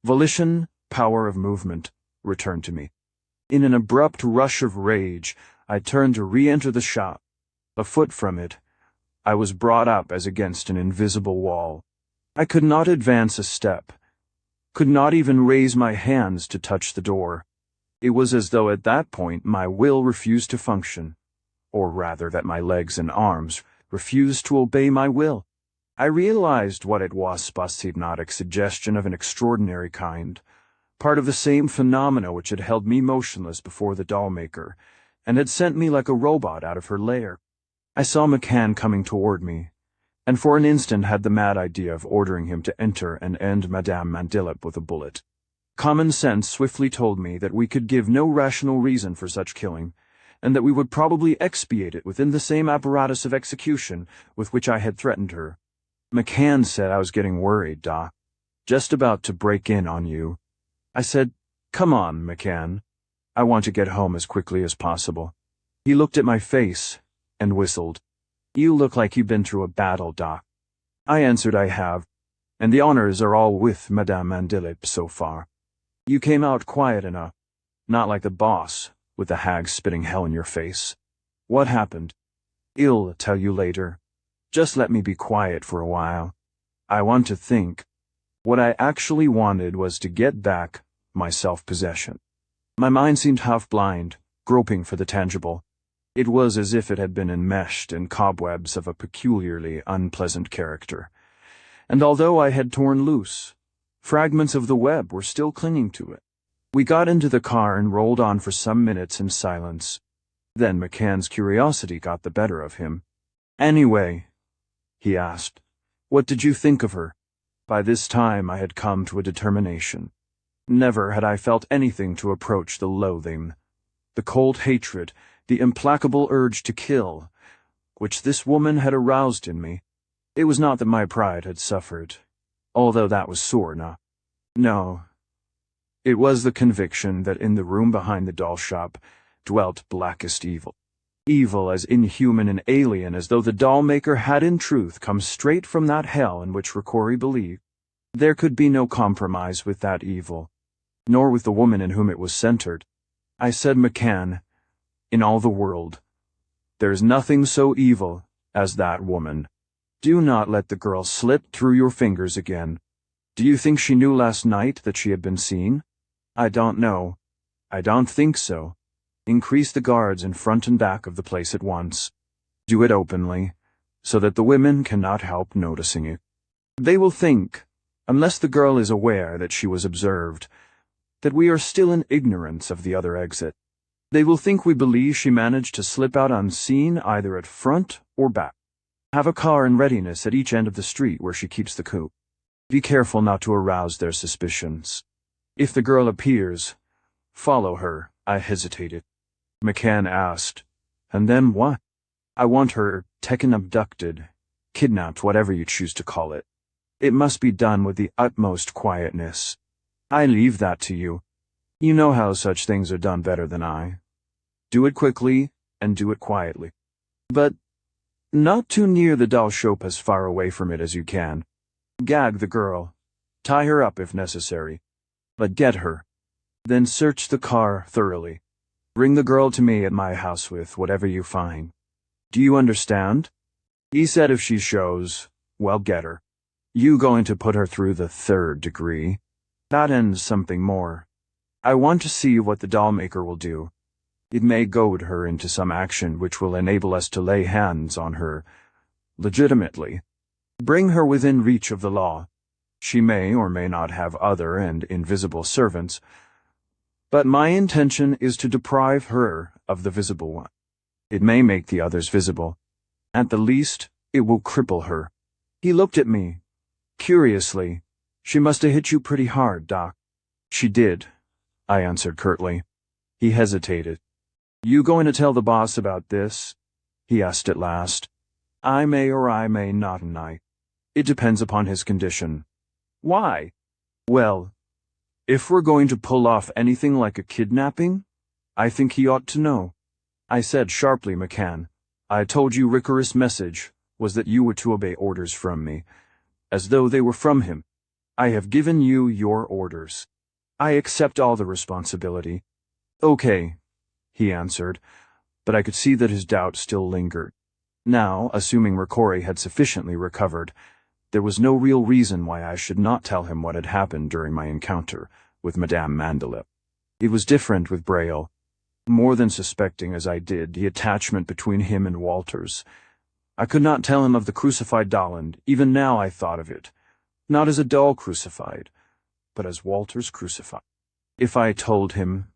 volition, power of movement, returned to me. In an abrupt rush of rage, I turned to re-enter the shop. A foot from it, I was brought up as against an invisible wall. I could not advance a step, could not even raise my hands to touch the door. It was as though at that point my will refused to function, or rather that my legs and arms refused to obey my will. I realized what it was, hypnotic suggestion of an extraordinary kind, part of the same phenomena which had held me motionless before the doll maker, and had sent me like a robot out of her lair. I saw McCann coming toward me, and for an instant had the mad idea of ordering him to enter and end Madame Mandilip with a bullet. Common sense swiftly told me that we could give no rational reason for such killing, and that we would probably expiate it within the same apparatus of execution with which I had threatened her. McCann said I was getting worried, Doc. Just about to break in on you. I said, "Come on, McCann. I want to get home as quickly as possible." He looked at my face and whistled. "You look like you've been through a battle, Doc." I answered I have, and the honors are all with Madame Mandilip so far. You came out quiet enough, not like the boss, with the hag spitting hell in your face. What happened? I'll tell you later. Just let me be quiet for a while. I want to think. What I actually wanted was to get back my self-possession. My mind seemed half-blind, groping for the tangible. It was as if it had been enmeshed in cobwebs of a peculiarly unpleasant character. And although I had torn loose, fragments of the web were still clinging to it. We got into the car and rolled on for some minutes in silence. Then McCann's curiosity got the better of him. "Anyway," he asked, "what did you think of her?" By this time I had come to a determination. Never had I felt anything to approach the loathing, the cold hatred, the implacable urge to kill, which this woman had aroused in me. It was not that my pride had suffered, although that was sore enough. No. It was the conviction that in the room behind the doll shop dwelt blackest evil. Evil as inhuman and alien as though the doll maker had in truth come straight from that hell in which Ricori believed. There could be no compromise with that evil, nor with the woman in whom it was centered. I said, "McCann, in all the world, there is nothing so evil as that woman." Do not let the girl slip through your fingers again. Do you think she knew last night that she had been seen? I don't know. I don't think so. Increase the guards in front and back of the place at once. Do it openly, so that the women cannot help noticing it. They will think, unless the girl is aware that she was observed, that we are still in ignorance of the other exit. They will think we believe she managed to slip out unseen either at front or back. Have a car in readiness at each end of the street where she keeps the coupe. Be careful not to arouse their suspicions. If the girl appears, follow her. I hesitated. McCann asked, and then what? I want her taken, abducted, kidnapped, whatever you choose to call it. It must be done with the utmost quietness. I leave that to you. You know how such things are done better than I. Do it quickly and do it quietly. But not too near the doll shop, as far away from it as you can. Gag the girl. Tie her up if necessary. But get her. Then search the car thoroughly. Bring the girl to me at my house with whatever you find. Do you understand? He said if she shows, well, get her. You going to put her through the 3rd degree. That ends something more. I want to see what the doll maker will do. It may goad her into some action which will enable us to lay hands on her legitimately. Bring her within reach of the law. She may or may not have other and invisible servants, but my intention is to deprive her of the visible one. It may make the others visible. At the least, it will cripple her. He looked at me. Curiously, she must have hit you pretty hard, Doc. She did, I answered curtly. He hesitated. You going to tell the boss about this? He asked at last. I may or I may not tonight. It depends upon his condition. Why? Well, if we're going to pull off anything like a kidnapping, I think he ought to know. I said sharply, McCann. I told you Ricker's message was that you were to obey orders from me, as though they were from him. I have given you your orders. I accept all the responsibility. Okay, he answered, but I could see that his doubt still lingered. Now, assuming Ricori had sufficiently recovered, there was no real reason why I should not tell him what had happened during my encounter with Madame Mandelip. It was different with Braille. More than suspecting, as I did, the attachment between him and Walters, I could not tell him of the crucified doll, and even now I thought of it, not as a doll crucified, but as Walters crucified. If I told him,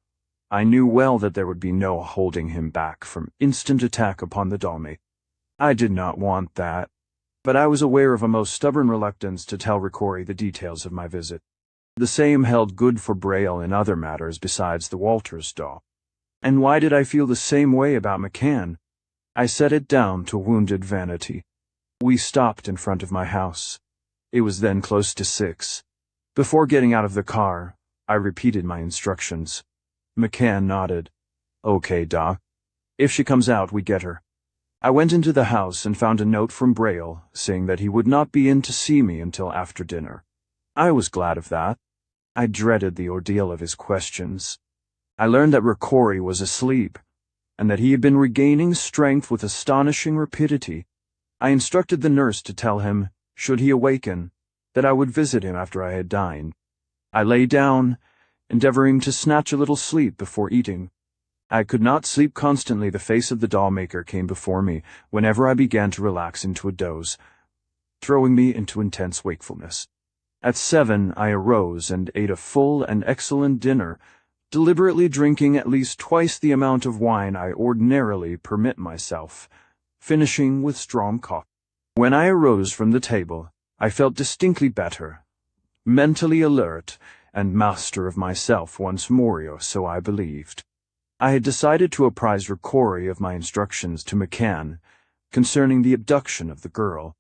I knew well that there would be no holding him back from instant attack upon the dollmate. I did not want that, but I was aware of a most stubborn reluctance to tell Ricori the details of my visit. The same held good for Braille in other matters besides the Walters doll. And why did I feel the same way about McCann? I set it down to wounded vanity. We stopped in front of my house. It was then close to 6. Before getting out of the car, I repeated my instructions. McCann nodded. Okay, Doc. If she comes out, we get her. I went into the house and found a note from Braille saying that he would not be in to see me until after dinner. I was glad of that. I dreaded the ordeal of his questions. I learned that Ricori was asleep, and that he had been regaining strength with astonishing rapidity. I instructed the nurse to tell him, should he awaken, that I would visit him after I had dined. I lay down, endeavoring to snatch a little sleep before eating. I could not sleep constantly. The face of the doll maker came before me whenever I began to relax into a doze, throwing me into intense wakefulness. At 7, I arose and ate a full and excellent dinner, deliberately drinking at least twice the amount of wine I ordinarily permit myself, finishing with strong coffee. When I arose from the table, I felt distinctly better, mentally alert, and master of myself once more, or so I believed. I had decided to apprise Ricori of my instructions to McCann concerning the abduction of the girl.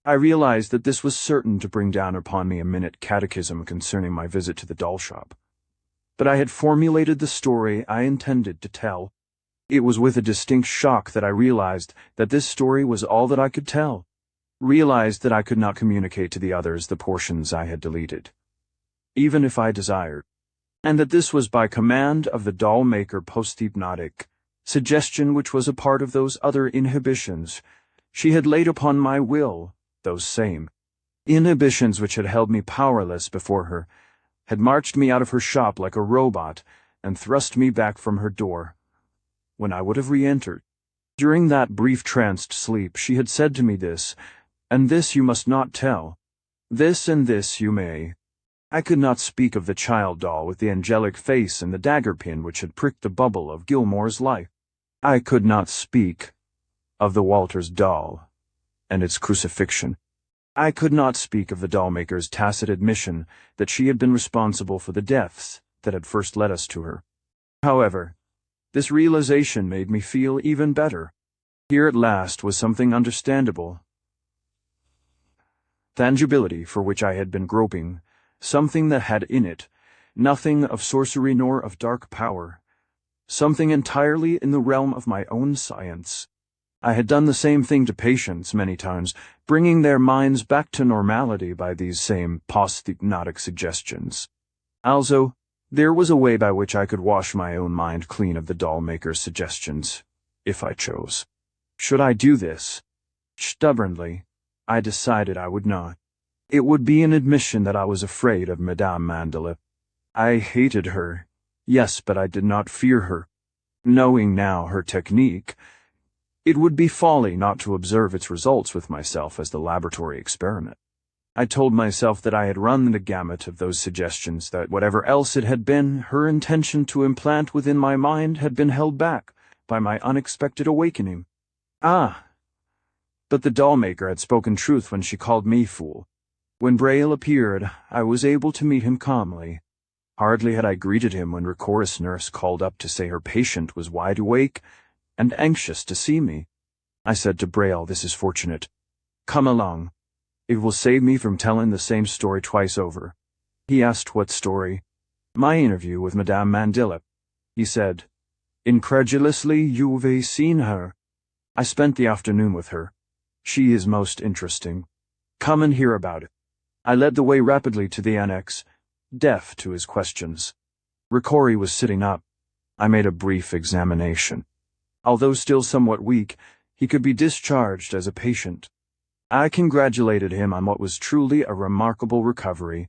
I realized that this was certain to bring down upon me a minute catechism concerning my visit to the doll shop. But I had formulated the story I intended to tell. It was with a distinct shock that I realized that this story was all that I could tell, realized that I could not communicate to the others the portions I had deleted, even if I desired, and that this was by command of the doll maker post-hypnotic, suggestion which was a part of those other inhibitions she had laid upon my will those same inhibitions which had held me powerless before her, had marched me out of her shop like a robot and thrust me back from her door, when I would have re-entered. During that brief tranced sleep she had said to me this, and this you must not tell. This and this you may. I could not speak of the child doll with the angelic face and the dagger pin which had pricked the bubble of Gilmore's life. I could not speak of the Walters doll and its crucifixion. I could not speak of the dollmaker's tacit admission that she had been responsible for the deaths that had first led us to her. However, this realization made me feel even better. Here at last was something understandable, tangibility for which I had been groping, something that had in it nothing of sorcery nor of dark power, something entirely in the realm of my own science. I had done the same thing to patients many times, bringing their minds back to normality by these same post-hypnotic suggestions. Also, there was a way by which I could wash my own mind clean of the doll-maker's suggestions, if I chose. Should I do this? Stubbornly, I decided I would not. It would be an admission that I was afraid of Madame Mandelip. I hated her, yes, but I did not fear her. Knowing now her technique, it would be folly not to observe its results with myself as the laboratory experiment. I told myself that I had run the gamut of those suggestions, that whatever else it had been, her intention to implant within my mind had been held back by my unexpected awakening. But the dollmaker had spoken truth when she called me fool. When Braille appeared, I was able to meet him calmly. Hardly had I greeted him when Recor's nurse called up to say her patient was wide awake and anxious to see me. I said to Braille, "This is fortunate. Come along. It will save me from telling the same story twice over." He asked what story. My interview with Madame Mandelip. He said, incredulously, "You've seen her." I spent the afternoon with her. She is most interesting. Come and hear about it. I led the way rapidly to the annex, deaf to his questions. Ricori was sitting up. I made a brief examination. Although still somewhat weak, he could be discharged as a patient. I congratulated him on what was truly a remarkable recovery.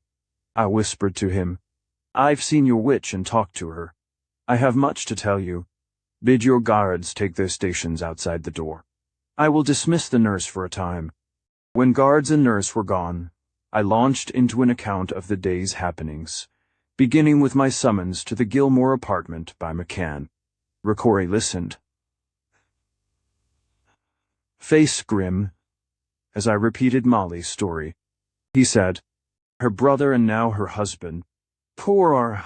I whispered to him, "I've seen your witch and talked to her. I have much to tell you. Bid your guards take their stations outside the door. I will dismiss the nurse for a time." When guards and nurse were gone, I launched into an account of the day's happenings, beginning with my summons to the Gilmore apartment by McCann. Ricori listened, face grim, as I repeated Molly's story. He said, "Her brother and now her husband. Poor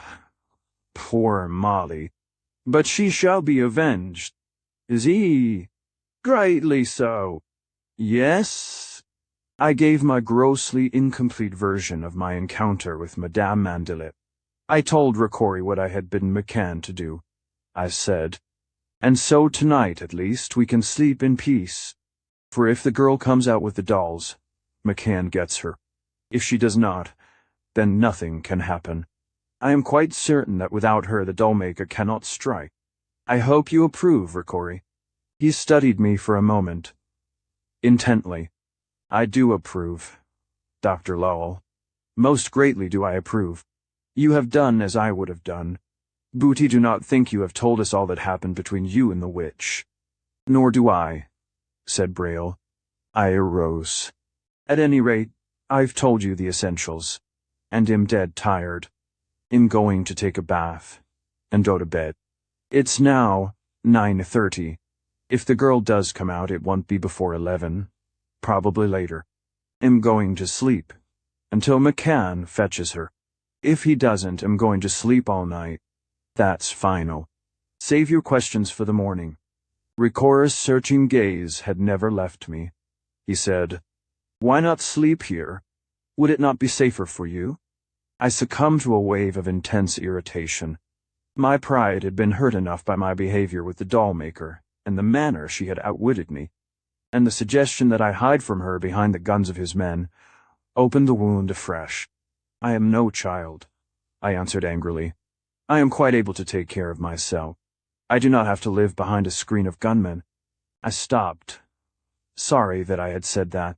Molly. But she shall be avenged. Is he? Greatly so. Yes." I gave my grossly incomplete version of my encounter with Madame Mandelip. I told Ricori what I had bidden McCann to do. I said, "And so tonight, at least, we can sleep in peace. For if the girl comes out with the dolls, McCann gets her. If she does not, then nothing can happen. I am quite certain that without her the dollmaker cannot strike. I hope you approve, Ricori." He studied me for a moment, intently. "I do approve, Dr. Lowell. Most greatly do I approve. You have done as I would have done. Booty, do not think you have told us all that happened between you and the witch." "Nor do I," said Braille. I arose. "At any rate, I've told you the essentials, and am dead tired. I'm going to take a bath and go to bed. It's now 9:30. If the girl does come out, it won't be before 11, probably later. I'm going to sleep until McCann fetches her. If he doesn't, I'm going to sleep all night. That's final. Save your questions for the morning." Ricori's searching gaze had never left me. He said, "Why not sleep here? Would it not be safer for you?" I succumbed to a wave of intense irritation. My pride had been hurt enough by my behavior with the dollmaker, and the manner she had outwitted me, and the suggestion that I hide from her behind the guns of his men opened the wound afresh. "I am no child," I answered angrily. "I am quite able to take care of myself. I do not have to live behind a screen of gunmen." I stopped, sorry that I had said that,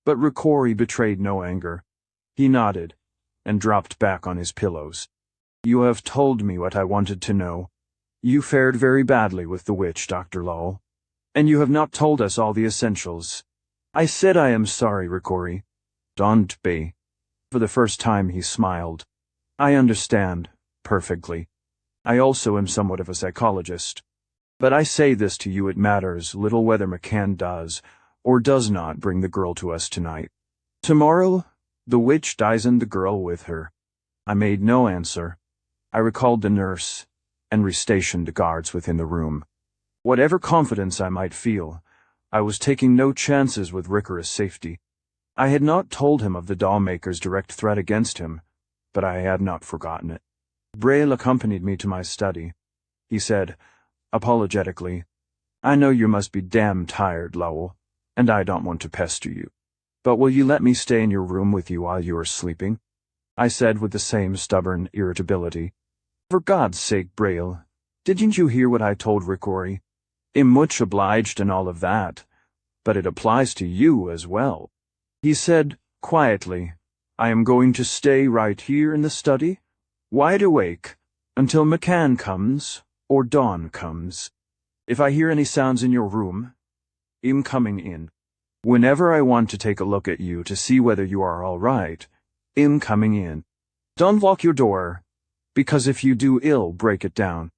But Ricori betrayed no anger. He nodded and dropped back on his pillows. You have told me what I wanted to know. You fared very badly with the witch, Dr. Lowell. And you have not told us all the essentials. I said I am sorry, Ricori. Don't be. For the first time he smiled. I understand, perfectly. I also am somewhat of a psychologist. But I say this to you, it matters little whether McCann does or does not bring the girl to us tonight. Tomorrow, the witch dies and the girl with her. I made no answer. I recalled the nurse and restationed the guards within the room. Whatever confidence I might feel, I was taking no chances with Ricori's safety. I had not told him of the doll-maker's direct threat against him, but I had not forgotten it. Braille accompanied me to my study. He said, apologetically, I know you must be damn tired, Lowell, and I don't want to pester you. But will you let me stay in your room with you while you are sleeping? I said with the same stubborn irritability. For God's sake, Braille, didn't you hear what I told Ricori? I'm much obliged and all of that, but it applies to you as well. He said, quietly, I am going to stay right here in the study, wide awake, until McCann comes or Dawn comes. If I hear any sounds in your room, I'm coming in. Whenever I want to take a look at you to see whether you are all right, I'm coming in. Don't lock your door, because if you do, I'll break it down.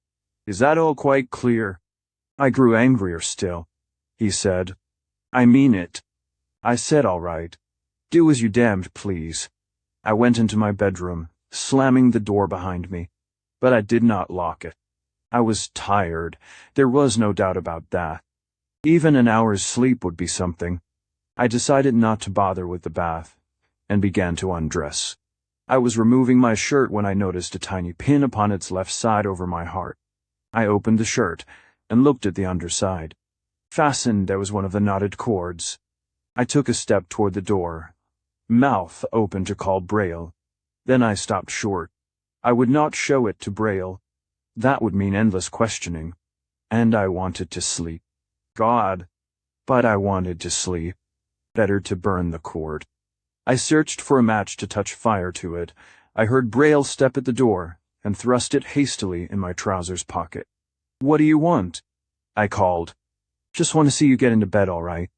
Is that all quite clear? I grew angrier still. He said, I mean it. I said, all right. Do as you damned please. I went into my bedroom, slamming the door behind me, but I did not lock it. I was tired. There was no doubt about that. Even an hour's sleep would be something. I decided not to bother with the bath, and began to undress. I was removing my shirt when I noticed a tiny pin upon its left side over my heart. I opened the shirt and looked at the underside. Fastened there was one of the knotted cords. I took a step toward the door, mouth open to call Braille. Then I stopped short. I would not show it to Braille. That would mean endless questioning. And I wanted to sleep. God. But I wanted to sleep. Better to burn the cord. I searched for a match to touch fire to it. I heard Braille step at the door and thrust it hastily in my trousers pocket. What do you want? I called. Just want to see you get into bed all right.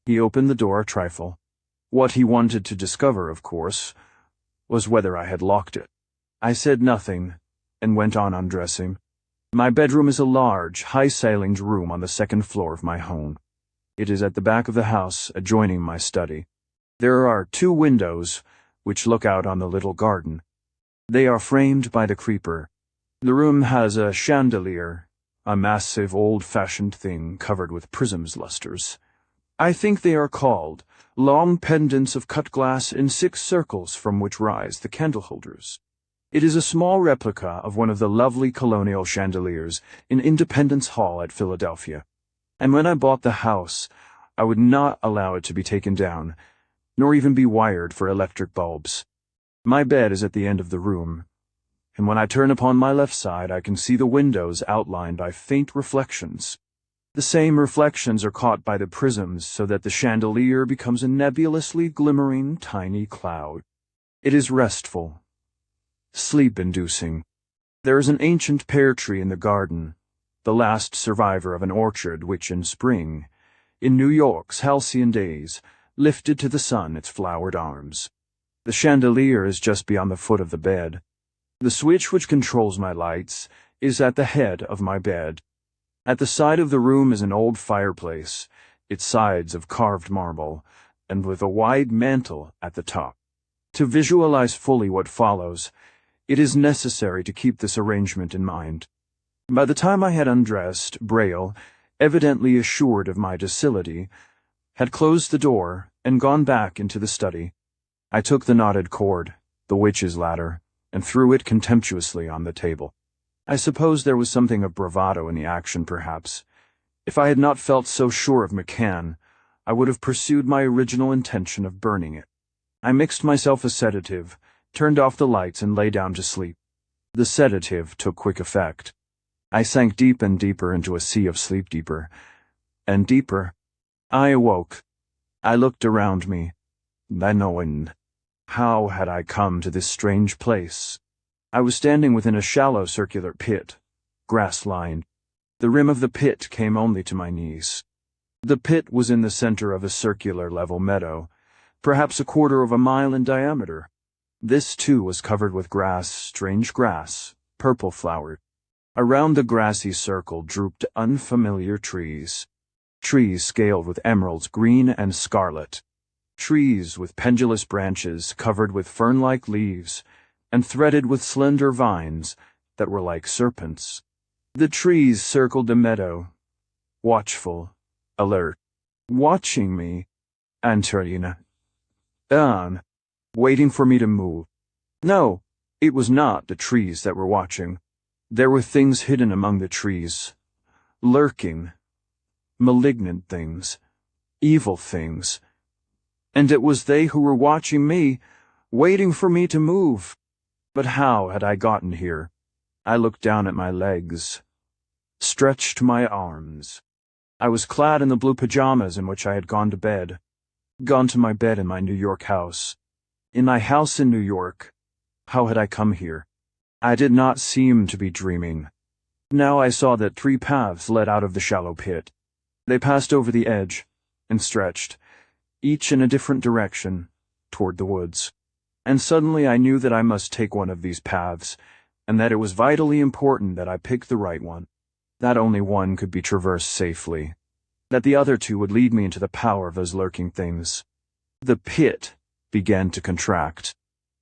He opened the door a trifle. What he wanted to discover, of course, was whether I had locked it. I said nothing and went on undressing. My bedroom is a large, high-ceilinged room on the second floor of my home. It is at the back of the house, adjoining my study. There are 2 windows, which look out on the little garden. They are framed by the creeper. The room has a chandelier, a massive old-fashioned thing covered with prisms lustres. I think they are called long pendants of cut glass in 6 circles from which rise the candle holders. It is a small replica of one of the lovely colonial chandeliers in Independence Hall at Philadelphia. And when I bought the house, I would not allow it to be taken down, nor even be wired for electric bulbs. My bed is at the end of the room, and when I turn upon my left side, I can see the windows outlined by faint reflections. The same reflections are caught by the prisms so that the chandelier becomes a nebulously glimmering tiny cloud. It is restful, sleep-inducing. There is an ancient pear tree in the garden, the last survivor of an orchard which in spring, in New York's halcyon days, lifted to the sun its flowered arms. The chandelier is just beyond the foot of the bed. The switch which controls my lights is at the head of my bed. At the side of the room is an old fireplace, its sides of carved marble, and with a wide mantel at the top. To visualize fully what follows, it is necessary to keep this arrangement in mind. By the time I had undressed, Braille, evidently assured of my docility, had closed the door and gone back into the study. I took the knotted cord, the witch's ladder, and threw it contemptuously on the table. I suppose there was something of bravado in the action, perhaps. If I had not felt so sure of McCann, I would have pursued my original intention of burning it. I mixed myself a sedative, turned off the lights, and lay down to sleep. The sedative took quick effect. I sank deep and deeper into a sea of sleep, deeper and deeper. I awoke. I looked around me. Lanoin. How had I come to this strange place? I was standing within a shallow circular pit, grass-lined. The rim of the pit came only to my knees. The pit was in the center of a circular level meadow, perhaps a quarter of a mile in diameter. This, too, was covered with grass, strange grass, purple-flowered. Around the grassy circle drooped unfamiliar trees. Trees scaled with emeralds, green and scarlet. Trees with pendulous branches covered with fern-like leaves and threaded with slender vines that were like serpents. The trees circled the meadow, watchful, alert, watching me, Antonina, waiting for me to move. No, it was not the trees that were watching. There were things hidden among the trees, lurking, malignant things, evil things. And it was they who were watching me, waiting for me to move. But how had I gotten here? I looked down at my legs, stretched my arms. I was clad in the blue pajamas in which I had gone to bed. Gone to my bed in my New York house. In my house in New York. How had I come here? I did not seem to be dreaming. Now I saw that 3 paths led out of the shallow pit. They passed over the edge and stretched, each in a different direction, toward the woods. And suddenly I knew that I must take one of these paths, and that it was vitally important that I pick the right one, that only one could be traversed safely, that the other 2 would lead me into the power of those lurking things. The pit began to contract.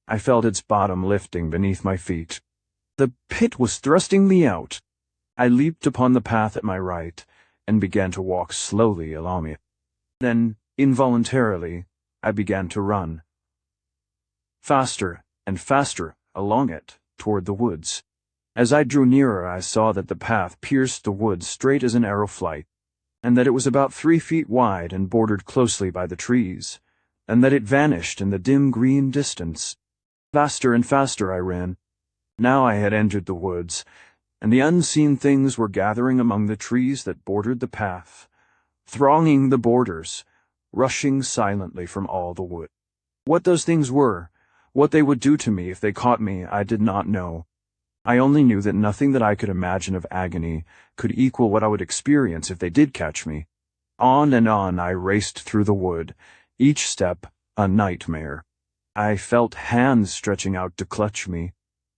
I felt its bottom lifting beneath my feet. The pit was thrusting me out. I leaped upon the path at my right and began to walk slowly along it. Then, involuntarily, I began to run. Faster and faster along it, toward the woods. As I drew nearer, I saw that the path pierced the woods straight as an arrow flight, and that it was about 3 feet wide and bordered closely by the trees, and that it vanished in the dim green distance. Faster and faster I ran. Now I had entered the woods, and the unseen things were gathering among the trees that bordered the path, thronging the borders, rushing silently from all the wood. What those things were, what they would do to me if they caught me, I did not know. I only knew that nothing that I could imagine of agony could equal what I would experience if they did catch me. On and on I raced through the wood, each step a nightmare. I felt hands stretching out to clutch me.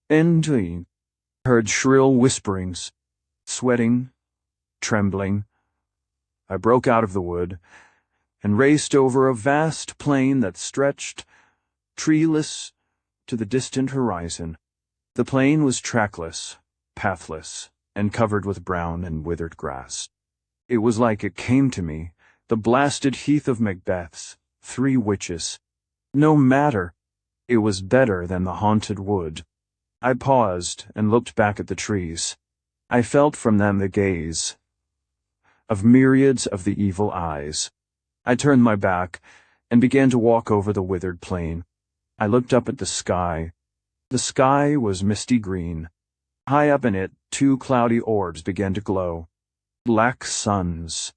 And heard shrill whisperings, sweating, trembling. I broke out of the wood and raced over a vast plain that stretched, treeless, to the distant horizon. The plain was trackless, pathless, and covered with brown and withered grass. It was like it came to me, the blasted heath of Macbeth's, 3 witches. No matter. It was better than the haunted wood. I paused and looked back at the trees. I felt from them the gaze of myriads of the evil eyes. I turned my back and began to walk over the withered plain. I looked up at the sky. The sky was misty green. High up in it, 2 cloudy orbs began to glow. Black suns.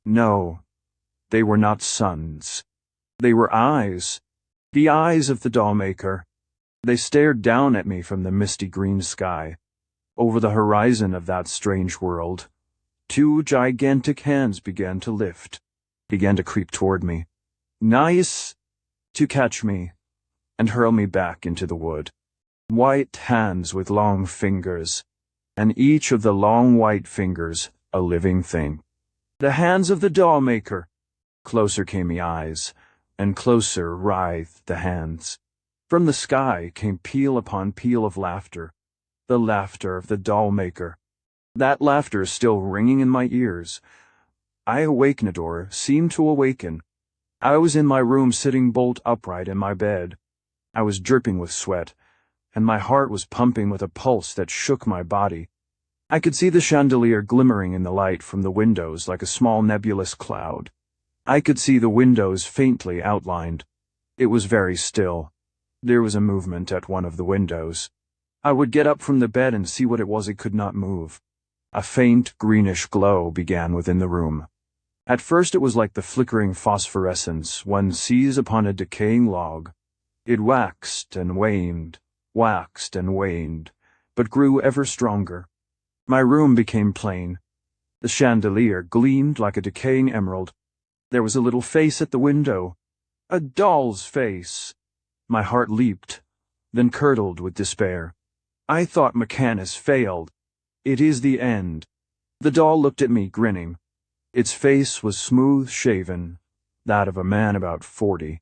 No, they were not suns. They were eyes. The eyes of the doll-maker. They stared down at me from the misty green sky. Over the horizon of that strange world, 2 gigantic hands began to lift, began to creep toward me. Nice! To catch me and hurl me back into the wood. White hands with long fingers, and each of the long white fingers a living thing. The hands of the doll-maker. Closer came the eyes, and closer writhed the hands. From the sky came peal upon peal of laughter, the laughter of the doll-maker. That laughter still ringing in my ears. I awakened, or seemed to awaken. I was in my room sitting bolt upright in my bed. I was dripping with sweat, and my heart was pumping with a pulse that shook my body. I could see the chandelier glimmering in the light from the windows like a small nebulous cloud. I could see the windows faintly outlined. It was very still. There was a movement at one of the windows. I would get up from the bed and see what it was. It could not move. A faint greenish glow began within the room. At first it was like the flickering phosphorescence one sees upon a decaying log. It waxed and waned, but grew ever stronger. My room became plain. The chandelier gleamed like a decaying emerald. There was a little face at the window. A doll's face. My heart leaped, then curdled with despair. I thought Mechanus failed. It is the end. The doll looked at me, grinning. Its face was smooth-shaven, that of a man about 40.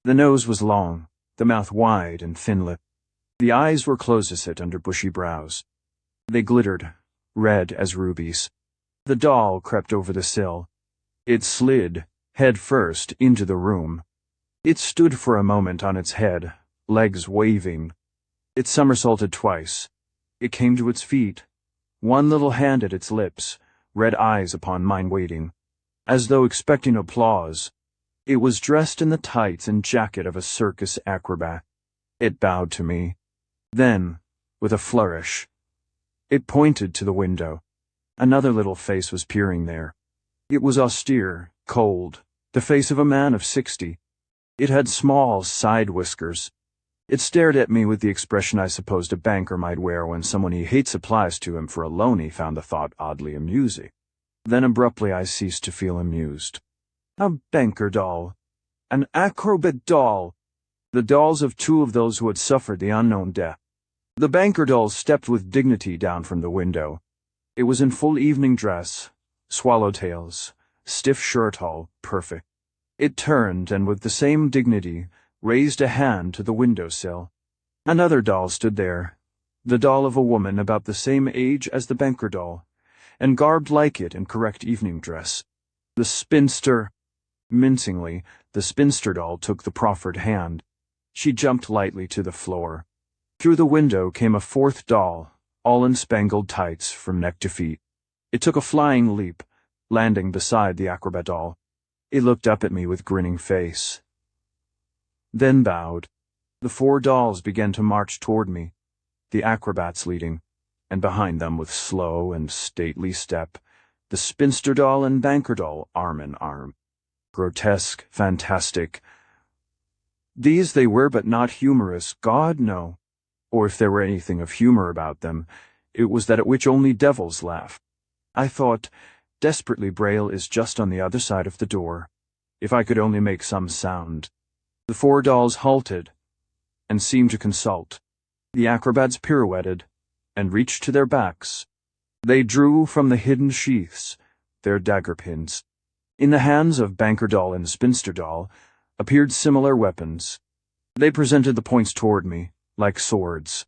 The nose was long, the mouth wide and thin-lipped. The eyes were close-set under bushy brows. They glittered, red as rubies. The doll crept over the sill. It slid, head first, into the room. It stood for a moment on its head, legs waving. It somersaulted twice. It came to its feet, one little hand at its lips, red eyes upon mine waiting, as though expecting applause. It was dressed in the tights and jacket of a circus acrobat. It bowed to me. Then, with a flourish, it pointed to the window. Another little face was peering there. It was austere, cold, the face of a man of 60. It had small side whiskers. It stared at me with the expression I supposed a banker might wear when someone he hates applies to him for a loan he found the thought oddly amusing. Then abruptly I ceased to feel amused. A banker doll. An acrobat doll. The dolls of two of those who had suffered the unknown death. The banker doll stepped with dignity down from the window. It was in full evening dress, swallowtails, stiff shirt all perfect. It turned and with the same dignity raised a hand to the windowsill. Another doll stood there, the doll of a woman about the same age as the banker doll, and garbed like it in correct evening dress. The spinster. Mincingly, the spinster doll took the proffered hand. She jumped lightly to the floor. Through the window came a fourth doll, all in spangled tights from neck to feet. It took a flying leap, landing beside the acrobat doll. It looked up at me with grinning face, then bowed. The four dolls began to march toward me, the acrobats leading, and behind them with slow and stately step, the spinster doll and banker doll arm in arm. Grotesque, fantastic. These they were, but not humorous, God, no. Or if there were anything of humor about them, it was that at which only devils laugh. I thought, desperately, Braille is just on the other side of the door. If I could only make some sound. The four dolls halted and seemed to consult. The acrobats pirouetted and reached to their backs. They drew from the hidden sheaths their dagger pins. In the hands of banker doll and spinster doll appeared similar weapons. They presented the points toward me, like swords.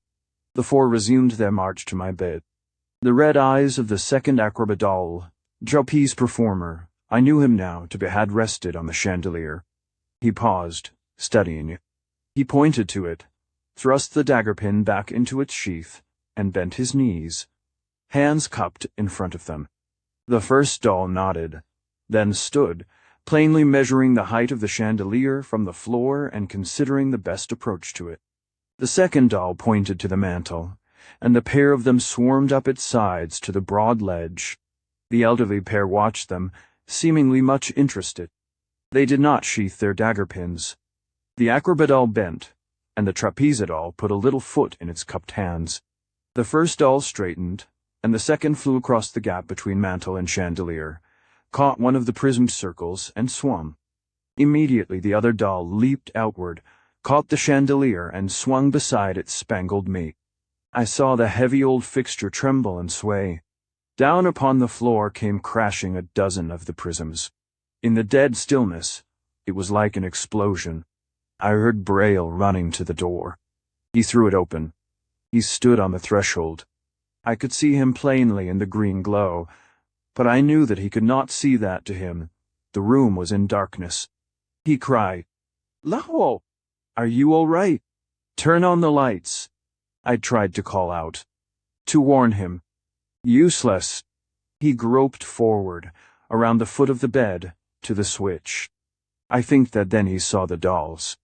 The four resumed their march to my bed. The red eyes of the second acrobat doll, trapeze performer, I knew him now to be had rested on the chandelier. He paused, studying it. He pointed to it, thrust the dagger pin back into its sheath, and bent his knees, hands cupped in front of them. The first doll nodded, then stood, plainly measuring the height of the chandelier from the floor and considering the best approach to it. The second doll pointed to the mantel, and the pair of them swarmed up its sides to the broad ledge. The elderly pair watched them, seemingly much interested. They did not sheath their dagger pins. The acrobat doll bent, and the trapeze doll put a little foot in its cupped hands. The first doll straightened, and the second flew across the gap between mantel and chandelier, caught one of the prismed circles, and swung. Immediately the other doll leaped outward, caught the chandelier, and swung beside its spangled mate. I saw the heavy old fixture tremble and sway. Down upon the floor came crashing a dozen of the prisms. In the dead stillness, it was like an explosion. I heard Braille running to the door. He threw it open. He stood on the threshold. I could see him plainly in the green glow, but I knew that he could not see that to him. The room was in darkness. He cried, "Lowell, are you all right? Turn on the lights." I tried to call out, to warn him. Useless. He groped forward, around the foot of the bed, to the switch. I think that then he saw the dolls.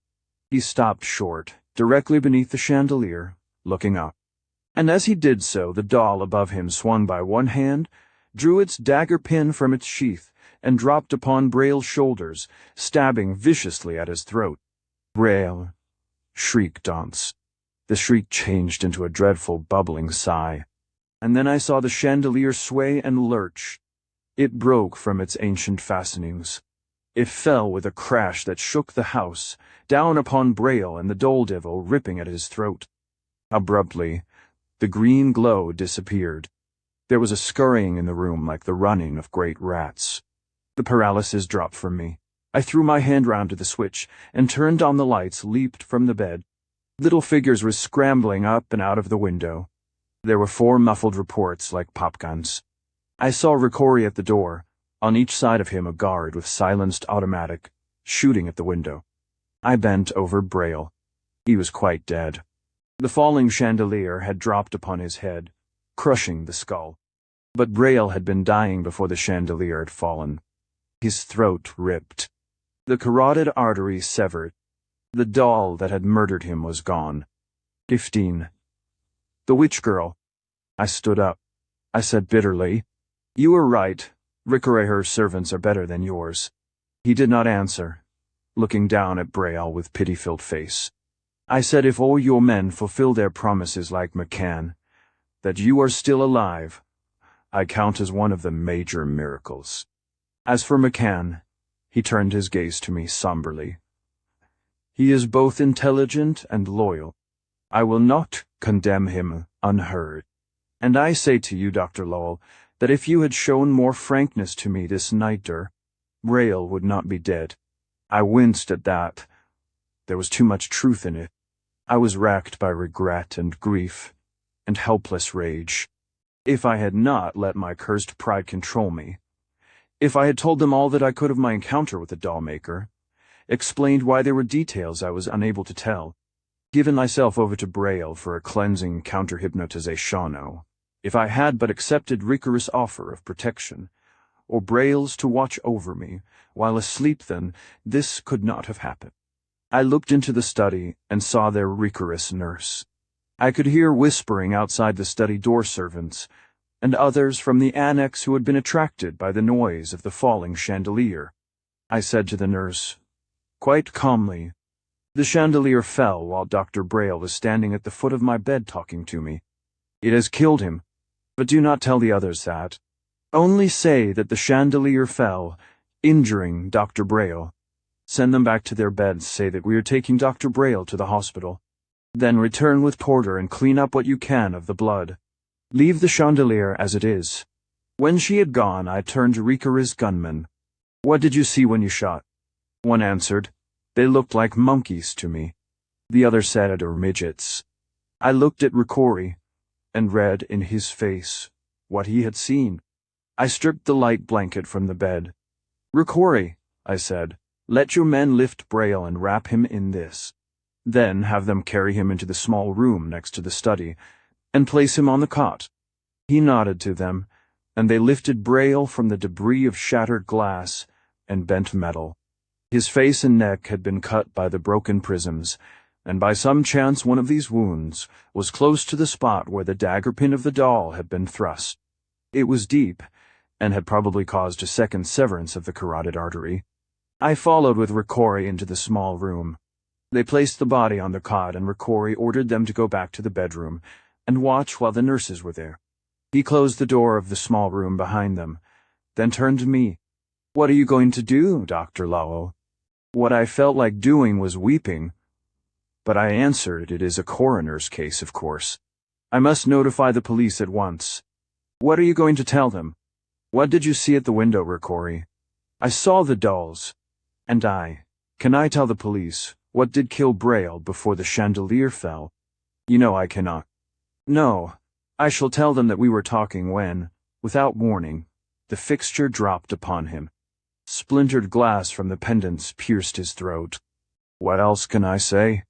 He stopped short, directly beneath the chandelier, looking up. And as he did so, the doll above him swung by one hand, drew its dagger pin from its sheath, and dropped upon Braille's shoulders, stabbing viciously at his throat. "Braille!" shrieked Dance. The shriek changed into a dreadful bubbling sigh, and then I saw the chandelier sway and lurch. It broke from its ancient fastenings. It fell with a crash that shook the house, down upon Braille and the Daredevil ripping at his throat. Abruptly, the green glow disappeared. There was a scurrying in the room like the running of great rats. The paralysis dropped from me. I threw my hand round to the switch and turned on the lights, leaped from the bed. Little figures were scrambling up and out of the window. There were 4 muffled reports like popguns. I saw Ricori at the door, on each side of him a guard with silenced automatic, shooting at the window. I bent over Braille. He was quite dead. The falling chandelier had dropped upon his head, crushing the skull. But Braille had been dying before the chandelier had fallen. His throat ripped. The carotid artery severed. The doll that had murdered him was gone. 15. The witch girl. I stood up. I said bitterly, "You were right. Ricori's servants are better than yours." He did not answer, looking down at Braille with pity-filled face. I said, "If all your men fulfill their promises like McCann, that you are still alive, I count as one of the major miracles." As for McCann, he turned his gaze to me somberly. "He is both intelligent and loyal. I will not condemn him unheard. And I say to you, Dr. Lowell, that if you had shown more frankness to me this night, Braille would not be dead." I winced at that. There was too much truth in it. I was racked by regret and grief and helpless rage. If I had not let my cursed pride control me, if I had told them all that I could of my encounter with the doll-maker, explained why there were details I was unable to tell, given myself over to Braille for a cleansing counter-hypnotization, if I had but accepted Ricori's offer of protection, or Braille's to watch over me while asleep, then this could not have happened. I looked into the study and saw their Ricori's nurse. I could hear whispering outside the study door servants, and others from the annex who had been attracted by the noise of the falling chandelier. I said to the nurse, quite calmly, "The chandelier fell while Dr. Braille was standing at the foot of my bed talking to me. It has killed him, but do not tell the others that. Only say that the chandelier fell, injuring Dr. Braille. Send them back to their beds, say that we are taking Dr. Braille to the hospital. Then return with Porter and clean up what you can of the blood. Leave the chandelier as it is." When she had gone, I turned to Ricori's gunmen. "What did you see when you shot?" One answered, "They looked like monkeys to me." The other said, "Or midgets." I looked at Ricori and read in his face what he had seen. I stripped the light blanket from the bed. "Ricori," I said, "let your men lift Braille and wrap him in this. Then have them carry him into the small room next to the study and place him on the cot." He nodded to them, and they lifted Braille from the debris of shattered glass and bent metal. His face and neck had been cut by the broken prisms, and by some chance one of these wounds was close to the spot where the dagger pin of the doll had been thrust. It was deep, and had probably caused a second severance of the carotid artery. I followed with Ricori into the small room. They placed the body on the cot, and Ricori ordered them to go back to the bedroom and watch while the nurses were there. He closed the door of the small room behind them, then turned to me. "What are you going to do, Dr. Lowell?" What I felt like doing was weeping, but I answered, "It is a coroner's case, of course. I must notify the police at once." "What are you going to tell them?" "What did you see at the window, Ricori?" "I saw the dolls." "And can I tell the police what did kill Braille before the chandelier fell?" "You know I cannot." "No, I shall tell them that we were talking when, without warning, the fixture dropped upon him. Splintered glass from the pendants pierced his throat. What else can I say?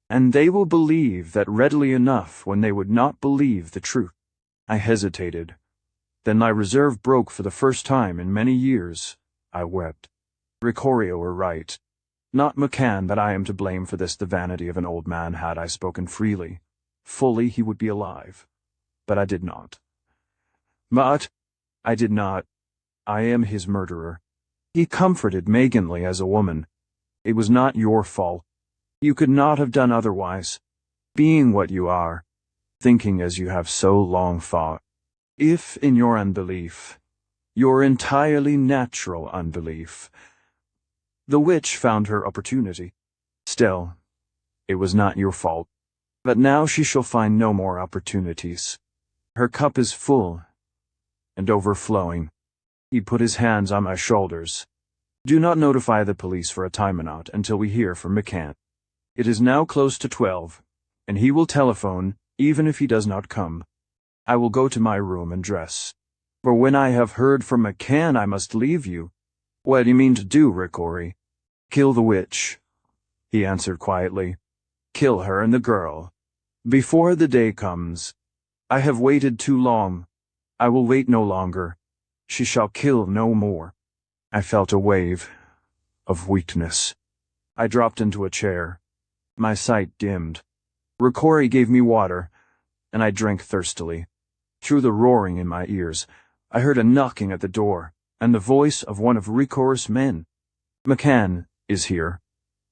And they will believe that readily enough when they would not believe the truth." I hesitated. Then my reserve broke for the first time in many years. I wept. Ricori were right. Not McCann that I am to blame for this, the vanity of an old man. Had I spoken freely, fully, he would be alive. But I did not. I did not. I am his murderer. He comforted Meganly as a woman. It was not your fault. You could not have done otherwise. Being what you are, thinking as you have so long thought. If in your unbelief, your entirely natural unbelief, the witch found her opportunity. Still, it was not your fault. But now she shall find no more opportunities. Her cup is full and overflowing. He put his hands on my shoulders. Do not notify the police for a timeout until we hear from McCann. It is now close to 12, and he will telephone even if he does not come. I will go to my room and dress. For when I have heard from McCann, I must leave you. What do you mean to do, Rickory? Kill the witch, he answered quietly. Kill her and the girl. Before the day comes. I have waited too long. I will wait no longer. She shall kill no more. I felt a wave of weakness. I dropped into a chair. My sight dimmed. Rickory gave me water, and I drank thirstily. Through the roaring in my ears, I heard a knocking at the door, and the voice of one of Rickory's men. McCann is here.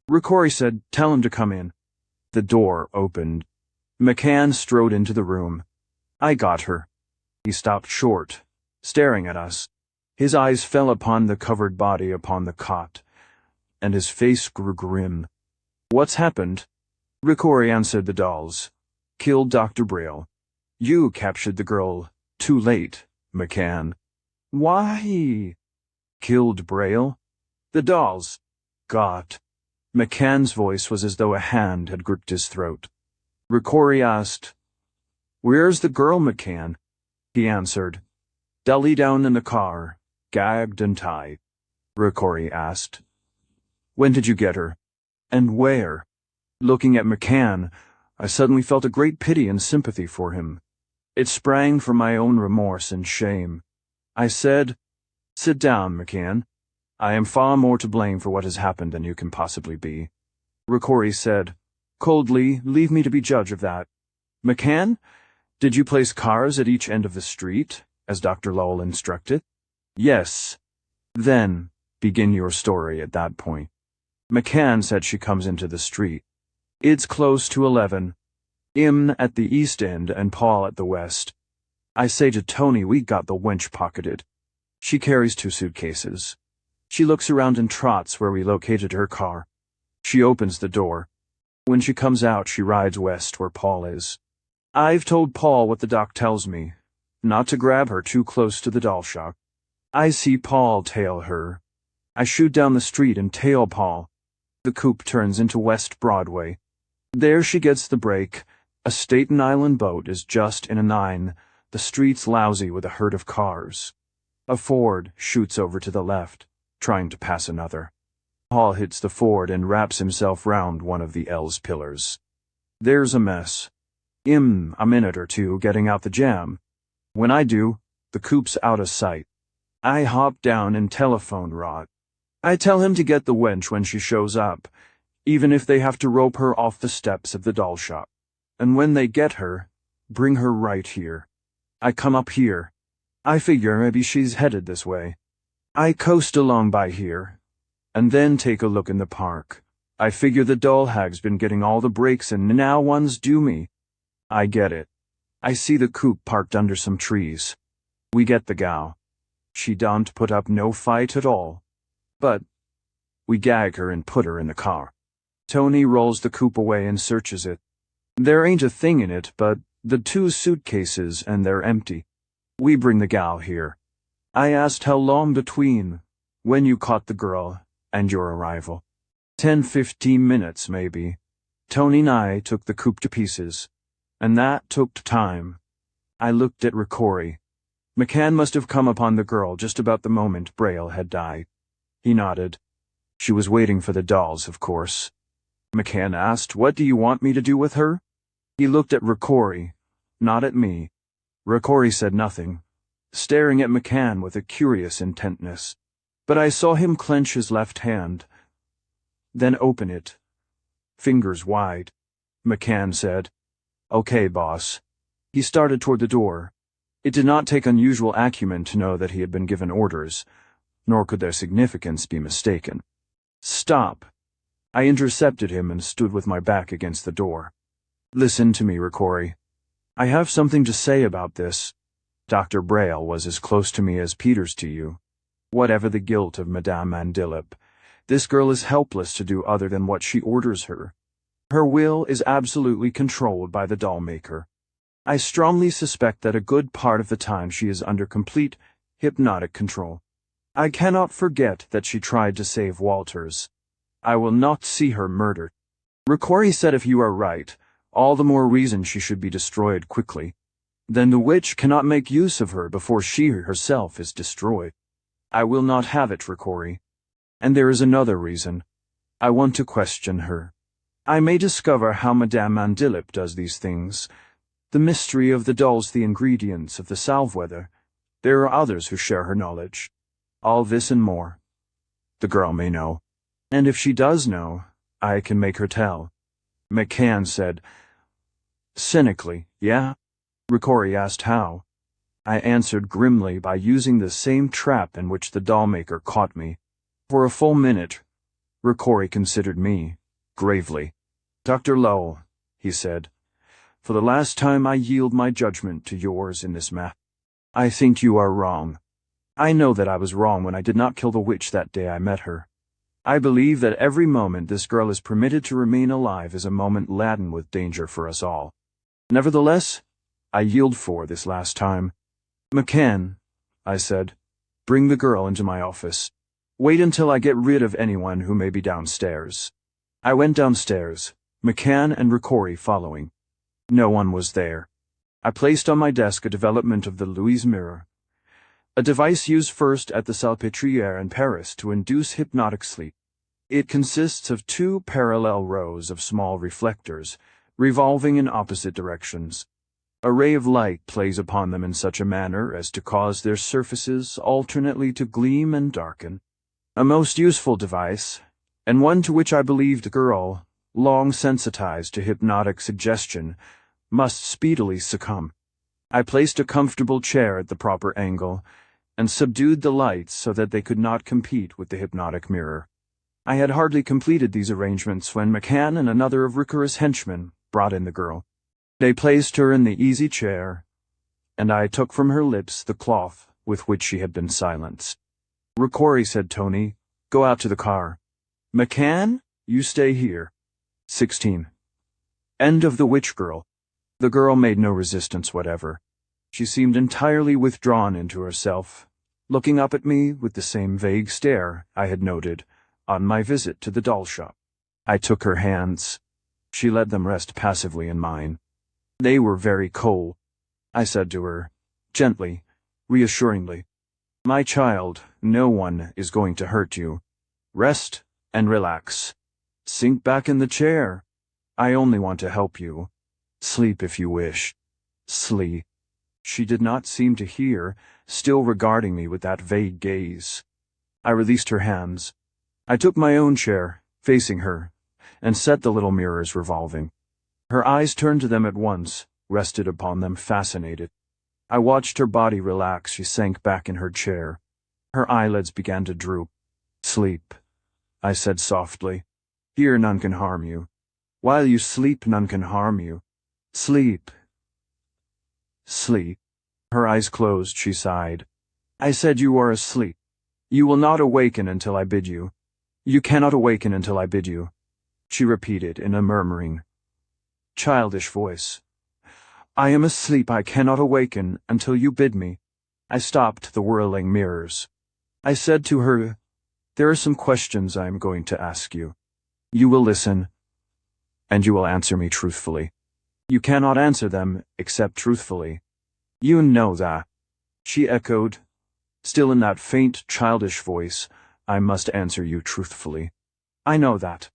Rickory said, tell him to come in. The door opened. McCann strode into the room. I got her. He stopped short, staring at us. His eyes fell upon the covered body upon the cot, and his face grew grim. What's happened? Rickory answered the dolls. Killed Dr. Braille. You captured the girl. Too late, McCann. Why? Killed Braille? The dolls. Got. McCann's voice was as though a hand had gripped his throat. Rickory asked, Where's the girl, McCann? He answered, Dully down in the car, gagged and tied. Rickory asked, When did you get her? And where? Looking at McCann, I suddenly felt a great pity and sympathy for him. It sprang from my own remorse and shame. I said, Sit down, McCann. I am far more to blame for what has happened than you can possibly be. Rickory said, coldly, leave me to be judge of that. McCann, did you place cars at each end of the street, as Dr. Lowell instructed? Yes. Then, begin your story at that point. McCann said she comes into the street. It's close to 11. Im at the east end and Paul at the west. I say to Tony we got the wench pocketed. She carries 2 suitcases. She looks around and trots where we located her car. She opens the door. When she comes out, she rides west where Paul is. I've told Paul what the doc tells me, not to grab her too close to the doll shop. I see Paul tail her. I shoot down the street and tail Paul. The coupe turns into West Broadway. There she gets the break. A Staten Island boat is just in a 9. The street's lousy with a herd of cars. A Ford shoots over to the left, trying to pass another. Paul hits the Ford and wraps himself round one of the L's pillars. There's a mess. Im a minute or two getting out the jam. When I do, the coupe's out of sight. I hop down and telephone Rod. I tell him to get the wench when she shows up, even if they have to rope her off the steps of the doll shop. And when they get her, bring her right here. I come up here. I figure maybe she's headed this way. I coast along by here, and then take a look in the park. I figure the doll hag's been getting all the breaks and now one's due me. I get it. I see the coupe parked under some trees. We get the gal. She don't put up no fight at all. But we gag her and put her in the car. Tony rolls the coupe away and searches it. There ain't a thing in it but the 2 suitcases and they're empty. We bring the gal here. I asked how long between when you caught the girl and your arrival. 10-15 minutes, maybe. Tony and I took the coupe to pieces, and that took time. I looked at Rickory. McCann must have come upon the girl just about the moment Braille had died. He nodded. She was waiting for the dolls, of course. McCann asked, What do you want me to do with her? He looked at Rickory, not at me. Rickory said nothing, staring at McCann with a curious intentness. But I saw him clench his left hand, then open it, fingers wide. McCann said, Okay, boss. He started toward the door. It did not take unusual acumen to know that he had been given orders, nor could their significance be mistaken. "Stop!" I intercepted him and stood with my back against the door. "Listen to me, Ricori. I have something to say about this. Dr. Braille was as close to me as Peters to you. Whatever the guilt of Madame Mandillip, this girl is helpless to do other than what she orders her. Her will is absolutely controlled by the doll-maker. I strongly suspect that a good part of the time she is under complete hypnotic control. I cannot forget that she tried to save Walters. I will not see her murdered. Ricori said if you are right, all the more reason she should be destroyed quickly. Then the witch cannot make use of her before she herself is destroyed. I will not have it, Ricori. And there is another reason. I want to question her. I may discover how Madame Mandillip does these things. The mystery of the dolls, the ingredients of the salve-weather. There are others who share her knowledge. All this and more. The girl may know. And if she does know, I can make her tell." McCann said, cynically, "Yeah?" Ricori asked how. I answered grimly by using the same trap in which the doll-maker caught me. For a full minute, Ricori considered me, gravely. "Dr. Lowell," he said, "for the last time I yield my judgment to yours in this matter. I think you are wrong. I know that I was wrong when I did not kill the witch that day I met her. I believe that every moment this girl is permitted to remain alive is a moment laden with danger for us all. Nevertheless, I yield for this last time. McCann," I said, "bring the girl into my office. Wait until I get rid of anyone who may be downstairs." I went downstairs, McCann and Ricori following. No one was there. I placed on my desk a development of the Louise mirror, a device used first at the Salpêtrière in Paris to induce hypnotic sleep. It consists of 2 parallel rows of small reflectors, revolving in opposite directions. A ray of light plays upon them in such a manner as to cause their surfaces alternately to gleam and darken. A most useful device, and one to which I believed the girl, long sensitized to hypnotic suggestion, must speedily succumb. I placed a comfortable chair at the proper angle, and subdued the lights so that they could not compete with the hypnotic mirror. I had hardly completed these arrangements when McCann and another of Ricori's henchmen brought in the girl. They placed her in the easy chair, and I took from her lips the cloth with which she had been silenced. "Ricori," said Tony, "go out to the car. McCann, you stay here." 16. End of The Witch Girl. The girl made no resistance whatever. She seemed entirely withdrawn into herself, looking up at me with the same vague stare I had noted on my visit to the doll shop. I took her hands. She let them rest passively in mine. They were very cold. I said to her, gently, reassuringly, "My child, no one is going to hurt you. Rest and relax. Sink back in the chair. I only want to help you. Sleep if you wish. Sleep." She did not seem to hear, still regarding me with that vague gaze. I released her hands. I took my own chair, facing her, and set the little mirrors revolving. Her eyes turned to them at once, rested upon them fascinated. I watched her body relax. She sank back in her chair. Her eyelids began to droop. "Sleep," I said softly. "Here none can harm you. While you sleep, none can harm you. Sleep. Sleep." Her eyes closed, she sighed. "I said you are asleep. You will not awaken until I bid you. You cannot awaken until I bid you," she repeated in a murmuring, childish voice. "I am asleep. I cannot awaken until you bid me." I stopped the whirling mirrors. I said to her, "There are some questions I am going to ask you. You will listen, and you will answer me truthfully. You cannot answer them except truthfully. You know that," she echoed, still in that faint, childish voice. "I must answer you truthfully. I know that."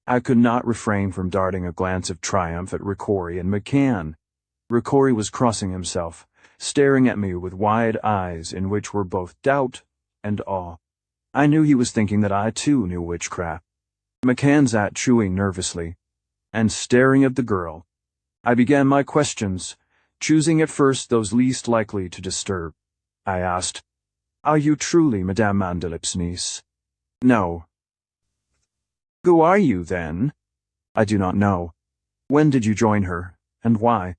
I could not refrain from darting a glance of triumph at Ricori and McCann. Ricori was crossing himself, staring at me with wide eyes in which were both doubt and awe. I knew he was thinking that I too knew witchcraft. McCann sat chewing nervously, and staring at the girl. I began my questions, choosing at first those least likely to disturb. I asked, Are you truly Madame Mandelip's niece? No. Who are you, then? I do not know. When did you join her, and why?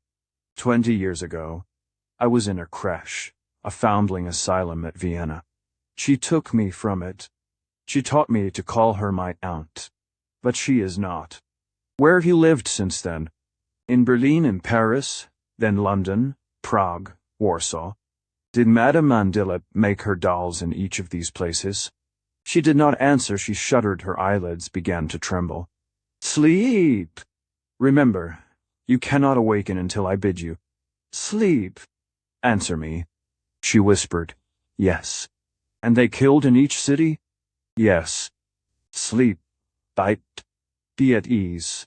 20 years ago. I was in a creche, a foundling asylum at Vienna. She took me from it. She taught me to call her my aunt. But she is not. Where have you lived since then? In Berlin and Paris, then London, Prague, Warsaw. Did Madame Mandelip make her dolls in each of these places? She did not answer. She shuddered. Her eyelids began to tremble. Sleep! Remember, you cannot awaken until I bid you. Sleep! Answer me. She whispered. Yes. And they killed in each city? Yes. Sleep. Bite. Be at ease.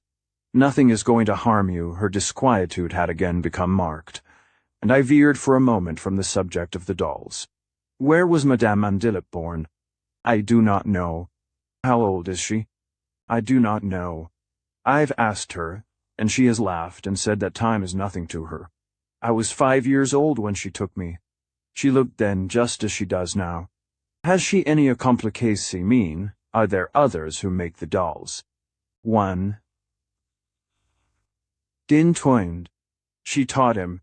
Nothing is going to harm you. Her disquietude had again become marked, and I veered for a moment from the subject of the dolls. Where was Madame Mandelip born? I do not know. How old is she? I do not know. I've asked her, and she has laughed and said that time is nothing to her. I was 5 years old when she took me. She looked then just as she does now. Has she any accomplices? Mean, are there others who make the dolls? One. Din Toind. She taught him.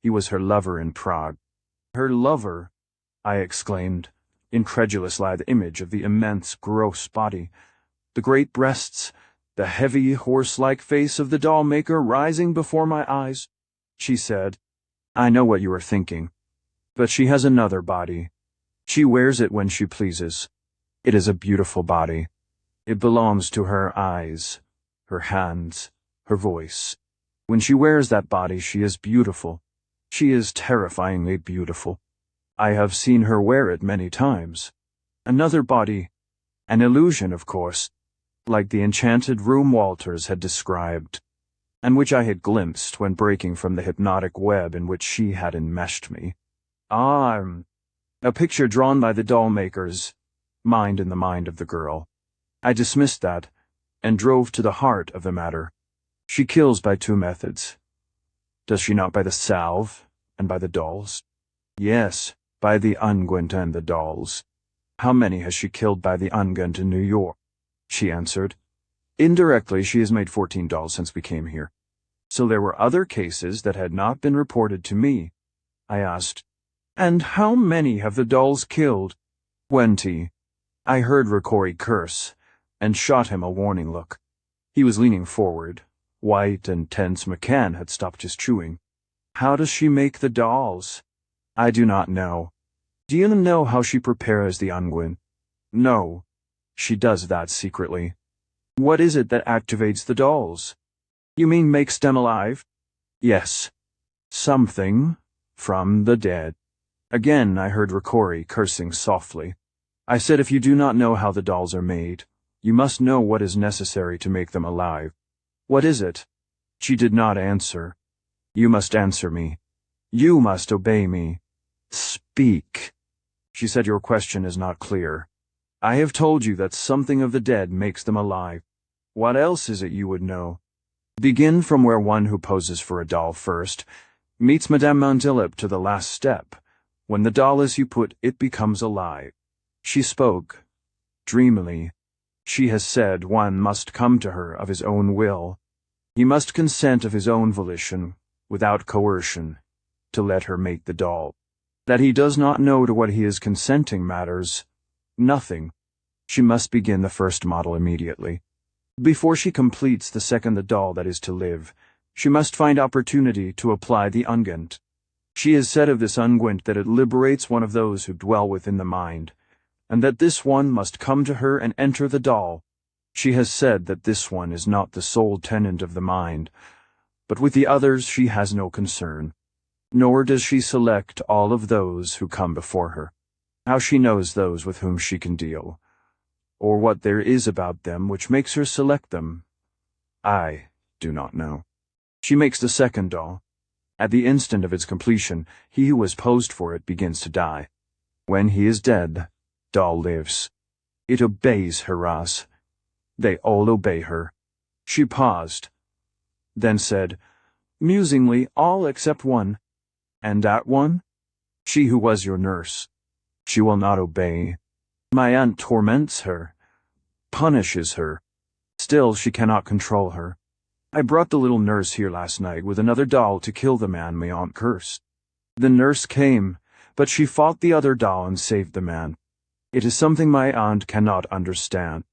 He was her lover in Prague. Her lover, I exclaimed, incredulously. The image of the immense, gross body, the great breasts, the heavy, horse-like face of the doll maker rising before my eyes. She said, I know what you are thinking, but she has another body. She wears it when she pleases. It is a beautiful body. It belongs to her eyes, her hands, her voice. When she wears that body, she is beautiful. She is terrifyingly beautiful. I have seen her wear it many times. Another body, an illusion, of course, like the enchanted room Walters had described, and which I had glimpsed when breaking from the hypnotic web in which she had enmeshed me. A picture drawn by the doll maker's mind in the mind of the girl. I dismissed that, and drove to the heart of the matter. She kills by 2 methods. Does she not by the salve, and by the dolls? Yes, by the unguent and the dolls. How many has she killed by the unguent in New York? She answered. Indirectly, she has made 14 dolls since we came here. So there were other cases that had not been reported to me. I asked, and how many have the dolls killed? 20. I heard Ricori curse, and shot him a warning look. He was leaning forward, white and tense. McCann had stopped his chewing. How does she make the dolls? I do not know. Do you know how she prepares the unguent? No. She does that secretly. What is it that activates the dolls? You mean makes them alive? Yes. Something from the dead. Again I heard Ricori cursing softly. I said, if you do not know how the dolls are made, you must know what is necessary to make them alive. What is it? She did not answer. You must answer me. You must obey me. Speak. She said, your question is not clear. I have told you that something of the dead makes them alive. What else is it you would know? Begin from where one who poses for a doll first meets Madame Mandelip to the last step. When the doll is you put, it becomes alive. She spoke, dreamily. She has said one must come to her of his own will. He must consent of his own volition, without coercion, to let her make the doll. That he does not know to what he is consenting matters nothing. She must begin the first model immediately. Before she completes the second, the doll that is to live, she must find opportunity to apply the unguent. She has said of this unguent that it liberates one of those who dwell within the mind, and that this one must come to her and enter the doll. She has said that this one is not the sole tenant of the mind, but with the others she has no concern, nor does she select all of those who come before her. How she knows those with whom she can deal, or what there is about them which makes her select them, I do not know. She makes the second doll. At the instant of its completion, he who has posed for it begins to die. When he is dead, doll lives. It obeys Herass. They all obey her. She paused, then said, musingly, all except one. And that one? She who was your nurse. She will not obey. My aunt torments her, punishes her. Still, she cannot control her. I brought the little nurse here last night with another doll to kill the man my aunt cursed. The nurse came, but she fought the other doll and saved the man. It is something my aunt cannot understand.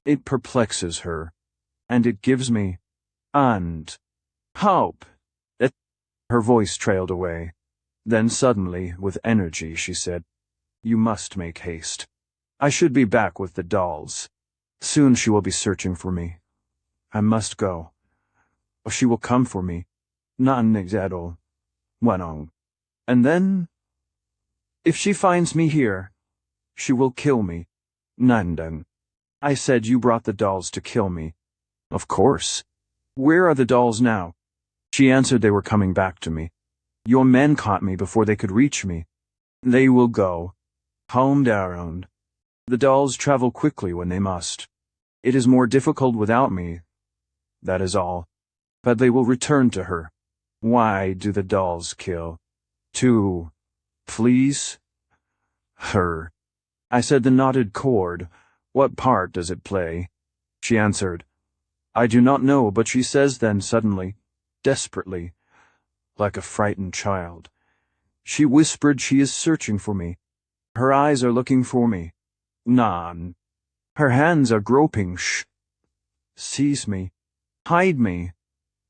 It perplexes her, and it gives me, and, hope. Her voice trailed away. Then suddenly, with energy, she said, "You must make haste. I should be back with the dolls. Soon she will be searching for me. I must go. She will come for me. Nanigzado. Wanong. And then, if she finds me here, she will kill me. Nandang." I said, "You brought the dolls to kill me." "Of course. Where are the dolls now?" She answered they were coming back to me. "Your men caught me before they could reach me. They will go. Home down. The dolls travel quickly when they must. It is more difficult without me. That is all. But they will return to her. Why do the dolls kill? To please her." I said, "The knotted cord, what part does it play?" She answered, "I do not know," but she says then suddenly, desperately, like a frightened child. She whispered she is searching for me. Her eyes are looking for me. Nan. Her hands are groping. Shh. Seize me. Hide me.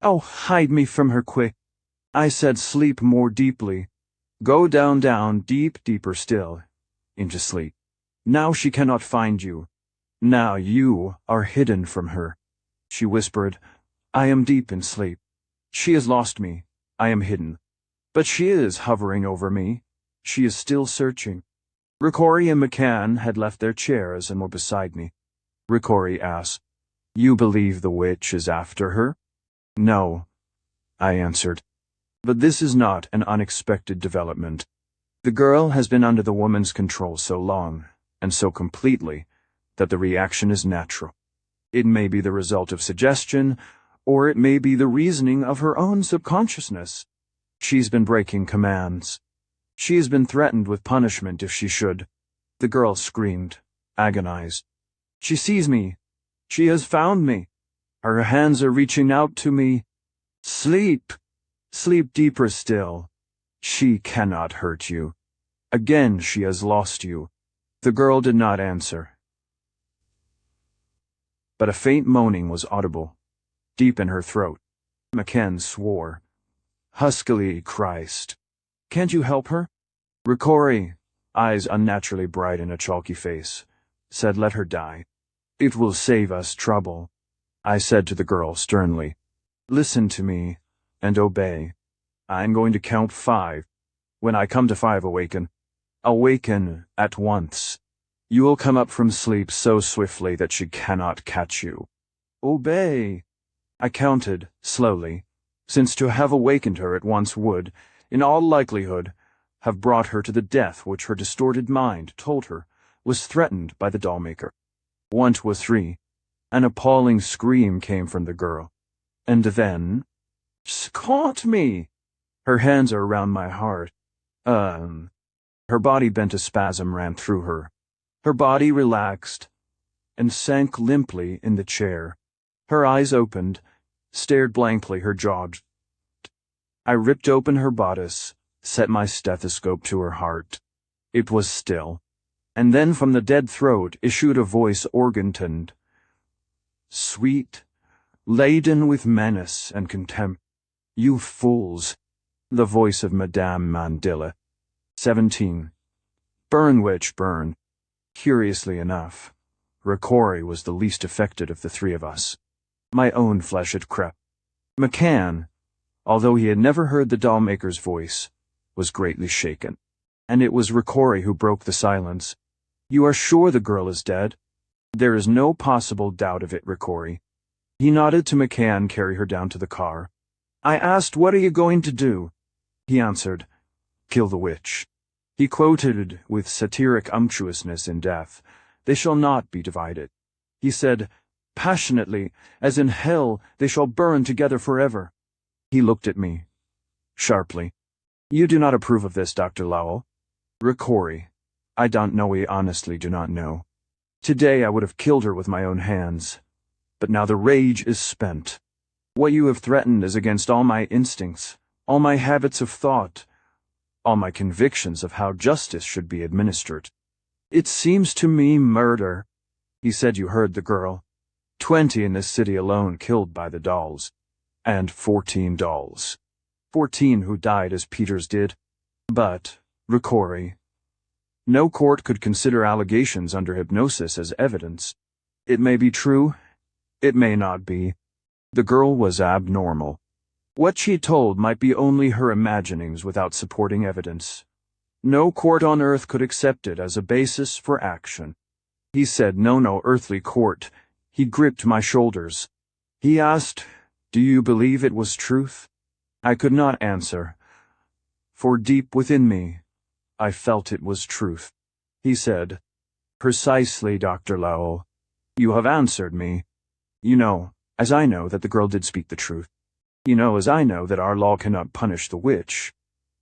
Oh, hide me from her quick. I said, "Sleep more deeply. Go down, deeper still, into sleep. Now she cannot find you. Now you are hidden from her." She whispered, "I am deep in sleep. She has lost me. I am hidden. But she is hovering over me. She is still searching." Ricori and McCann had left their chairs and were beside me. Ricori asked, "You believe the witch is after her?" "No," I answered. "But this is not an unexpected development. The girl has been under the woman's control so long, and so completely, that the reaction is natural. It may be the result of suggestion, or it may be the reasoning of her own subconsciousness. She's been breaking commands. She has been threatened with punishment if she should." The girl screamed, agonized. "She sees me. She has found me. Her hands are reaching out to me. Sleep. Sleep deeper still. She cannot hurt you. Again she has lost you." The girl did not answer, but a faint moaning was audible, deep in her throat. McCann swore. Huskily, "Christ. Can't you help her?" Ricori, eyes unnaturally bright in a chalky face, said, "Let her die. It will save us trouble." I said to the girl sternly, "Listen to me, and obey. I'm going to count 5. When I come to 5, awaken. Awaken at once. You will come up from sleep so swiftly that she cannot catch you. Obey." I counted, slowly, since to have awakened her at once would, in all likelihood, have brought her to the death which her distorted mind told her was threatened by the doll-maker. 1, 2, 3. An appalling scream came from the girl. And then, "Caught me!" Her hands are around my heart. Her body bent, a spasm ran through her. Her body relaxed and sank limply in the chair. Her eyes opened, stared blankly, her jaw. I ripped open her bodice, set my stethoscope to her heart. It was still. And then from the dead throat issued a voice organ-toned, sweet, laden with menace and contempt. "You fools!" The voice of Madame Mandilla. 17. Burn, witch, burn. Curiously enough, Ricori was the least affected of the 3 of us. My own flesh had crept. McCann, although he had never heard the doll-maker's voice, was greatly shaken. And it was Ricori who broke the silence. "You are sure the girl is dead?" "There is no possible doubt of it, Ricori." He nodded to McCann. "Carry her down to the car." I asked, "What are you going to do?" He answered, "Kill the witch." He quoted with satiric unctuousness in death, "They shall not be divided." He said, passionately, as in hell they shall burn together forever. He looked at me, sharply. "You do not approve of this, Dr. Lowell?" "Ricori," I don't know, I honestly do not know. Today I would have killed her with my own hands, but now the rage is spent. What you have threatened is against all my instincts, all my habits of thought, all my convictions of how justice should be administered. It seems to me murder. He said you heard the girl. 20 in this city alone killed by the dolls. And 14 dolls. 14 who died as Peters did. But, Ricori, no court could consider allegations under hypnosis as evidence. It may be true, it may not be. The girl was abnormal. What she told might be only her imaginings without supporting evidence. No court on earth could accept it as a basis for action. He said, no earthly court. He gripped my shoulders. He asked, do you believe it was truth? I could not answer, for deep within me, I felt it was truth. He said, precisely, Dr. Lowell. You have answered me. You know, as I know, that the girl did speak the truth. You know, as I know, that our law cannot punish the witch.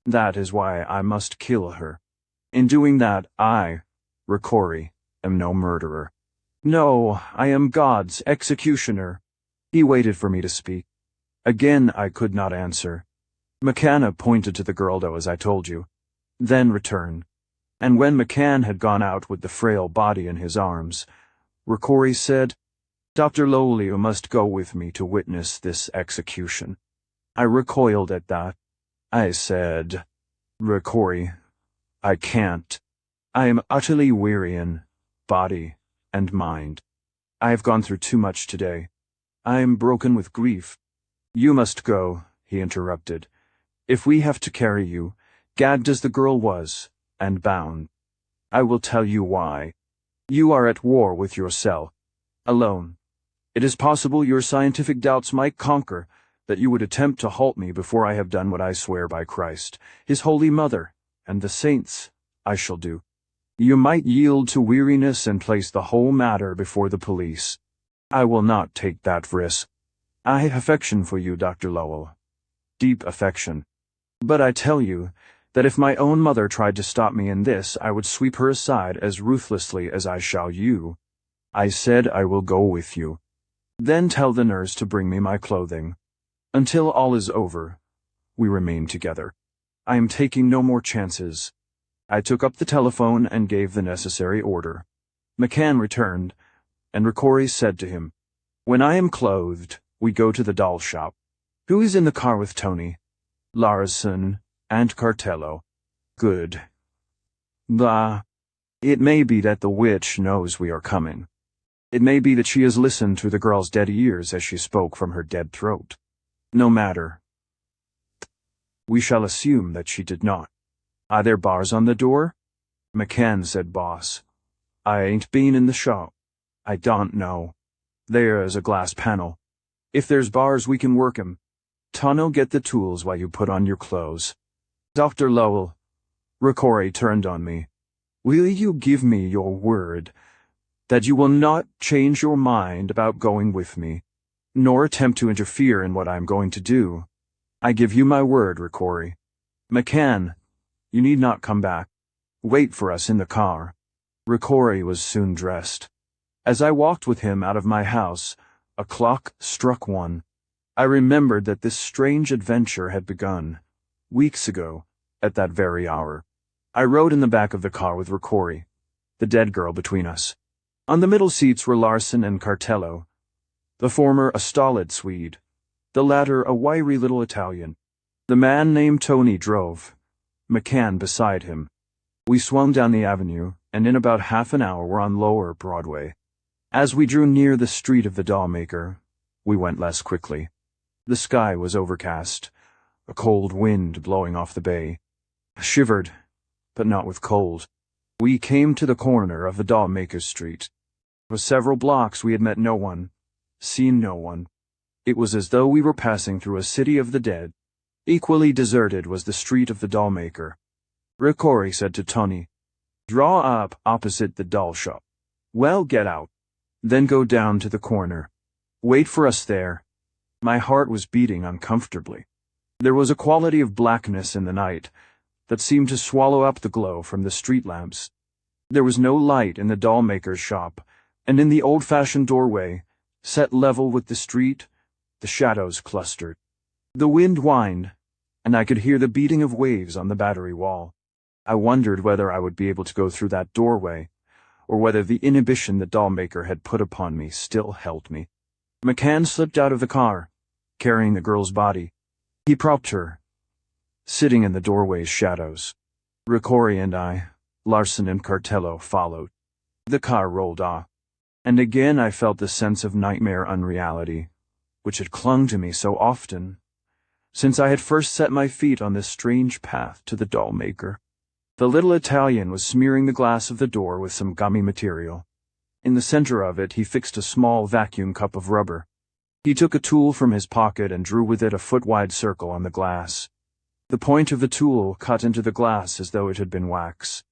That is why I must kill her. In doing that, I, Ricori, am no murderer. No, I am God's executioner. He waited for me to speak. Again I could not answer. McCann pointed to the girl, though, as I told you, then returned. And when McCann had gone out with the frail body in his arms, Ricori said, Dr. Lowell, you must go with me to witness this execution. I recoiled at that. I said, Ricori, I can't. I am utterly weary in body and mind. I have gone through too much today. I am broken with grief. You must go, he interrupted. If we have to carry you, gagged as the girl was, and bound. I will tell you why. You are at war with yourself. Alone. It is possible your scientific doubts might conquer, that you would attempt to halt me before I have done what I swear by Christ, His Holy Mother, and the saints, I shall do. You might yield to weariness and place the whole matter before the police. I will not take that risk. I have affection for you, Dr. Lowell. Deep affection. But I tell you that if my own mother tried to stop me in this, I would sweep her aside as ruthlessly as I shall you. I said I will go with you. Then tell the nurse to bring me my clothing. Until all is over, we remain together. I am taking no more chances. I took up the telephone and gave the necessary order. McCann returned, and Ricori said to him, When I am clothed, we go to the doll shop. Who is in the car with Tony? Larson and Cartello. Good. Bah. It may be that the witch knows we are coming. It may be that she has listened to the girl's dead ears as she spoke from her dead throat. No matter. We shall assume that she did not. Are there bars on the door? McCann said, Boss. I ain't been in the shop. I don't know. There is a glass panel. If there's bars, we can work 'em. Tonno, get the tools while you put on your clothes. Dr. Lowell. Ricori turned on me. Will you give me your word that you will not change your mind about going with me, nor attempt to interfere in what I am going to do? I give you my word, Ricori. McCann, you need not come back. Wait for us in the car. Ricori was soon dressed. As I walked with him out of my house, a clock struck 1. I remembered that this strange adventure had begun, weeks ago, at that very hour. I rode in the back of the car with Ricori, the dead girl between us. On the middle seats were Larson and Cartello, the former a stolid Swede, the latter a wiry little Italian. The man named Tony drove, McCann beside him. We swung down the avenue, and in about half an hour were on Lower Broadway. As we drew near the street of the doll maker, we went less quickly. The sky was overcast, a cold wind blowing off the bay. I shivered, but not with cold. We came to the corner of the doll maker's street. For several blocks we had met no one, seen no one. It was as though we were passing through a city of the dead. Equally deserted was the street of the doll maker. Ricori said to Tony, Draw up opposite the doll shop. Well, get out. Then go down to the corner. Wait for us there. My heart was beating uncomfortably. There was a quality of blackness in the night that seemed to swallow up the glow from the street lamps. There was no light in the doll-maker's shop, and in the old-fashioned doorway, set level with the street, the shadows clustered. The wind whined, and I could hear the beating of waves on the battery wall. I wondered whether I would be able to go through that doorway, or whether the inhibition the doll-maker had put upon me still held me. McCann slipped out of the car, carrying the girl's body. He propped her, sitting in the doorway's shadows. Ricori and I, Larson and Cartello, followed. The car rolled off, and again I felt the sense of nightmare unreality, which had clung to me so often since I had first set my feet on this strange path to the doll-maker. The little Italian was smearing the glass of the door with some gummy material. In the center of it, he fixed a small vacuum cup of rubber. He took a tool from his pocket and drew with it a foot-wide circle on the glass. The point of the tool cut into the glass as though it had been wax.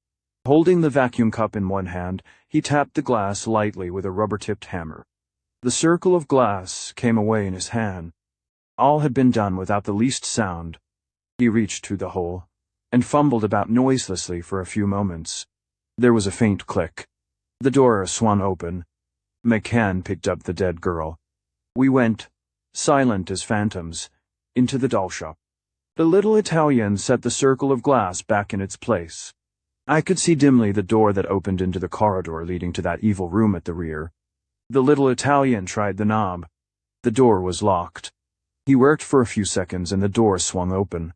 Holding the vacuum cup in one hand, he tapped the glass lightly with a rubber-tipped hammer. The circle of glass came away in his hand. All had been done without the least sound. He reached through the hole and fumbled about noiselessly for a few moments. There was a faint click. The door swung open. McCann picked up the dead girl. We went, silent as phantoms, into the doll shop. The little Italian set the circle of glass back in its place. I could see dimly the door that opened into the corridor leading to that evil room at the rear. The little Italian tried the knob. The door was locked. He worked for a few seconds and the door swung open.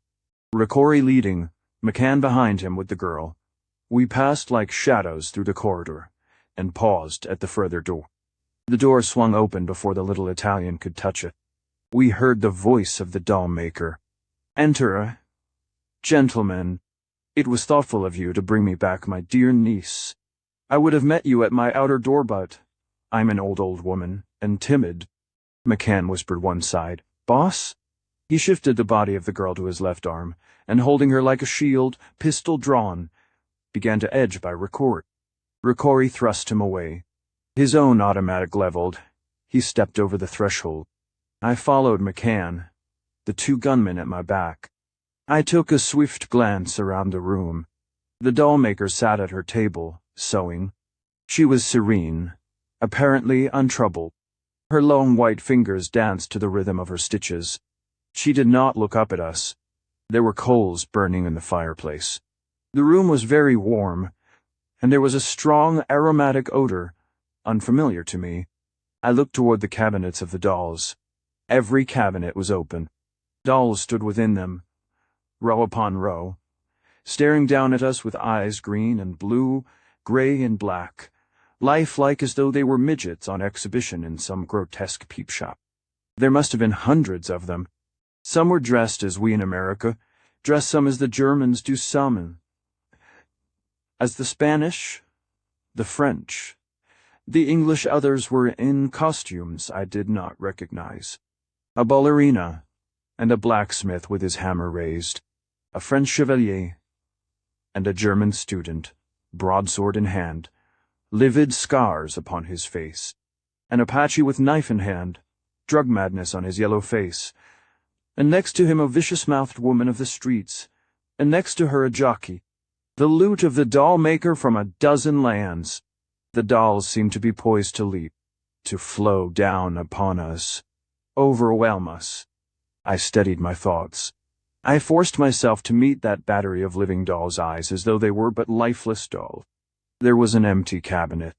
Ricori leading, McCann behind him with the girl. We passed like shadows through the corridor and paused at the further door. The door swung open before the little Italian could touch it. We heard the voice of the doll-maker. "Enter, gentlemen. It was thoughtful of you to bring me back my dear niece. I would have met you at my outer door, but I'm an old woman, and timid." McCann whispered one side. "Boss?" He shifted the body of the girl to his left arm, and holding her like a shield, pistol drawn, began to edge by Ricori. Ricori thrust him away. His own automatic leveled, he stepped over the threshold. I followed McCann, the two gunmen at my back. I took a swift glance around the room. The doll-maker sat at her table, sewing. She was serene, apparently untroubled. Her long white fingers danced to the rhythm of her stitches. She did not look up at us. There were coals burning in the fireplace. The room was very warm, and there was a strong aromatic odor, unfamiliar to me. I looked toward the cabinets of the dolls. Every cabinet was open. Dolls stood within them, row upon row, staring down at us with eyes green and blue, gray and black, lifelike as though they were midgets on exhibition in some grotesque peep shop. There must have been hundreds of them. Some were dressed as we in America, dressed some as the Germans do some, as the Spanish, the French. The English others were in costumes I did not recognize. A ballerina, and a blacksmith with his hammer raised, a French chevalier, and a German student, broadsword in hand, livid scars upon his face, an Apache with knife in hand, drug madness on his yellow face, and next to him a vicious-mouthed woman of the streets, and next to her a jockey, the loot of the doll-maker from a dozen lands. The dolls seemed to be poised to leap, to flow down upon us, overwhelm us. I steadied my thoughts. I forced myself to meet that battery of living dolls' eyes as though they were but lifeless dolls. There was an empty cabinet.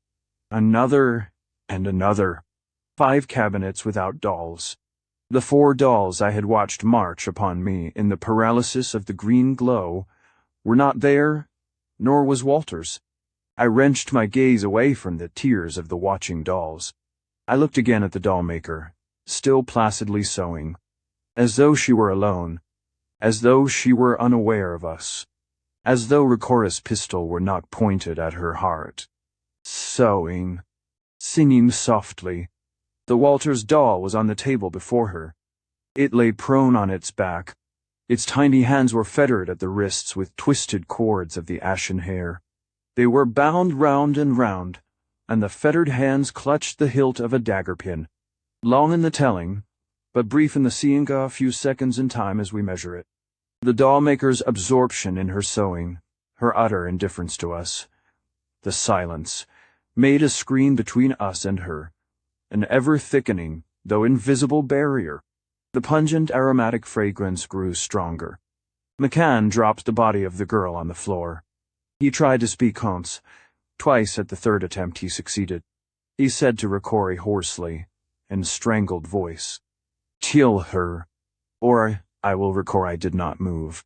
Another and another. 5 cabinets without dolls. The 4 dolls I had watched march upon me in the paralysis of the green glow were not there, nor was Walter's. I wrenched my gaze away from the tears of the watching dolls. I looked again at the doll-maker, still placidly sewing, as though she were alone, as though she were unaware of us, as though Ricori's pistol were not pointed at her heart. Sewing, singing softly. The Walters doll was on the table before her. It lay prone on its back. Its tiny hands were fettered at the wrists with twisted cords of the ashen hair. They were bound round and round, and the fettered hands clutched the hilt of a dagger pin. Long in the telling, but brief in the seeing, a few seconds in time as we measure it. The doll-maker's absorption in her sewing, her utter indifference to us, The silence made a screen between us and her, an ever-thickening, though invisible barrier. The pungent aromatic fragrance grew stronger. McCann dropped the body of the girl on the floor. He tried to speak once. Twice at the third attempt he succeeded. He said to Ricori hoarsely, in strangled voice, "Kill her, or I will." Ricori did not move.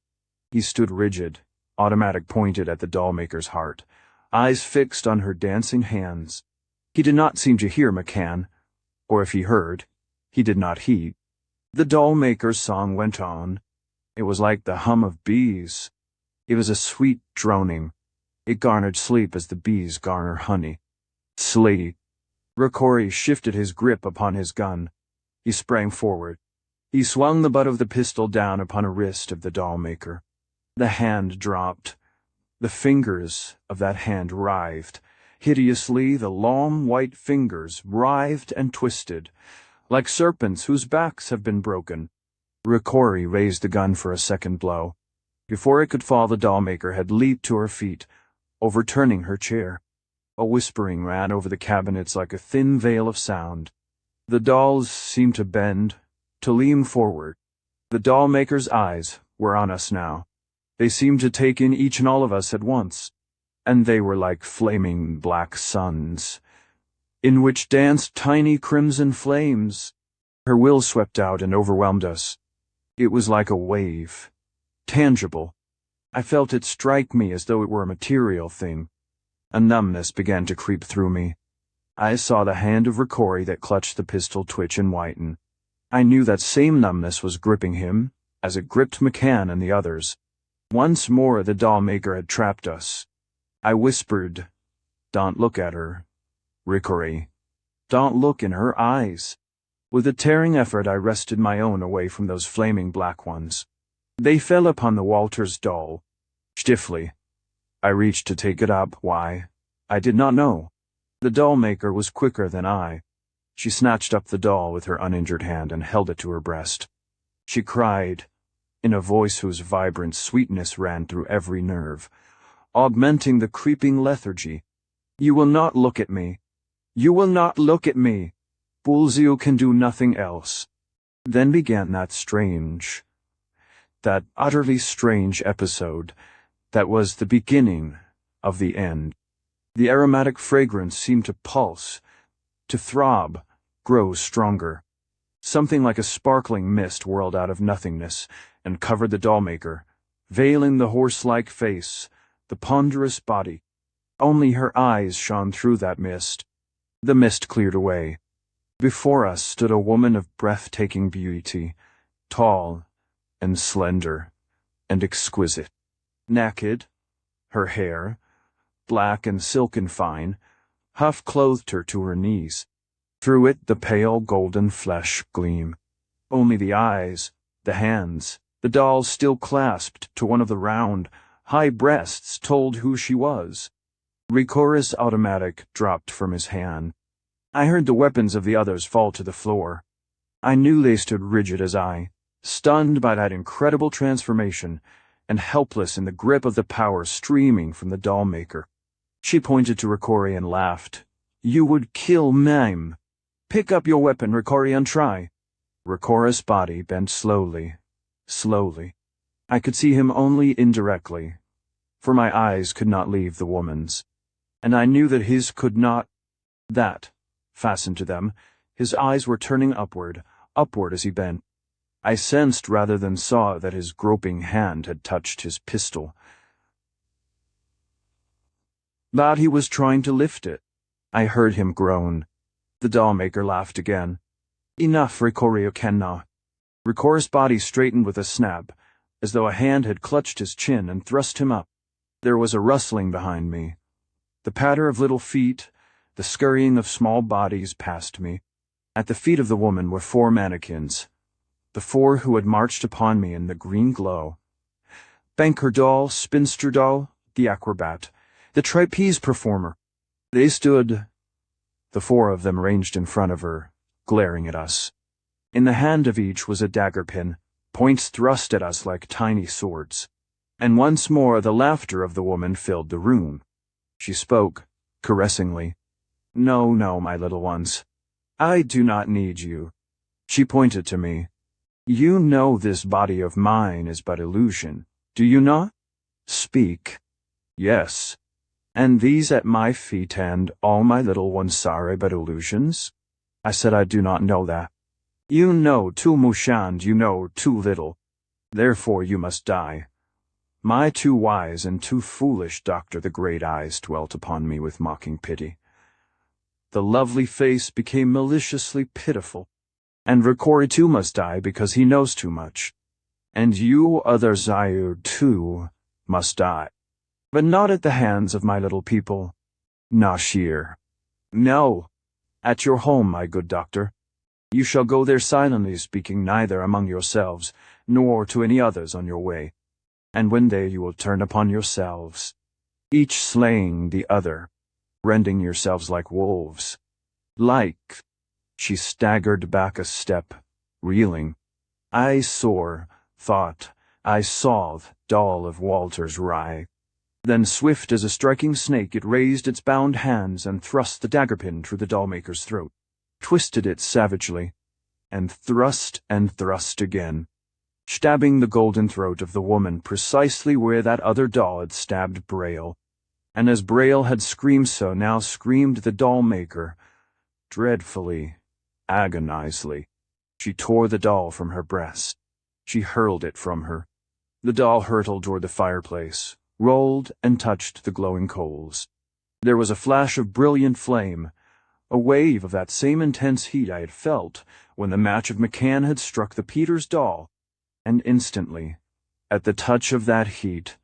He stood rigid, automatic pointed at the dollmaker's heart, eyes fixed on her dancing hands. He did not seem to hear McCann, or if he heard, he did not heed. The dollmaker's song went on. It was like the hum of bees. It was a sweet droning. It garnered sleep as the bees garner honey. Sleep. Ricori shifted his grip upon his gun. He sprang forward. He swung the butt of the pistol down upon a wrist of the dollmaker. The hand dropped. The fingers of that hand writhed. Hideously, the long white fingers writhed and twisted, like serpents whose backs have been broken. Ricori raised the gun for a second blow. Before it could fall, the dollmaker had leaped to her feet, overturning her chair. A whispering ran over the cabinets like a thin veil of sound. The dolls seemed to bend, to lean forward. The dollmaker's eyes were on us now. They seemed to take in each and all of us at once, and they were like flaming black suns, in which danced tiny crimson flames. Her will swept out and overwhelmed us. It was like a wave, tangible. I felt it strike me as though it were a material thing. A numbness began to creep through me. I saw the hand of Ricori that clutched the pistol twitch and whiten. I knew that same numbness was gripping him, as it gripped McCann and the others. Once more the dollmaker had trapped us. I whispered, "Don't look at her, Ricori. Don't look in her eyes." With a tearing effort I wrested my own away from those flaming black ones. They fell upon the Walters doll. Stiffly, I reached to take it up. Why? I did not know. The dollmaker was quicker than I. She snatched up the doll with her uninjured hand and held it to her breast. She cried, in a voice whose vibrant sweetness ran through every nerve, augmenting the creeping lethargy. "You will not look at me. You will not look at me. Bulzio can do nothing else." Then began that utterly strange episode that was the beginning of the end. The aromatic fragrance seemed to pulse, to throb, grow stronger. Something like a sparkling mist whirled out of nothingness and covered the dollmaker, veiling the horse-like face, the ponderous body. Only her eyes shone through that mist. The mist cleared away. Before us stood a woman of breathtaking beauty, tall and slender and exquisite. Naked, her hair, black and silken fine, half-clothed her to her knees. Through it the pale golden flesh gleamed. Only the eyes, the hands, the doll still clasped to one of the round, high breasts told who she was. Ricori's automatic dropped from his hand. I heard the weapons of the others fall to the floor. I knew they stood rigid as I, stunned by that incredible transformation, and helpless in the grip of the power streaming from the dollmaker. She pointed to Ricori and laughed. "You would kill Mime. Pick up your weapon, Ricori, and try." Ricori's body bent slowly, slowly. I could see him only indirectly, for my eyes could not leave the woman's, and I knew that his could not. That, fastened to them, his eyes were turning upward, upward as he bent. I sensed rather than saw that his groping hand had touched his pistol, that he was trying to lift it. I heard him groan. The dollmaker laughed again. "Enough, Ricori Okenna." Ricori's body straightened with a snap, as though a hand had clutched his chin and thrust him up. There was a rustling behind me. The patter of little feet, the scurrying of small bodies past me. At the feet of the woman were 4 mannequins, the 4 who had marched upon me in the green glow. Banker doll, spinster doll, the acrobat, the trapeze performer. They stood, the 4 of them ranged in front of her, glaring at us. In the hand of each was a dagger pin, points thrust at us like tiny swords. And once more the laughter of the woman filled the room. She spoke, caressingly. No, no, my little ones. I do not need you. She pointed to me. You know this body of mine is but illusion, do you not? Speak. Yes. And these at my feet and all my little ones are but illusions? I said I do not know that. You know too much and you know too little. Therefore you must die. My too wise and too foolish doctor, the great eyes dwelt upon me with mocking pity. The lovely face became maliciously pitiful. And Ricori too must die because he knows too much. And you other Zaire too must die. But not at the hands of my little people. Nashir. No. At your home, my good doctor. You shall go there silently, speaking neither among yourselves, nor to any others on your way. And when there you will turn upon yourselves, each slaying the other, rending yourselves like wolves. Like. She staggered back a step, reeling. I thought, I saw the doll of Walter's Rye. Then swift as a striking snake it raised its bound hands and thrust the dagger-pin through the doll-maker's throat, twisted it savagely, and thrust again, stabbing the golden throat of the woman precisely where that other doll had stabbed Braille. And as Braille had screamed so now screamed the doll-maker, dreadfully, agonizedly. She tore the doll from her breast. She hurled it from her. The doll hurtled toward the fireplace, rolled and touched the glowing coals. There was a flash of brilliant flame, a wave of that same intense heat I had felt when the match of McCann had struck the Peters doll, and instantly, at the touch of that heat,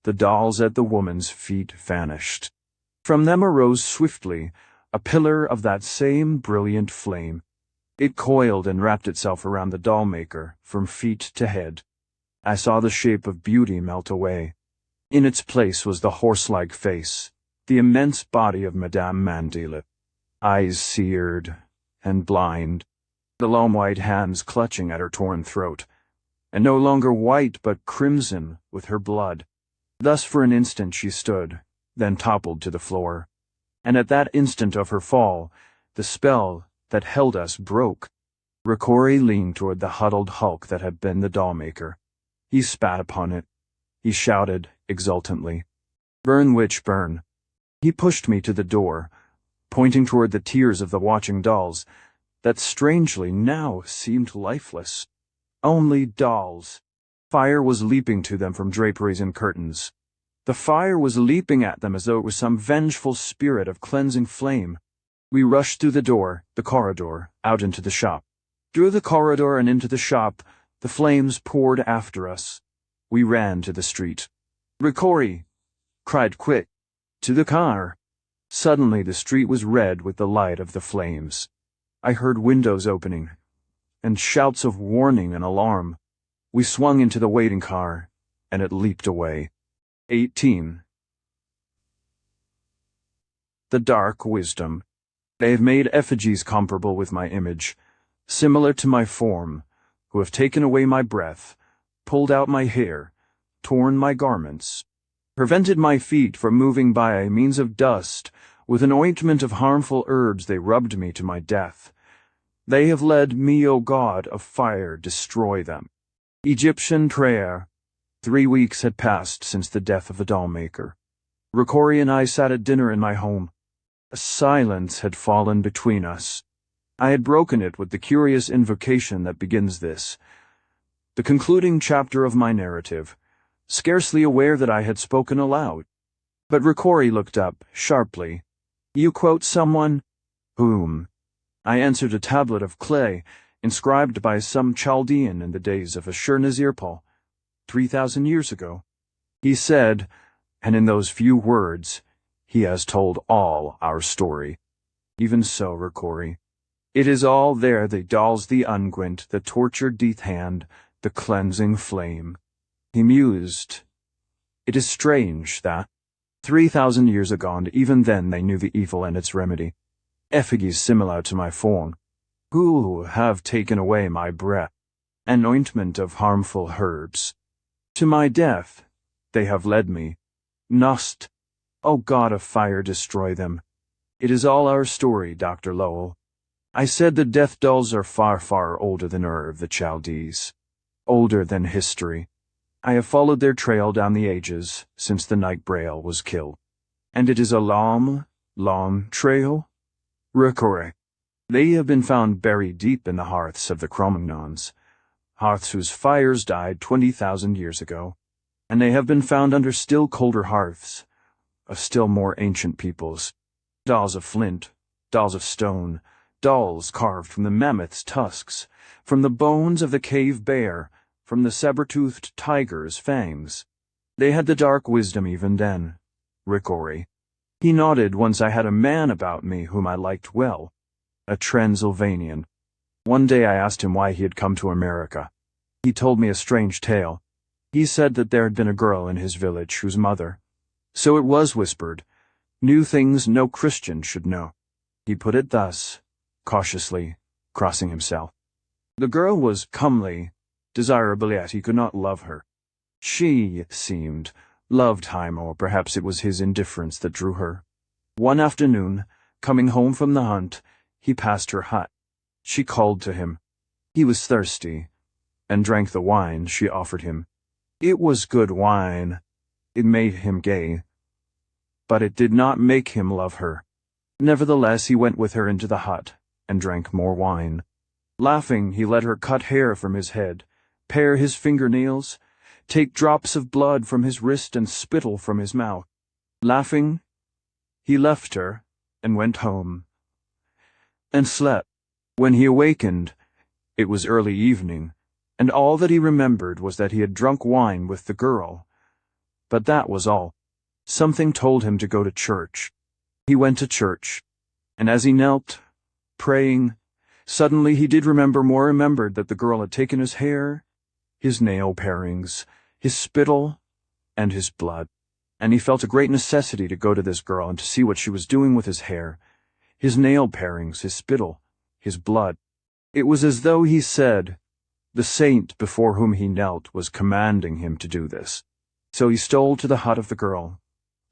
the dolls at the woman's feet vanished. From them arose swiftly a pillar of that same brilliant flame. It coiled and wrapped itself around the doll-maker from feet to head. I saw the shape of beauty melt away. In its place was the horse-like face, the immense body of Madame Mandela, eyes seared and blind, the long white hands clutching at her torn throat, and no longer white but crimson with her blood. Thus for an instant she stood, then toppled to the floor, and at that instant of her fall, the spell that held us broke. Ricori leaned toward the huddled hulk that had been the doll-maker. He spat upon it. He shouted exultantly, "Burn, witch, burn." He pushed me to the door, pointing toward the tears of the watching dolls, that strangely now seemed lifeless. Only dolls. Fire was leaping to them from draperies and curtains. The fire was leaping at them as though it was some vengeful spirit of cleansing flame. We rushed through the door, the corridor, out into the shop. Through the corridor and into the shop, the flames poured after us. We ran to the street. "Ricori!" cried quick. "To the car!" Suddenly the street was red with the light of the flames. I heard windows opening, and shouts of warning and alarm. We swung into the waiting car, and it leaped away. 18. The Dark Wisdom. They have made effigies comparable with my image, similar to my form, who have taken away my breath, pulled out my hair, torn my garments, prevented my feet from moving by means of dust. With an ointment of harmful herbs they rubbed me to my death. They have led me, O God of fire, destroy them. Egyptian prayer. 3 weeks had passed since the death of the doll-maker. Ricori and I sat at dinner in my home. A silence had fallen between us. I had broken it with the curious invocation that begins this, the concluding chapter of my narrative, scarcely aware that I had spoken aloud. But Ricori looked up, sharply. "You quote someone?" "Whom?" I answered, "A tablet of clay, inscribed by some Chaldean in the days of Ashur-nazir-pal, 3,000 years ago." He said, and in those few words, he has told all our story. Even so, Ricori. It is all there, the dolls, the unguent, the tortured death hand, the cleansing flame. He mused. It is strange that, 3,000 years agone, even then they knew the evil and its remedy. Effigies similar to my form, who have taken away my breath, an ointment of harmful herbs. To my death they have led me. Nost, O God of fire, destroy them. It is all our story, Dr. Lowell. I said the death dolls are far, far older than Ur of the Chaldees, older than history. I have followed their trail down the ages since the Night Braille was killed. And it is a long, long trail? Correct. They have been found buried deep in the hearths of the Cro-Magnons, hearths whose fires died 20,000 years ago, and they have been found under still colder hearths of still more ancient peoples. Dolls of flint, dolls of stone, dolls carved from the mammoth's tusks, from the bones of the cave bear, from the saber-toothed tiger's fangs. They had the dark wisdom even then. Rickory. He nodded once I had a man about me whom I liked well, a Transylvanian. One day I asked him why he had come to America. He told me a strange tale. He said that there had been a girl in his village whose mother, so it was whispered, knew things no Christian should know. He put it thus, cautiously, crossing himself. The girl was comely, desirable, yet he could not love her. She, it seemed, loved him, or perhaps it was his indifference that drew her. One afternoon, coming home from the hunt, he passed her hut. She called to him. He was thirsty, and drank the wine she offered him. It was good wine. It made him gay. But it did not make him love her. Nevertheless, he went with her into the hut, and drank more wine. Laughing, he let her cut hair from his head, pare his fingernails, take drops of blood from his wrist and spittle from his mouth. Laughing, he left her, and went home, and slept. When he awakened, it was early evening, and all that he remembered was that he had drunk wine with the girl. But that was all. Something told him to go to church. He went to church, and as he knelt, praying, suddenly he did remembered that the girl had taken his hair, his nail parings, his spittle, and his blood, and he felt a great necessity to go to this girl and to see what she was doing with his hair, his nail parings, his spittle, his blood. It was as though he said, the saint before whom he knelt was commanding him to do this. So he stole to the hut of the girl,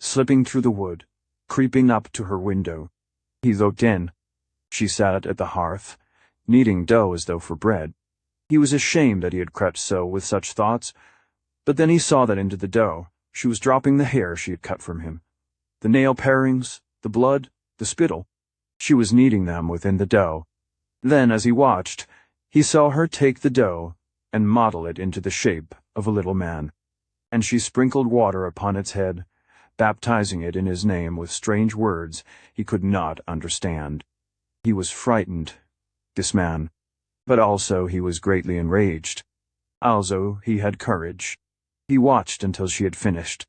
slipping through the wood, creeping up to her window. He looked in. She sat at the hearth, kneading dough as though for bread. He was ashamed that he had crept so with such thoughts, but then he saw that into the dough she was dropping the hair she had cut from him, the nail parings, the blood, the spittle. She was kneading them within the dough. Then, as he watched, he saw her take the dough and model it into the shape of a little man, and she sprinkled water upon its head, baptizing it in his name with strange words he could not understand. He was frightened, this man, but also he was greatly enraged. Also he had courage. He watched until she had finished.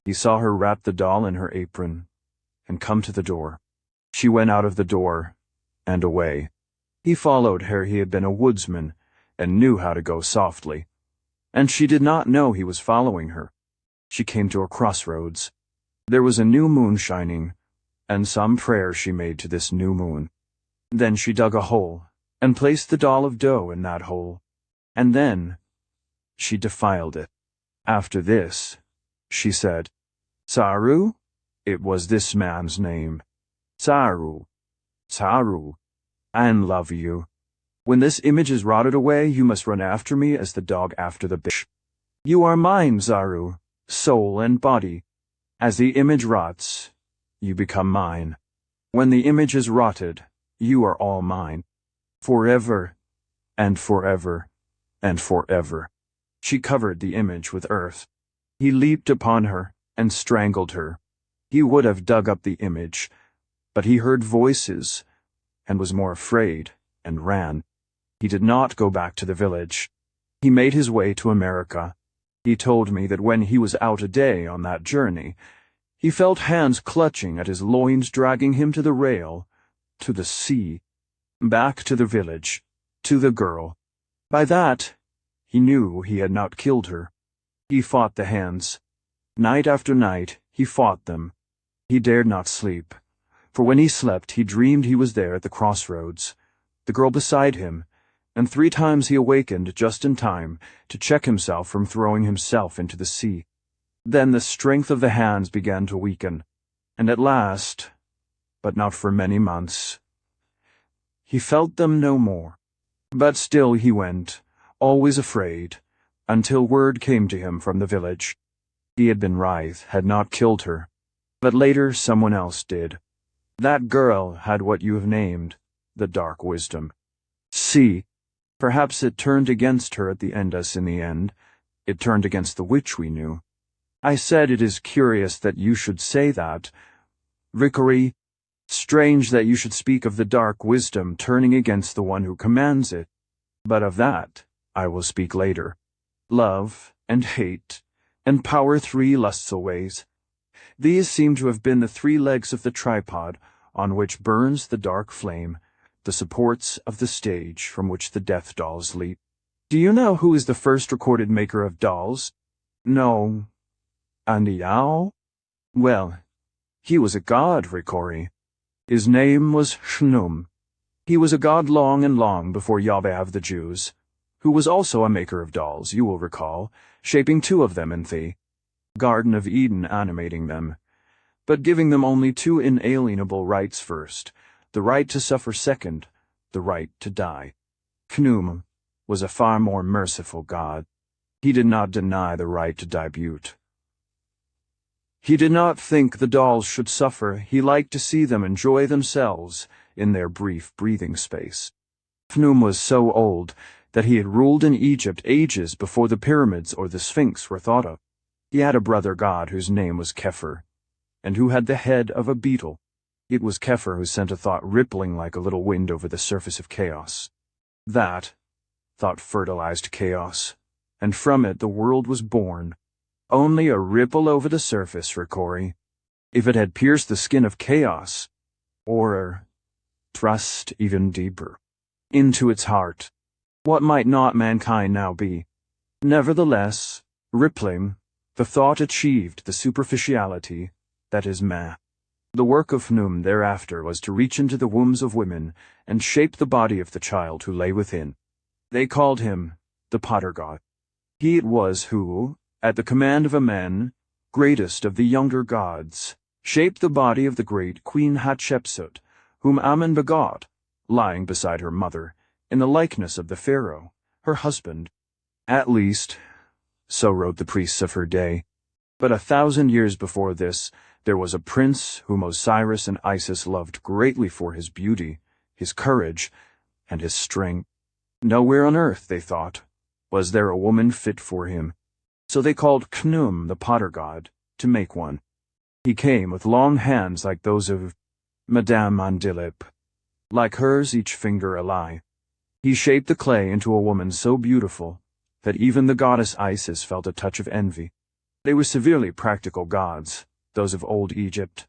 He saw her wrap the doll in her apron and come to the door. She went out of the door and away. He followed her. He had been a woodsman and knew how to go softly, and she did not know he was following her. She came to a crossroads. There was a new moon shining, and some prayer she made to this new moon. Then she dug a hole and placed the doll of dough in that hole, and then she defiled it. After this, she said, Saru? It was this man's name. Saru, Saru, I love you. When this image is rotted away, you must run after me as the dog after the bitch. You are mine, Zaru, soul and body. As the image rots, you become mine. When the image is rotted, you are all mine. Forever, and forever, and forever. She covered the image with earth. He leaped upon her and strangled her. He would have dug up the image, but he heard voices and was more afraid and ran. He did not go back to the village. He made his way to America. He told me that when he was out a day on that journey, he felt hands clutching at his loins, dragging him to the rail, to the sea, back to the village, to the girl. By that, he knew he had not killed her. He fought the hands. Night after night, he fought them. He dared not sleep, for when he slept, he dreamed he was there at the crossroads, the girl beside him, and 3 times he awakened just in time to check himself from throwing himself into the sea. Then the strength of the hands began to weaken, and at last, but not for many months. He felt them no more. But still he went, always afraid, until word came to him from the village. He had been right, had not killed her, but later someone else did. That girl had what you have named the dark wisdom. See, perhaps it turned against her at the end as in the end. It turned against the witch we knew. I said it is curious that you should say that. Rickory, strange that you should speak of the dark wisdom turning against the one who commands it. But of that I will speak later. Love and hate and power, three lustful ways. These seem to have been the three legs of the tripod on which burns the dark flame, the supports of the stage from which the death dolls leap. Do you know who is the first recorded maker of dolls? No. Andiao? Well, he was a god, Rickory. His name was Chnum. He was a god long and long before Yahweh of the Jews, who was also a maker of dolls, you will recall, shaping two of them in the Garden of Eden, animating them, but giving them only two inalienable rights first, the right to suffer second, the right to die. Chnum was a far more merciful god. He did not deny the right to debut. He did not think the dolls should suffer. He liked to see them enjoy themselves in their brief breathing space. Chnum was so old that he had ruled in Egypt ages before the pyramids or the Sphinx were thought of. He had a brother god whose name was Kepher, and who had the head of a beetle. It was Kepher who sent a thought rippling like a little wind over the surface of chaos. That thought fertilized chaos, and from it the world was born. Only a ripple over the surface, Rickory. If it had pierced the skin of chaos, or thrust even deeper into its heart, what might not mankind now be? Nevertheless, rippling, the thought achieved the superficiality that is man. The work of Chnum thereafter was to reach into the wombs of women and shape the body of the child who lay within. They called him the potter god. He it was who, at the command of a man, greatest of the younger gods, shaped the body of the great Queen Hatshepsut, whom Ammon begot, lying beside her mother, in the likeness of the Pharaoh, her husband. At least, so wrote the priests of her day. But 1,000 years before this, there was a prince whom Osiris and Isis loved greatly for his beauty, his courage, and his strength. Nowhere on earth, they thought, was there a woman fit for him. So they called Chnum the potter god to make one. He came with long hands like those of Madame Mandilip, like hers each finger a lie. He shaped the clay into a woman so beautiful that even the goddess Isis felt a touch of envy. They were severely practical gods, those of old Egypt,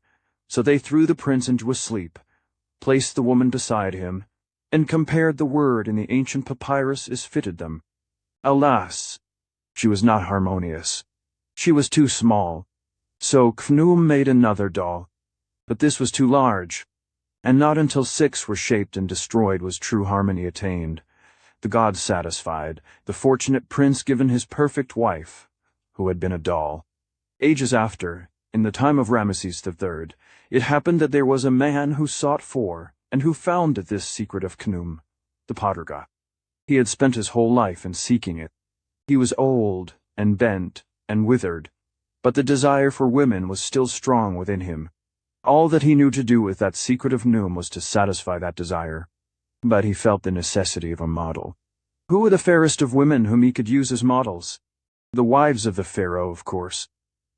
so they threw the prince into a sleep, placed the woman beside him, and compared the word in the ancient papyrus as fitted them. Alas, she was not harmonious. She was too small. So Chnum made another doll, but this was too large, and not until 6 were shaped and destroyed was true harmony attained. The gods satisfied, the fortunate prince given his perfect wife, who had been a doll. Ages after, in the time of Ramesses III, it happened that there was a man who sought for, and who found this secret of Chnum, the potter god. He had spent his whole life in seeking it. He was old, and bent, and withered, but the desire for women was still strong within him. All that he knew to do with that secret of Chnum was to satisfy that desire. But he felt the necessity of a model. Who were the fairest of women whom he could use as models? The wives of the pharaoh, of course.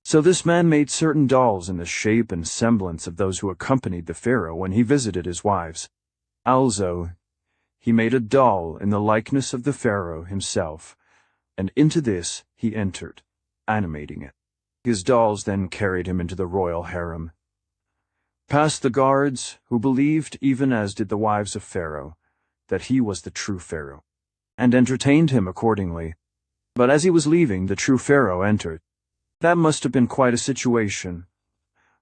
So this man made certain dolls in the shape and semblance of those who accompanied the pharaoh when he visited his wives. Also, he made a doll in the likeness of the pharaoh himself, and into this he entered, animating it. His dolls then carried him into the royal harem, past the guards, who believed, even as did the wives of Pharaoh, that he was the true Pharaoh, and entertained him accordingly. But as he was leaving, the true Pharaoh entered. That must have been quite a situation.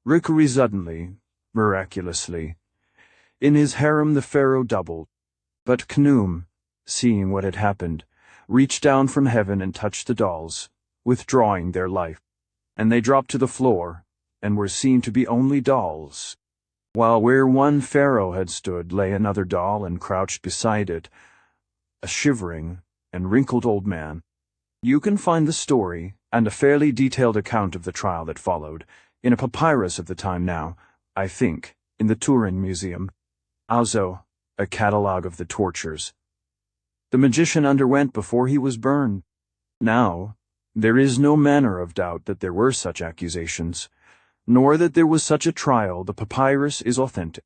Rickory suddenly, miraculously. In his harem the Pharaoh doubled, but Chnum, seeing what had happened, reached down from heaven and touched the dolls, withdrawing their life, and they dropped to the floor, and were seen to be only dolls. while where one pharaoh had stood lay another doll and crouched beside it, a shivering and wrinkled old man. You can find the story, and a fairly detailed account of the trial that followed, in a papyrus of the time now, I think, in the Turin Museum. Also, a catalogue of the tortures the magician underwent before he was burned. Now, there is no manner of doubt that there were such accusations, nor that there was such a trial. The papyrus is authentic.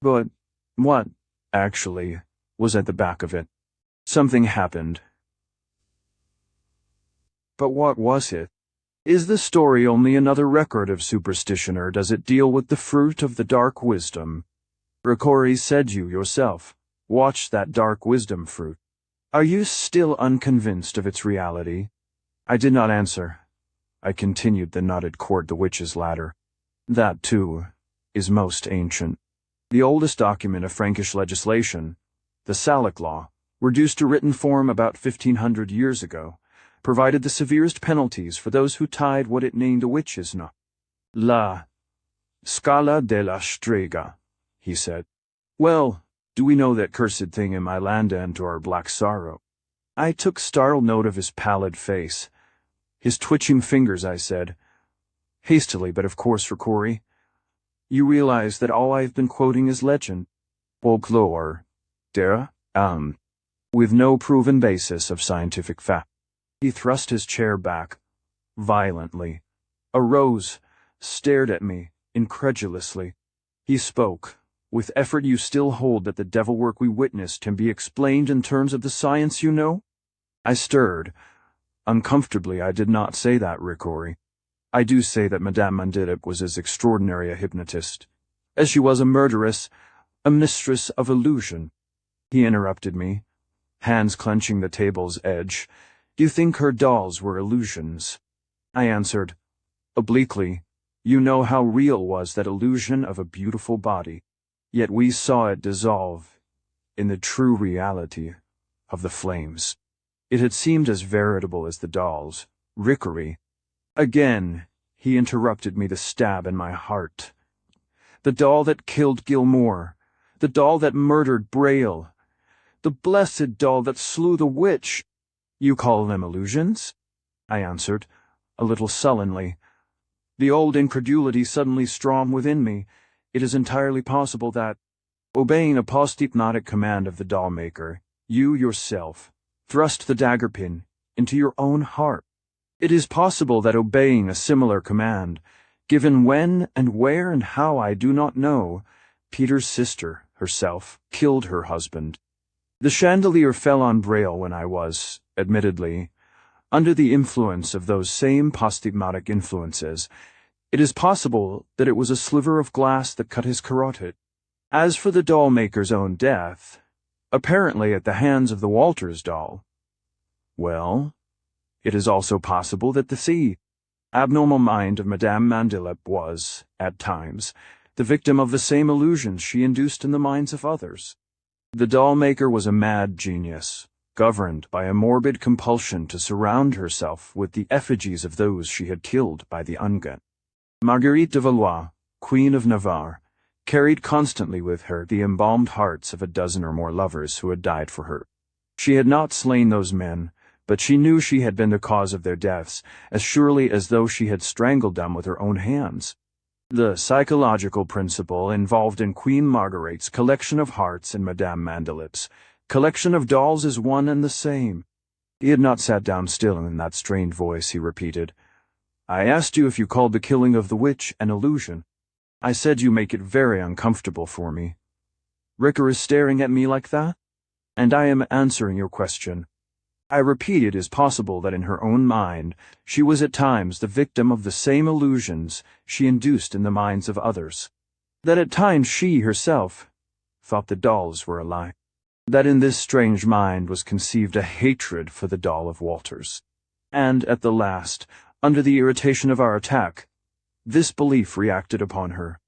But what, actually, was at the back of it? Something happened. But what was it? Is the story only another record of superstition, or does it deal with the fruit of the dark wisdom? Ricori said you yourself watched that dark wisdom fruit. Are you still unconvinced of its reality? I did not answer. I continued the knotted cord, the witch's ladder. That, too, is most ancient. The oldest document of Frankish legislation, the Salic Law, reduced to written form about 1500 years ago, provided the severest penalties for those who tied what it named a witch's knot. La Scala della Strega, he said. Well, do we know that cursed thing in my land and to our black sorrow? I took startled note of his pallid face, his twitching fingers. I said, hastily, but of course, Ricori, you realize that all I've been quoting is legend, folklore, with no proven basis of scientific fact. He thrust his chair back, violently, arose, stared at me, incredulously. He spoke, with effort. You still hold that the devilwork we witnessed can be explained in terms of the science you know? I stirred. Uncomfortably. I did not say that, Ricori. I do say that Madame Mandilip was as extraordinary a hypnotist as she was a murderess, a mistress of illusion. He interrupted me, hands clenching the table's edge. Do you think her dolls were illusions? I answered, obliquely. You know how real was that illusion of a beautiful body, yet we saw it dissolve in the true reality of the flames. It had seemed as veritable as the dolls. Ricori. Again, he interrupted me, the stab in my heart. The doll that killed Gilmore, the doll that murdered Braille, the blessed doll that slew the witch. You call them illusions? I answered, a little sullenly. The old incredulity suddenly strong within me. It is entirely possible that, obeying a post-hypnotic command of the doll-maker, you yourself thrust the dagger pin into your own heart. It is possible that obeying a similar command, given when and where and how I do not know, Peter's sister, herself, killed her husband. The chandelier fell on Braille when I was, admittedly, under the influence of those same post-hypnotic influences. It is possible that it was a sliver of glass that cut his carotid. As for the doll-maker's own death, apparently at the hands of the Walters doll, well, it is also possible that the abnormal mind of Madame Mandilip was, at times, the victim of the same illusions she induced in the minds of others. The doll-maker was a mad genius, governed by a morbid compulsion to surround herself with the effigies of those she had killed by the unguent. Marguerite de Valois, Queen of Navarre, carried constantly with her the embalmed hearts of a dozen or more lovers who had died for her. She had not slain those men, but she knew she had been the cause of their deaths, as surely as though she had strangled them with her own hands. The psychological principle involved in Queen Marguerite's collection of hearts and Madame Mandilip's collection of dolls is one and the same. He had not sat down still, and in that strained voice he repeated, I asked you if you called the killing of the witch an illusion. I said you make it very uncomfortable for me. Ricker is staring at me like that, and I am answering your question. I repeat, it is possible that in her own mind she was at times the victim of the same illusions she induced in the minds of others. That at times she herself thought the dolls were alive. That in this strange mind was conceived a hatred for the doll of Walters. And at the last, under the irritation of our attack, this belief reacted upon her.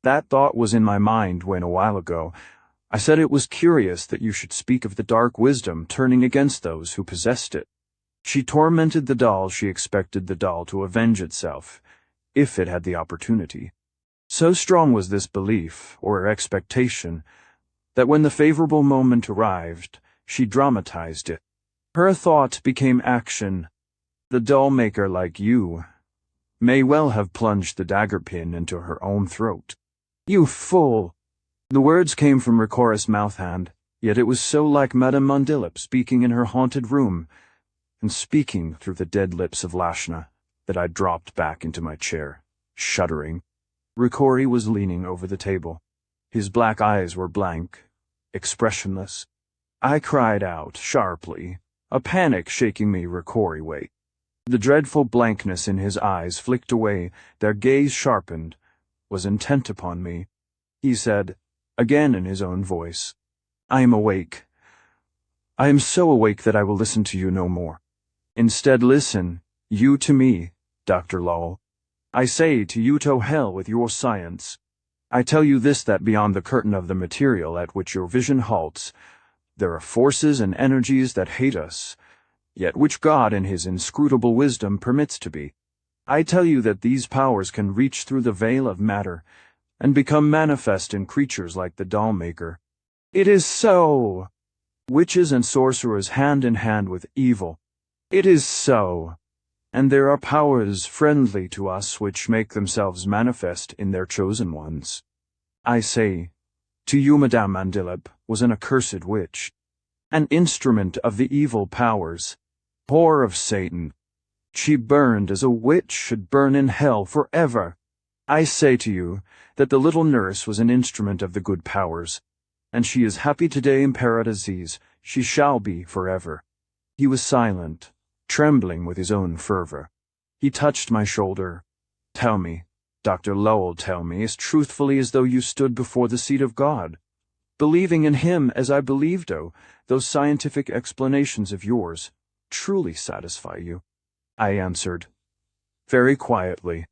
That thought was in my mind when, a while ago, I said it was curious that you should speak of the dark wisdom turning against those who possessed it. She tormented the doll. She expected the doll to avenge itself, if it had the opportunity. So strong was this belief, or expectation, that when the favorable moment arrived, she dramatized it. Her thought became action. The doll maker like you may well have plunged the dagger pin into her own throat. You fool! The words came from Rikora's mouth hand, yet it was so like Madame Mondilip speaking in her haunted room, and speaking through the dead lips of Lashna, that I dropped back into my chair, shuddering. Rikori was leaning over the table. His black eyes were blank, expressionless. I cried out, sharply, a panic shaking me. Rikori, wait. The dreadful blankness in his eyes flicked away, their gaze sharpened, was intent upon me. He said, again in his own voice, I am awake. I am so awake that I will listen to you no more. Instead listen, you to me, Dr. Lowell. I say to you to hell with your science. I tell you this, that beyond the curtain of the material at which your vision halts, there are forces and energies that hate us, yet which God in his inscrutable wisdom permits to be. I tell you that these powers can reach through the veil of matter and become manifest in creatures like the doll maker. It is so. Witches and sorcerers hand in hand with evil. It is so. And there are powers friendly to us which make themselves manifest in their chosen ones. I say, to you Madame Mondilip was an accursed witch, an instrument of the evil powers, whore of Satan. She burned as a witch should burn in hell forever. I say to you that the little nurse was an instrument of the good powers, and she is happy today in paradise, she shall be forever. He was silent, trembling with his own fervor. He touched my shoulder. Tell me, Dr. Lowell, tell me, as truthfully as though you stood before the seat of God, believing in him as I believed, those scientific explanations of yours truly satisfy you. I answered, very quietly,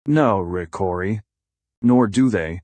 no, Rikori, nor do they.